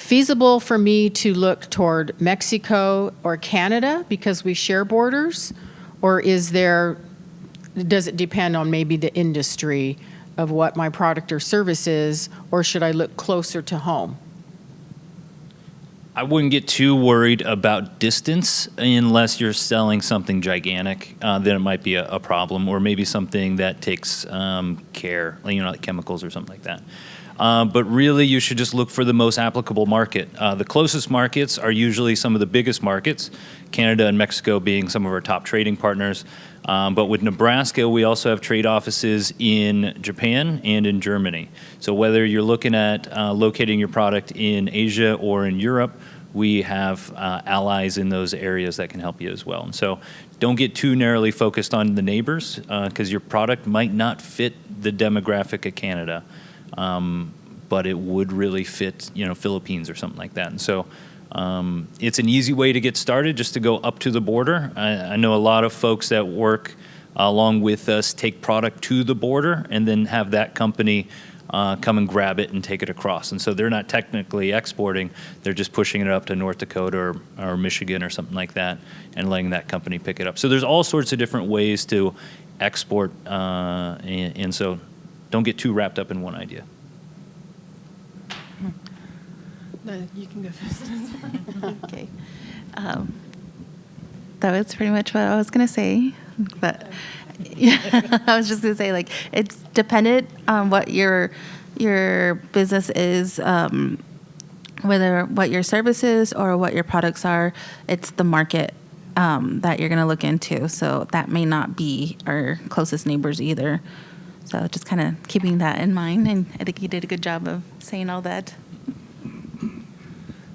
feasible for me to look toward Mexico or Canada because we share borders? Or does it depend on maybe the industry of what my product or service is, or should I look closer to home? I wouldn't get too worried about distance unless you're selling something gigantic. Then it might be a problem, or maybe something that takes care, like chemicals or something like that. But really, you should just look for the most applicable market. The closest markets are usually some of the biggest markets, Canada and Mexico being some of our top trading partners. But with Nebraska, we also have trade offices in Japan and in Germany. So whether you're looking at locating your product in Asia or in Europe, we have allies in those areas that can help you as well. And so don't get too narrowly focused on the neighbors, because your product might not fit the demographic of Canada, but it would really fit, Philippines or something like that. And so it's an easy way to get started, just to go up to the border. I know a lot of folks that work along with us take product to the border and then have that company come and grab it and take it across. And so they're not technically exporting, they're just pushing it up to North Dakota or Michigan or something like that and letting that company pick it up. So there's all sorts of different ways to export, and so don't get too wrapped up in one idea. No, you can go first. Okay. That was pretty much what I was going to say. But yeah, I was just going to say, it's dependent on what your business is, whether what your service is or what your products are. It's the market that you're going to look into. So that may not be our closest neighbors either. So just kind of keeping that in mind. And I think you did a good job of saying all that.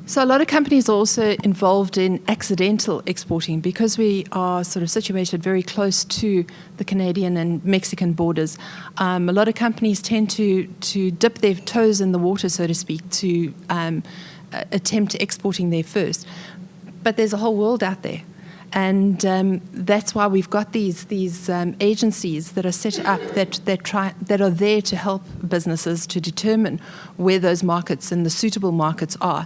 So a lot of companies are also involved in accidental exporting because we are sort of situated very close to the Canadian and Mexican borders. A lot of companies tend to dip their toes in the water, so to speak, to attempt exporting there first. But there's a whole world out there. And that's why we've got these agencies that are set up that are there to help businesses to determine where those markets and the suitable markets are,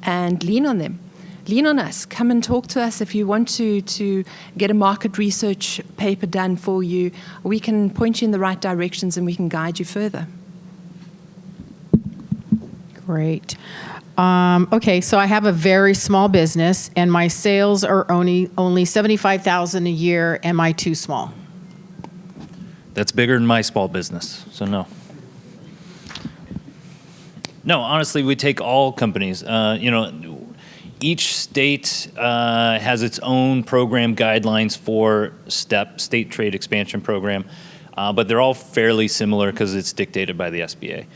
and lean on them. Lean on us. Come and talk to us if you want to get a market research paper done for you. We can point you in the right directions and we can guide you further. Great. Okay, so I have a very small business, and my sales are only $75,000 a year. Am I too small? That's bigger than my small business, so no. No, honestly, we take all companies. Each state has its own program guidelines for STEP, State Trade Expansion Program, but they're all fairly similar because it's dictated by the SBA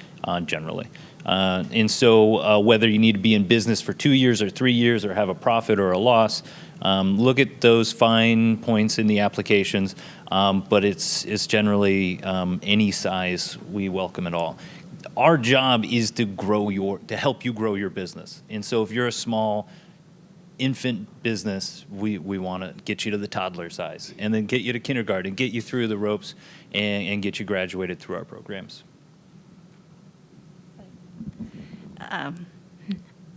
generally. And so whether you need to be in business for 2 years or 3 years or have a profit or a loss, look at those fine points in the applications, but it's generally any size, we welcome it all. Our job is to help you grow your business. And so if you're a small infant business, we want to get you to the toddler size and then get you to kindergarten, get you through the ropes and get you graduated through our programs.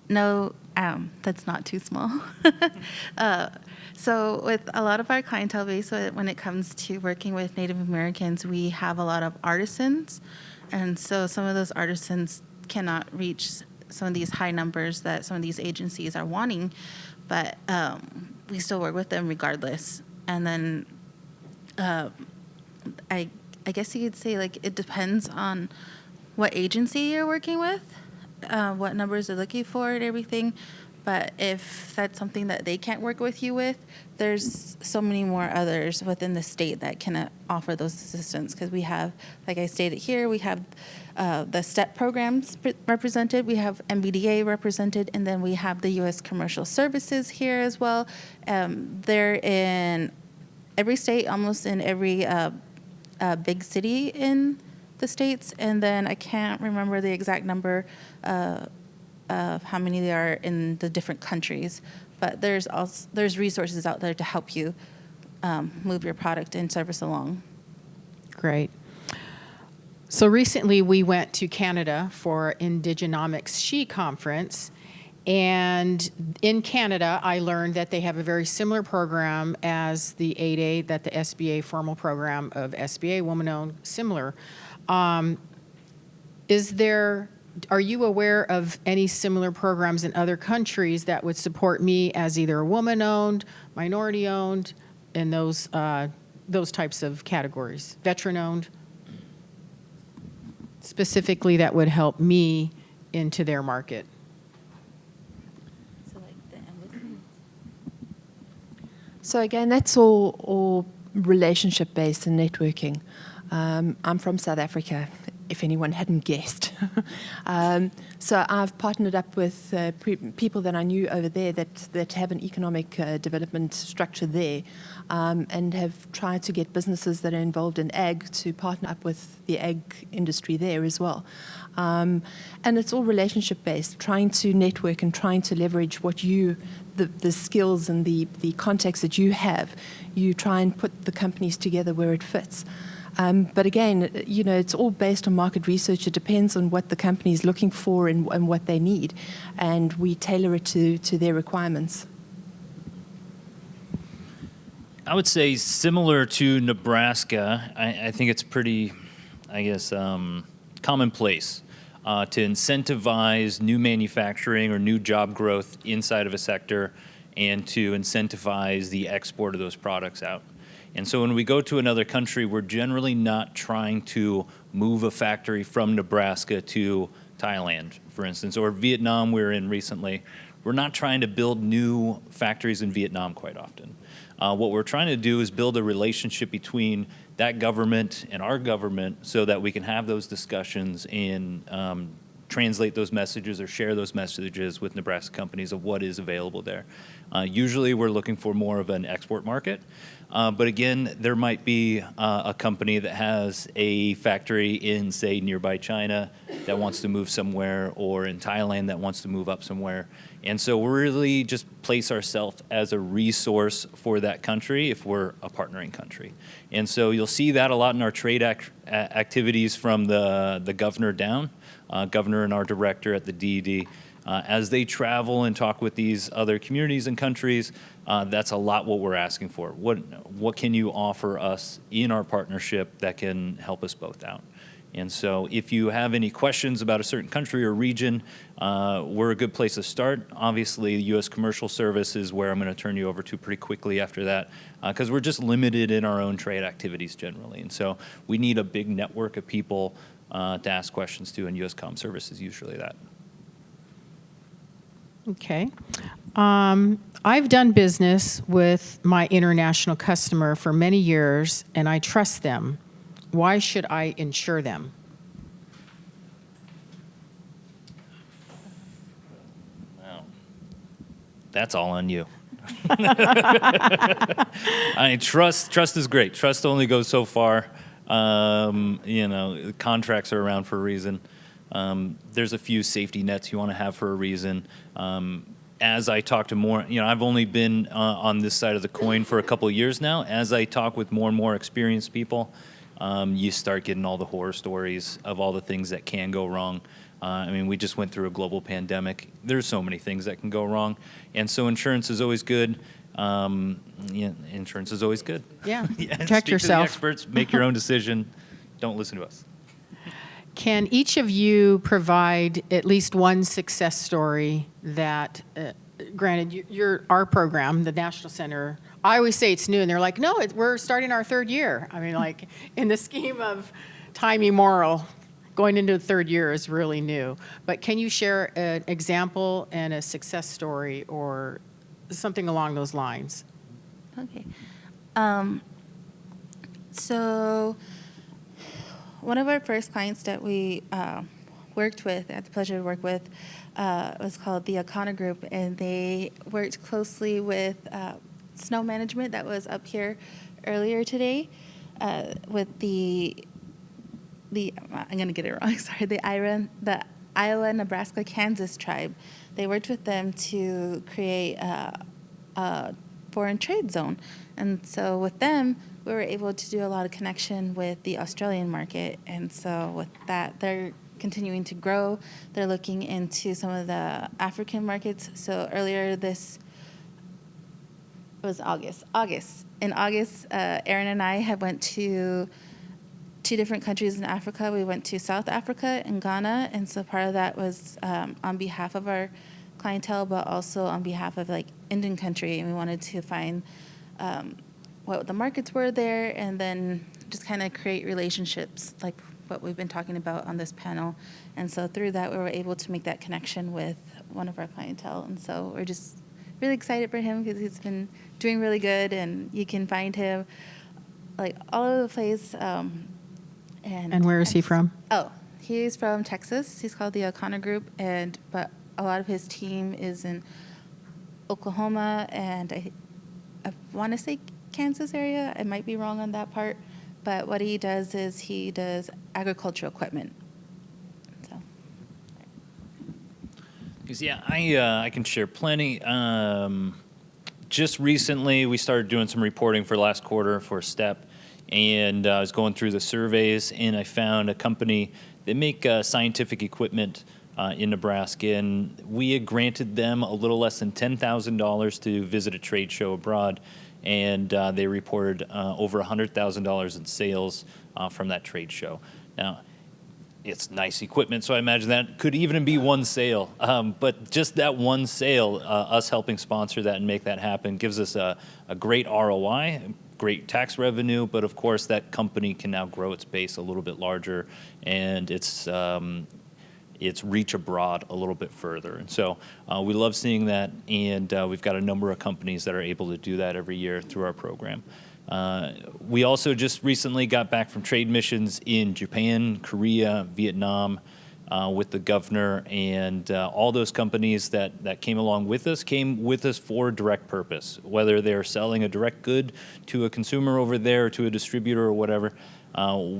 No, that's not too small. So with a lot of our clientele base, when it comes to working with Native Americans, we have a lot of artisans. And so some of those artisans cannot reach some of these high numbers that some of these agencies are wanting, but we still work with them regardless. And then I guess you could say, like, it depends on what agency you're working with, what numbers they're looking for and everything. But if that's something that they can't work with you with, there's so many more others within the state that can offer those assistance. Because we have, like I stated here, we have the STEP programs represented, we have MBDA represented, and then we have the U.S. Commercial Services here as well. They're in every state, almost in every big city in the states. And then I can't remember the exact number of how many there are in the different countries, but there's resources out there to help you move your product and service along. Great. So recently we went to Canada for Indigenomics She Conference, and in Canada I learned that they have a very similar program as the 8A, that the SBA formal program of SBA, woman-owned, similar. Are you aware of any similar programs in other countries that would support me as either a woman-owned, minority-owned, and those types of categories, veteran-owned, specifically that would help me into their market? So again, that's all relationship-based and networking. I'm from South Africa, if anyone hadn't guessed. So I've partnered up with people that I knew over there that have an economic development structure there, and have tried to get businesses that are involved in ag to partner up with the ag industry there as well. And it's all relationship-based, trying to network and trying to leverage the skills and the contacts that you have. You try and put the companies together where it fits. But again, it's all based on market research. It depends on what the company is looking for and what they need, and we tailor it to their requirements. I would say similar to Nebraska, I think it's pretty, commonplace to incentivize new manufacturing or new job growth inside of a sector and to incentivize the export of those products out. And so when we go to another country, we're generally not trying to move a factory from Nebraska to Thailand, for instance, or Vietnam we were in recently. We're not trying to build new factories in Vietnam quite often. What we're trying to do is build a relationship between that government and our government so that we can have those discussions and translate those messages or share those messages with Nebraska companies of what is available there. Usually we're looking for more of an export market. But again, there might be a company that has a factory in, say, nearby China that wants to move somewhere, or in Thailand that wants to move up somewhere. And so we really just place ourselves as a resource for that country if we're a partnering country. And so you'll see that a lot in our trade activities from the governor down, governor and our director at the DED. As they travel and talk with these other communities and countries, that's a lot what we're asking for. What can you offer us in our partnership that can help us both out? And so if you have any questions about a certain country or region, we're a good place to start. Obviously, the U.S. Commercial Service is where I'm going to turn you over to pretty quickly after that, because we're just limited in our own trade activities generally. And so we need a big network of people to ask questions to, and U.S. Comm Service is usually that. Okay. I've done business with my international customer for many years, and I trust them. Why should I insure them? Wow. That's all on you. I mean, trust is great. Trust only goes so far. Contracts are around for a reason. There's a few safety nets you want to have for a reason. As I talk to more, I've only been on this side of the coin for a couple of years now. As I talk with more and more experienced people, you start getting all the horror stories of all the things that can go wrong. We just went through a global pandemic. There's so many things that can go wrong. And so insurance is always good. Insurance is always good. Yeah, protect Speak yourself. to the experts, make your own decision. Don't listen to us. Can each of you provide at least one success story that, granted, our program, the National Center, I always say it's new, and they're like, no, we're starting our third year. In the scheme of time immemorial, going into the third year is really new. But can you share an example and a success story or something along those lines? Okay. So one of our first clients that we worked with, had the pleasure to work with, was called the O'Connor Group, and they worked closely with snow management that was up here earlier today with the I'm going to get it wrong, sorry, the Iowa, Nebraska, Kansas tribe. They worked with them to create a foreign trade zone. And so with them, we were able to do a lot of connection with the Australian market. And so with that, they're continuing to grow. They're looking into some of the African markets. So earlier this was August. In August, Aaron and I had went to 2 different countries in Africa. We went to South Africa and Ghana, and so part of that was on behalf of our clientele, but also on behalf of Indian country, and we wanted to find what the markets were there, and then just kind of create relationships like what we've been talking about on this panel. And so through that, we were able to make that connection with one of our clientele, and so we're just really excited for him because he's been doing really good, and you can find him all over the place. And where is he from? Oh, he's from Texas. He's called the O'Connor Group, but a lot of his team is in Oklahoma, and I want to say Kansas area. I might be wrong on that part, but what he does is he does agricultural equipment. So. Because I can share plenty. Just recently, we started doing some reporting for last quarter for STEP. And I was going through the surveys, and I found a company that make scientific equipment in Nebraska. And we had granted them a little less than $10,000 to visit a trade show abroad. And they reported over $100,000 in sales from that trade show. Now, it's nice equipment, so I imagine that could even be one sale. But just that one sale, us helping sponsor that and make that happen, gives us a great ROI, great tax revenue, but of course that company can now grow its base a little bit larger and its reach abroad a little bit further. And so we love seeing that, and we've got a number of companies that are able to do that every year through our program. We also just recently got back from trade missions in Japan, Korea, Vietnam, with the governor, and all those companies that came along with us came with us for a direct purpose, whether they're selling a direct good to a consumer over there or to a distributor or whatever.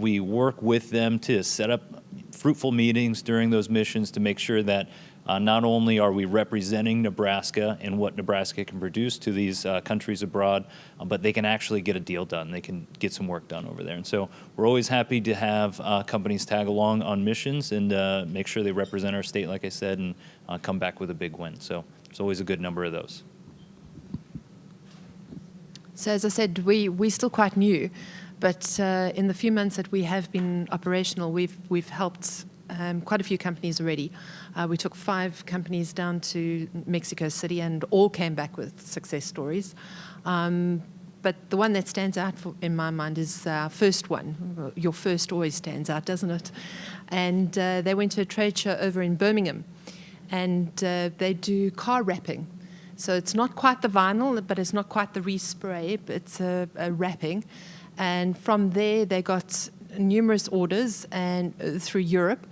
We work with them to set up fruitful meetings during those missions to make sure that not only are we representing Nebraska and what Nebraska can produce to these countries abroad, but they can actually get a deal done. They can get some work done over there. And so we're always happy to have companies tag along on missions and make sure they represent our state, like I said, and come back with a big win. So there's always a good number of those. So as I said, we're still quite new, but in the few months that we have been operational, we've helped quite a few companies already. We took 5 companies down to Mexico City, and all came back with success stories. But the one that stands out in my mind is our first one. Your first always stands out, doesn't it? And they went to a trade show over in Birmingham, and they do car wrapping. So it's not quite the vinyl, but it's not quite the respray, but it's a wrapping. And from there, they got numerous orders and through Europe,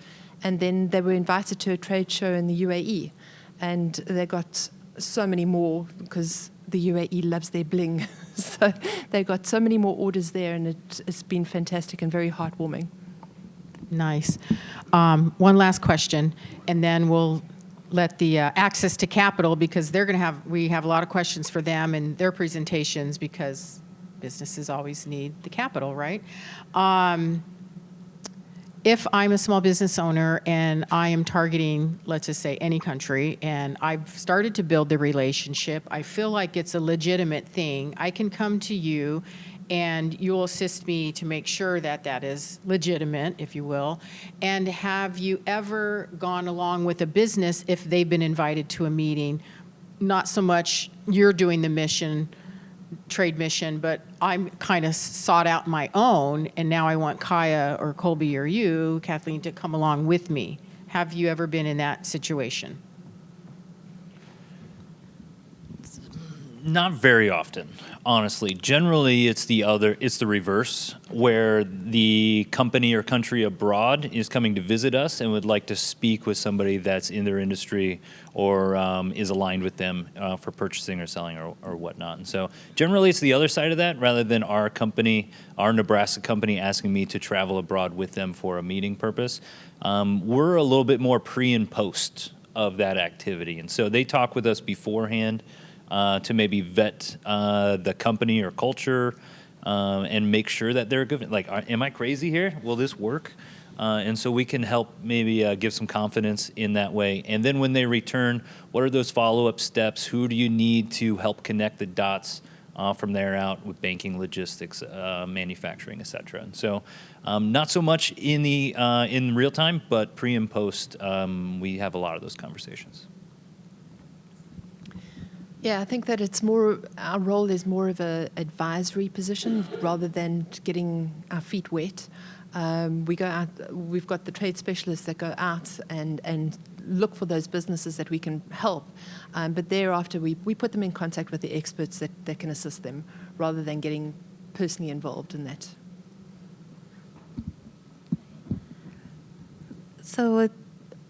and then they were invited to a trade show in the UAE, and they got so many more because the UAE loves their bling. So they got so many more orders there, and it's been fantastic and very heartwarming. Nice. One last question, and then we'll let the access to capital, because we have a lot of questions for them and their presentations, because businesses always need the capital, right? If I'm a small business owner and I am targeting, let's just say, any country, and I've started to build the relationship, I feel like it's a legitimate thing, I can come to you and you'll assist me to make sure that that is legitimate, if you will. And have you ever gone along with a business if they've been invited to a meeting? Not so much you're doing the mission, trade mission, but I'm kind of sought out my own, and now I want Kaya or Colby or you, Kathleen, to come along with me. Have you ever been in that situation? Not very often, honestly. Generally, it's the reverse, where the company or country abroad is coming to visit us and would like to speak with somebody that's in their industry or is aligned with them for purchasing or selling or whatnot. And so generally, it's the other side of that, rather than our company, our Nebraska company, asking me to travel abroad with them for a meeting purpose. We're a little bit more pre and post of that activity. And so they talk with us beforehand to maybe vet the company or culture and make sure that they're good. Like, am I crazy here? Will this work? And so we can help maybe give some confidence in that way. And then when they return, what are those follow-up steps? Who do you need to help connect the dots from there out with banking, logistics, manufacturing, et cetera? And so not so much in real time, but pre and post, we have a lot of those conversations. Yeah, I think that our role is more of an advisory position rather than getting our feet wet. We go out, we've got the trade specialists that go out and look for those businesses that we can help. But thereafter, we put them in contact with the experts that can assist them rather than getting personally involved in that. So with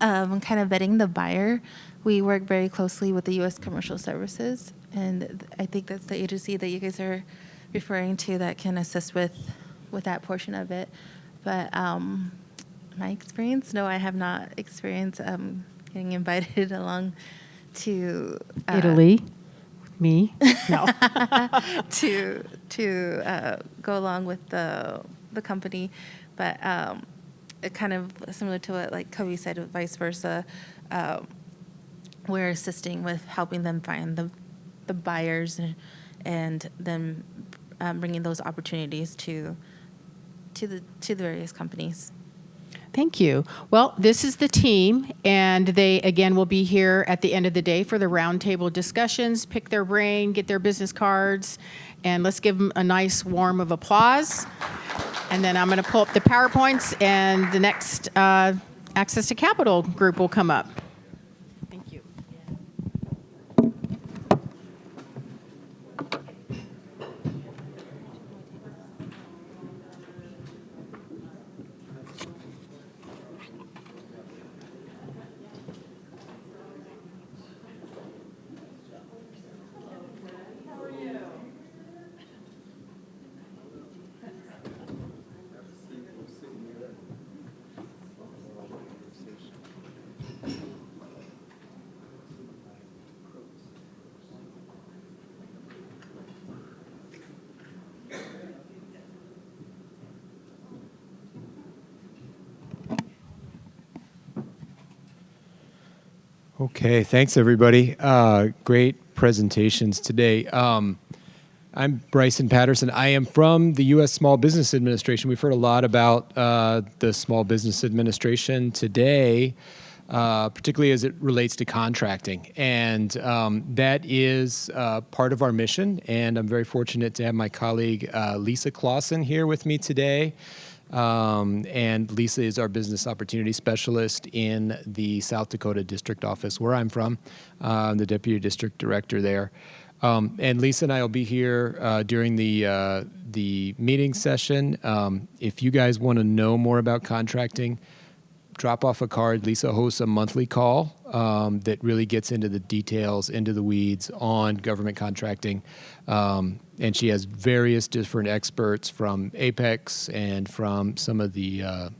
kind of vetting the buyer, we work very closely with the U.S. Commercial Services, and I think that's the agency that you guys are referring to that can assist with that portion of it. But my experience, no, I have not experienced getting invited along to Italy, me, no, to go along with the company, but it kind of similar to what like Kobe said, vice versa. We're assisting with helping them find the buyers and then bringing those opportunities to the various companies. Thank you. Well, this is the team, and they, again, will be here at the end of the day for the roundtable discussions, pick their brain, get their business cards, and let's give them a nice warm of applause. And then I'm going to pull up the PowerPoints, and the next Access to Capital group will come up. Thank you. Okay, thanks everybody. Great presentations today. I'm Bryson Patterson. I am from the U.S. Small Business Administration. We've heard a lot about the Small Business Administration today. particularly as it relates to contracting. And that is part of our mission. And I'm very fortunate to have my colleague Lisa Clausen here with me today. And Lisa is our business opportunity specialist in the South Dakota district office where I'm from, the deputy district director there. And Lisa and I will be here during the meeting session. If you guys want to know more about contracting, drop off a card. Lisa hosts a monthly call that really gets into the details, into the weeds on government contracting. And she has various different experts from Apex and from some of the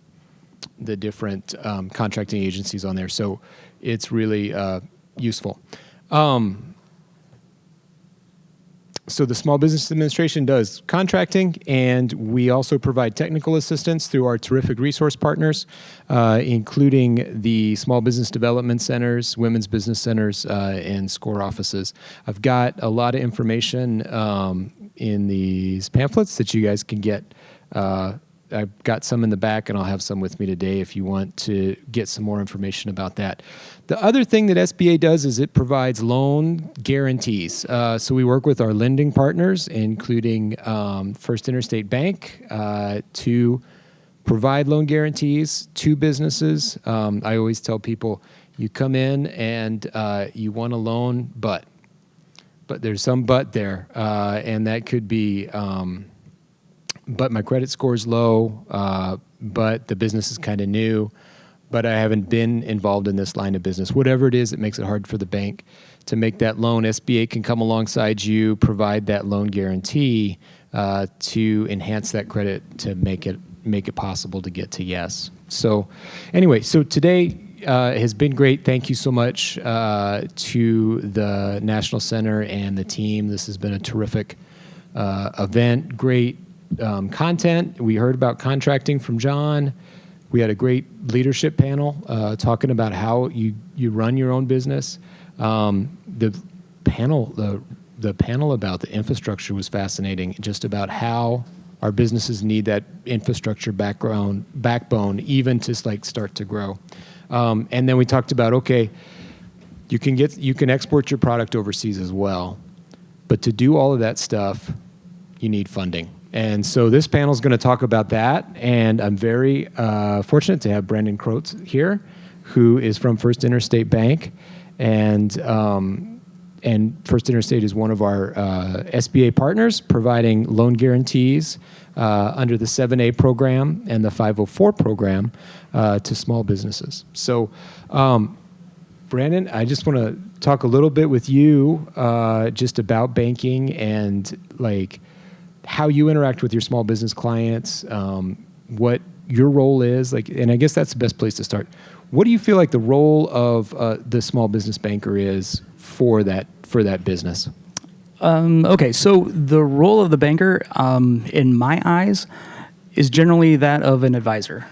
different contracting agencies on there. So it's really useful. So the Small Business Administration does contracting, and we also provide technical assistance through our terrific resource partners, including the Small Business Development Centers, Women's Business Centers, and SCORE offices. I've got a lot of information in these pamphlets that you guys can get. I've got some in the back, and I'll have some with me today if you want to get some more information about that. The other thing that SBA does is it provides loan guarantees. So we work with our lending partners, including First Interstate Bank, to provide loan guarantees to businesses. I always tell people, you come in and you want a loan, but there's some but there, and that could be... but my credit score is low, but the business is kind of new, but I haven't been involved in this line of business. Whatever it is that makes it hard for the bank to make that loan, SBA can come alongside you, provide that loan guarantee to enhance that credit to make it possible to get to yes. So anyway, so today has been great. Thank you so much to the National Center and the team. This has been a terrific event, great content. We heard about contracting from John. We had a great leadership panel talking about how you run your own business. The panel about the infrastructure was fascinating, just about how our businesses need that infrastructure backbone even to start to grow. And then we talked about, okay, you can export your product overseas as well, but to do all of that stuff, you need funding. And so this panel is going to talk about that, and I'm very fortunate to have Brandon Croats here, who is from First Interstate Bank, and First Interstate is one of our SBA partners, providing loan guarantees under the 7A program and the 504 program to small businesses. So, Brandon, I just want to talk a little bit with you just about banking and how you interact with your small business clients, what your role is, and I guess that's the best place to start. What do you feel like the role of the small business banker is for that business? Okay, so the role of the banker, in my eyes, is generally that of an advisor.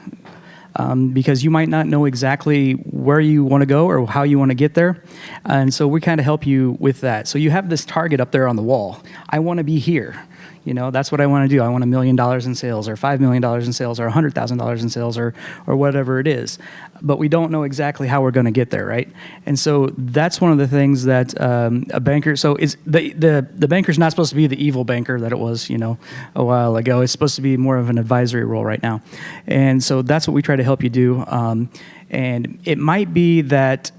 Because you might not know exactly where you want to go or how you want to get there. And so we kind of help you with that. So you have this target up there on the wall. I want to be here. That's what I want to do. I want $1 million in sales or $5 million in sales or $100,000 in sales or whatever it is. But we don't know exactly how we're going to get there, right? And so that's one of the things that a banker, so is the banker's not supposed to be the evil banker that it was, a while ago. It's supposed to be more of an advisory role right now. And so that's what we try to help you do. And it might be that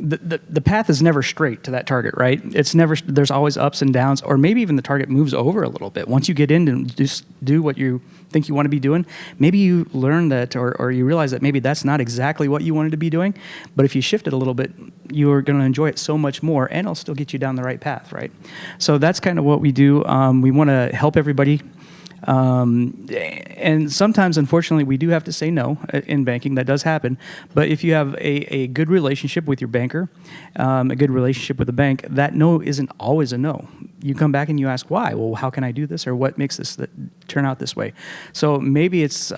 the path is never straight to that target, right? It's never, there's always ups and downs, or maybe even the target moves over a little bit. Once you get in and just do what you think you want to be doing, maybe you learn that, or you realize that maybe that's not exactly what you wanted to be doing, but if you shift it a little bit, you're going to enjoy it so much more, and it'll still get you down the right path, right? So that's kind of what we do. We want to help everybody. And sometimes, unfortunately, we do have to say no in banking. That does happen. But if you have a good relationship with your banker, a good relationship with the bank, that no isn't always a no. You come back and you ask why. Well, how can I do this? Or what makes this turn out this way. So maybe it's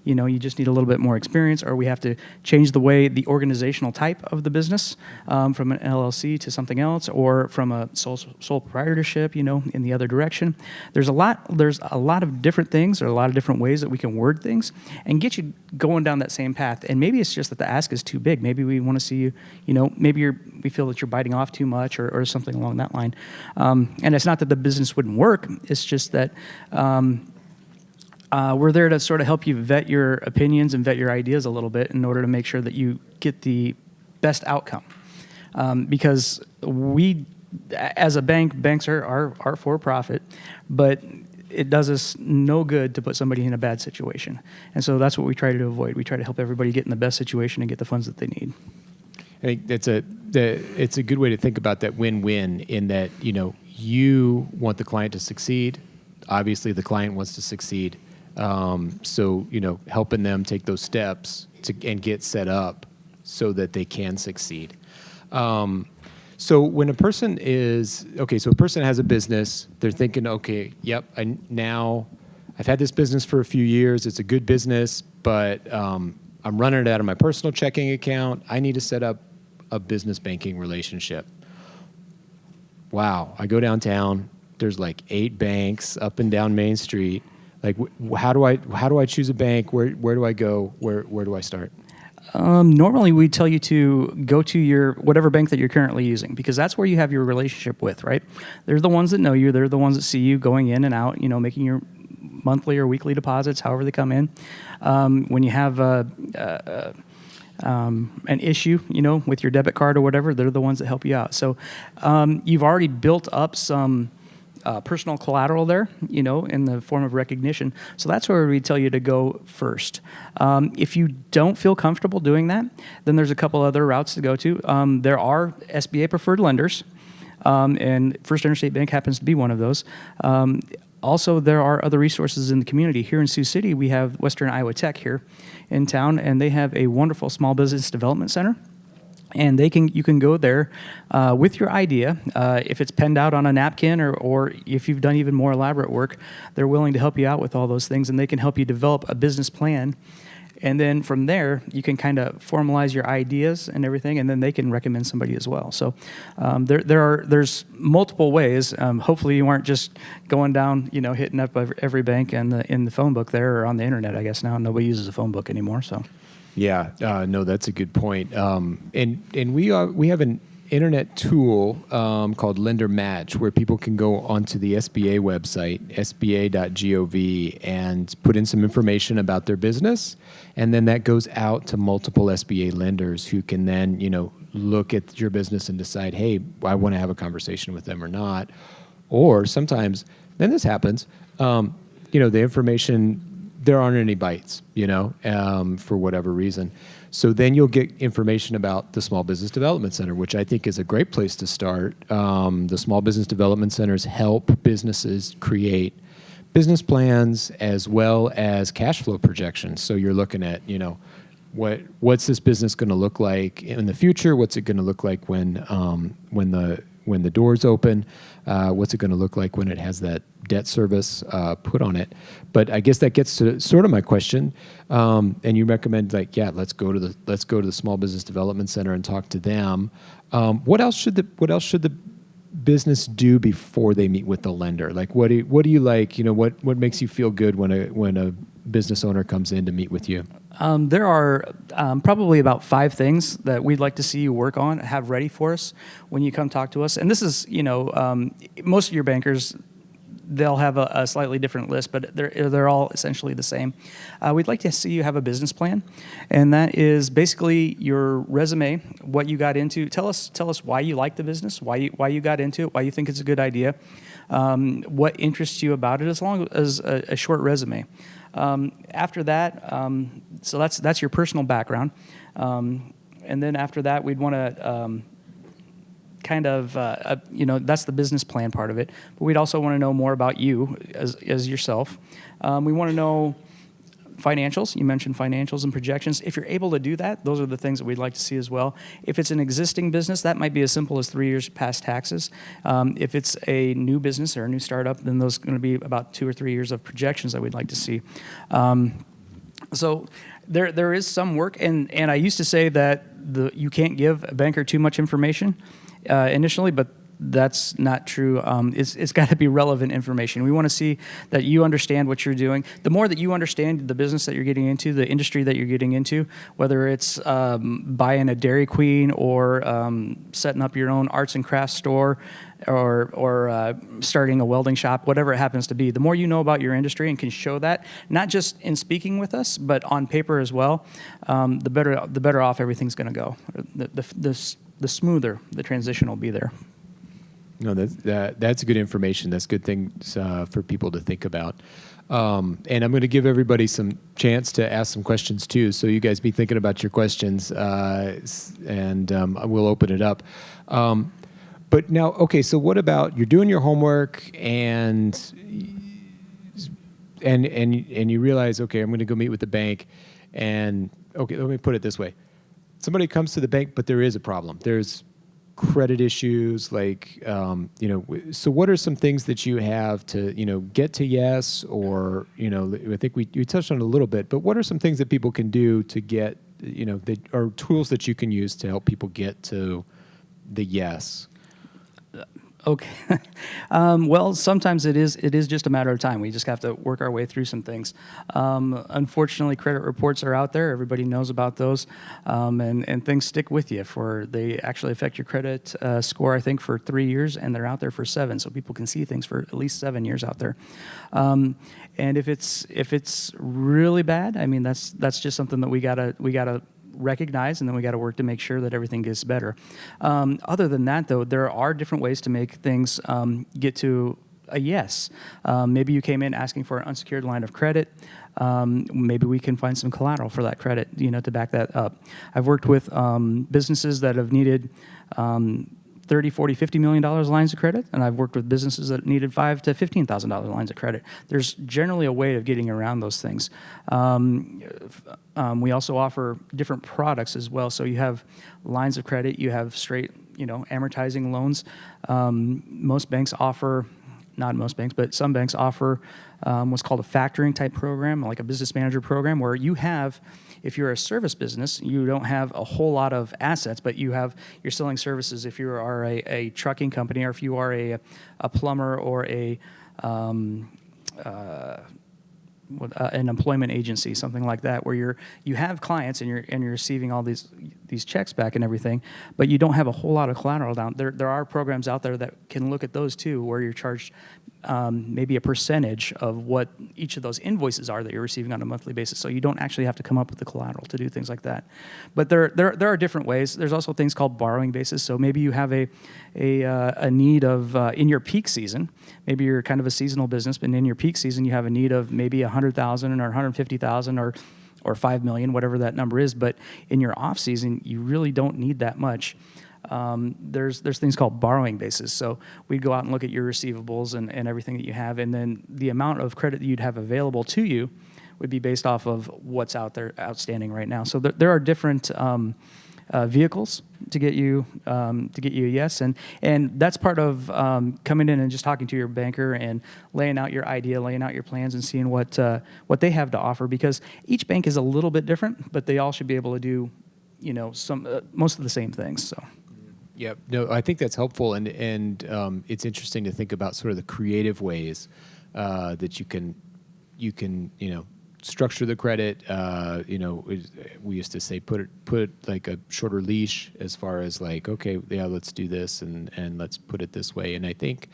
you just need a little bit more experience, or we have to change the way the organizational type of the business from an LLC to something else, or from a sole proprietorship, in the other direction. There's a lot of different things, or a lot of different ways that we can word things and get you going down that same path. And maybe it's just that the ask is too big. Maybe we want to see you, maybe we feel that you're biting off too much, or something along that line. And it's not that the business wouldn't work. It's just that we're there to sort of help you vet your opinions and vet your ideas a little bit in order to make sure that you get the best outcome. Because we, as a bank, banks are for profit, but it does us no good to put somebody in a bad situation. And so that's what we try to avoid. We try to help everybody get in the best situation and get the funds that they need. I think it's a good way to think about that win-win, in that, you want the client to succeed. Obviously, the client wants to succeed. So, helping them take those steps and get set up so that they can succeed. So when a person a person has a business, they're thinking, okay, yep, I've had this business for a few years. It's a good business, but I'm running it out of my personal checking account. I need to set up a business banking relationship. Wow. I go downtown. There's like 8 banks up and down Main Street. Like, how do I choose a bank? Where do I go? Where do I start? Normally, we tell you to go to your whatever bank that you're currently using, because that's where you have your relationship with, right? They're the ones that know you. They're the ones that see you going in and out, making your monthly or weekly deposits, however they come in. When you have an issue, with your debit card or whatever, they're the ones that help you out. So you've already built up some personal collateral there, in the form of recognition. So that's where we tell you to go first. If you don't feel comfortable doing that, then there's a couple other routes to go to. There are SBA preferred lenders, and First Interstate Bank happens to be one of those. Also, there are other resources in the community. Here in Sioux City, we have Western Iowa Tech here in town, and they have a wonderful small business development center. And you can go there with your idea. If it's penned out on a napkin, or if you've done even more elaborate work, they're willing to help you out with all those things, and they can help you develop a business plan. And then from there, you can kind of formalize your ideas and everything, and then they can recommend somebody as well. So there's multiple ways. Hopefully, you aren't just going down, hitting up every bank in the phone book there, or on the internet. I guess now nobody uses a phone book anymore. So. Yeah, no, that's a good point. And we have an internet tool called Lender Match, where people can go onto the SBA website, sba.gov, and put in some information about their business, and then that goes out to multiple SBA lenders who can then, look at your business and decide, hey, I want to have a conversation with them or not. Or sometimes, then this happens, the information, there aren't any bites, for whatever reason. So then you'll get information about the Small Business Development Center, which I think is a great place to start. The Small Business Development Centers help businesses create business plans as well as cash flow projections. So you're looking at, what's this business going to look like in the future? What's it going to look like when the doors open? What's it going to look like when it has that debt service put on it? But I guess that gets to sort of my question. And you recommend, let's go to the Small Business Development Center and talk to them. What else should the business do before they meet with the lender? Like, what do you like? What makes you feel good when a business owner comes in to meet with you? There are probably about 5 things that we'd like to see you work on, have ready for us when you come talk to us. And this is, most of your bankers, they'll have a slightly different list, but they're all essentially the same. We'd like to see you have a business plan, and that is basically your resume, what you got into. Tell us why you like the business, why you got into it, why you think it's a good idea, what interests you about it, as long as a short resume. After that, so that's your personal background, and then after that, we'd want to that's the business plan part of it. But we'd also want to know more about you as yourself. We want to know financials. You mentioned financials and projections. If you're able to do that, those are the things that we'd like to see as well. If it's an existing business, that might be as simple as 3 years past taxes. If it's a new business or a new startup, then those are going to be about 2 or 3 years of projections that we'd like to see. So there is some work, and I used to say that you can't give a banker too much information initially, but that's not true. It's got to be relevant information. We want to see that you understand what you're doing. The more that you understand the business that you're getting into, the industry that you're getting into, whether it's buying a Dairy Queen or setting up your own arts and crafts store or starting a welding shop, whatever it happens to be, the more you know about your industry and can show that, not just in speaking with us, but on paper as well, the better off everything's going to go. The smoother the transition will be there. No, that's good information. That's good things for people to think about. And I'm going to give everybody some chance to ask some questions too. So you guys be thinking about your questions, and we'll open it up. But now, okay. So what about you're doing your homework and you realize, okay, I'm going to go meet with the bank, and okay, let me put it this way: somebody comes to the bank, but there is a problem. There's credit issues, like, so what are some things that you have to, get to yes, or, I think we touched on it a little bit, but what are some things that people can do to get, that are tools that you can use to help people get to the yes? Okay. Well, sometimes it is just a matter of time. We just have to work our way through some things. Unfortunately, credit reports are out there. Everybody knows about those, and things stick with you. They actually affect your credit score, I think, for 3 years, and they're out there for 7. So people can see things for at least 7 years out there. And if it's really bad, I mean, that's just something that we gotta recognize, and then we got to work to make sure that everything gets better. Other than that, though, there are different ways to make things get to a yes. Maybe you came in asking for an unsecured line of credit. Maybe we can find some collateral for that credit, to back that up. I've worked with businesses that have needed $30, $40, $50 million lines of credit, and I've worked with businesses that needed $5,000 to $15,000 lines of credit. There's generally a way of getting around those things. We also offer different products as well. So you have lines of credit, you have straight, amortizing loans. Most banks offer, not most banks, but some banks offer what's called a factoring type program, like a business manager program, where you have, if you're a service business, you don't have a whole lot of assets, but you're selling services. If you are a trucking company, or if you are a plumber, or an employment agency, something like that, where you have clients and you're receiving all these checks back and everything, but you don't have a whole lot of collateral down. There are programs out there that can look at those too, where you're charged maybe a percentage of what each of those invoices are that you're receiving on a monthly basis. So you don't actually have to come up with the collateral to do things like that. But there are different ways. There's also things called borrowing basis. So maybe you have a need of, in your peak season, maybe you're kind of a seasonal business, but in your peak season you have a need of maybe $100,000 or $150,000 or $5 million, whatever that number is. But in your off season, you really don't need that much. There's things called borrowing bases. So we'd go out and look at your receivables and everything that you have, and then the amount of credit that you'd have available to you would be based off of what's out there outstanding right now. So there are different vehicles to get you a yes, and that's part of coming in and just talking to your banker and laying out your idea, laying out your plans, and seeing what they have to offer, because each bank is a little bit different, but they all should be able to do most of the same things. So. Yeah, no, I think that's helpful, and it's interesting to think about sort of the creative ways that you can structure the credit. We used to say put like a shorter leash, as far as like, okay, yeah, let's do this and let's put it this way. And I think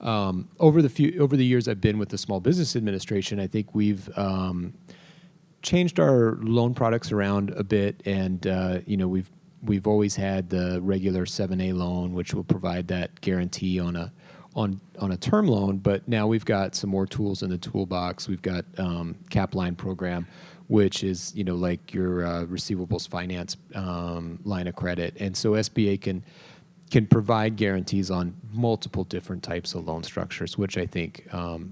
over the years I've been with the Small Business Administration, I think we've changed our loan products around a bit, and we've always had the regular 7A loan, which will provide that guarantee on a term loan, but now we've got some more tools in the toolbox. We've got cap line program, which is like your receivables finance line of credit, and so SBA can can provide guarantees on multiple different types of loan structures, which I think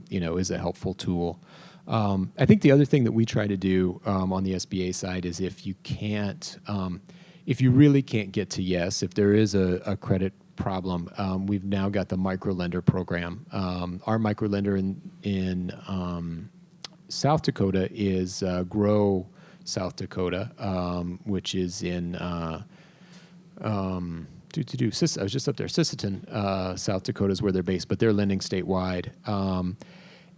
is a helpful tool. I think the other thing that we try to do on the SBA side is if you really can't get to yes, if there is a credit problem, we've now got the microlender program. Our microlender in South Dakota is Grow South Dakota, which is in I was just up there. Sisseton, South Dakota is where they're based, but they're lending statewide.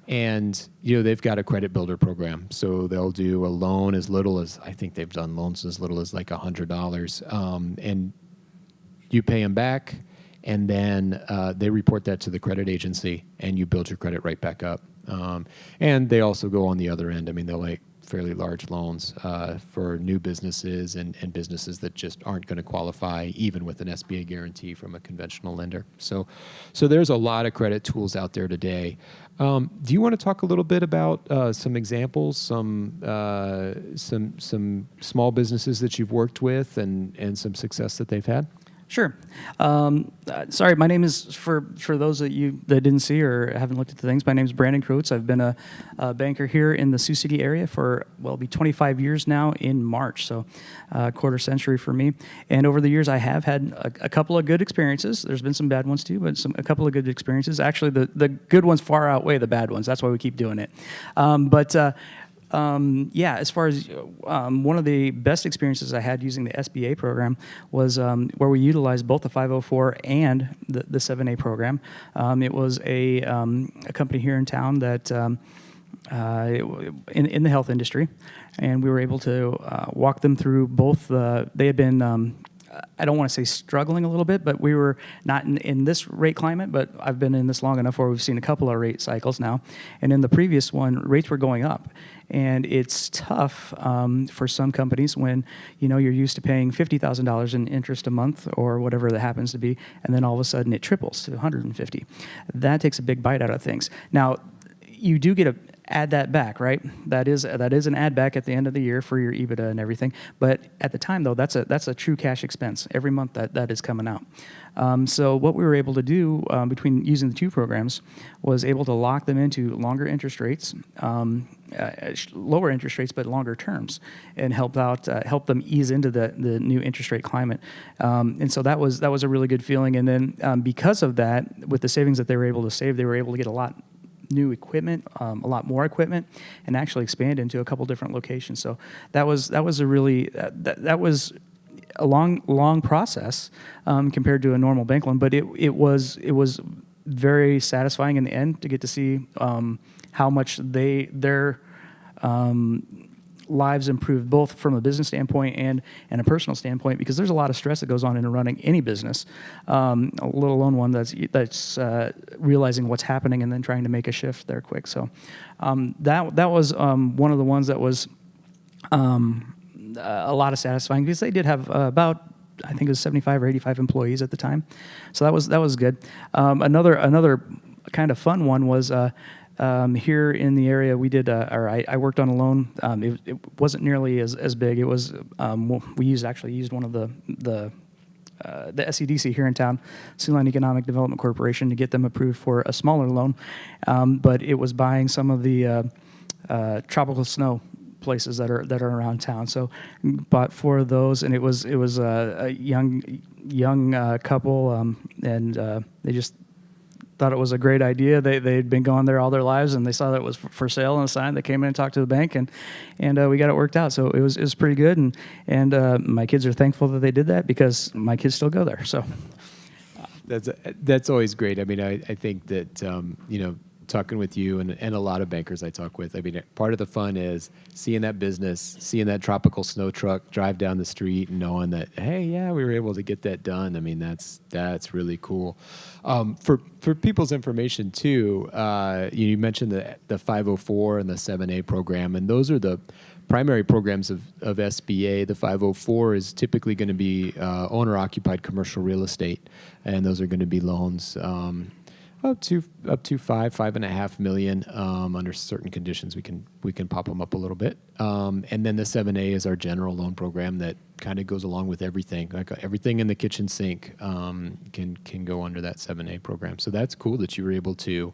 And they've got a credit builder program, so they'll do a loan as little as, I think they've done loans as little as like $100, and you pay them back, and then they report that to the credit agency, and you build your credit right back up. And they also go on the other end. I mean, they'll like fairly large loans for new businesses and businesses that just aren't going to qualify even with an SBA guarantee from a conventional lender. So there's a lot of credit tools out there today. Do you want to talk a little bit about some examples, some small businesses that you've worked with and some success that they've had? Sure. Sorry, my name is, for those that didn't see or haven't looked at the things, my name is Brandon Kreutz. I've been a banker here in the Sioux City area for, it'll be 25 years now in March, so a quarter century for me. And over the years, I have had a couple of good experiences. There's been some bad ones too, but a couple of good experiences. Actually, the good ones far outweigh the bad ones. That's why we keep doing it. As far as one of the best experiences I had using the SBA program was where we utilized both the 504 and the 7A program. It was a company here in town that in the health industry, and we were able to walk them through both. They had been I don't want to say struggling a little bit, but we were not in this rate climate, but I've been in this long enough where we've seen a couple of rate cycles now. And in the previous one, rates were going up. And it's tough for some companies when, you're used to paying $50,000 in interest a month or whatever that happens to be, and then all of a sudden it triples to $150,000. That takes a big bite out of things. Now, you do get to add that back, right? That is an add back at the end of the year for your EBITDA and everything. But at the time, though, that's a true cash expense every month that is coming out. So what we were able to do between using the two programs was able to lock them into longer interest rates, lower interest rates, but longer terms, and help them ease into the new interest rate climate. And so that was a really good feeling. And then because of that, with the savings that they were able to save, they were able to get a lot new equipment, a lot more equipment, and actually expand into a couple different locations. So that was a really that was a long process compared to a normal bank loan, but it was very satisfying in the end to get to see how much their lives improved, both from a business standpoint and a personal standpoint, because there's a lot of stress that goes on in running any business, let alone one that's realizing what's happening and then trying to make a shift there quick. So that was one of the ones that was a lot of satisfying, because they did have about, I think it was 75 or 85 employees at the time. So that was good. Another kind of fun one was here in the area, we did, I worked on a loan. It wasn't nearly as big. It was, we used one of the SEDC here in town, Siouxland Economic Development Corporation, to get them approved for a smaller loan. But it was buying some of the tropical snow places that are around town. So bought 4 of those, and it was a young couple, and they just thought it was a great idea. They'd been going there all their lives, and they saw that it was for sale on a sign. They came in and talked to the bank, and we got it worked out. So it was pretty good, and my kids are thankful that they did that, because my kids still go there. So that's always great. I mean, I think that talking with you and a lot of bankers I talk with, I mean, part of the fun is seeing that business, seeing that tropical snow truck drive down the street and knowing that, hey, yeah, we were able to get that done. I mean, that's really cool. For people's information too, you mentioned the 504 and the 7A program, and those are the primary programs of SBA. The 504 is typically going to be owner-occupied commercial real estate, and those are going to be loans Up to 5.5 million. Under certain conditions, we can pop them up a little bit. And then the 7A is our general loan program that kind of goes along with everything. Like everything in the kitchen sink can go under that 7A program. So that's cool that you were able to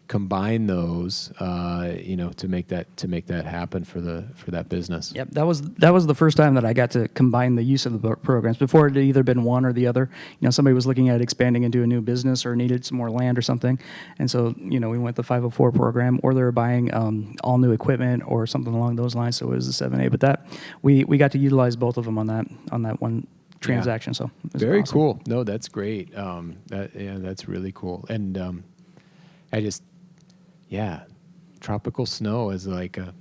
combine those, to make that happen for that business. Yep, that was the first time that I got to combine the use of the programs. Before it had either been one or the other. Somebody was looking at expanding into a new business or needed some more land or something, and so we went the 504 program, or they were buying all new equipment or something along those lines. So it was the 7A, but that we got to utilize both of them on that one transaction. Yeah. So it was very awesome. cool. No, that's great. That's really cool. And tropical snow is like a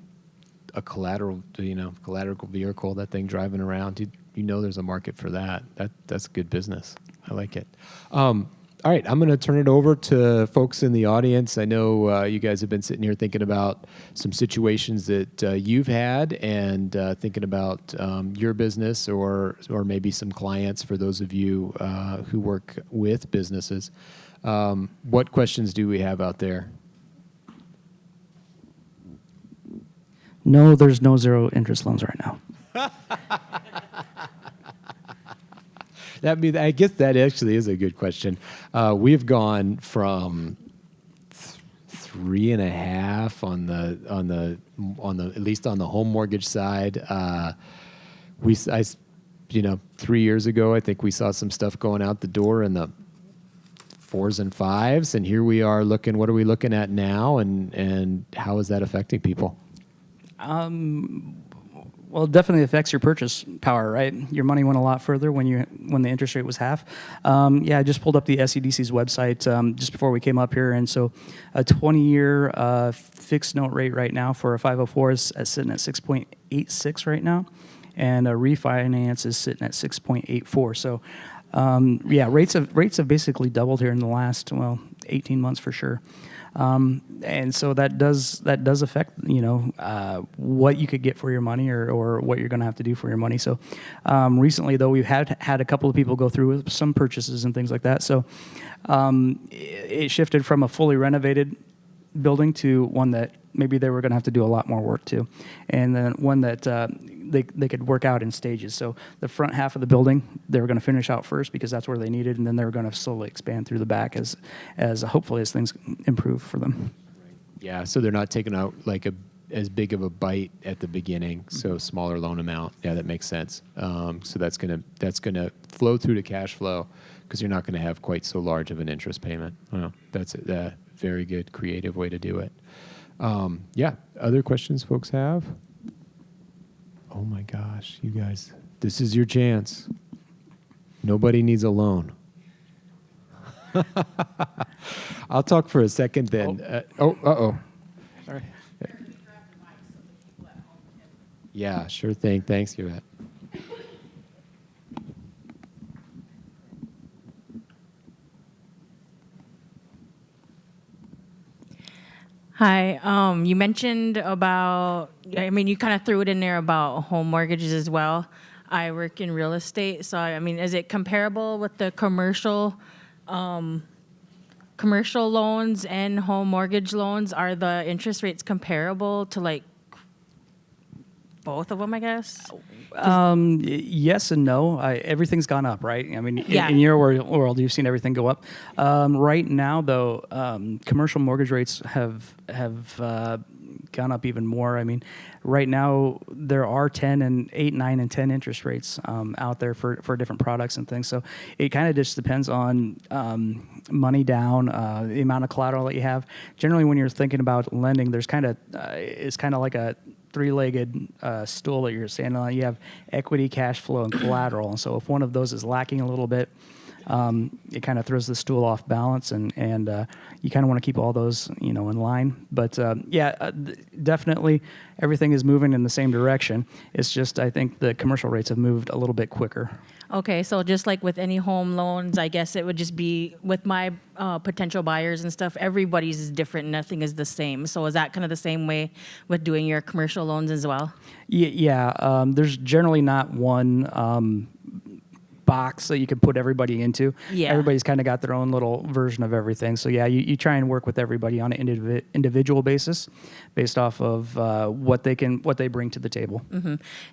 collateral vehicle. That thing driving around, there's a market for that. That's good business. I like it. All right, I'm going to turn it over to folks in the audience. I know you guys have been sitting here thinking about some situations that you've had, and thinking about your business or maybe some clients for those of you who work with businesses. What questions do we have out there? No, there's no zero interest loans right now. I guess that actually is a good question. We've gone from 3.5 on the at least on the home mortgage side. 3 years ago, I think we saw some stuff going out the door in the 4s and 5s, and here we are looking. What are we looking at now, and how is that affecting people? Well, it definitely affects your purchase power, right? Your money went a lot further when the interest rate was half. I just pulled up the SEDC's website just before we came up here, and so a 20-year fixed note rate right now for a 504 is sitting at 6.86 right now, and a refinance is sitting at 6.84. So, rates have basically doubled here in the last 18 months for sure. And so that does affect what you could get for your money or what you're going to have to do for your money. So recently, though, we've had a couple of people go through with some purchases and things like that. So it shifted from a fully renovated building to one that maybe they were going to have to do a lot more work to, and then one that they could work out in stages. So the front half of the building, they were going to finish out first because that's where they needed, and then they were going to slowly expand through the back as hopefully as things improve for them. Yeah, so they're not taking out like as big of a bite at the beginning, so smaller loan amount. Yeah, that makes sense. So that's gonna flow through to cash flow because you're not going to have quite so large of an interest payment. Well, that's a very good creative way to do it. Other questions folks have? Oh my gosh, you guys, this is your chance. Nobody needs a loan. I'll talk for a second then. Sorry. Yeah, sure thing. Thanks, Yvette. Hi. You mentioned about, you kind of threw it in there about home mortgages as well. I work in real estate, so is it comparable with the commercial loans and home mortgage loans? Are the interest rates comparable to like both of them, I guess? Yes and no. Everything's gone up, right? In your world, you've seen everything go up. Right now, though, commercial mortgage rates have gone up even more. Right now there are 10 and 8, 9, and 10 interest rates out there for different products and things. So it kind of just depends on money down, the amount of collateral that you have. Generally, when you're thinking about lending, there's it's kind of like a three-legged stool that you're standing on. You have equity, cash flow, and collateral. And so if one of those is lacking a little bit, it kind of throws the stool off balance, and you kind of want to keep all those in line. But definitely everything is moving in the same direction. It's just I think the commercial rates have moved a little bit quicker. Okay, so just like with any home loans, I guess it would just be with my potential buyers and stuff, everybody's is different. Nothing is the same. So is that kind of the same way with doing your commercial loans as well? Yeah. There's generally not one box that you can put everybody into. Yeah. Everybody's kind of got their own little version of everything. So yeah, you try and work with everybody on an individual basis, based off of what they bring to the table.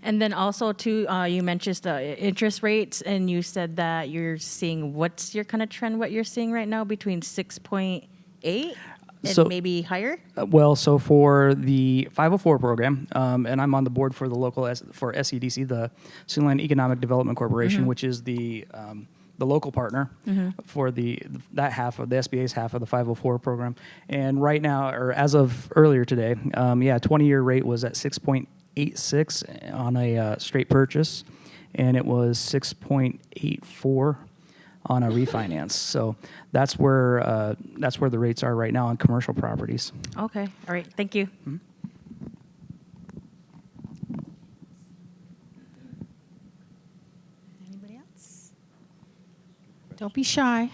And then also too, you mentioned the interest rates, and you said that you're seeing, what's your kind of trend? What you're seeing right now between 6.8 and So- maybe higher? Well, so for the 504 program, and I'm on the board for the local for SEDC, the Siouxland Economic Development Corporation, which is the local partner for that half of the SBA's half of the 504 program. And right now, or as of earlier today, 20-year rate was at 6.86 on a straight purchase, and it was 6.84 on a refinance. So that's where the rates are right now on commercial properties. Okay, all right, thank you. Anybody else? Don't be shy.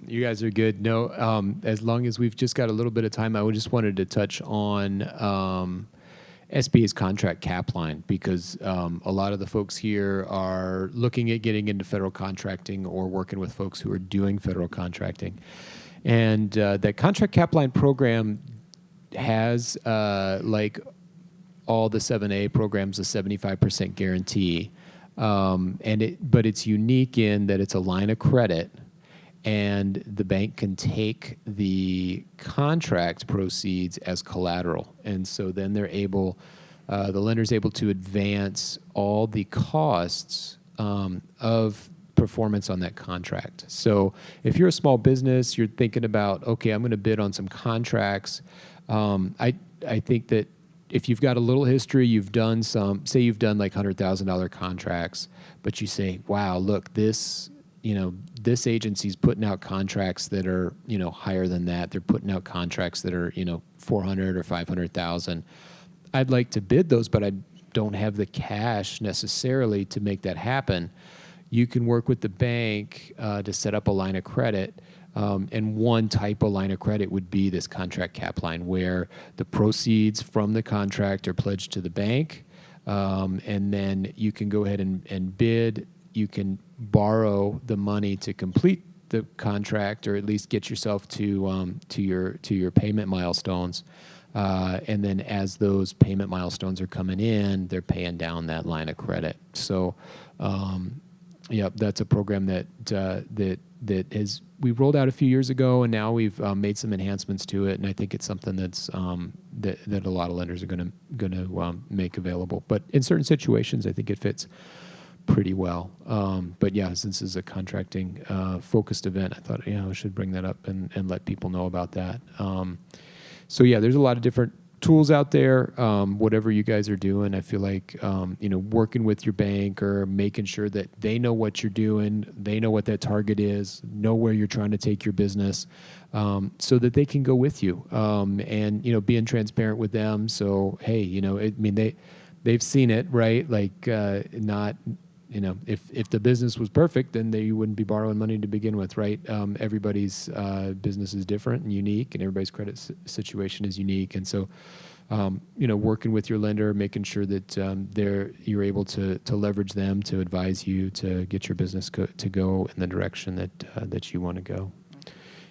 You guys are good. No, as long as we've just got a little bit of time, I just wanted to touch on SBA's contract cap line, because a lot of the folks here are looking at getting into federal contracting or working with folks who are doing federal contracting. And that contract cap line program has, like all the 7A programs, a 75% guarantee. But it's unique in that it's a line of credit, and the bank can take the contract proceeds as collateral. And so then they're able, the lender's able to advance all the costs of performance on that contract. So if you're a small business, you're thinking about, okay, I'm going to bid on some contracts. I think that if you've got a little history, you've done say you've done like $100,000 contracts, but you say, wow, look, this agency's putting out contracts that are, higher than that. They're putting out contracts that are, 400 or 500,000. I'd like to bid those, but I don't have the cash necessarily to make that happen. You can work with the bank to set up a line of credit. And one type of line of credit would be this contract cap line, where the proceeds from the contract are pledged to the bank. And then you can go ahead and bid. You can borrow the money to complete the contract, or at least get yourself to your payment milestones. And then as those payment milestones are coming in, they're paying down that line of credit. So, that's a program that we rolled out a few years ago, and now we've made some enhancements to it. And I think it's something that's that a lot of lenders are going to make available. But in certain situations, I think it fits pretty well. But yeah, since it's a contracting focused event, I thought, I should bring that up and let people know about that. So yeah, there's a lot of different tools out there. Whatever you guys are doing, I feel like, working with your bank or making sure that they know what you're doing, they know what that target is, know where you're trying to take your business, so that they can go with you, and, being transparent with them. So, hey, they've seen it, right? Like, not, if the business was perfect, then you wouldn't be borrowing money to begin with, right? Everybody's business is different and unique, and everybody's credit situation is unique. And so, working with your lender, making sure that you're able to leverage them to advise you to get your business to go in the direction that you want to go.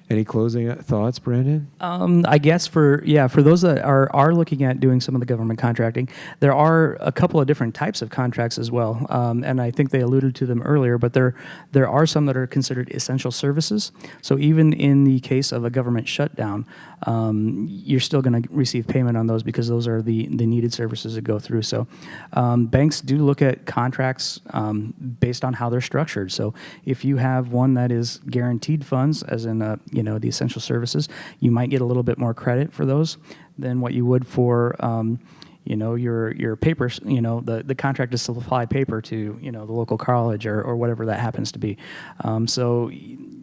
Any closing thoughts, Brandon? I guess for those that are looking at doing some of the government contracting, there are a couple of different types of contracts as well, and I think they alluded to them earlier. But there are some that are considered essential services. So even in the case of a government shutdown, you're still going to receive payment on those, because those are the needed services that go through. So banks do look at contracts based on how they're structured. So if you have one that is guaranteed funds, as in the essential services, you might get a little bit more credit for those than what you would for your papers, the contract to supply paper to, the local college or whatever that happens to be. So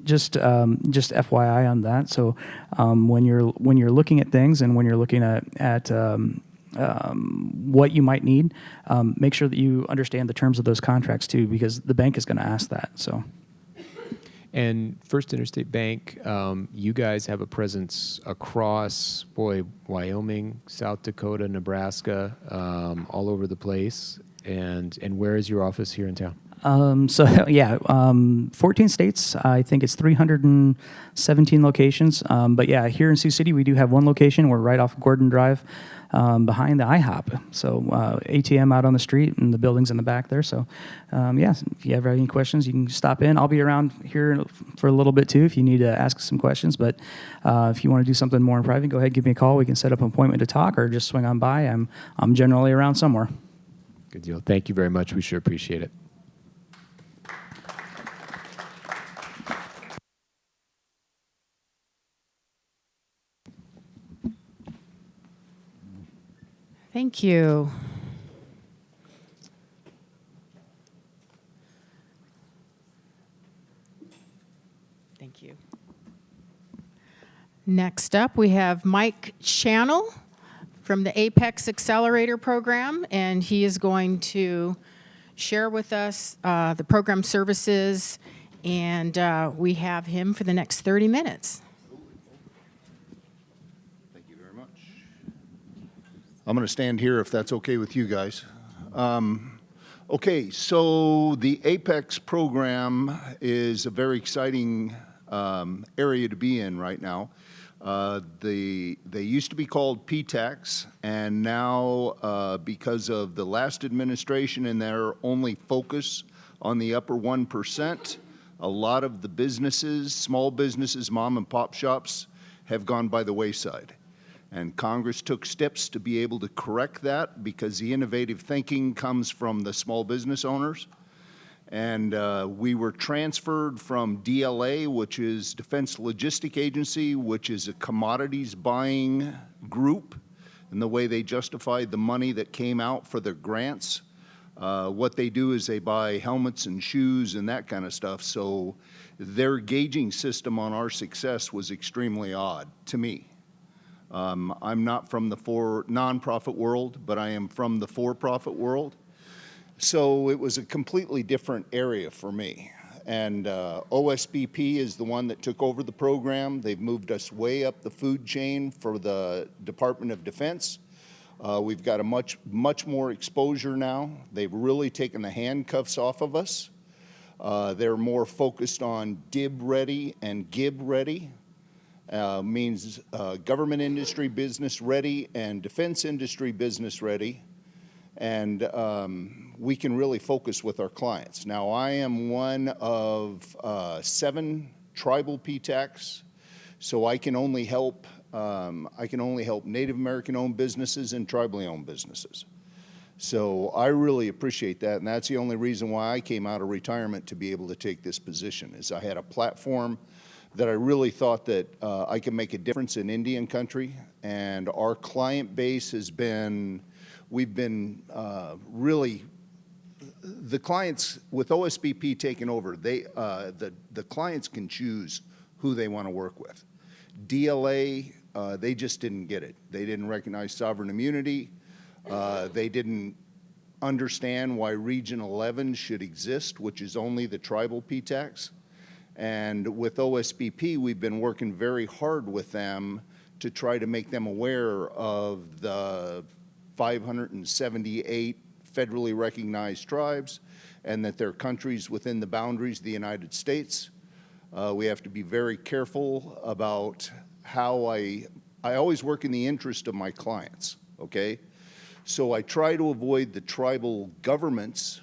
just FYI on that. So when you're looking at things, and when you're looking at what you might need, make sure that you understand the terms of those contracts too, because the bank is going to ask that. So. And First Interstate Bank, you guys have a presence across, Wyoming, South Dakota, Nebraska, all over the place. And where is your office here in town? So yeah, 14 states. I think it's 317 locations. But yeah, here in Sioux City, we do have one location. We're right off Gordon Drive, behind the IHOP. So ATM out on the street and the buildings in the back there. So yeah, if you ever have any questions, you can stop in. I'll be around here for a little bit too if you need to ask some questions. But if you want to do something more in private, go ahead, give me a call. We can set up an appointment to talk, or just swing on by. I'm generally around somewhere. Good deal. Thank you very much. We sure appreciate it. Thank you. Thank you. Next up, we have Mike Channel from the Apex Accelerator Program, and he is going to share with us the program services, and we have him for the next 30 minutes. I'm going to stand here if that's okay with you guys. Okay, so the Apex program is a very exciting area to be in right now. They used to be called PTACs, and now because of the last administration and their only focus on the upper 1%, a lot of the businesses, small businesses, mom and pop shops, have gone by the wayside. And Congress took steps to be able to correct that, because the innovative thinking comes from the small business owners. And we were transferred from DLA, which is Defense Logistic Agency, which is a commodities buying group, and the way they justified the money that came out for their grants. What they do is they buy helmets and shoes and that kind of stuff. So their gauging system on our success was extremely odd to me. I'm not from the nonprofit world, but I am from the for-profit world. So it was a completely different area for me. And OSBP is the one that took over the program. They've moved us way up the food chain for the Department of Defense. We've got a much more exposure now. They've really taken the handcuffs off of us. They're more focused on DIB ready and GIB ready. Means government industry business ready and defense industry business ready. And we can really focus with our clients. Now, I am one of 7 tribal PTACs, so I can only help Native American-owned businesses and tribally owned businesses. So I really appreciate that, and that's the only reason why I came out of retirement to be able to take this position, is I had a platform that I really thought that I could make a difference in Indian country, and our client base has been, we've been really, the clients, with OSBP taking over, the clients can choose who they want to work with. DLA, they just didn't get it. They didn't recognize sovereign immunity. They didn't understand why Region 11 should exist, which is only the tribal PTACs. And with OSBP, we've been working very hard with them to try to make them aware of the 578 federally recognized tribes, and that they're countries within the boundaries of the United States. We have to be very careful about how I always work in the interest of my clients, okay? So I try to avoid the tribal governments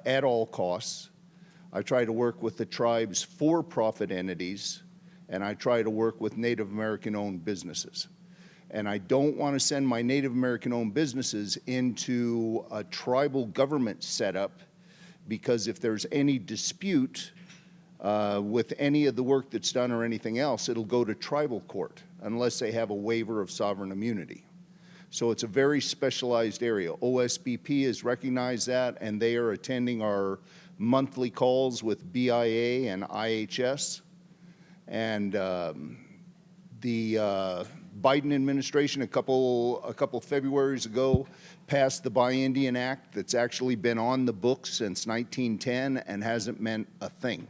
at all costs. I try to work with the tribe's for-profit entities, and I try to work with Native American-owned businesses. And I don't want to send my Native American-owned businesses into a tribal government setup, because if there's any dispute with any of the work that's done or anything else, it'll go to tribal court unless they have a waiver of sovereign immunity. So it's a very specialized area. OSBP has recognized that, and they are attending our monthly calls with BIA and IHS. And the Biden administration a couple Februarys ago passed the Buy Indian Act that's actually been on the books since 1910 and hasn't meant a thing.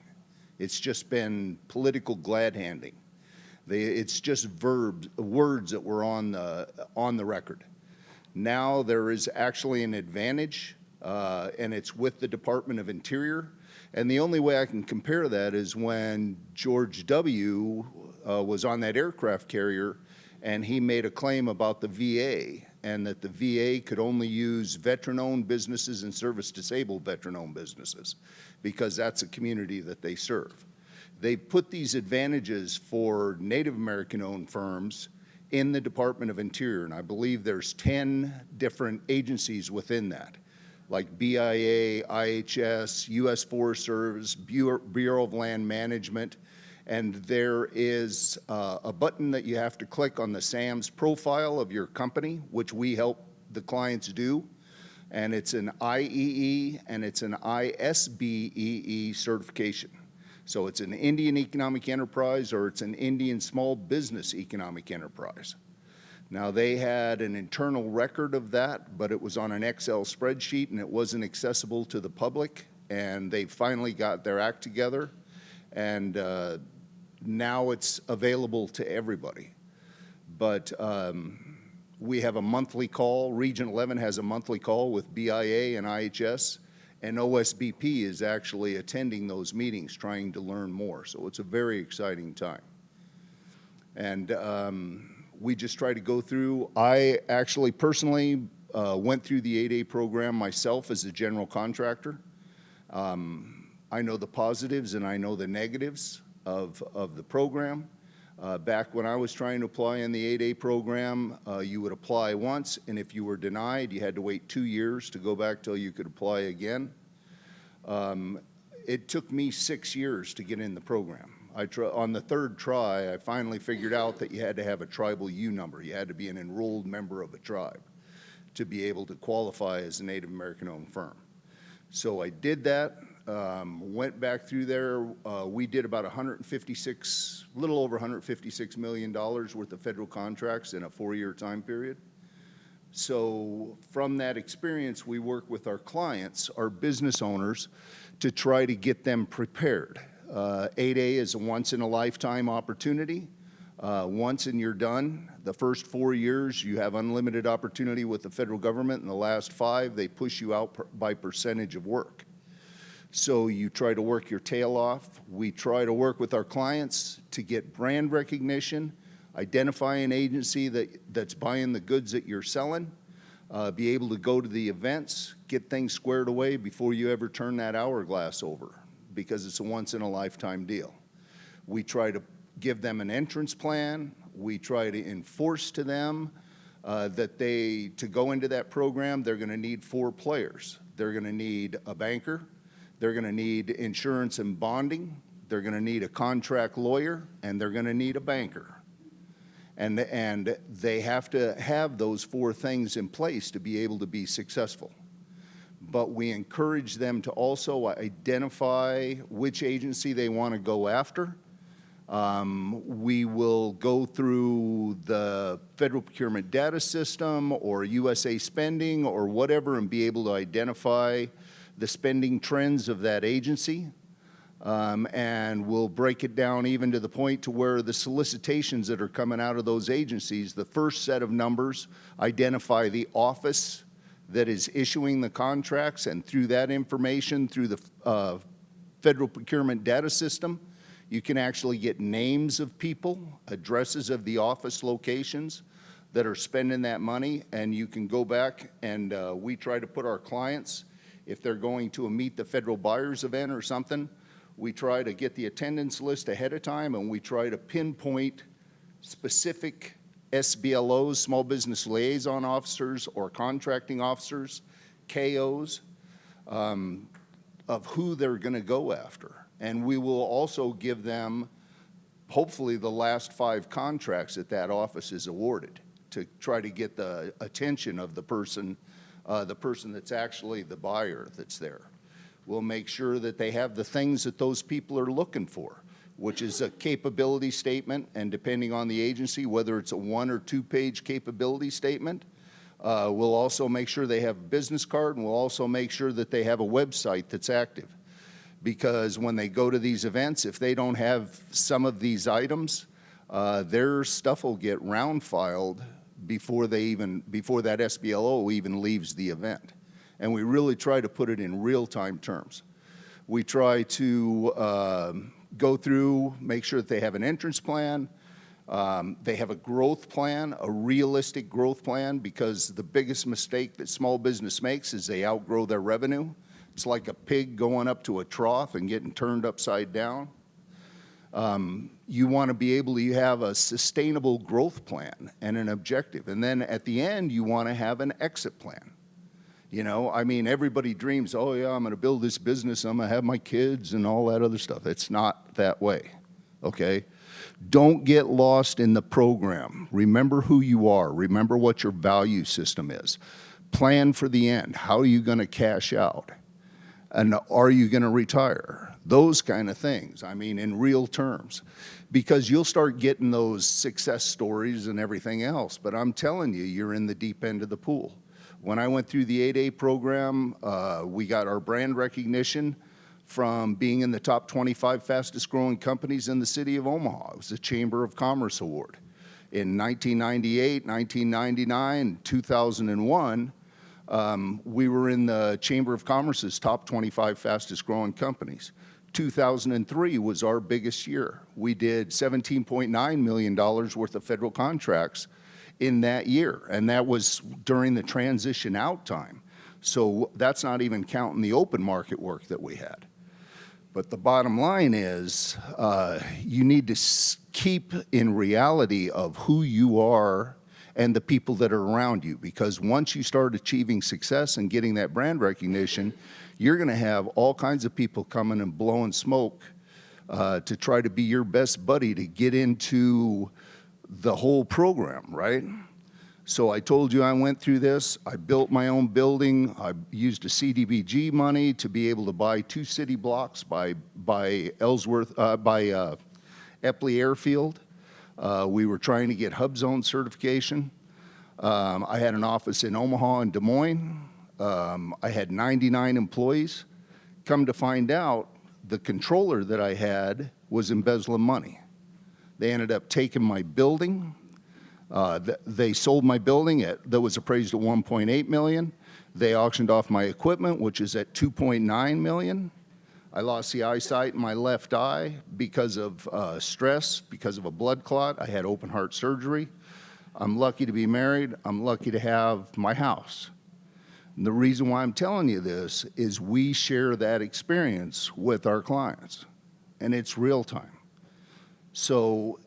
It's just been political glad-handing. It's just words that were on the record. Now there is actually an advantage and it's with the Department of Interior. And the only way I can compare that is when George W. Was on that aircraft carrier, and he made a claim about the VA, and that the VA could only use veteran-owned businesses and service-disabled veteran-owned businesses, because that's a community that they serve. They put these advantages for Native American-owned firms in the Department of Interior, and I believe there's 10 different agencies within that, like BIA, IHS, U.S. Forest Service, Bureau of Land Management, and there is a button that you have to click on the SAMS profile of your company, which we help the clients do, and it's an IEE and it's an ISBEE certification. So it's an Indian Economic Enterprise or it's an Indian Small Business Economic Enterprise. Now, they had an internal record of that, but it was on an Excel spreadsheet and it wasn't accessible to the public, and they finally got their act together, and now it's available to everybody. But we have a monthly call. Region 11 has a monthly call with BIA and IHS, and OSBP is actually attending those meetings, trying to learn more. So it's a very exciting time. And we just try to go through. I actually personally went through the 8A program myself as a general contractor. I know the positives and I know the negatives of the program. Back when I was trying to apply in the 8A program, you would apply once, and if you were denied, you had to wait 2 years to go back till you could apply again. It took me 6 years to get in the program. On the third try, I finally figured out that you had to have a tribal U number. You had to be an enrolled member of a tribe to be able to qualify as a Native American-owned firm. So I did that. Went back through there. We did about little over $156 million worth of federal contracts in a 4-year time period. So from that experience, we work with our clients, our business owners, to try to get them prepared. 8A is a once-in-a-lifetime opportunity. Once and you're done. The first 4 years, you have unlimited opportunity with the federal government. In the last 5, they push you out by percentage of work. So you try to work your tail off. We try to work with our clients to get brand recognition, identify an agency that's buying the goods that you're selling, be able to go to the events, get things squared away before you ever turn that hourglass over, because it's a once-in-a-lifetime deal. We try to give them an entrance plan. We try to enforce to them that to go into that program, they're going to need 4 players. They're going to need a banker. They're going to need insurance and bonding. They're going to need a contract lawyer, and they're going to need a banker. And they have to have those 4 things in place to be able to be successful. But we encourage them to also identify which agency they want to go after. We will go through the Federal Procurement Data System or USA Spending or whatever and be able to identify the spending trends of that agency. And we'll break it down even to the point to where the solicitations that are coming out of those agencies, the first set of numbers identify the office that is issuing the contracts, and through that information, through the Federal Procurement Data System, you can actually get names of people, addresses of the office locations that are spending that money, and you can go back and we try to put our clients, if they're going to a Meet the Federal Buyers event or something, we try to get the attendance list ahead of time, and we try to pinpoint specific SBLOs, Small Business Liaison Officers, or contracting officers, KOs, of who they're going to go after. And we will also give them, hopefully, the last 5 contracts that office is awarded to try to get the attention of the person that's actually the buyer that's there. We'll make sure that they have the things that those people are looking for, which is a capability statement, and depending on the agency, whether it's a 1- or 2-page capability statement. We'll also make sure they have a business card, and we'll also make sure that they have a website that's active. Because when they go to these events, if they don't have some of these items, their stuff will get round filed before that SBLO even leaves the event. and we really try to put it in real-time terms. We try to go through, make sure that they have an entrance plan, they have a growth plan, a realistic growth plan, because the biggest mistake that small business makes is they outgrow their revenue. It's like a pig going up to a trough and getting turned upside down. You want to be able to have a sustainable growth plan and an objective. And then at the end, you want to have an exit plan. You know, I mean, everybody dreams, oh yeah, I'm going to build this business, I'm going to have my kids and all that other stuff. It's not that way, okay? Don't get lost in the program. Remember who you are. Remember what your value system is. Plan for the end. How are you going to cash out? And are you going to retire? Those kind of things, I mean, in real terms. Because you'll start getting those success stories and everything else, but I'm telling you, you're in the deep end of the pool. When I went through the 8A program, we got our brand recognition from being in the top 25 fastest growing companies in the city of Omaha. It was a Chamber of Commerce Award. In 1998, 1999, 2001, we were in the Chamber of Commerce's top 25 fastest growing companies. 2003 was our biggest year. We did $17.9 million worth of federal contracts in that year, and that was during the transition out time. So that's not even counting the open market work that we had. But the bottom line is you need to keep in reality of who you are and the people that are around you, because once you start achieving success and getting that brand recognition, you're going to have all kinds of people coming and blowing smoke to try to be your best buddy to get into the whole program, right? So I told you I went through this. I built my own building. I used a CDBG money to be able to buy 2 city blocks by Epley Airfield. We were trying to get Hub Zone certification. I had an office in Omaha and Des Moines. I had 99 employees. Come to find out, the controller that I had was embezzling money. They ended up taking my building. They sold my building that was appraised at $1.8 million. They auctioned off my equipment, which is at $2.9 million. I lost the eyesight in my left eye because of stress, because of a blood clot. I had open heart surgery. I'm lucky to be married. I'm lucky to have my house. And the reason why I'm telling you this is we share that experience with our clients, and it's real time. So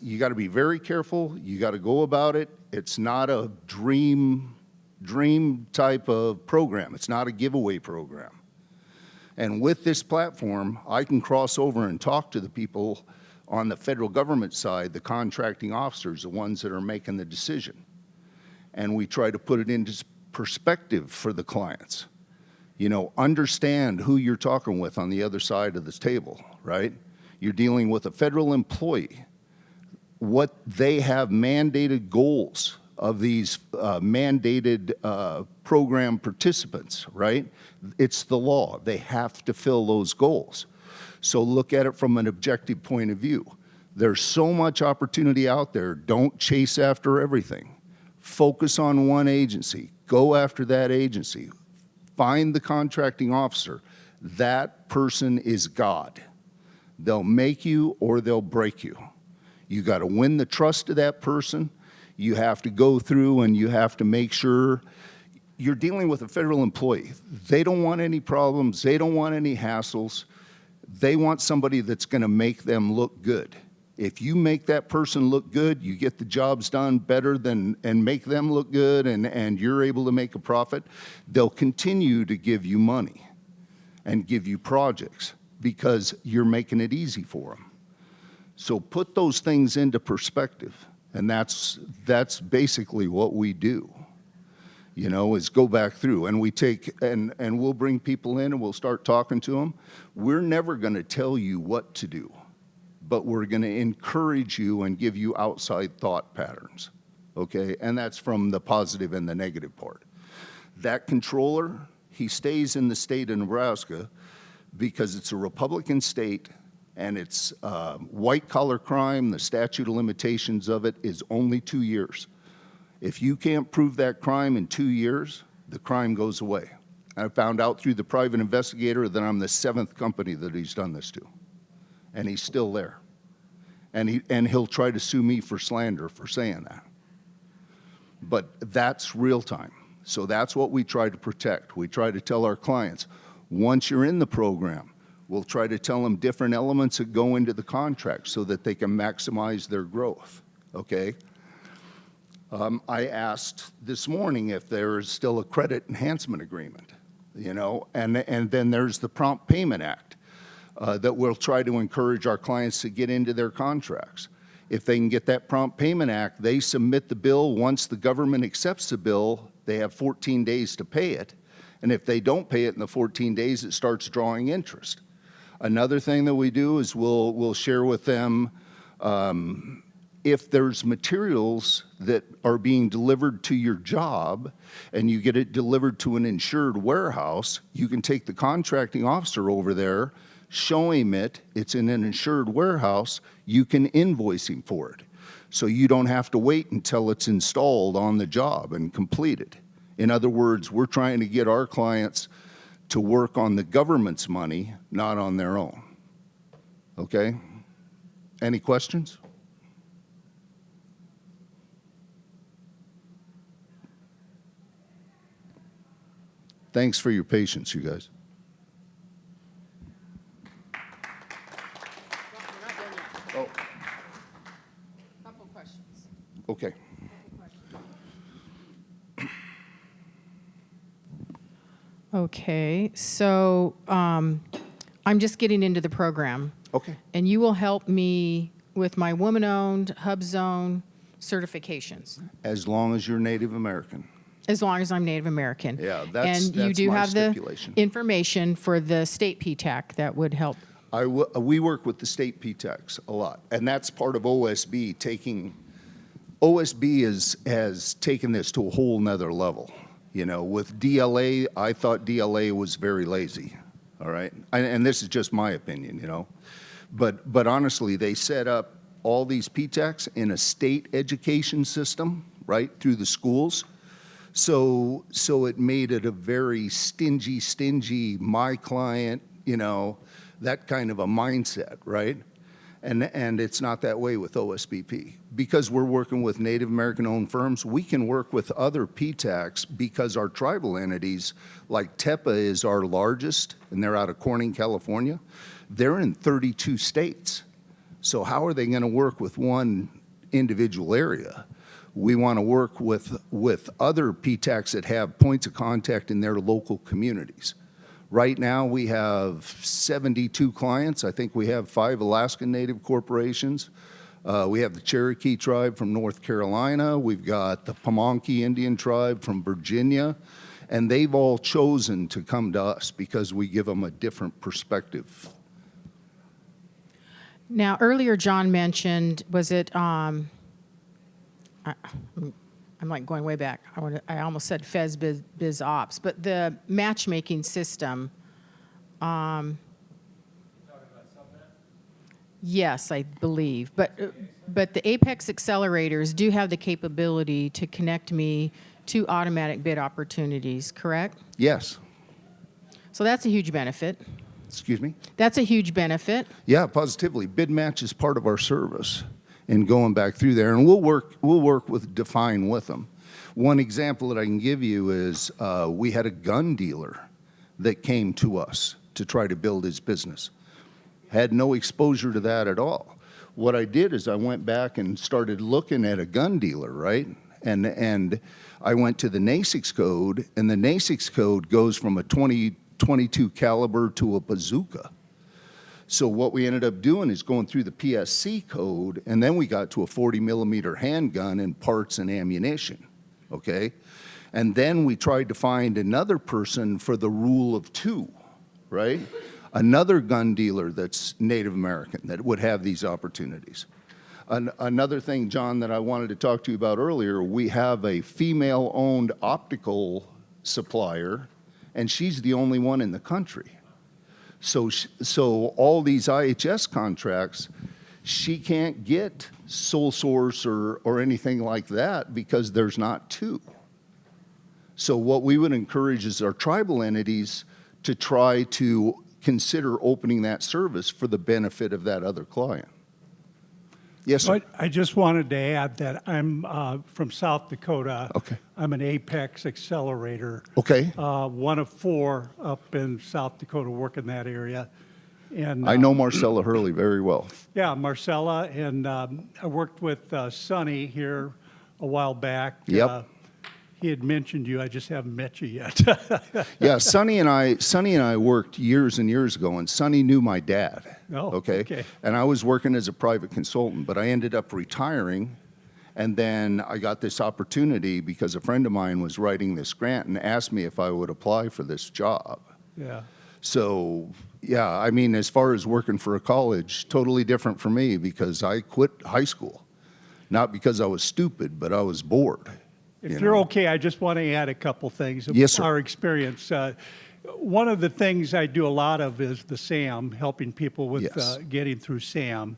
you got to be very careful. You got to go about it. It's not a dream type of program. It's not a giveaway program. And with this platform, I can cross over and talk to the people on the federal government side, the contracting officers, the ones that are making the decision. And we try to put it into perspective for the clients. You know, understand who you're talking with on the other side of this table, right? You're dealing with a federal employee. What they have mandated goals of these mandated program participants, right? It's the law. They have to fill those goals. So look at it from an objective point of view. There's so much opportunity out there. Don't chase after everything. Focus on one agency. Go after that agency. Find the contracting officer. That person is God. They'll make you or they'll break you. You got to win the trust of that person. You have to go through and you have to make sure you're dealing with a federal employee. They don't want any problems. They don't want any hassles. They want somebody that's going to make them look good. If you make that person look good, you get the jobs done better and make them look good, and you're able to make a profit, they'll continue to give you money and give you projects because you're making it easy for them. So put those things into perspective, and that's basically what we do. You know, is go back through, and we take, and we'll bring people in and we'll start talking to them. We're never going to tell you what to do, but we're going to encourage you and give you outside thought patterns, okay? And that's from the positive and the negative part. That controller, he stays in the state of Nebraska because it's a Republican state, and it's white-collar crime. The statute of limitations of it is only 2 years. If you can't prove that crime in 2 years, the crime goes away. I found out through the private investigator that I'm the 7th company that he's done this to, and he's still there. And he'll try to sue me for slander for saying that. But that's real time. So that's what we try to protect. We try to tell our clients, once you're in the program, we'll try to tell them different elements that go into the contract so that they can maximize their growth, okay? I asked this morning if there is still a credit enhancement agreement, you know, and then there's the Prompt Payment Act that we'll try to encourage our clients to get into their contracts. If they can get that Prompt Payment Act, they submit the bill. Once the government accepts the bill, they have 14 days to pay it. And if they don't pay it in the 14 days, it starts drawing interest. Another thing that we do is we'll share with them if there's materials that are being delivered to your job and you get it delivered to an insured warehouse, you can take the contracting officer over there, show him it's in an insured warehouse, you can invoice him for it. So you don't have to wait until it's installed on the job and completed. In other words, we're trying to get our clients to work on the government's money, not on their own. Okay? Any questions? Thanks for your patience, you guys. Oh. Couple questions. Okay. Okay, so I'm just getting into the program. Okay. And you will help me with my woman-owned hub zone certifications. As long as you're Native American. As long as I'm Native American. Yeah, and you that's do my have stipulation. the information for the state PTAC that would help. We work with the state PTACs a lot, and that's part of OSB taking. OSB has taken this to a whole nother level. You know, with DLA, I thought DLA was very lazy, all right? And this is just my opinion, you know. But honestly, they set up all these PTACs in a state education system, right, through the schools. So it made it a very stingy, my client, you know, that kind of a mindset, right? And it's not that way with OSBP. Because we're working with Native American-owned firms, we can work with other PTACs because our tribal entities, like TEPA is our largest, and they're out of Corning, California. They're in 32 states. So how are they going to work with one individual area? We want to work with other PTACs that have points of contact in their local communities. Right now, we have 72 clients. I think we have 5 Alaskan Native corporations. We have the Cherokee tribe from North Carolina. We've got the Pamunkey Indian tribe from Virginia. And they've all chosen to come to us because we give them a different perspective. Now, earlier John mentioned, was it, I'm like going way back. I almost said Fez Biz Ops, but the matchmaking system. Yes, I believe, but the Apex accelerators do have the capability to connect me to automatic bid opportunities, correct? Yes. So that's a huge benefit. Excuse me? That's a huge benefit. Yeah, positively. Bid match is part of our service and going back through there, and we'll work with Define with them. One example that I can give you is we had a gun dealer that came to us to try to build his business. Had no exposure to that at all. What I did is I went back and started looking at a gun dealer, right? And I went to the NASIX code, and the NASIX code goes from a 22 caliber to a bazooka. So what we ended up doing is going through the PSC code, and then we got to a 40 millimeter handgun and parts and ammunition, okay? And then we tried to find another person for the rule of 2, right? Another gun dealer that's Native American that would have these opportunities. Another thing, John, that I wanted to talk to you about earlier, we have a female-owned optical supplier, and she's the only one in the country. So all these IHS contracts, she can't get sole source or anything like that because there's not 2. So what we would encourage is our tribal entities to try to consider opening that service for the benefit of that other client. Yes, sir. I just wanted to add that I'm from South Dakota. Okay. I'm an Apex accelerator. Okay. One of 4 up in South Dakota work in that area. And I know Marcella Hurley very well. Yeah, Marcella, and I worked with Sonny here a while back. Yep. He had mentioned you. I just haven't met you yet. Yeah, Sonny and I worked years and years ago, and Sonny knew my dad. Oh, okay. And I was working as a private consultant, but I ended up retiring, and then I got this opportunity because a friend of mine was writing this grant and asked me if I would apply for this job. Yeah. So, yeah, I mean, as far as working for a college, totally different for me because I quit high school. Not because I was stupid, but I was bored. If you're okay, I just want to add a couple things of Yes, sir. our experience. One of the things I do a lot of is the SAM, helping people with Yes. getting through SAM.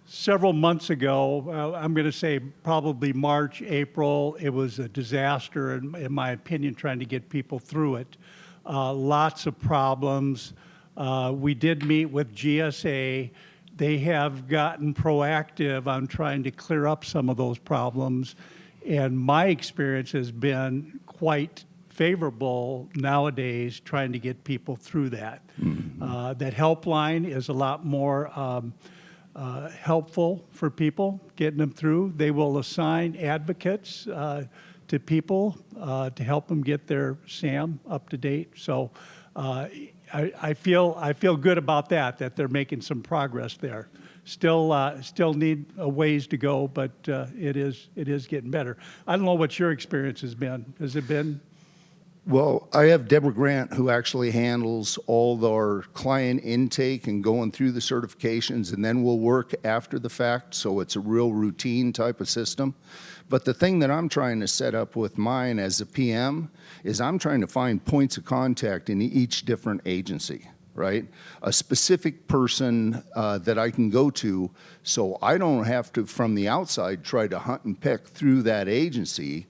Several months ago, I'm going to say probably March, April, it was a disaster, in my opinion, trying to get people through it. Lots of problems. We did meet with GSA. They have gotten proactive on trying to clear up some of those problems. And my experience has been quite favorable nowadays trying to get people through that. That helpline is a lot more helpful for people, getting them through. They will assign advocates to people to help them get their SAM up to date. So I feel good about that they're making some progress there. Still need a ways to go, but it is getting better. I don't know what your experience has been. Has it been? Well, I have Deborah Grant who actually handles all our client intake and going through the certifications, and then we'll work after the fact, so it's a real routine type of system. But the thing that I'm trying to set up with mine as a PM is I'm trying to find points of contact in each different agency, right? A specific person that I can go to so I don't have to, from the outside, try to hunt and pick through that agency,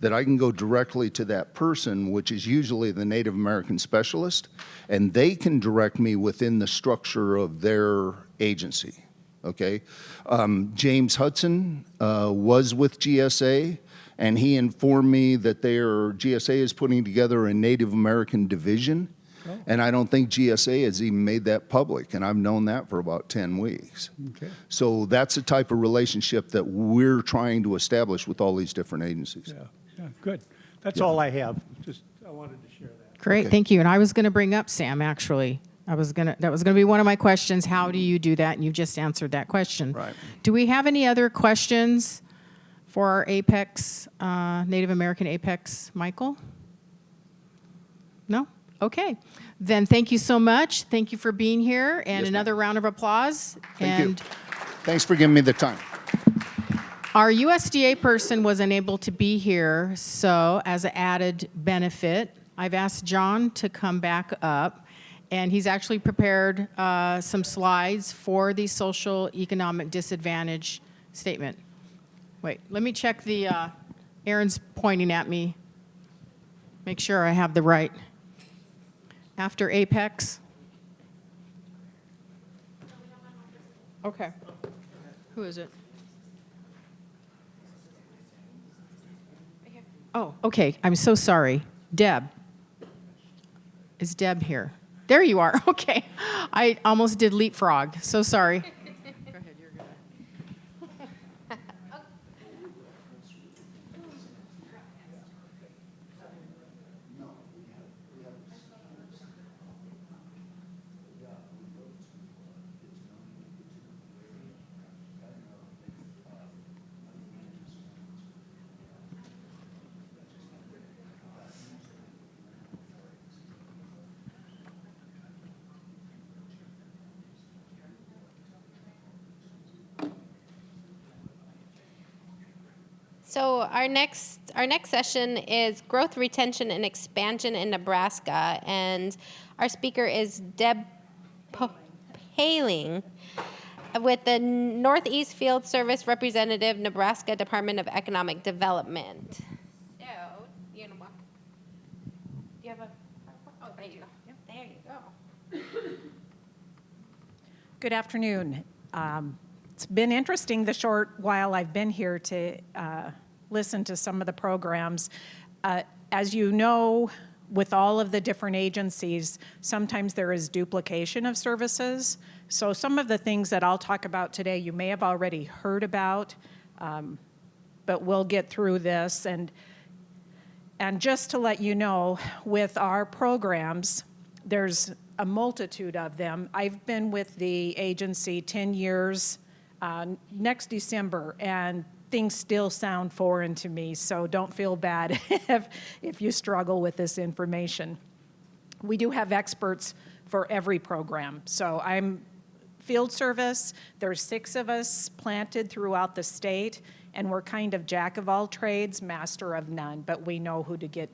that I can go directly to that person, which is usually the Native American specialist, and they can direct me within the structure of their agency. Okay, James Hudson was with GSA, and he informed me that GSA is putting together a Native American division, and I don't think GSA has even made that public, and I've known that for about 10 weeks. Okay. So that's the type of relationship that we're trying to establish with all these different agencies. Yeah, good. That's all I have. Just I wanted to share that. Great, thank you. And I was going to bring up SAM, actually. That was going to be one of my questions. How do you do that? And you just answered that question. Right. Do we have any other questions for our Apex, Native American Apex, Michael? No? Okay. Then thank you so much. Thank you for being here. And Yes, another round of applause. Thank you. Thanks for giving me the time. Our USDA person was unable to be here, so as an added benefit, I've asked John to come back up, and he's actually prepared some slides for the social economic disadvantage statement. Wait, let me check the, Aaron's pointing at me. Make sure I have the right. After Apex. Okay. Who is it? Oh, okay. I'm so sorry. Deb. Is Deb here? There you are. Okay. I almost did leapfrog. So sorry. So our next session is growth, retention, and expansion in Nebraska, and our speaker is Deb Paling with the Northeast Field Service Representative, Nebraska Department of Economic Development. So you have a? Oh, there you go. There you go. Good afternoon. It's been interesting the short while I've been here to listen to some of the programs. As you know, with all of the different agencies, sometimes there is duplication of services. So some of the things that I'll talk about today, you may have already heard about, but we'll get through this. And just to let you know, with our programs, there's a multitude of them. I've been with the agency 10 years next December, and things still sound foreign to me, so don't feel bad if you struggle with this information. We do have experts for every program. So I'm field service. There's 6 of us planted throughout the state, and we're kind of jack of all trades, master of none, but we know who to get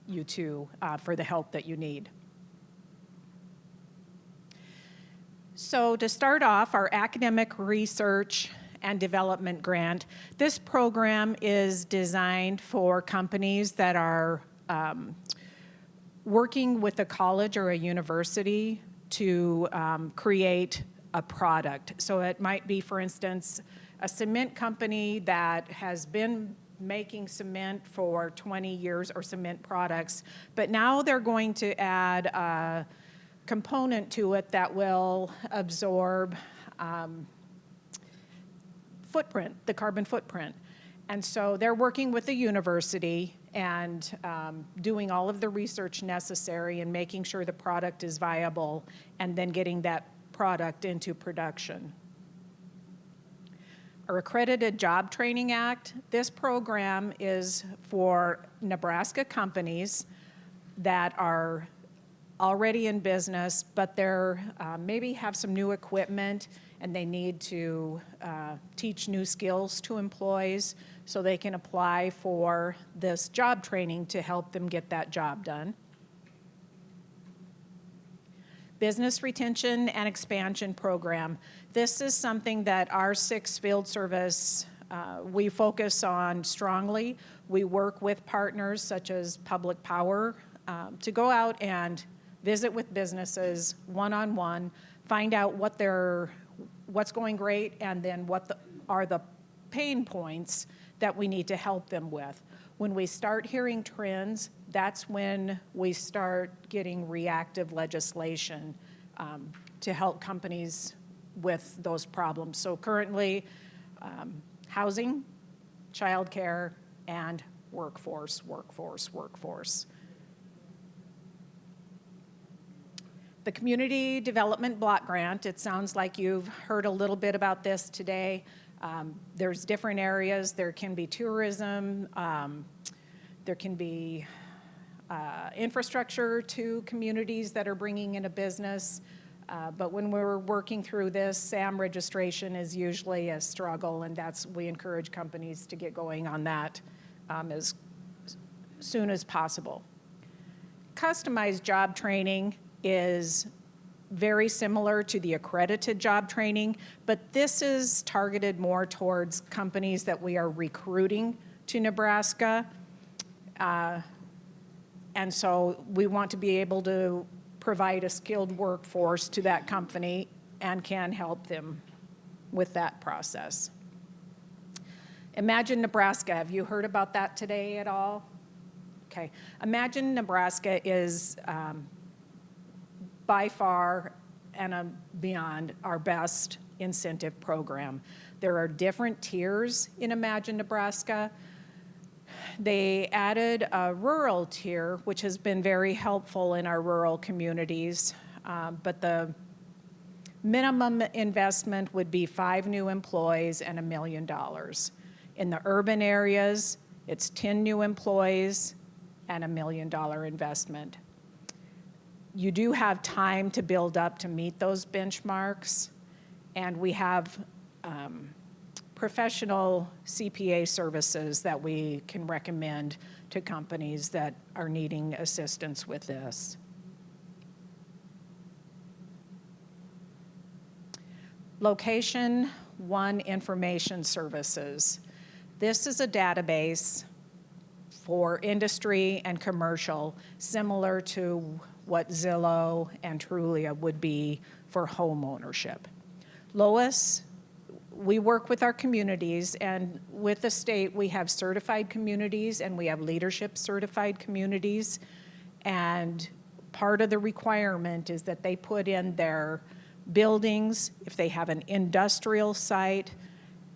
you to for the help that you need. So to start off, our academic research and development grant. This program is designed for companies that are working with a college or a university to create a product. So it might be, for instance, a cement company that has been making cement for 20 years or cement products, but now they're going to add a component to it that will absorb the carbon footprint. And so they're working with the university and doing all of the research necessary and making sure the product is viable and then getting that product into production. Our Accredited Job Training Act, this program is for Nebraska companies that are already in business, but they're maybe have some new equipment and they need to teach new skills to employees so they can apply for this job training to help them get that job done. Business Retention and Expansion Program. This is something that our 6 field service, we focus on strongly. We work with partners such as Public Power to go out and visit with businesses one-on-one, find out what's going great, and then what are the pain points that we need to help them with. When we start hearing trends, that's when we start getting reactive legislation to help companies with those problems. So currently, housing, childcare, and workforce. The Community Development Block Grant, it sounds like you've heard a little bit about this today. There's different areas. There can be tourism. There can be infrastructure to communities that are bringing in a business. But when we're working through this, SAM registration is usually a struggle, and we encourage companies to get going on that as soon as possible. Customized job training is very similar to the accredited job training, but this is targeted more towards companies that we are recruiting to Nebraska. And so we want to be able to provide a skilled workforce to that company and can help them with that process. Imagine Nebraska. Have you heard about that today at all? Okay. Imagine Nebraska is by far and beyond our best incentive program. There are different tiers in Imagine Nebraska. They added a rural tier, which has been very helpful in our rural communities, but the minimum investment would be 5 new employees and $1 million. In the urban areas, it's 10 new employees and $1 million investment. You do have time to build up to meet those benchmarks, and we have professional CPA services that we can recommend to companies that are needing assistance with this. Location One Information Services. This is a database for industry and commercial, similar to what Zillow and Trulia would be for home ownership. Lois, we work with our communities, and with the state, we have certified communities and we have leadership certified communities. And part of the requirement is that they put in their buildings, if they have an industrial site.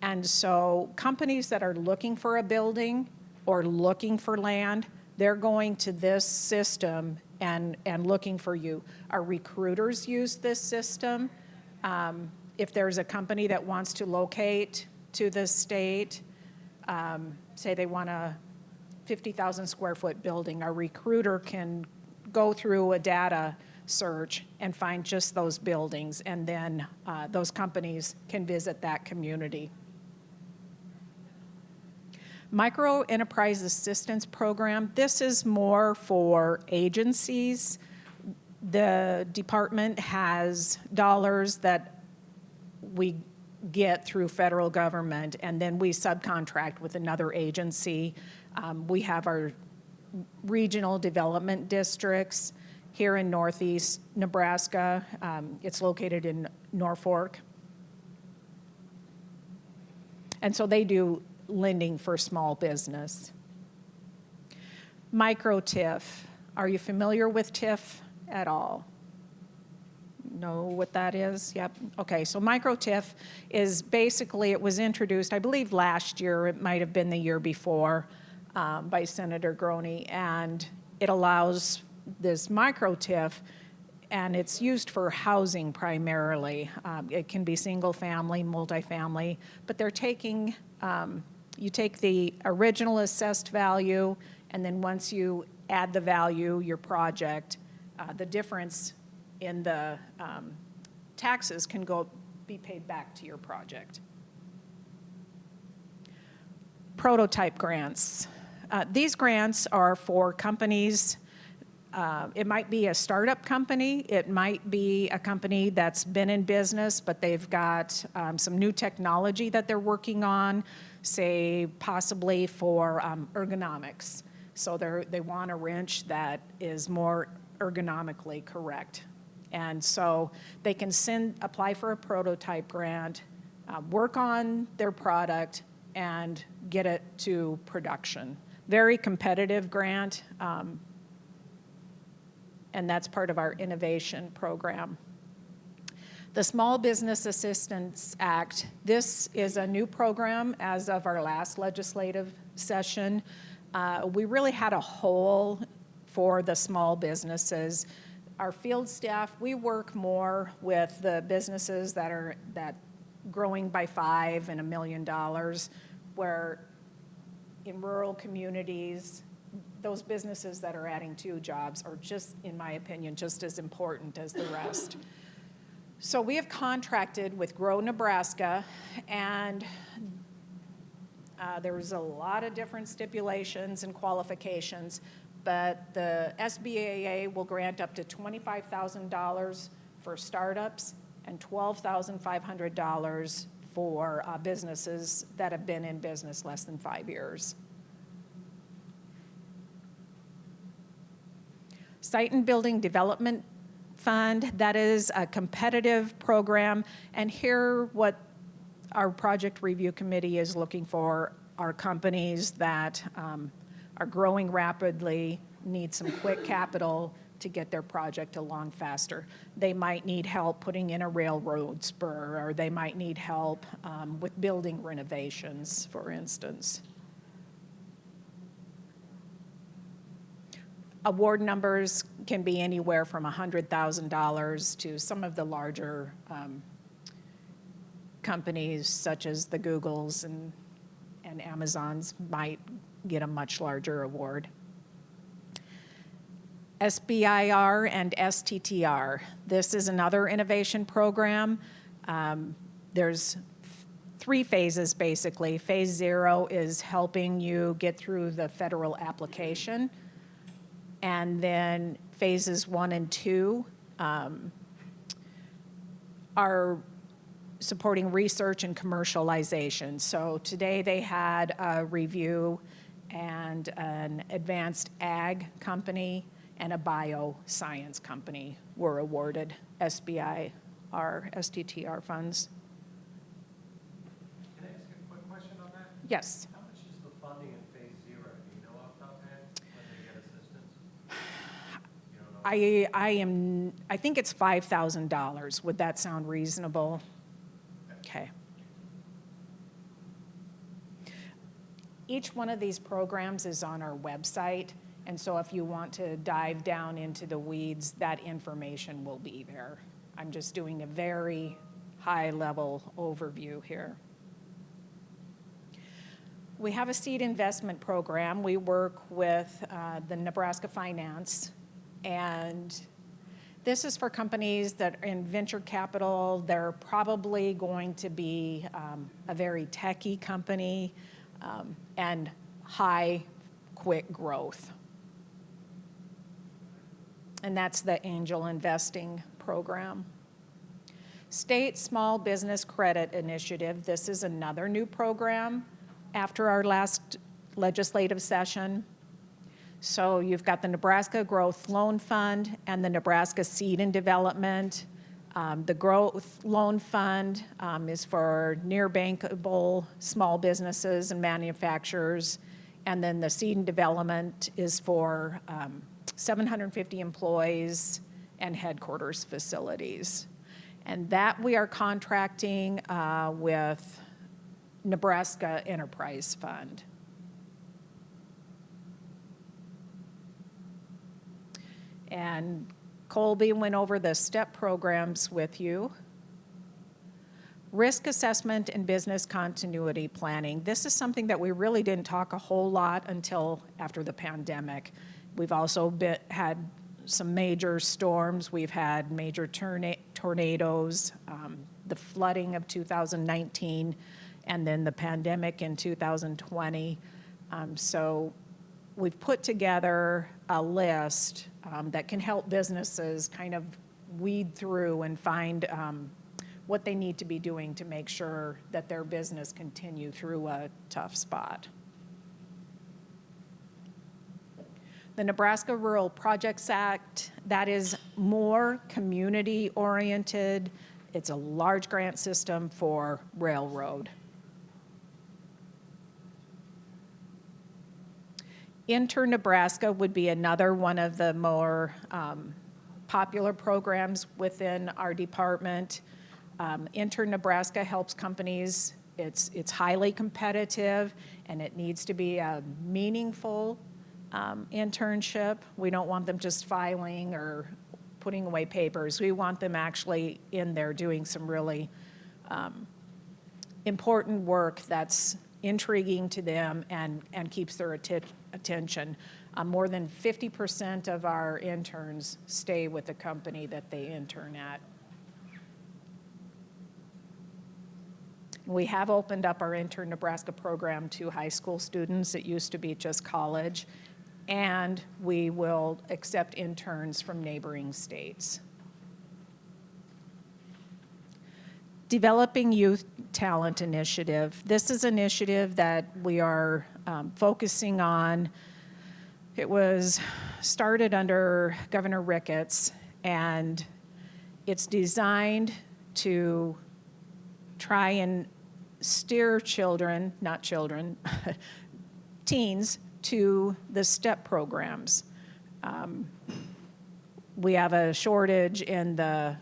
And so companies that are looking for a building or looking for land, they're going to this system and looking for you. Our recruiters use this system. If there's a company that wants to locate to the state, say they want a 50,000 square foot building, our recruiter can go through a data search and find just those buildings, and then those companies can visit that community. Micro Enterprise Assistance Program, this is more for agencies. The department has dollars that we get through federal government, and then we subcontract with another agency. We have our regional development districts here in Northeast Nebraska. It's located in Norfolk. And so they do lending for small business. Micro TIF. Are you familiar with TIF at all? Know what that is? Yep. Okay, so micro TIF is basically, it was introduced, I believe last year, it might have been the year before, by Senator Groney, and it allows this micro TIF, and it's used for housing primarily. It can be single family, multifamily, but they're taking, you take the original assessed value, and then once you add the value, your project, the difference in the taxes can be paid back to your project. Prototype grants. These grants are for companies. It might be a startup company. It might be a company that's been in business, but they've got some new technology that they're working on, say possibly for ergonomics. So they want a wrench that is more ergonomically correct. And so they can apply for a prototype grant, work on their product, and get it to production. Very competitive grant, and that's part of our innovation program. The Small Business Assistance Act, this is a new program as of our last legislative session. We really had a hole for the small businesses. Our field staff, we work more with the businesses that growing by $5 and $1 million, where in rural communities, those businesses that are adding 2 jobs are just, in my opinion, just as important as the rest. So we have contracted with Grow Nebraska, and there was a lot of different stipulations and qualifications, but the SBAA will grant up to $25,000 for startups and $12,500 for businesses that have been in business less than 5 years. Site and Building Development Fund, that is a competitive program, and here what our project review committee is looking for are companies that are growing rapidly, need some quick capital to get their project along faster. They might need help putting in a railroad spur, or they might need help with building renovations, for instance. Award numbers can be anywhere from $100,000 to some of the larger companies, such as the Googles and Amazons, might get a much larger award. SBIR and STTR. This is another innovation program. There's 3 phases, basically. Phase 0 is helping you get through the federal application. And then phases 1 and 2 are supporting research and commercialization. So today they had a review and an advanced ag company and a bioscience company were awarded SBIR, STTR funds. Can I ask a quick question on that? Yes. How much is the funding in phase 0? Do you know off the top of your head when they get assistance? You don't know? I think it's $5,000. Would that sound reasonable? Okay. Each one of these programs is on our website, and so if you want to dive down into the weeds, that information will be there. I'm just doing a very high-level overview here. We have a seed investment program. We work with the Nebraska Finance, and this is for companies that are in venture capital. They're probably going to be a very techy company and high, quick growth. And that's the angel investing program. State Small Business Credit Initiative. This is another new program after our last legislative session. So you've got the Nebraska Growth Loan Fund and the Nebraska Seed and Development. The Growth Loan Fund is for near bankable small businesses and manufacturers. And then the Seed and Development is for 750 employees and headquarters facilities. And that we are contracting with Nebraska Enterprise Fund. And Colby went over the STEP programs with you. Risk assessment and business continuity planning. This is something that we really didn't talk a whole lot until after the pandemic. We've also had some major storms. We've had major tornadoes, the flooding of 2019, and then the pandemic in 2020. So we've put together a list that can help businesses kind of weed through and find what they need to be doing to make sure that their business continue through a tough spot. The Nebraska Rural Projects Act, that is more community-oriented. It's a large grant system for railroad. Intern Nebraska would be another one of the more popular programs within our department. Intern Nebraska helps companies. It's highly competitive, and it needs to be a meaningful internship. We don't want them just filing or putting away papers. We want them actually in there doing some really important work that's intriguing to them and keeps their attention. More than 50% of our interns stay with the company that they intern at. We have opened up our Intern Nebraska program to high school students. It used to be just college. And we will accept interns from neighboring states. Developing Youth Talent Initiative. This is an initiative that we are focusing on. It was started under Governor Ricketts, and it's designed to try and steer children, not children, teens, to the STEP programs. We have a shortage in the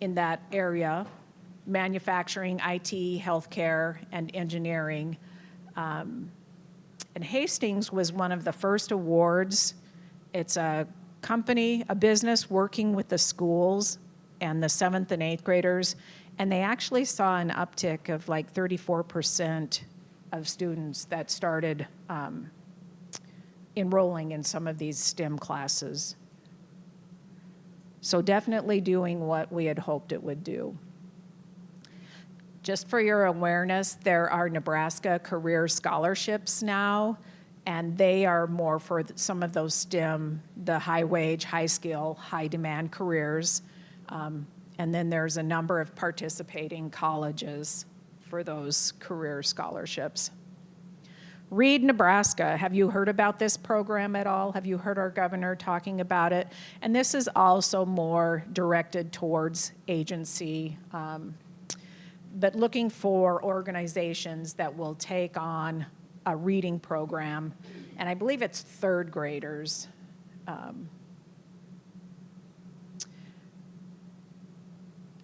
in that area: manufacturing, IT, healthcare, and engineering. And Hastings was one of the first awards. It's a company, a business working with the schools and the 7th and 8th graders, and they actually saw an uptick of like 34% of students that started enrolling in some of these STEM classes. So definitely doing what we had hoped it would do. Just for your awareness, there are Nebraska career scholarships now, and they are more for some of those STEM, the high wage, high skill, high demand careers. And then there's a number of participating colleges for those career scholarships. Read Nebraska. Have you heard about this program at all? Have you heard our governor talking about it? And this is also more directed towards agency, but looking for organizations that will take on a reading program. And I believe it's third graders.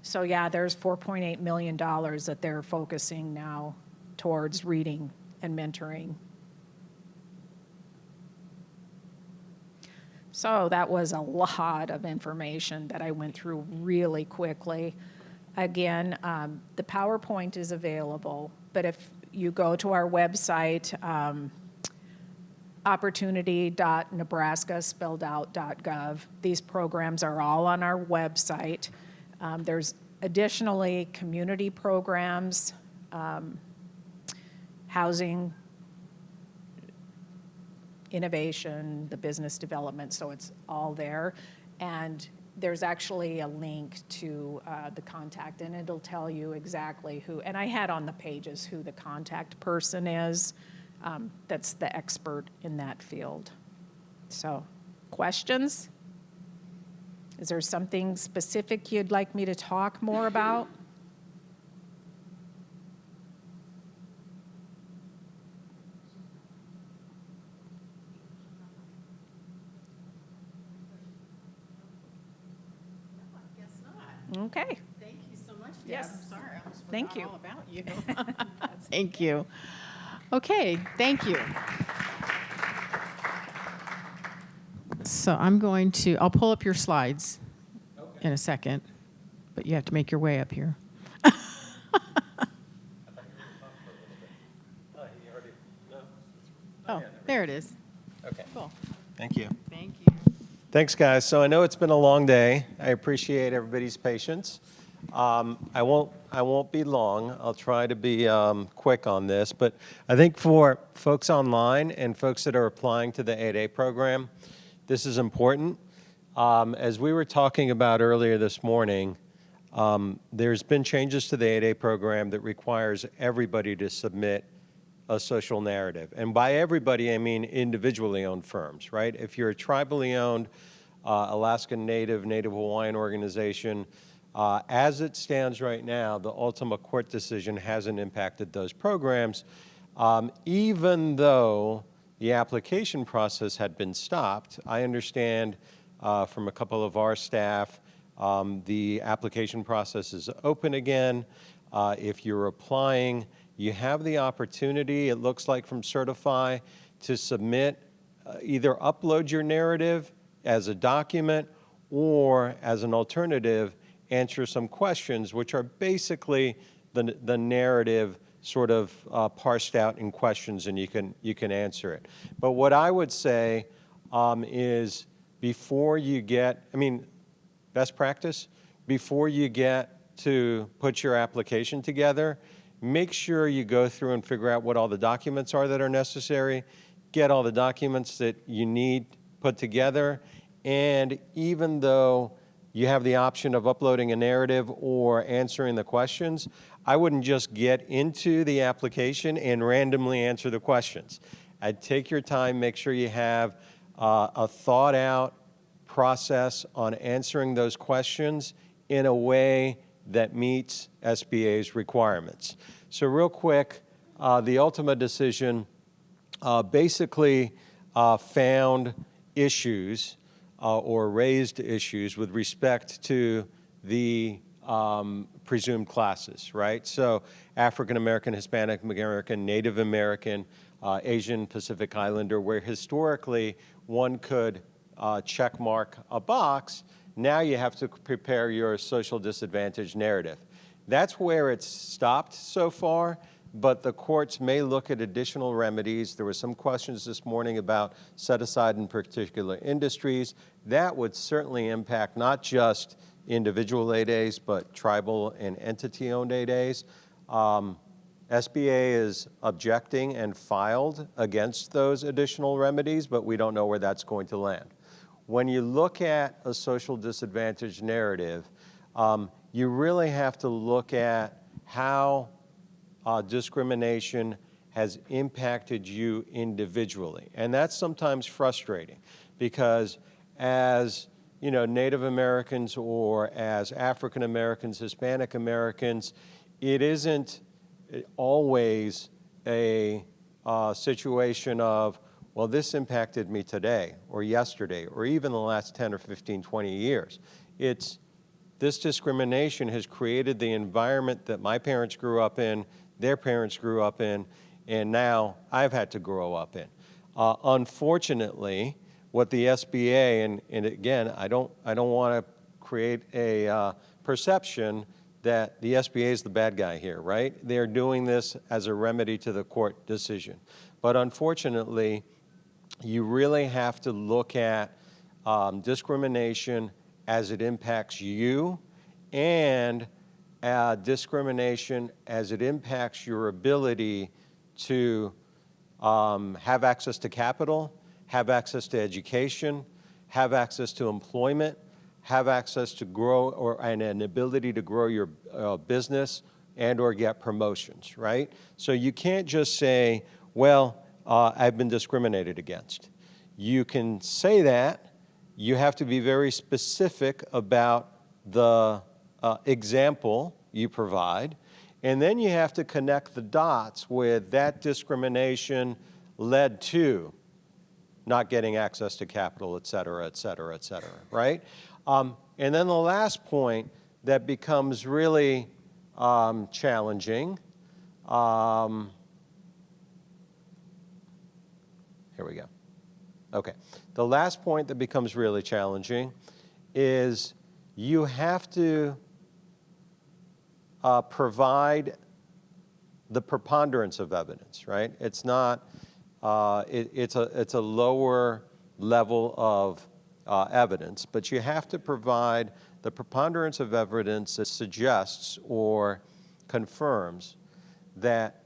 So yeah, there's $4.8 million that they're focusing now towards reading and mentoring. So that was a lot of information that I went through really quickly. Again, the PowerPoint is available, but if you go to our website, opportunity.nebraska spelled out.gov, these programs are all on our website. There's additionally community programs, housing, innovation, the business development, so it's all there. And there's actually a link to the contact, and it'll tell you exactly who, and I had on the pages who the contact person is that's the expert in that field. So, questions? Is there something specific you'd like me to talk more about? Okay. Thank you so much, Deb. Yes. I'm sorry, I almost Thank forgot you. all about you. Thank you. Okay, thank you. So I'll pull up your slides in a second, but you have to make your way up here. Oh, there it is. Okay. Cool. Thank you. Thank you. Thanks, guys. So I know it's been a long day. I appreciate everybody's patience. I won't be long. I'll try to be quick on this, but I think for folks online and folks that are applying to the 8A program, this is important. As we were talking about earlier this morning, there's been changes to the 8A program that requires everybody to submit a social narrative. And by everybody, I mean individually owned firms, right? If you're a tribally owned Alaskan Native Hawaiian organization, as it stands right now, the Ultima court decision hasn't impacted those programs, even though the application process had been stopped. I understand from a couple of our staff, the application process is open again. If you're applying, you have the opportunity, it looks like from Certify, to submit, either upload your narrative as a document or as an alternative, answer some questions, which are basically the narrative sort of parsed out in questions, and you can answer it. But what I would say is before you get, best practice, before you get to put your application together, make sure you go through and figure out what all the documents are that are necessary, get all the documents that you need put together, and even though you have the option of uploading a narrative or answering the questions, I wouldn't just get into the application and randomly answer the questions. I'd take your time, make sure you have a thought out process on answering those questions in a way that meets SBA's requirements. So real quick, the Ultima decision basically found issues or raised issues with respect to the presumed classes, right? So African American, Hispanic American, Native American, Asian Pacific Islander, where historically one could check mark a box, now you have to prepare your social disadvantage narrative. That's where it's stopped so far, but the courts may look at additional remedies. There were some questions this morning about set aside in particular industries. That would certainly impact not just individual 8As, but tribal and entity-owned 8As. SBA is objecting and filed against those additional remedies, but we don't know where that's going to land. When you look at a social disadvantage narrative, you really have to look at how discrimination has impacted you individually. And that's sometimes frustrating because as Native Americans or as African Americans, Hispanic Americans, it isn't always a situation of, well, this impacted me today or yesterday or even the last 10 or 15, 20 years. It's this discrimination has created the environment that my parents grew up in, their parents grew up in, and now I've had to grow up in. Unfortunately, what the SBA, and again, I don't want to create a perception that the SBA is the bad guy here, right? They're doing this as a remedy to the court decision. But unfortunately, you really have to look at discrimination as it impacts you and discrimination as it impacts your ability to have access to capital, have access to education, have access to employment, have access to grow and an ability to grow your business and or get promotions, right? So you can't just say, well, I've been discriminated against. You can say that. You have to be very specific about the example you provide. And then you have to connect the dots with that discrimination led to not getting access to capital, et cetera, et cetera, et cetera, right? And then the last point that becomes really challenging, here we go. Okay. The last point that becomes really challenging is you have to provide the preponderance of evidence, right? It's not, it's a lower level of evidence, but you have to provide the preponderance of evidence that suggests or confirms that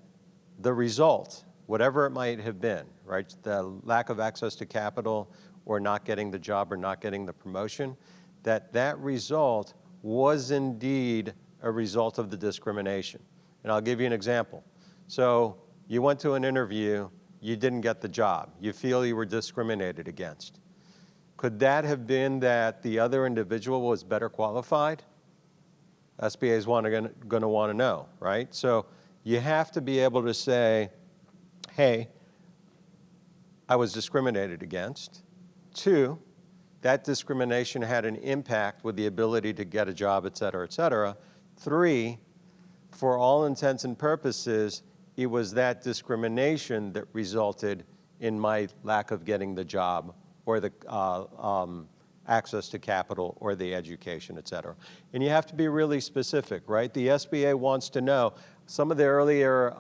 the result, whatever it might have been, right? The lack of access to capital or not getting the job or not getting the promotion, that result was indeed a result of the discrimination. And I'll give you an example. So you went to an interview, you didn't get the job. You feel you were discriminated against. Could that have been that the other individual was better qualified? SBA is going to want to know, right? So you have to be able to say, hey, I was discriminated against. 2, that discrimination had an impact with the ability to get a job, et cetera, et cetera. 3, for all intents and purposes, it was that discrimination that resulted in my lack of getting the job or the access to capital or the education, et cetera. And you have to be really specific, right? The SBA wants to know. Some of the earlier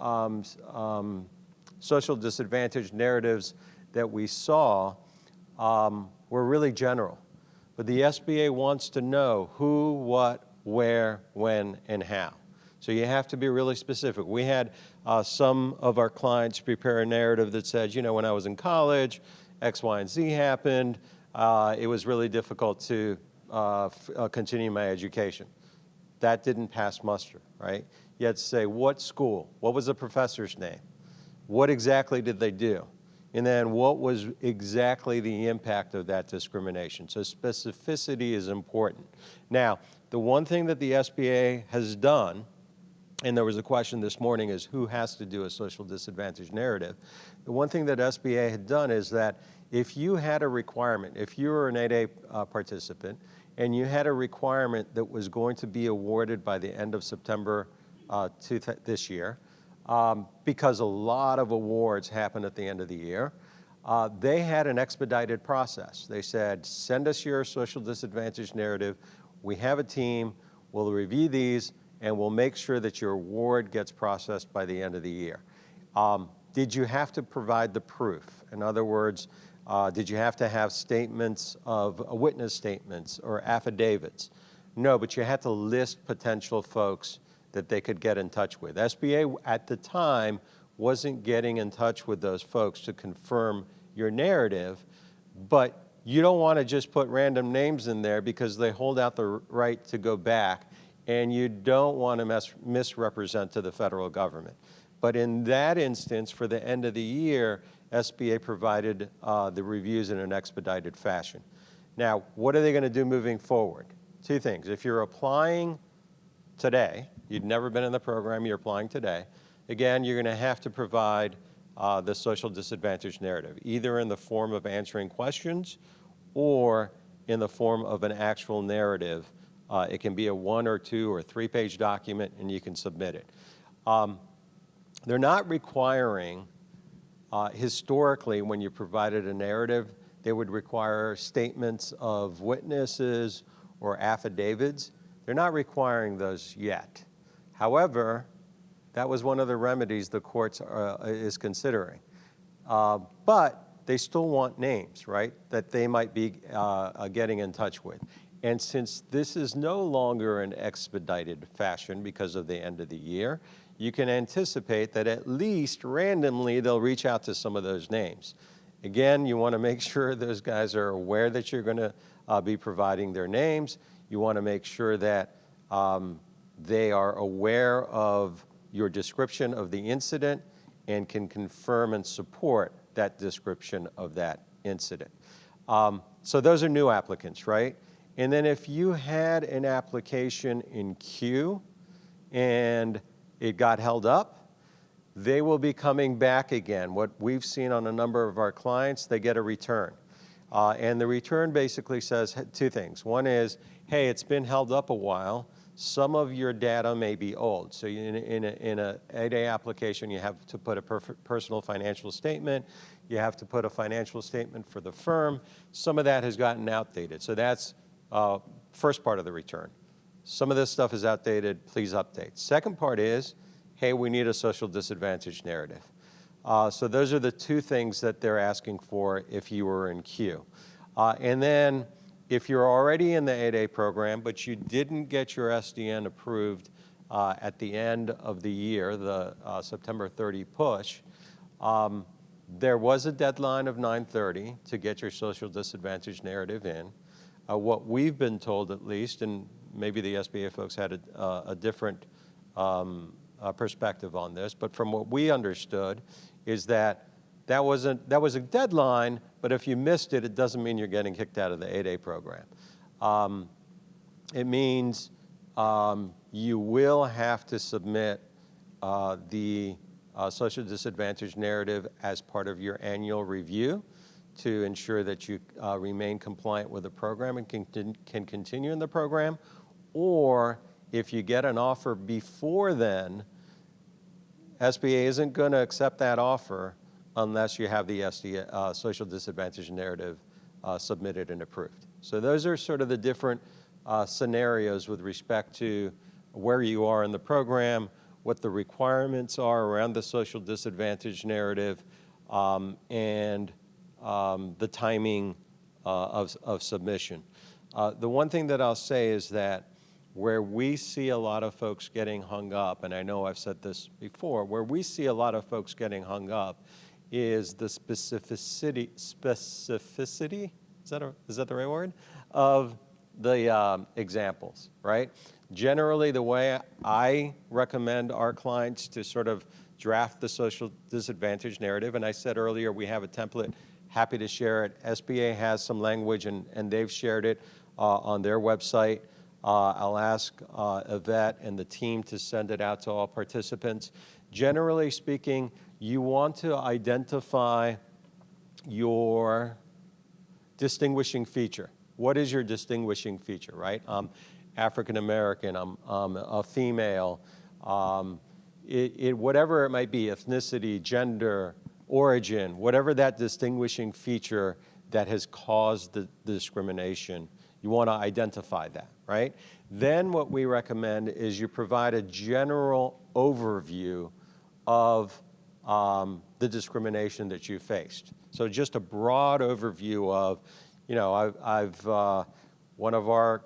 social disadvantage narratives that we saw were really general. But the SBA wants to know who, what, where, when, and how. So you have to be really specific. We had some of our clients prepare a narrative that said, when I was in college, X, Y, and Z happened. It was really difficult to continue my education. That didn't pass muster, right? You had to say, what school? What was the professor's name? What exactly did they do? And then what was exactly the impact of that discrimination? So specificity is important. Now, the one thing that the SBA has done, and there was a question this morning, is who has to do a social disadvantage narrative? The one thing that SBA had done is that if you had a requirement, if you were an 8A participant, and you had a requirement that was going to be awarded by the end of September this year, because a lot of awards happen at the end of the year, they had an expedited process. They said, send us your social disadvantage narrative. We have a team. We'll review these, and we'll make sure that your award gets processed by the end of the year. Did you have to provide the proof? In other words, did you have to have statements of witness statements or affidavits? No, but you had to list potential folks that they could get in touch with. SBA at the time wasn't getting in touch with those folks to confirm your narrative, but you don't want to just put random names in there because they hold out the right to go back, and you don't want to misrepresent to the federal government. But in that instance, for the end of the year, SBA provided the reviews in an expedited fashion. Now, what are they going to do moving forward? Two things. If you're applying today, you'd never been in the program, you're applying today, again, you're going to have to provide the social disadvantage narrative, either in the form of answering questions or in the form of an actual narrative. It can be a 1 or 2 or 3-page document, and you can submit it. They're not requiring, historically, when you provided a narrative, they would require statements of witnesses or affidavits. They're not requiring those yet. However, that was one of the remedies the courts is considering. But they still want names, right, that they might be getting in touch with. And since this is no longer an expedited fashion because of the end of the year, you can anticipate that at least randomly they'll reach out to some of those names. Again, you want to make sure those guys are aware that you're going to be providing their names. You want to make sure that they are aware of your description of the incident and can confirm and support that description of that incident. So those are new applicants, right? And then if you had an application in queue and it got held up, they will be coming back again. What we've seen on a number of our clients, they get a return. And the return basically says two things. One is, hey, it's been held up a while. Some of your data may be old. So in a 8A application, you have to put a personal financial statement. You have to put a financial statement for the firm. Some of that has gotten outdated. So that's first part of the return. Some of this stuff is outdated, please update. Second part is, hey, we need a social disadvantage narrative. So those are the two things that they're asking for if you were in queue. And then if you're already in the 8A program, but you didn't get your SDN approved at the end of the year, the September 30 push, there was a deadline of 9/30 to get your social disadvantage narrative in. What we've been told, at least, and maybe the SBA folks had a different perspective on this, but from what we understood is that that was a deadline, but if you missed it, it doesn't mean you're getting kicked out of the 8A program. It means you will have to submit the social disadvantage narrative as part of your annual review to ensure that you remain compliant with the program and can continue in the program. Or if you get an offer before then, SBA isn't going to accept that offer unless you have the social disadvantage narrative submitted and approved. So those are sort of the different scenarios with respect to where you are in the program, what the requirements are around the social disadvantage narrative, and the timing of submission. The one thing that I'll say is that where we see a lot of folks getting hung up, and I know I've said this before, where we see a lot of folks getting hung up is the specificity, is that the right word, of the examples, right? Generally, the way I recommend our clients to sort of draft the social disadvantage narrative, and I said earlier we have a template, happy to share it. SBA has some language, and they've shared it on their website. I'll ask Yvette and the team to send it out to all participants. Generally speaking, you want to identify your distinguishing feature. What is your distinguishing feature, right? I'm African American, I'm a female, whatever it might be, ethnicity, gender, origin, whatever that distinguishing feature that has caused the discrimination, you want to identify that, right? Then what we recommend is you provide a general overview of the discrimination that you faced. So just a broad overview of, you know, one of our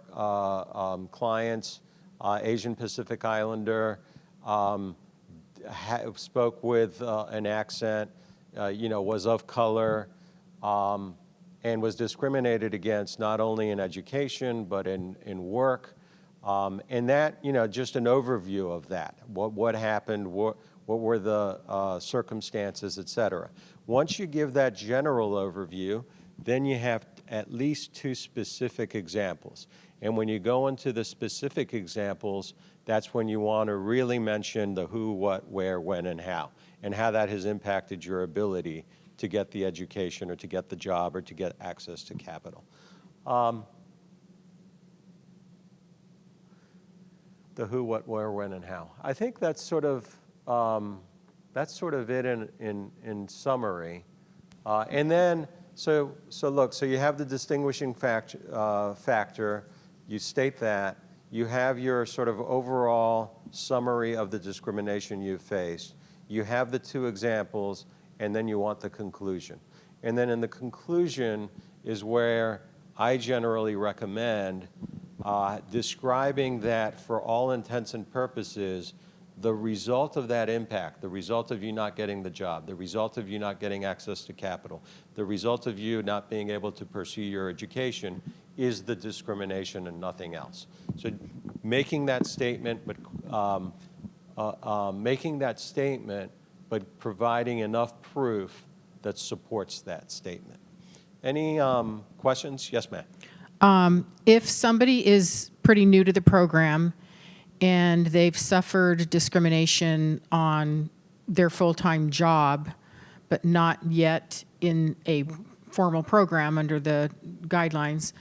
clients, Asian Pacific Islander, spoke with an accent, you know, was of color, and was discriminated against not only in education, but in work. And that, you know, just an overview of that. What happened, what were the circumstances, et cetera. Once you give that general overview, then you have at least 2 specific examples. And when you go into the specific examples, that's when you want to really mention the who, what, where, when, and how that has impacted your ability to get the education or to get the job or to get access to capital. The who, what, where, when, and how. I think that's sort of it in summary. And then, so you have the distinguishing factor. You state that. You have your sort of overall summary of the discrimination you've faced. You have the 2 examples, and then you want the conclusion. And then in the conclusion is where I generally recommend describing that for all intents and purposes, the result of that impact, the result of you not getting the job, the result of you not getting access to capital, the result of you not being able to pursue your education is the discrimination and nothing else. So making that statement, but providing enough proof that supports that statement. Any questions? Yes, ma'am. If somebody is pretty new to the program and they've suffered discrimination on their full-time job, but not yet in a formal program under the guidelines,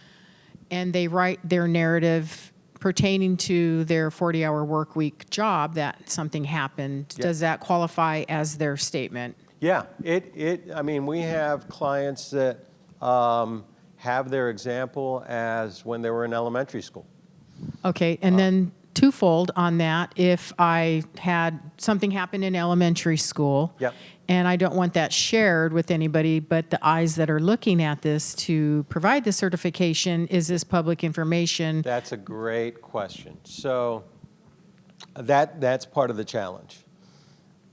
and they write their narrative pertaining to their 40-hour work week job that something happened, does that qualify as their statement? Yeah, I mean, we have clients that have their example as when they were in elementary school. Okay, and then twofold on that, if I had something happen in elementary school, Yep. and I don't want that shared with anybody but the eyes that are looking at this to provide the certification, is this public information? That's a great question. So that's part of the challenge.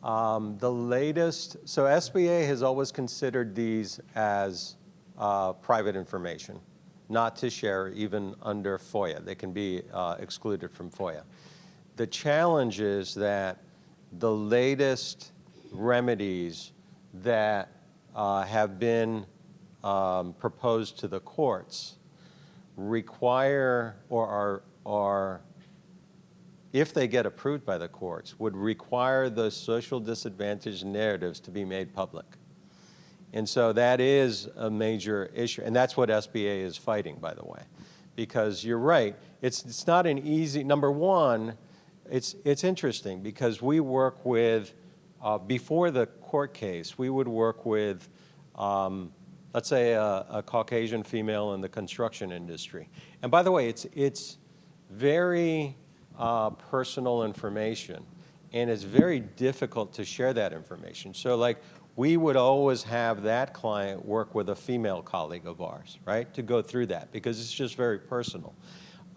The latest, so SBA has always considered these as private information, not to share even under FOIA. They can be excluded from FOIA. The challenge is that the latest remedies that have been proposed to the courts require or are, if they get approved by the courts, would require those social disadvantage narratives to be made public. And so that is a major issue, and that's what SBA is fighting, by the way, because you're right. It's not an easy. Number one, it's interesting because we work with before the court case, we would work with, let's say, a Caucasian female in the construction industry. And by the way, it's very personal information, and it's very difficult to share that information. So, like, we would always have that client work with a female colleague of ours, right, to go through that because it's just very personal.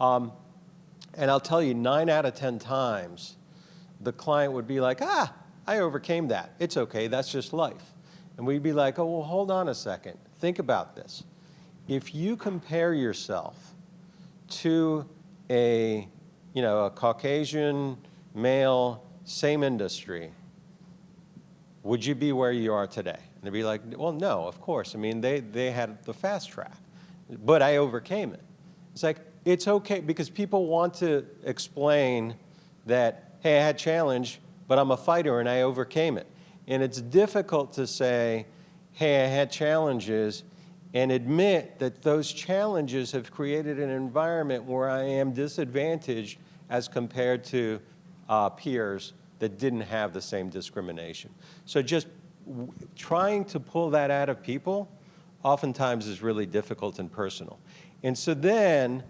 And I'll tell you, 9 out of 10 times, the client would be like, I overcame that. It's okay, that's just life. And we'd be like, oh, well, hold on a second. Think about this. If you compare yourself to a Caucasian male, same industry, would you be where you are today? And they'd be like, well, no, of course. I mean, they had the fast track, but I overcame it. It's like, it's okay because people want to explain that, hey, I had challenge, but I'm a fighter and I overcame it. And it's difficult to say, hey, I had challenges and admit that those challenges have created an environment where I am disadvantaged as compared to peers that didn't have the same discrimination. So just trying to pull that out of people oftentimes is really difficult and personal. And so then,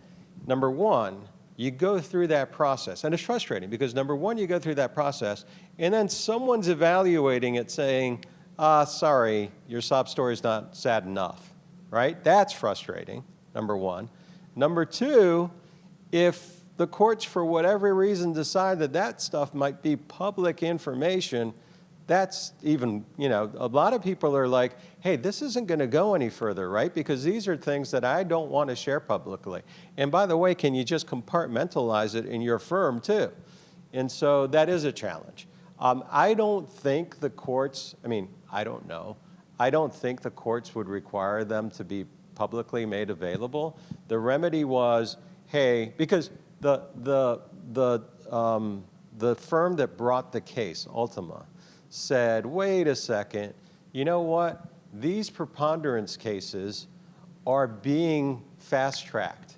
number one, you go through that process. And it's frustrating because, number one, you go through that process, and then someone's evaluating it saying, sorry, your sob story is not sad enough, right? That's frustrating, number one. Number two, if the courts, for whatever reason, decide that that stuff might be public information, that's even, a lot of people are like, hey, this isn't going to go any further, right? Because these are things that I don't want to share publicly. And by the way, can you just compartmentalize it in your firm too? And so that is a challenge. I don't think the courts, I mean, I don't know. I don't think the courts would require them to be publicly made available. The remedy was, hey, because the firm that brought the case, Ultima, said, wait a second, you know what? These preponderance cases are being fast-tracked.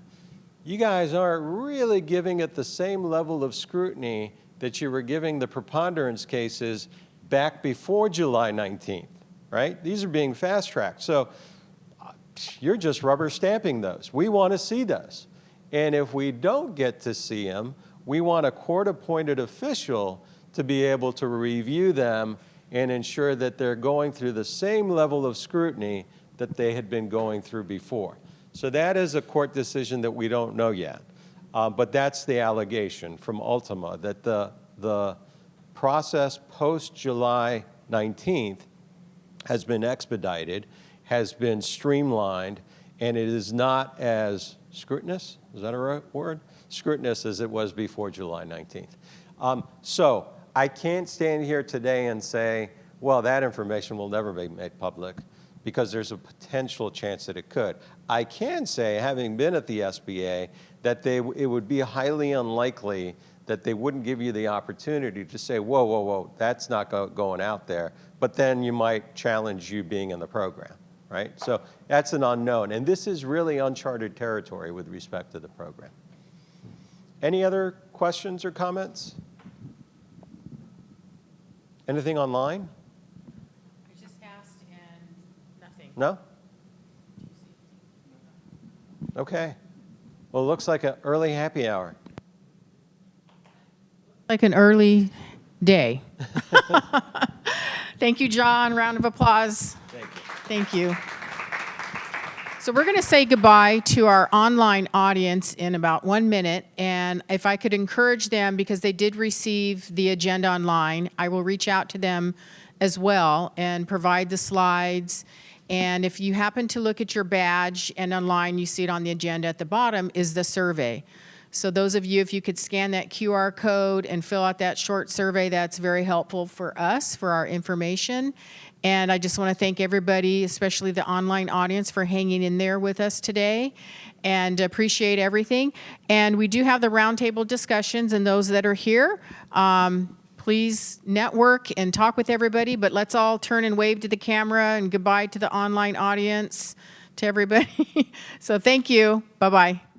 You guys aren't really giving it the same level of scrutiny that you were giving the preponderance cases back before July 19th, right? These are being fast-tracked. So you're just rubber stamping those. We want to see those. And if we don't get to see them, we want a court-appointed official to be able to review them and ensure that they're going through the same level of scrutiny that they had been going through before. So that is a court decision that we don't know yet. But that's the allegation from Ultima, that the process post-July 19th has been expedited, has been streamlined, and it is not as scrutinous, is that a right word? Scrutinous as it was before July 19th. So I can't stand here today and say, well, that information will never be made public, because there's a potential chance that it could. I can say, having been at the SBA, that it would be highly unlikely that they wouldn't give you the opportunity to say, whoa, whoa, whoa, that's not going out there. But then you might challenge you being in the program, right? So that's an unknown. And this is really uncharted territory with respect to the program. Any other questions or comments? Anything online? I just asked and nothing. No? Okay. Well, it looks like an early happy hour. Like an early day. Thank you, John. Round of applause. Thank you. Thank you. So we're going to say goodbye to our online audience in about 1 minute. And if I could encourage them, because they did receive the agenda online, I will reach out to them as well and provide the slides. And if you happen to look at your badge and online, you see it on the agenda at the bottom, is the survey. So those of you, if you could scan that QR code and fill out that short survey, that's very helpful for us, for our information. And I just want to thank everybody, especially the online audience, for hanging in there with us today, and appreciate everything. And we do have the roundtable discussions, and those that are here, please network and talk with everybody, but let's all turn and wave to the camera and goodbye to the online audience, to everybody. So thank you. Bye-bye.